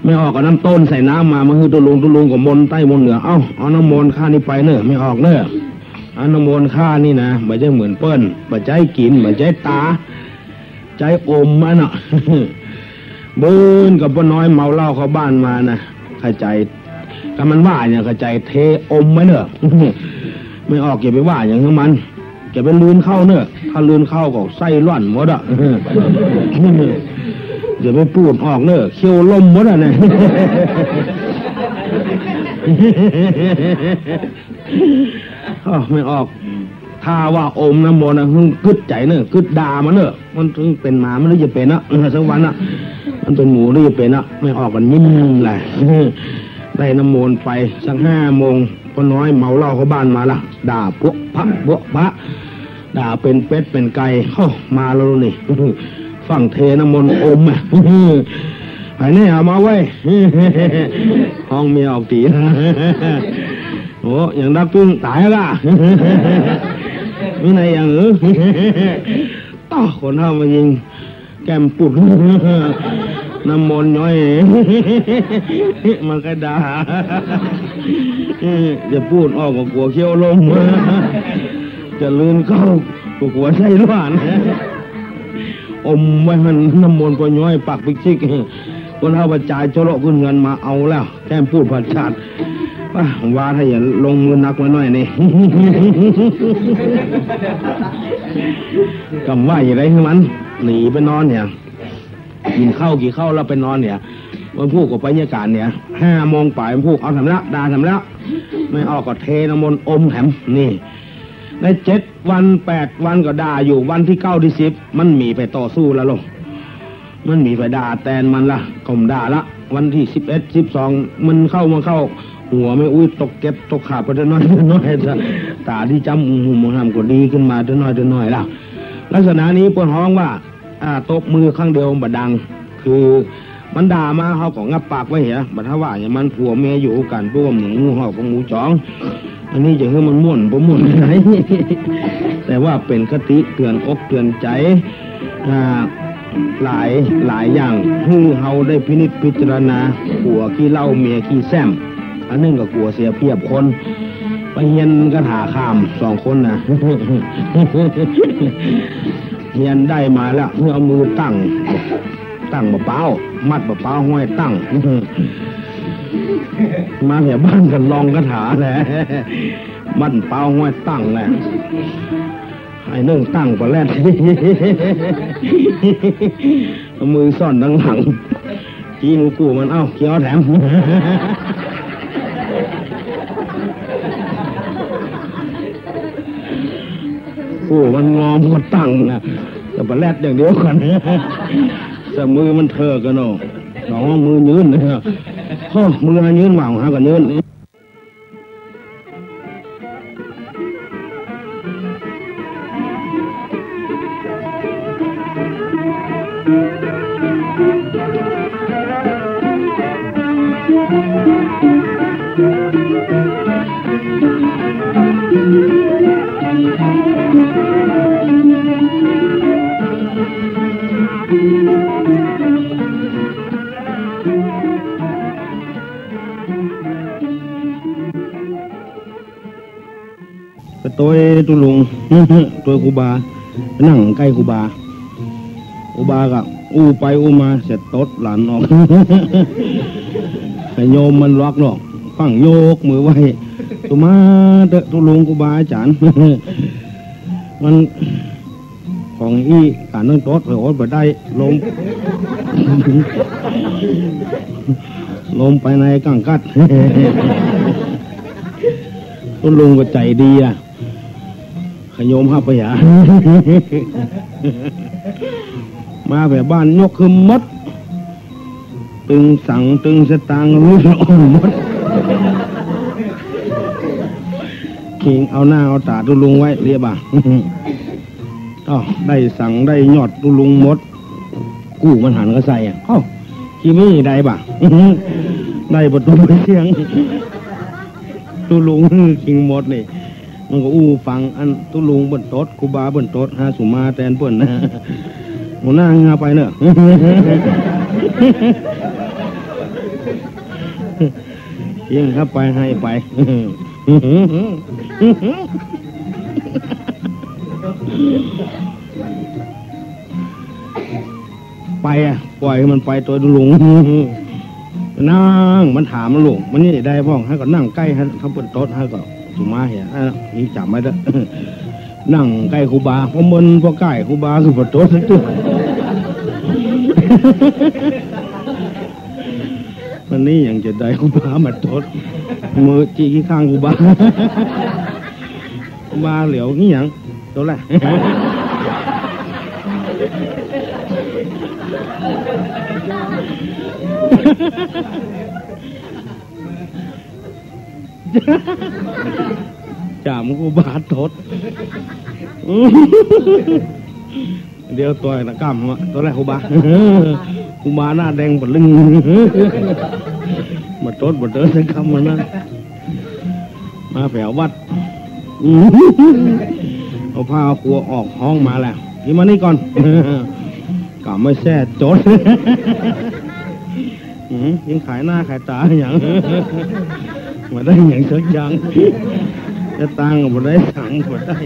ไม่ออกกับน้ำต้นใส่น้ำมาคือตุลุงกับมนใต้มนเหนือเอาน้ำมนข้านี่ไปเนอะไม่ออกเนอะอันน้ำมนข้านี่นะไม่ใช่เหมือนเปิ้ลไม่ใช่กินไม่ใช่ตาใจอมมันอ่ะเบิ้นกับป้าน้อยเมาเหล้าเข้าบ้านมานะเข้าใจถ้ามันว่าอย่างเข้าใจเทอมไหมเนอะไม่ออกอย่าไปว่าอย่างนั้นมันอย่าไปลืนเข้าเนอะถ้าลืนเข้าก็ไส้ร่อนหมดอ่ะอย่าไปปูดออกเนอะเขี้ยวล่มหมดอ่ะเนี่ยไม่ออก ถ้าว่าอมน้ำมนต์นะกึดใจเนอะกึดด่ามันเนอะมันถึงเป็นหมามันไม่จะเป็นนะสักวันนะมันเป็นหมูไม่จะเป็นนะไม่ออกกันยิ้มแหละได้น้ำมนต์ไปสัก5 โมงพอน้อยเมาเหล้าเข้าบ้านมาละด่าพวกพระด่าเป็นเป็ดเป็นไก่เข้ามาแล้วนี่ฝั่งเทน้ำมนต์อมอ่ะไอ้นี่เอามาไว้ห้องเมียออกตีนะโอ้อย่างดับตึ้งตายละไม่ไหนอย่างต่อคนเข้ามายิงแก้มปุดน้ำมนต์ย้อยมันก็ด่าจะพูดออกกับกลัวเขี้ยวลมจะลื่นเข้ากลัวใช่หรือเปล่าอมไว้มันน้ำมนต์ก็ย้อยปากปิกชิกคนเข้าประจายโจโลขึ้นเงินมาเอาแล้วแก้มพูดผัดชาติว่าถ้าอย่าลงมือนักมาหน่อยนี่กำว่าอย่างไรคือมันหนีไปนอนเนี่ยกินข้าวกี่ข้าวแล้วไปนอนเนี่ยวันพูดกับไปยากาศเนี่ย5 โมงป่ายวันพูดเอาทำแล้วด่าทำแล้วไม่ออกก็เทน้ำมนต์อมแหมนี่ใน7 วัน 8 วันก็ด่าอยู่วันที่9 ที่ 10มันมีไปต่อสู้แล้วลงมันมีไปด่าแตนมันละกลมด่าละวันที่11 12มันเข้าหัวไม่อุ้ยตกเก็บตกขาดไปน้อยตาที่จำหูมันทำก็ดีขึ้นมาน้อยละลักษณะนี้ปวดห้องว่าตบมือข้างเดียวบดังคือมันด่ามาเขาก็งับปากไว้เหรอบัดถ้าว่าอย่างมันผัวเมียอยู่กันร่วมหมูห่อกับหมูจ้องอันนี้จะให้มันม่วนผมม่วนไหนแต่ว่าเป็นคติเตือนอกเตือนใจหลายอย่างที่เขาได้พินิจพิจารณาผัวขี้เหล้าเมียขี้แซมอันนึงก็กลัวเสียเปรียบคนไปเฮียนกระถาข้าม2 คนนะเฮียนได้มาแล้วเพื่อเอามือตั้งบะเป้ามัดบะเป้าห้อยตั้งมาแถวบ้านกันลองกระถาแหละมัดเป้าห้อยตั้งแหละไอ้เนื่องตั้งก็แล่นเอามือซ่อนดังหลังจีนูกูมันเคี้ยวแถมกูมันงอมมันตั้งนะแต่ปลาแรดอย่างเดียวกันแต่มือมันเถอะกันเนาะน้องมือยืนเนี่ยมือยืนหว่างหากันยืนตัวตุลุงตัวครูบานั่งใกล้ครูบาก็อู้ไปอู้มาเสร็จตดหลานออกไอ้โยมมันล็อกหรอกฟังโยกมือไว้ตัวมาเตะตุลุงครูบาอาจารย์มันของการนั่งตดเผยอดไปได้ลมไปในกังกัดตุลุงก็ใจดีขยมห้าไปหามาแบบบ้านยกคือมดตึงสั่งตึงสตางรู้อ่อนมดคิงเอาหน้าเอาตาตุลุงไว้เรียบได้สั่งได้ยอดตุลุงมดกู้มันหันก็ใส่ขี้ไม่ได้ได้ประตูเสียงตุลุงคิงมดนี่มันก็อู้ฟังอันตุลุงบนโต๊ะครูบาบนโต๊ะสุมาแตนเปิ่นนะหัวหน้างาไปเนอะยังครับไปให้ไปไปปล่อยมันไปตัวตุลุงนั่งมันถามมันลูกมันนี่ได้พ่องให้ก็นั่งใกล้ให้เขาบนโต๊ะให้ก็สุมาเหี้ยนี่จับไม่ได้นั่งใกล้ครูบาเพราะมันพอใกล้ครูบาคือปวดโต๊ะทุกวันนี้ยังจะได้ครูบามาโต๊ะมือจี้ข้างครูบา มาเหลียวนี่ยังตัวแรกจ่ามกูบาดทดเดี๋ยวตัวนะก้ามตัวแรกกูบากูบาหน้าแดงปดลึงมาทดมาเดินใช้คำมันนั่นมาแผววัดเอาผ้าครัวออกห้องมาแล้วนี่มานี่ก่อนกลับไม่แซ่จดยังขายหน้าขายตาอย่างมาได้อย่างสักอย่างจะตังมาได้สั่งมาได้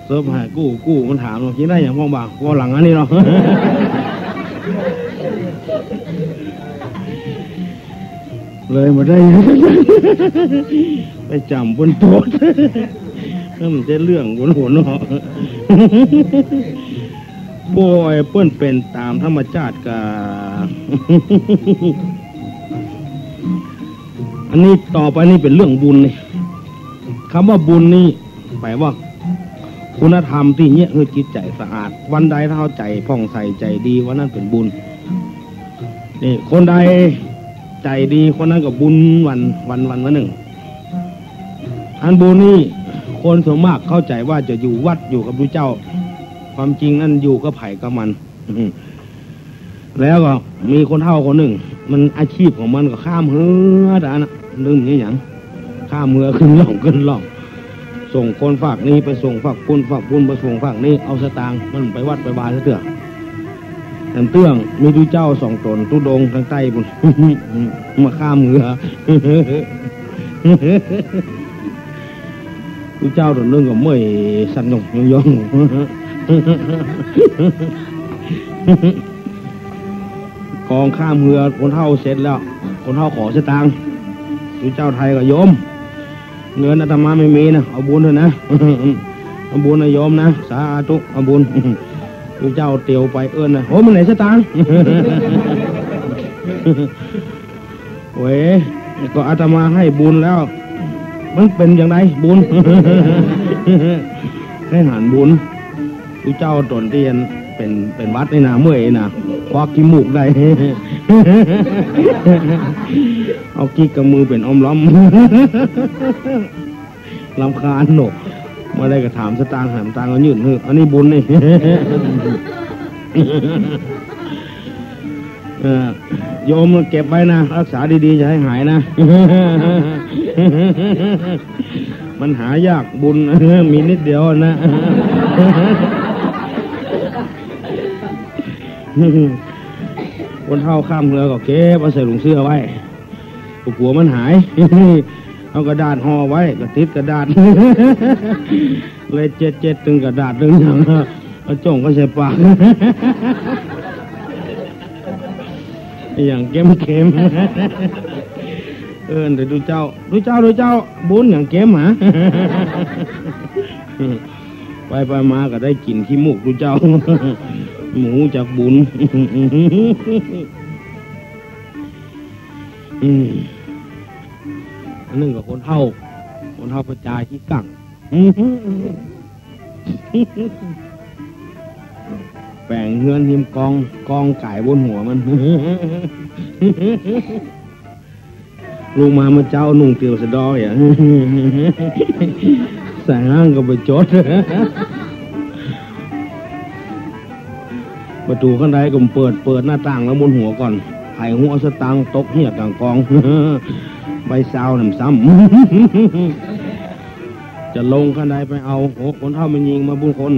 เสิร์ฟหากู้มันถามเราคิดได้อย่างพ่อบ่าวว่าหลังอันนี้เนาะเลยมาได้ไปจำบนโต๊ะนั่นมันจะเรื่องบนหัวเนาะบ่อยเปิ้นเป็นตามธรรมชาติกะอันนี้ต่อไปนี่เป็นเรื่องบุญนี่คำว่าบุญนี่แปลว่าคุณธรรมที่เนี้ยคือจิตใจสะอาดวันใดถ้าใจผ่องใสใจดีวันนั้นเป็นบุญนี่คนใดใจดีคนนั้นก็บุญวันหนึ่งอันบุญนี่คนส่วนมากเข้าใจว่าจะอยู่วัดอยู่กับพระเจ้าความจริงนั่นอยู่กับไผ่กับมันแล้วก็มีคนเฒ่าคนหนึ่งมันอาชีพของมันก็ข้ามเฮือด่านะลืมนี่อย่างข้ามเฮือขึ้นล่องส่งคนฝากนี้ไปส่งฝากปุ้นไปส่งฝากนี้เอาสตางค์มันไปวัดไปบาร์เถื่อแต่เตื้องมีดูเจ้าสองตนตุดงทางใต้บุญมาข้ามเฮือดูเจ้าตัวนึงก็เมื่อยสั่นหยงยองกองข้ามเรือคนเฒ่าเสร็จแล้วคนเฒ่าขอสตางค์ดูเจ้าไทยก็โยมเงินอาตมาไม่มีนะเอาบุญเถอะนะเอาบุญนะโยมนะสาธุเอาบุญดูเจ้าเตียวไปเอิ้นนะโอ้มันไหนสตางค์เว้ยก็อาตมาให้บุญแล้วมันเป็นอย่างไรบุญให้หันบุญดูเจ้าตนเตียนเป็นวัดนี่นะเมื่อยนะควักขี้มูกได้เอากี้กับมือเป็นอ้อมล้อมลำคาญหนกมาได้ก็ถามสตางค์ถามตังค์ก็ยืนอันนี้บุญนี่โยมเก็บไว้นะรักษาดีๆอย่าให้หายนะมันหายากบุญมีนิดเดียวนะคนเฒ่าข้ามเรือก็เก็บเอาใส่ถุงเสื้อไว้กลัวมันหายเอากระดาษห่อไว้ก็ติดกระดาษเลยเจ็ดตึงกระดาษตึงอย่างเอาจ้องก็ใส่ปากอย่างเค็มแต่ดูเจ้าบุญอย่างเค็มหะไปมาก็ได้กินขี้มูกดูเจ้าหมูจากบุญอันนึงกับคนเฒ่าประจายที่กังแปลงเฮือนหิมกองไก่บนหัวมันลงมาเจ้านุ่งเตียวสะดออย่างใส่ห้างก็ไปจดประตูข้างในก็เปิดหน้าต่างแล้วบนหัวก่อนไข่หัวสตางค์ตกเหี้ยกลางกองใบซาวน้ำซ้ำจะลงข้างในไปเอาคนเฒ่ามันยิงมาบุญคน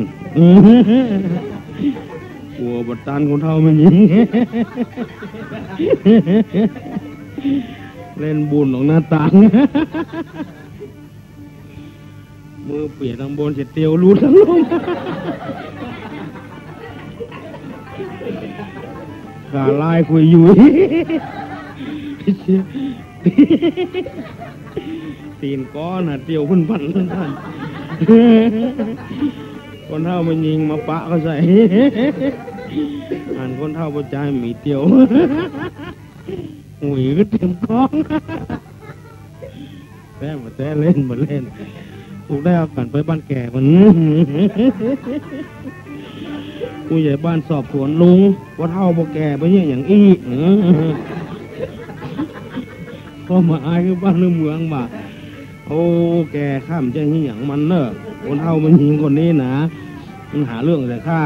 กลัวบัดตันคนเฒ่ามันยิงเล่นบุญของหน้าต่างมือเปียกทางบนเสร็จเตียวรูดทั้งลงขาลายคุยอยู่ตีนก้อนเตียวพุ่นพันท่านคนเฒ่ามันยิงมาปะเขาใส่อ่านคนเฒ่าประจายมีเตียวหุยก็เต็มกองแต่เล่น ถูกได้เอากันไปบ้านแก่มันผู้ใหญ่บ้านสอบสวนลุงว่าเท่าบ่แก่ไปเนี่ยอย่างอี้ก็มาอายคือบ้านเมืองบ่าโอ้แก่ข้ามใจหิอย่างมันเนอะคนเท่ามันหิงคนนี้นะมันหาเรื่องแต่ข้า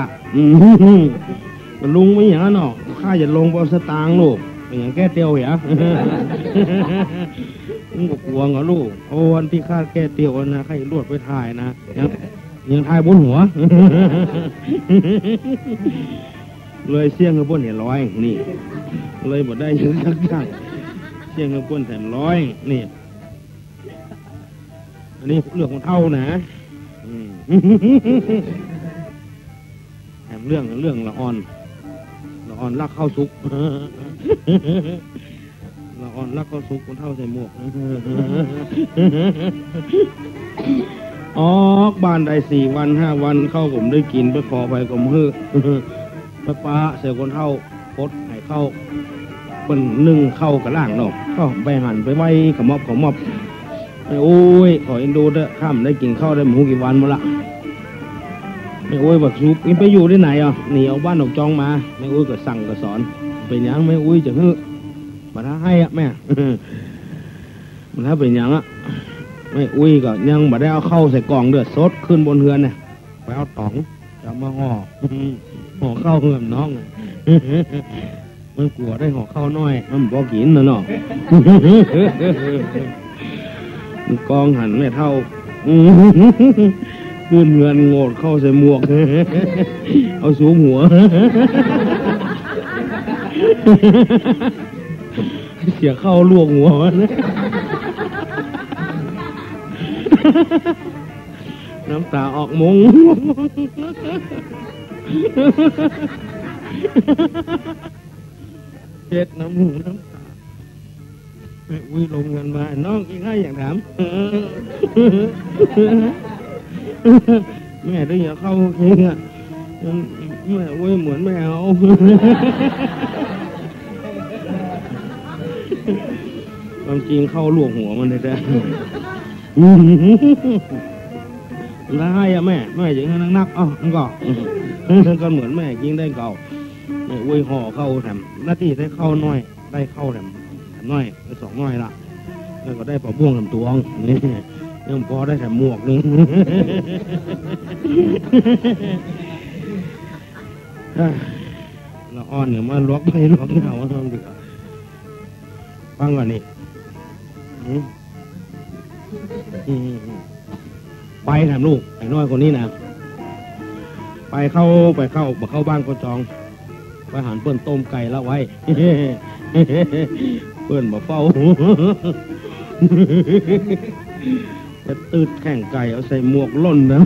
มันลุงไม่อย่างนั้นหรอกข้าจะลงเอาสตางค์ลูกอย่างแก้เตียวเหรอมึงก็กลัวเหรอลูกโอ้วันที่ข้าแก้เตียวนะใครรวดไปถ่ายนะยังถ่ายบนหัวเลยเสี่ยงกับบนเห็นร้อยนี่เลยบ่ได้ยังสักอย่างเสี่ยงกับบนแถมร้อยนี่อันนี้เรื่องของเท่านะแถมเรื่องละอ่อนรักเข้าซุกละอ่อนรักเข้าซุกคนเท่าใส่หมวกบ้านได้4 วัน5 วันเข้าผมได้กินไปขอไปผมไปป้าเสียคนเท่าพดให้เข้าเป็นนึ่งเข้ากับล่างเนาะก็ไปหั่นไปไว้ขมอบไม่โอ้ยขอเอ็นดูเด้อข้ามได้กินข้าวได้หมูกี่วันมาละไม่โอ้ยบักซุปไปอยู่ที่ไหนอ่ะหนีเอาบ้านออกจองมาไม่โอ้ยก็สั่งก็สอนเป็นยังไม่โอ้ยจะฮึมาท้าให้อ่ะแม่มันถ้าเป็นยังอ่ะไม่โอ้ยก็ยังมาได้เอาเข้าใส่กล่องเดือดซดขึ้นบนเฮือนเนี่ยไปเอาต๋องจะมาห่อเข้าเฮือนน้องมันกลัวได้ห่อเข้าน้อยมันบอกกินนะเนาะมันกองหันไม่เท่าขึ้นเงินโงดเข้าใส่หมวกเอาสูงหัวเสียเข้าลวกหัวน้ำตาออกมงเจ็ดน้ำหูน้ำตาอุ้ยลงเงินมาน้องกินให้อย่างถามแม่ได้อย่าเข้าเองอ่ะแม่อุ้ยเหมือนแม่เอาความจริงเข้าลวกหัวมันเลยแต่แล้วให้อะแม่อย่างนั้นนักมันก็เหมือนแม่กินได้เก่าแม่อุ้ยห่อเข้าแถมหน้าที่ได้เข้าน้อยได้เข้าแถมน้อยไป2 น้อยละแล้วก็ได้ปลาบ่วงทำตวงนี่ยังพอได้แถมหมวกนึงละอ่อนเนี่ยมาล็อกไปล็อกเอาทำดีกว่าฟังก่อนนี่ไปถามลูกไอ้น้อยคนนี้นะไปเข้าบ้านก็จองไปหันเปิ้นต้มไก่ละไว้เปิ้นมาเฝ้าจะตืดแข่งไก่เอาใส่หมวกล่นนะ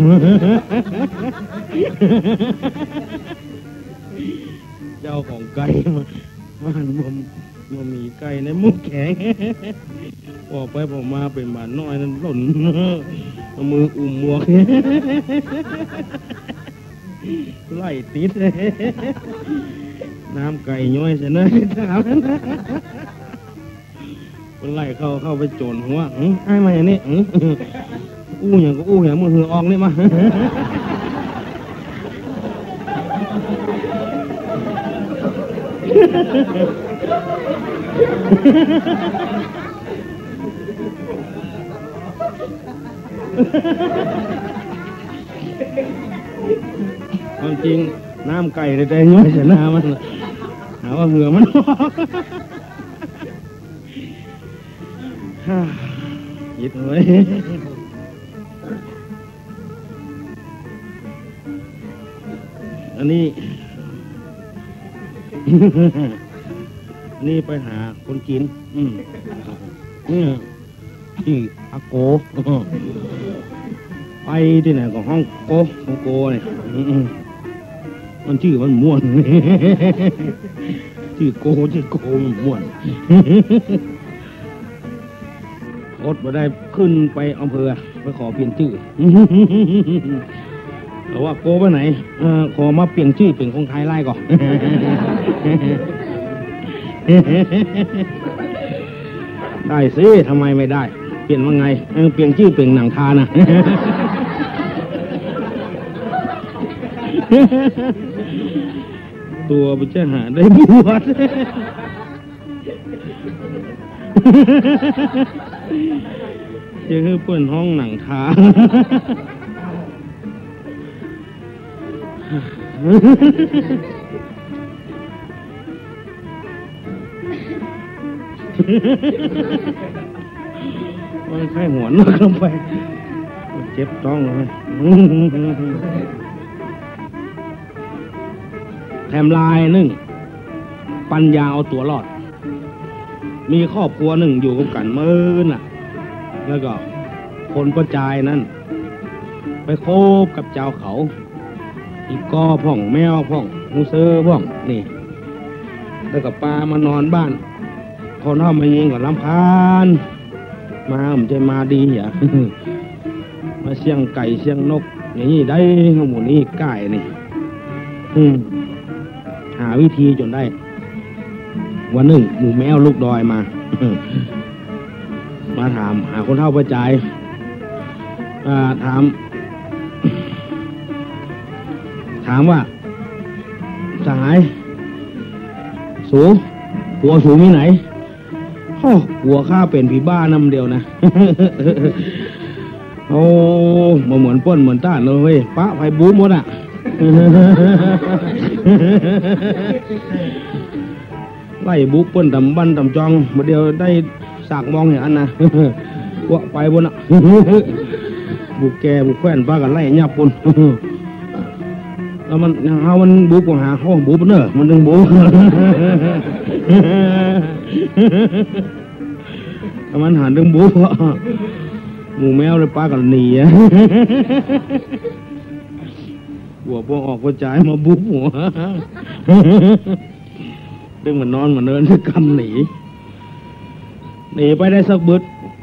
เจ้าของไก่มาหันมันมีไก่ในมุกแข็งออกไปผมมาเป็นหมาน้อยนั้นหล่นเอามืออุ้มหมวกไล่ติดน้ำไก่ย้อยเสียนะมันไล่เข้าไปโจรหัวไอ้มาอย่างนี้อู้อย่างก็อู้อย่างมือหือออกนี่มาความจริงน้ำไก่แต่ย้อยเสียหน้ามันหาว่าเหงื่อมันยิดเลยอันนี้นี่ไปหาคนกินที่อาโกไปที่ไหนของห้องโกเนี่ยมันชื่อมันม่วนชื่อโกมันม่วนอดมาได้ขึ้นไปอำเภอไปขอเปลี่ยนชื่อแต่ว่าโกไปไหนขอมาเปลี่ยนชื่อเป็นของไทยไล่ก่อนได้สิทำไมไม่ได้ ลี่ยนว่าไงเปลี่ยนชื่อเปลี่ยนหนังทานะ ตัวไปจะหาได้บวช จะคือเปิดห้องหนังทา มันไข้หัวนึกลงไปเจ็บท้องเลยแถมลายหนึ่งปัญญาเอาตัวรอดมีครอบครัวหนึ่งอยู่กับกันเมื่อน่ะแล้วก็คนกระจายนั้นไปโคบกับเจ้าเขาอีกก็พ่องแมวพ่องมูเซอร์พ่องนี่แล้วก็ปลามานอนบ้านคนเข้ามายิงกับลำพานมาผมจะมาดีเหรอ มาเสียงไก่เสียงนกอย่างนี้ได้หมูนี้ไก่นี่หาวิธีจนได้วันหนึ่งหมูแมวลูกดอยมา มาถามหาคนเท่าประจายถามว่าสหายสูหัวสูมีไหนหัวข้าเป็นผีบ้านำเดียวนะ โอ้มาเหมือนป้นเหมือนต้านเลยปะไฟบู๊หมดอ่ะ ไล่บุกเปิ้นตำบันตำจองมาเดียวได้สากมองอย่างนั้นนะ วะไปบนอ่ะ บุกแกบุกแขวนป้ากันไล่ยับปุ่น แล้วมันเอามันบุกหาเขาบุกเนอะมันดึงบุก มันหาดึงบุกหมูแมวเลยป้ากันหนีอ่ะ หัวพวกออกกระจายมาบุกหัว ดึงมันนอนมันเดินกำหนีไปได้สักบึด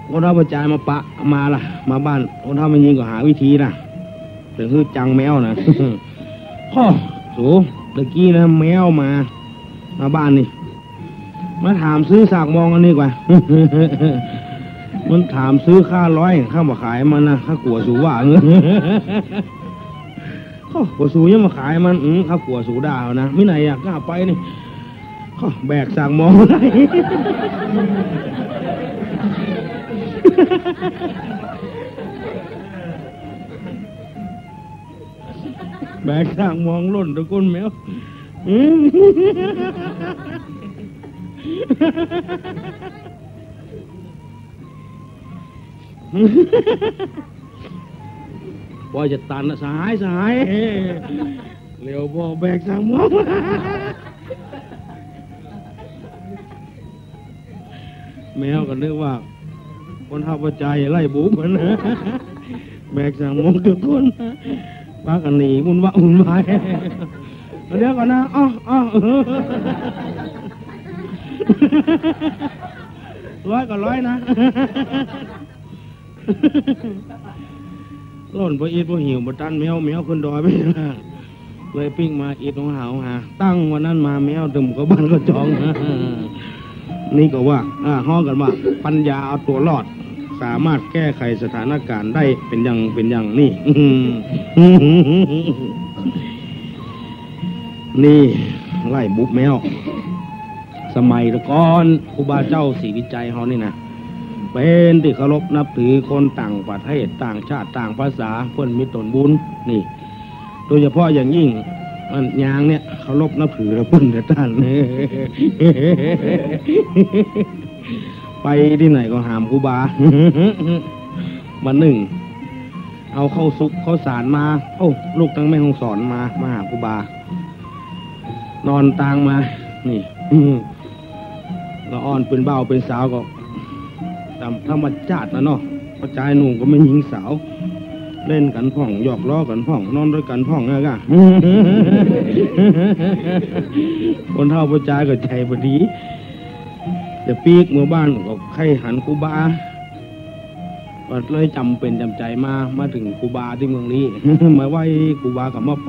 คนเท่ากระจายมาปะมาล่ะมาบ้านคนเท่ามันยิงก็หาวิธีนะถึงคือจังแมวนะ พ่อสูตะกี้นะแมวมาบ้านนี่มาถามซื้อสากมองอันนี้กว่า มันถามซื้อค่า100ข้ามาขายมันนะข้ากลัวสูว่าเงี้ย กลัวสูยังมาขายมันข้ากลัวสูด่านะไม่ไหนอยากกล้าไปนี่แบกสากมองอะไร แบกสากมองล่นตะก้นแมวพอจะตันสหายเร็วพอแบกสากมองแมวก็นึกว่าคนเท่าประจายไล่บุกมันนะแบกสากมองทุกคนป้ากันหนีมุนวะมุนวายเดี๋ยวก่อนนะ100 ก็ 100นะล่นพออีทพอหิวมาตันแมวขึ้นดอยไปเลยปิ้งมาอีทของหาตั้งวันนั้นมาแมวตึมกับบ้านก็จองนี่ก็ว่าห้องกันว่าปัญญาเอาตัวรอดสามารถแก้ไขสถานการณ์ได้เป็นอย่างนี่ นี่ไล่บุกแมวสมัยตะก่อนครูบาเจ้าศรีวิจัยเขานี่นะเป็นที่เคารพนับถือคนต่างประเทศต่างชาติต่างภาษาเพื่อนมิตรตนบุญนี่โดยเฉพาะอย่างยิ่งยางเนี่ยเคารพนับถือแล้วพุ่นแต่ท่าน ไปที่ไหนก็หามครูบา วันหนึ่งเอาเข้าซุกเข้าสารมาลูกตั้งแม่ห้องสอนมาหาครูบานอนตางมานี่ เราอ่อนเป็นเบาเป็นสาวก็ตามธรรมชาตินะเนาะกระจายหนุ่มก็ไม่หญิงสาวเล่นกันพ่องหยอกล้อกันพ่องนอนด้วยกันพ่องนะกะ คนเท่ากระจายก็ใจพอดีจะปีกเมื่อบ้านก็ใครหันครูบาก็เลยจำเป็นจำใจมาถึงครูบาที่เมืองนี้ มาไหว้ครูบากับมอบ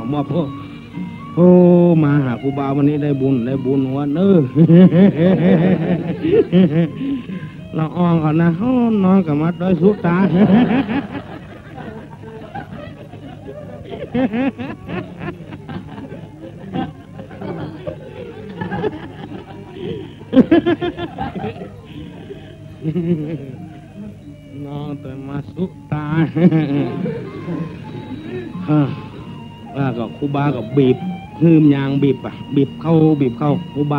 มาหาครูบาวันนี้ได้บุญวัน เราอ่องเขานะนอนกับมัดด้วยสุตาน้องแต่มาสุตาแล้วก็ครูบาก็บีบหืมยางบีบบีบเข้าครูบ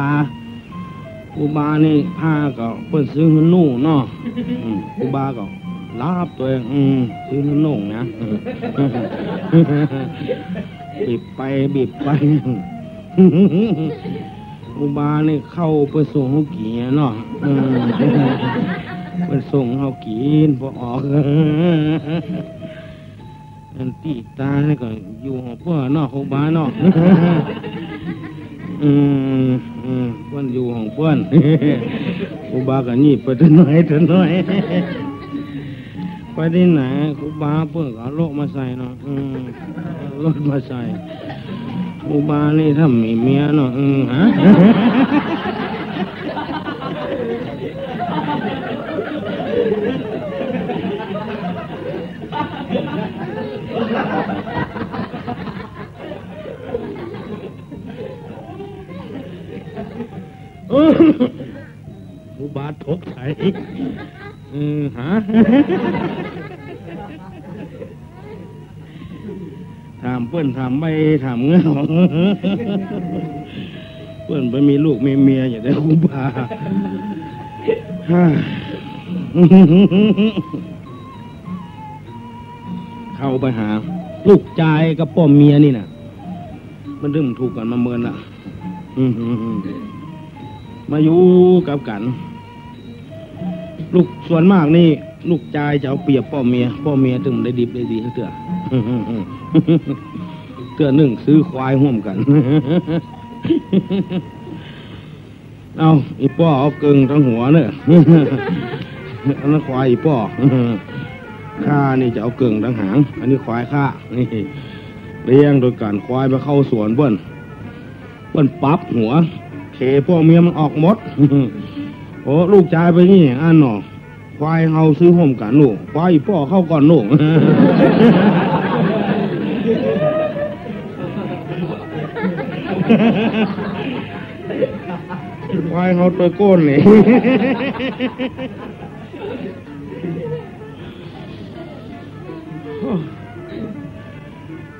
านี่ผ้าก็เปิดซื้อเงินนุ่งเนาะครูบาก็รับตัวเองซื้อเงินนุ่งนะบีบไปครูบานี่เข้าไปส่งเขากี่เนาะไปส่งเขากินพอออกอันตีตาเนี่ยก็อยู่หัวเพื่อนนอกของบ้านนอกเพื่อนอยู่ของเพื่อนครูบาก็นี่ไปเถอะหน่อยไปที่ไหนครูบาเพื่อนก็โลกมาใส่เนาะรถมาใส่ครูบานี่ถ้ามีเมียเนาะฮะครูบาทกใส่ฮะถามเพื่อนถามไม่ถามเงาเพื่อนไปมีลูกมีเมียอย่างได้ครูบาเข้าไปหาลูกชายกับพ่อเมียนี่น่ะมันเริ่มถูกกันมาเมินละมาอยู่กับกันลูกส่วนมากนี่ลูกชายจะเอาเปรียบพ่อเมียถึงได้ดีได้ดีเถื่อเถื่อหนึ่งซื้อควายห่วมกันเอาอีป้อเอาเกิงทั้งหัวเนอะอันนั้นควายอีป้อข้านี่จะเอาเกิงทั้งหางอันนี้ควายข้านี่เลี้ยงโดยการควายไปเข้าสวนเบิ้ลปั๊บหัวเคพ่อเมียมันออกหมดโอ้ลูกชายไปนี่อันหนอควายเฮาซื้อห่มกันหนูควายพ่อเข้าก่อนหนูควายเฮาตัวก้นเลย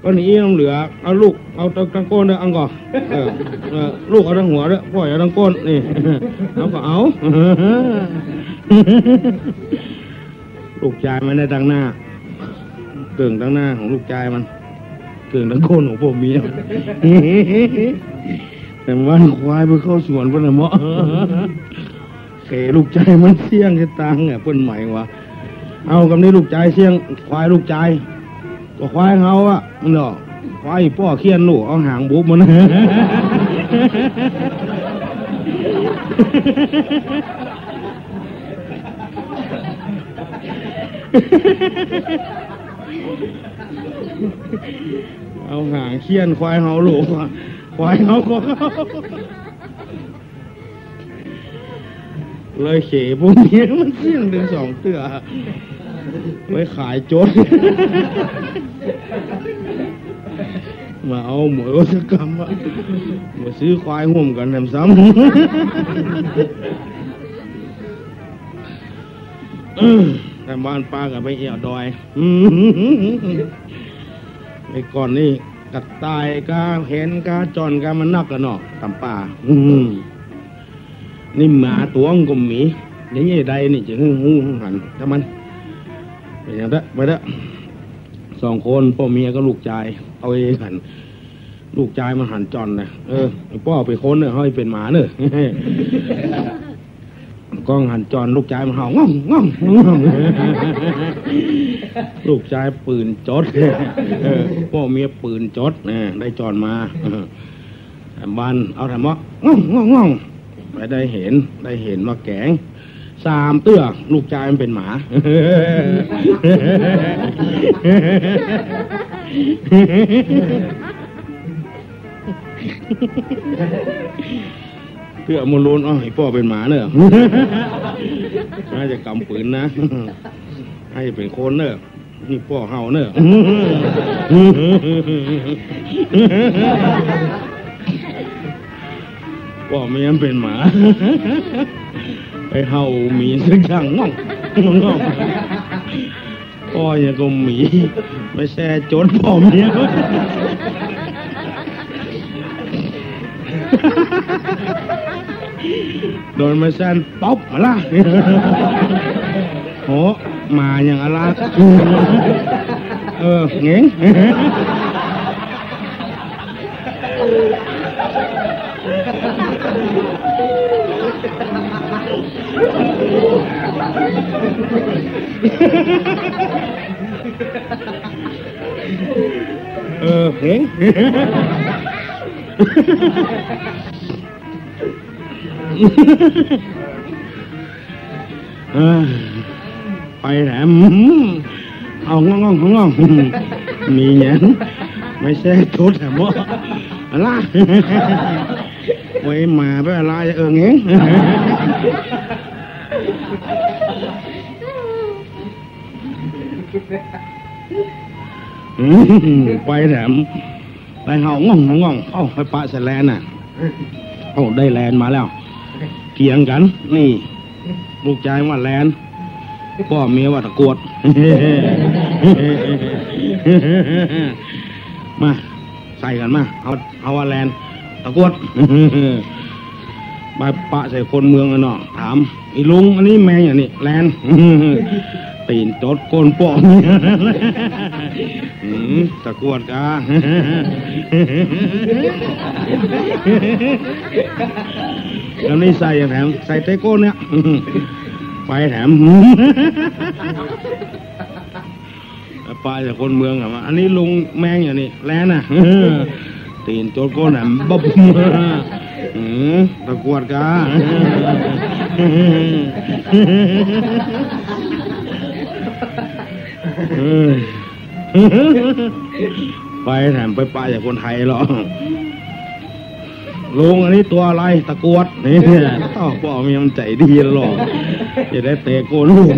ก็นี้ต้องเหลือเอาลูกเอาตั้งก้นเด้ออังก่อลูกเอาตั้งหัวเด้อพ่อเอาตั้งก้นนี่เอาก็เอาลูกชายมันได้ตั้งหน้าเกิ่งตั้งหน้าของลูกชายมันเกิ่งตั้งก้นของพ่อเมียแต่ว่าควายไปเข้าสวนเพิ่นน่ะเหมาะเกลูกชายมันเสี่ยงจะตังเนี่ยเพิ่นใหม่ว่าเอากับนี้ลูกชายเสี่ยงควายลูกชายก็ควายเขาอะมันเนาะควายพ่อเคียนหนูเอาหางบุบมันเอาหางเคียนควายเขาหลูกควายเขาก็เลยเขพวกนี้มันเสี่ยงถึง2 เตื้อไว้ขายโจรมาเอาหมวยวัฒกรรมมาซื้อควายห่วมกันแถมซ้ำแต่บ้านป้ากับไปเอี่ยวดอยไอ้ก่อนนี่กัดตายกาเห็นกาจอนกามันนักกันเนาะตำป่านี่หมาตัวงกลมหมีอย่างนี้ใดนี่จะหูหันถ้ามันไปอย่างนั้นไปเด้อ2 คนพ่อเมียก็ลูกชายเอาเองหันลูกชายมันหันจอนนะพ่อไปค้นเนี่ยเขาเป็นหมาเนอะกล้องหันจอนลูกชายมันเห่าง่องลูกชายปืนจดพ่อเมียปืนจดได้จอนมาบ้านเอาทำว่าง่องไปได้เห็นว่าแกง3 เตื้อลูกชายมันเป็นหมา พื่อมูลนอ๋อให้พ่อเป็นหมาเนอะน่าจะกำปืนนะให้เป็นคนเนอะนี่พ่อเฮาเนอะพ่อไม่ยังเป็นหมาไอ้เฮามีสักอย่างง่องพ่อยังก็มีไม่แช่จนพ่อเมียโดนมาแซนป๊อบมาละโหมาอย่างอะไรเงี้ยเงี้ยไปแหลมเอาง่องมีเงี้ยไม่ใช่ทุดแหมว่าอะไรไว้มาไปอะไรเงี้ยไปแหลมไปเอาง่องเอาไปปะใส่แลนน่ะโอ้ได้แลนมาแล้วเถียงกันนี่ลูกชายว่าแลนพ่อเมียว่าตะกวดมาใส่กันมาเอาว่าแลนตะกวดมาปะใส่คนเมืองกันเนาะถามอีลุงอันนี้แมงอย่างนี้แลนตีนจดโกนปองตะกวดกาแล้วนี่ใส่อย่างแถมใส่เตโก้เนี่ยไปแถมไปจากคนเมืองอะอันนี้ลุงแมงอย่างนี้แลน่ะตีนโจดโก้แหนมบ๊อบตะกวดกาไปแถมไปจากคนไทยหรอลุงอันนี้ตัวอะไรตะกวดนี่พ่อมีมันใจดีแล้วหรอจะได้เตะโกลูก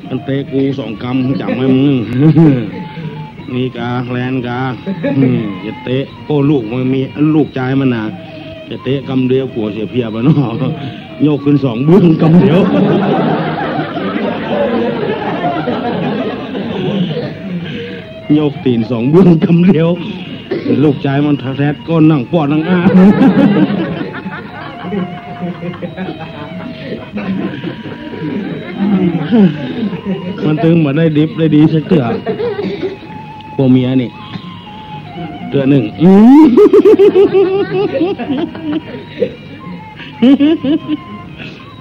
มันเตะกู2 กำจับไว้มึงนี่กาแลนกาจะเตะโกลูกมันมีลูกชายมันน่ะจะเตะกำเดียวกลัวเสียเพียบแล้วเนาะโยกขึ้น2 บึ้งกำเดียวโยกตีน2 บึ้งกำเดียวลูกชายมันแท้ก็นั่งปอดนั่งอ้ามันตึงมาได้ดิบได้ดีสักเตื้อพวกเมียนี่เตื้อหนึ่ง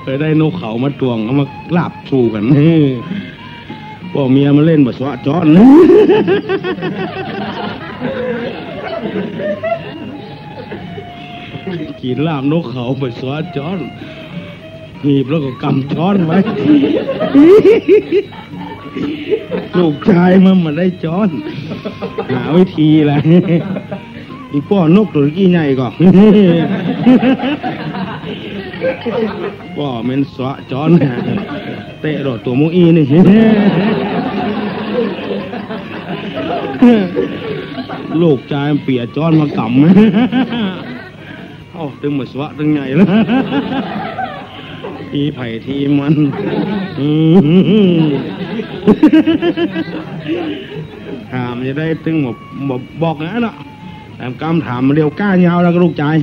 เคยได้นกเขามาตวงเอามาลาบชูกันพวกเมียมาเล่นบทสวะจอนกินลาบนกเขาบทสวะจอนหีบแล้วก็กำช้อนไว้ลูกชายมันได้ช้อนหาวิธีอะไรอีป้อนกตัวกี้ใหญ่ก่อนป้อเป็นสวะช้อนเตะรถตัวมุอีนี่ลูกชายเปียช้อนมากำเอ้าตึงหมดสวะตึงใหญ่แล้วทีไผ่ทีมันถามจะได้ตึงบอกนะเนาะแต่กำถามมาเดียวก้ายาวแล้วก็ลูกชาย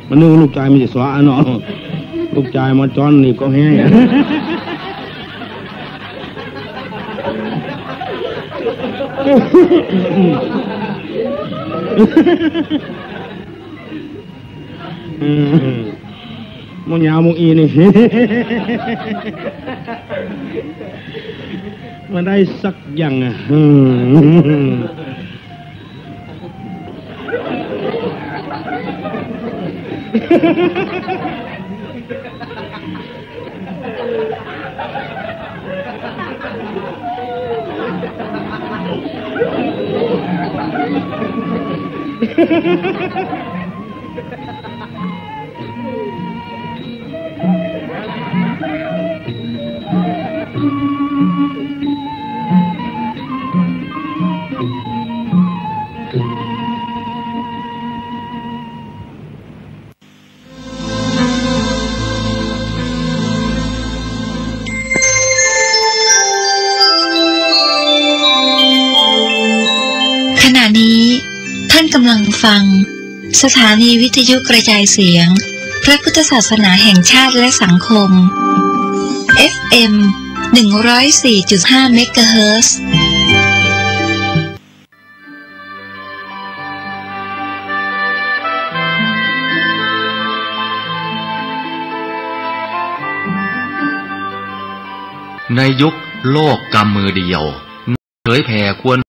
มันนึกลูกชายมันจะสวะเนาะลูกชายมาจอนนี่ก็แห้งมันยาวมุงอีนี่มันได้สักอย่างอ่ะ ขณะนี้ท่านกำลังฟังสถานีวิทยุกระจายเสียงพระพุทธศาสนาแห่งชาติและสังคม FM 104.5 เมกะเฮิรตซ์ในยุคโลกกำมือเดียวเผยแผ่ควร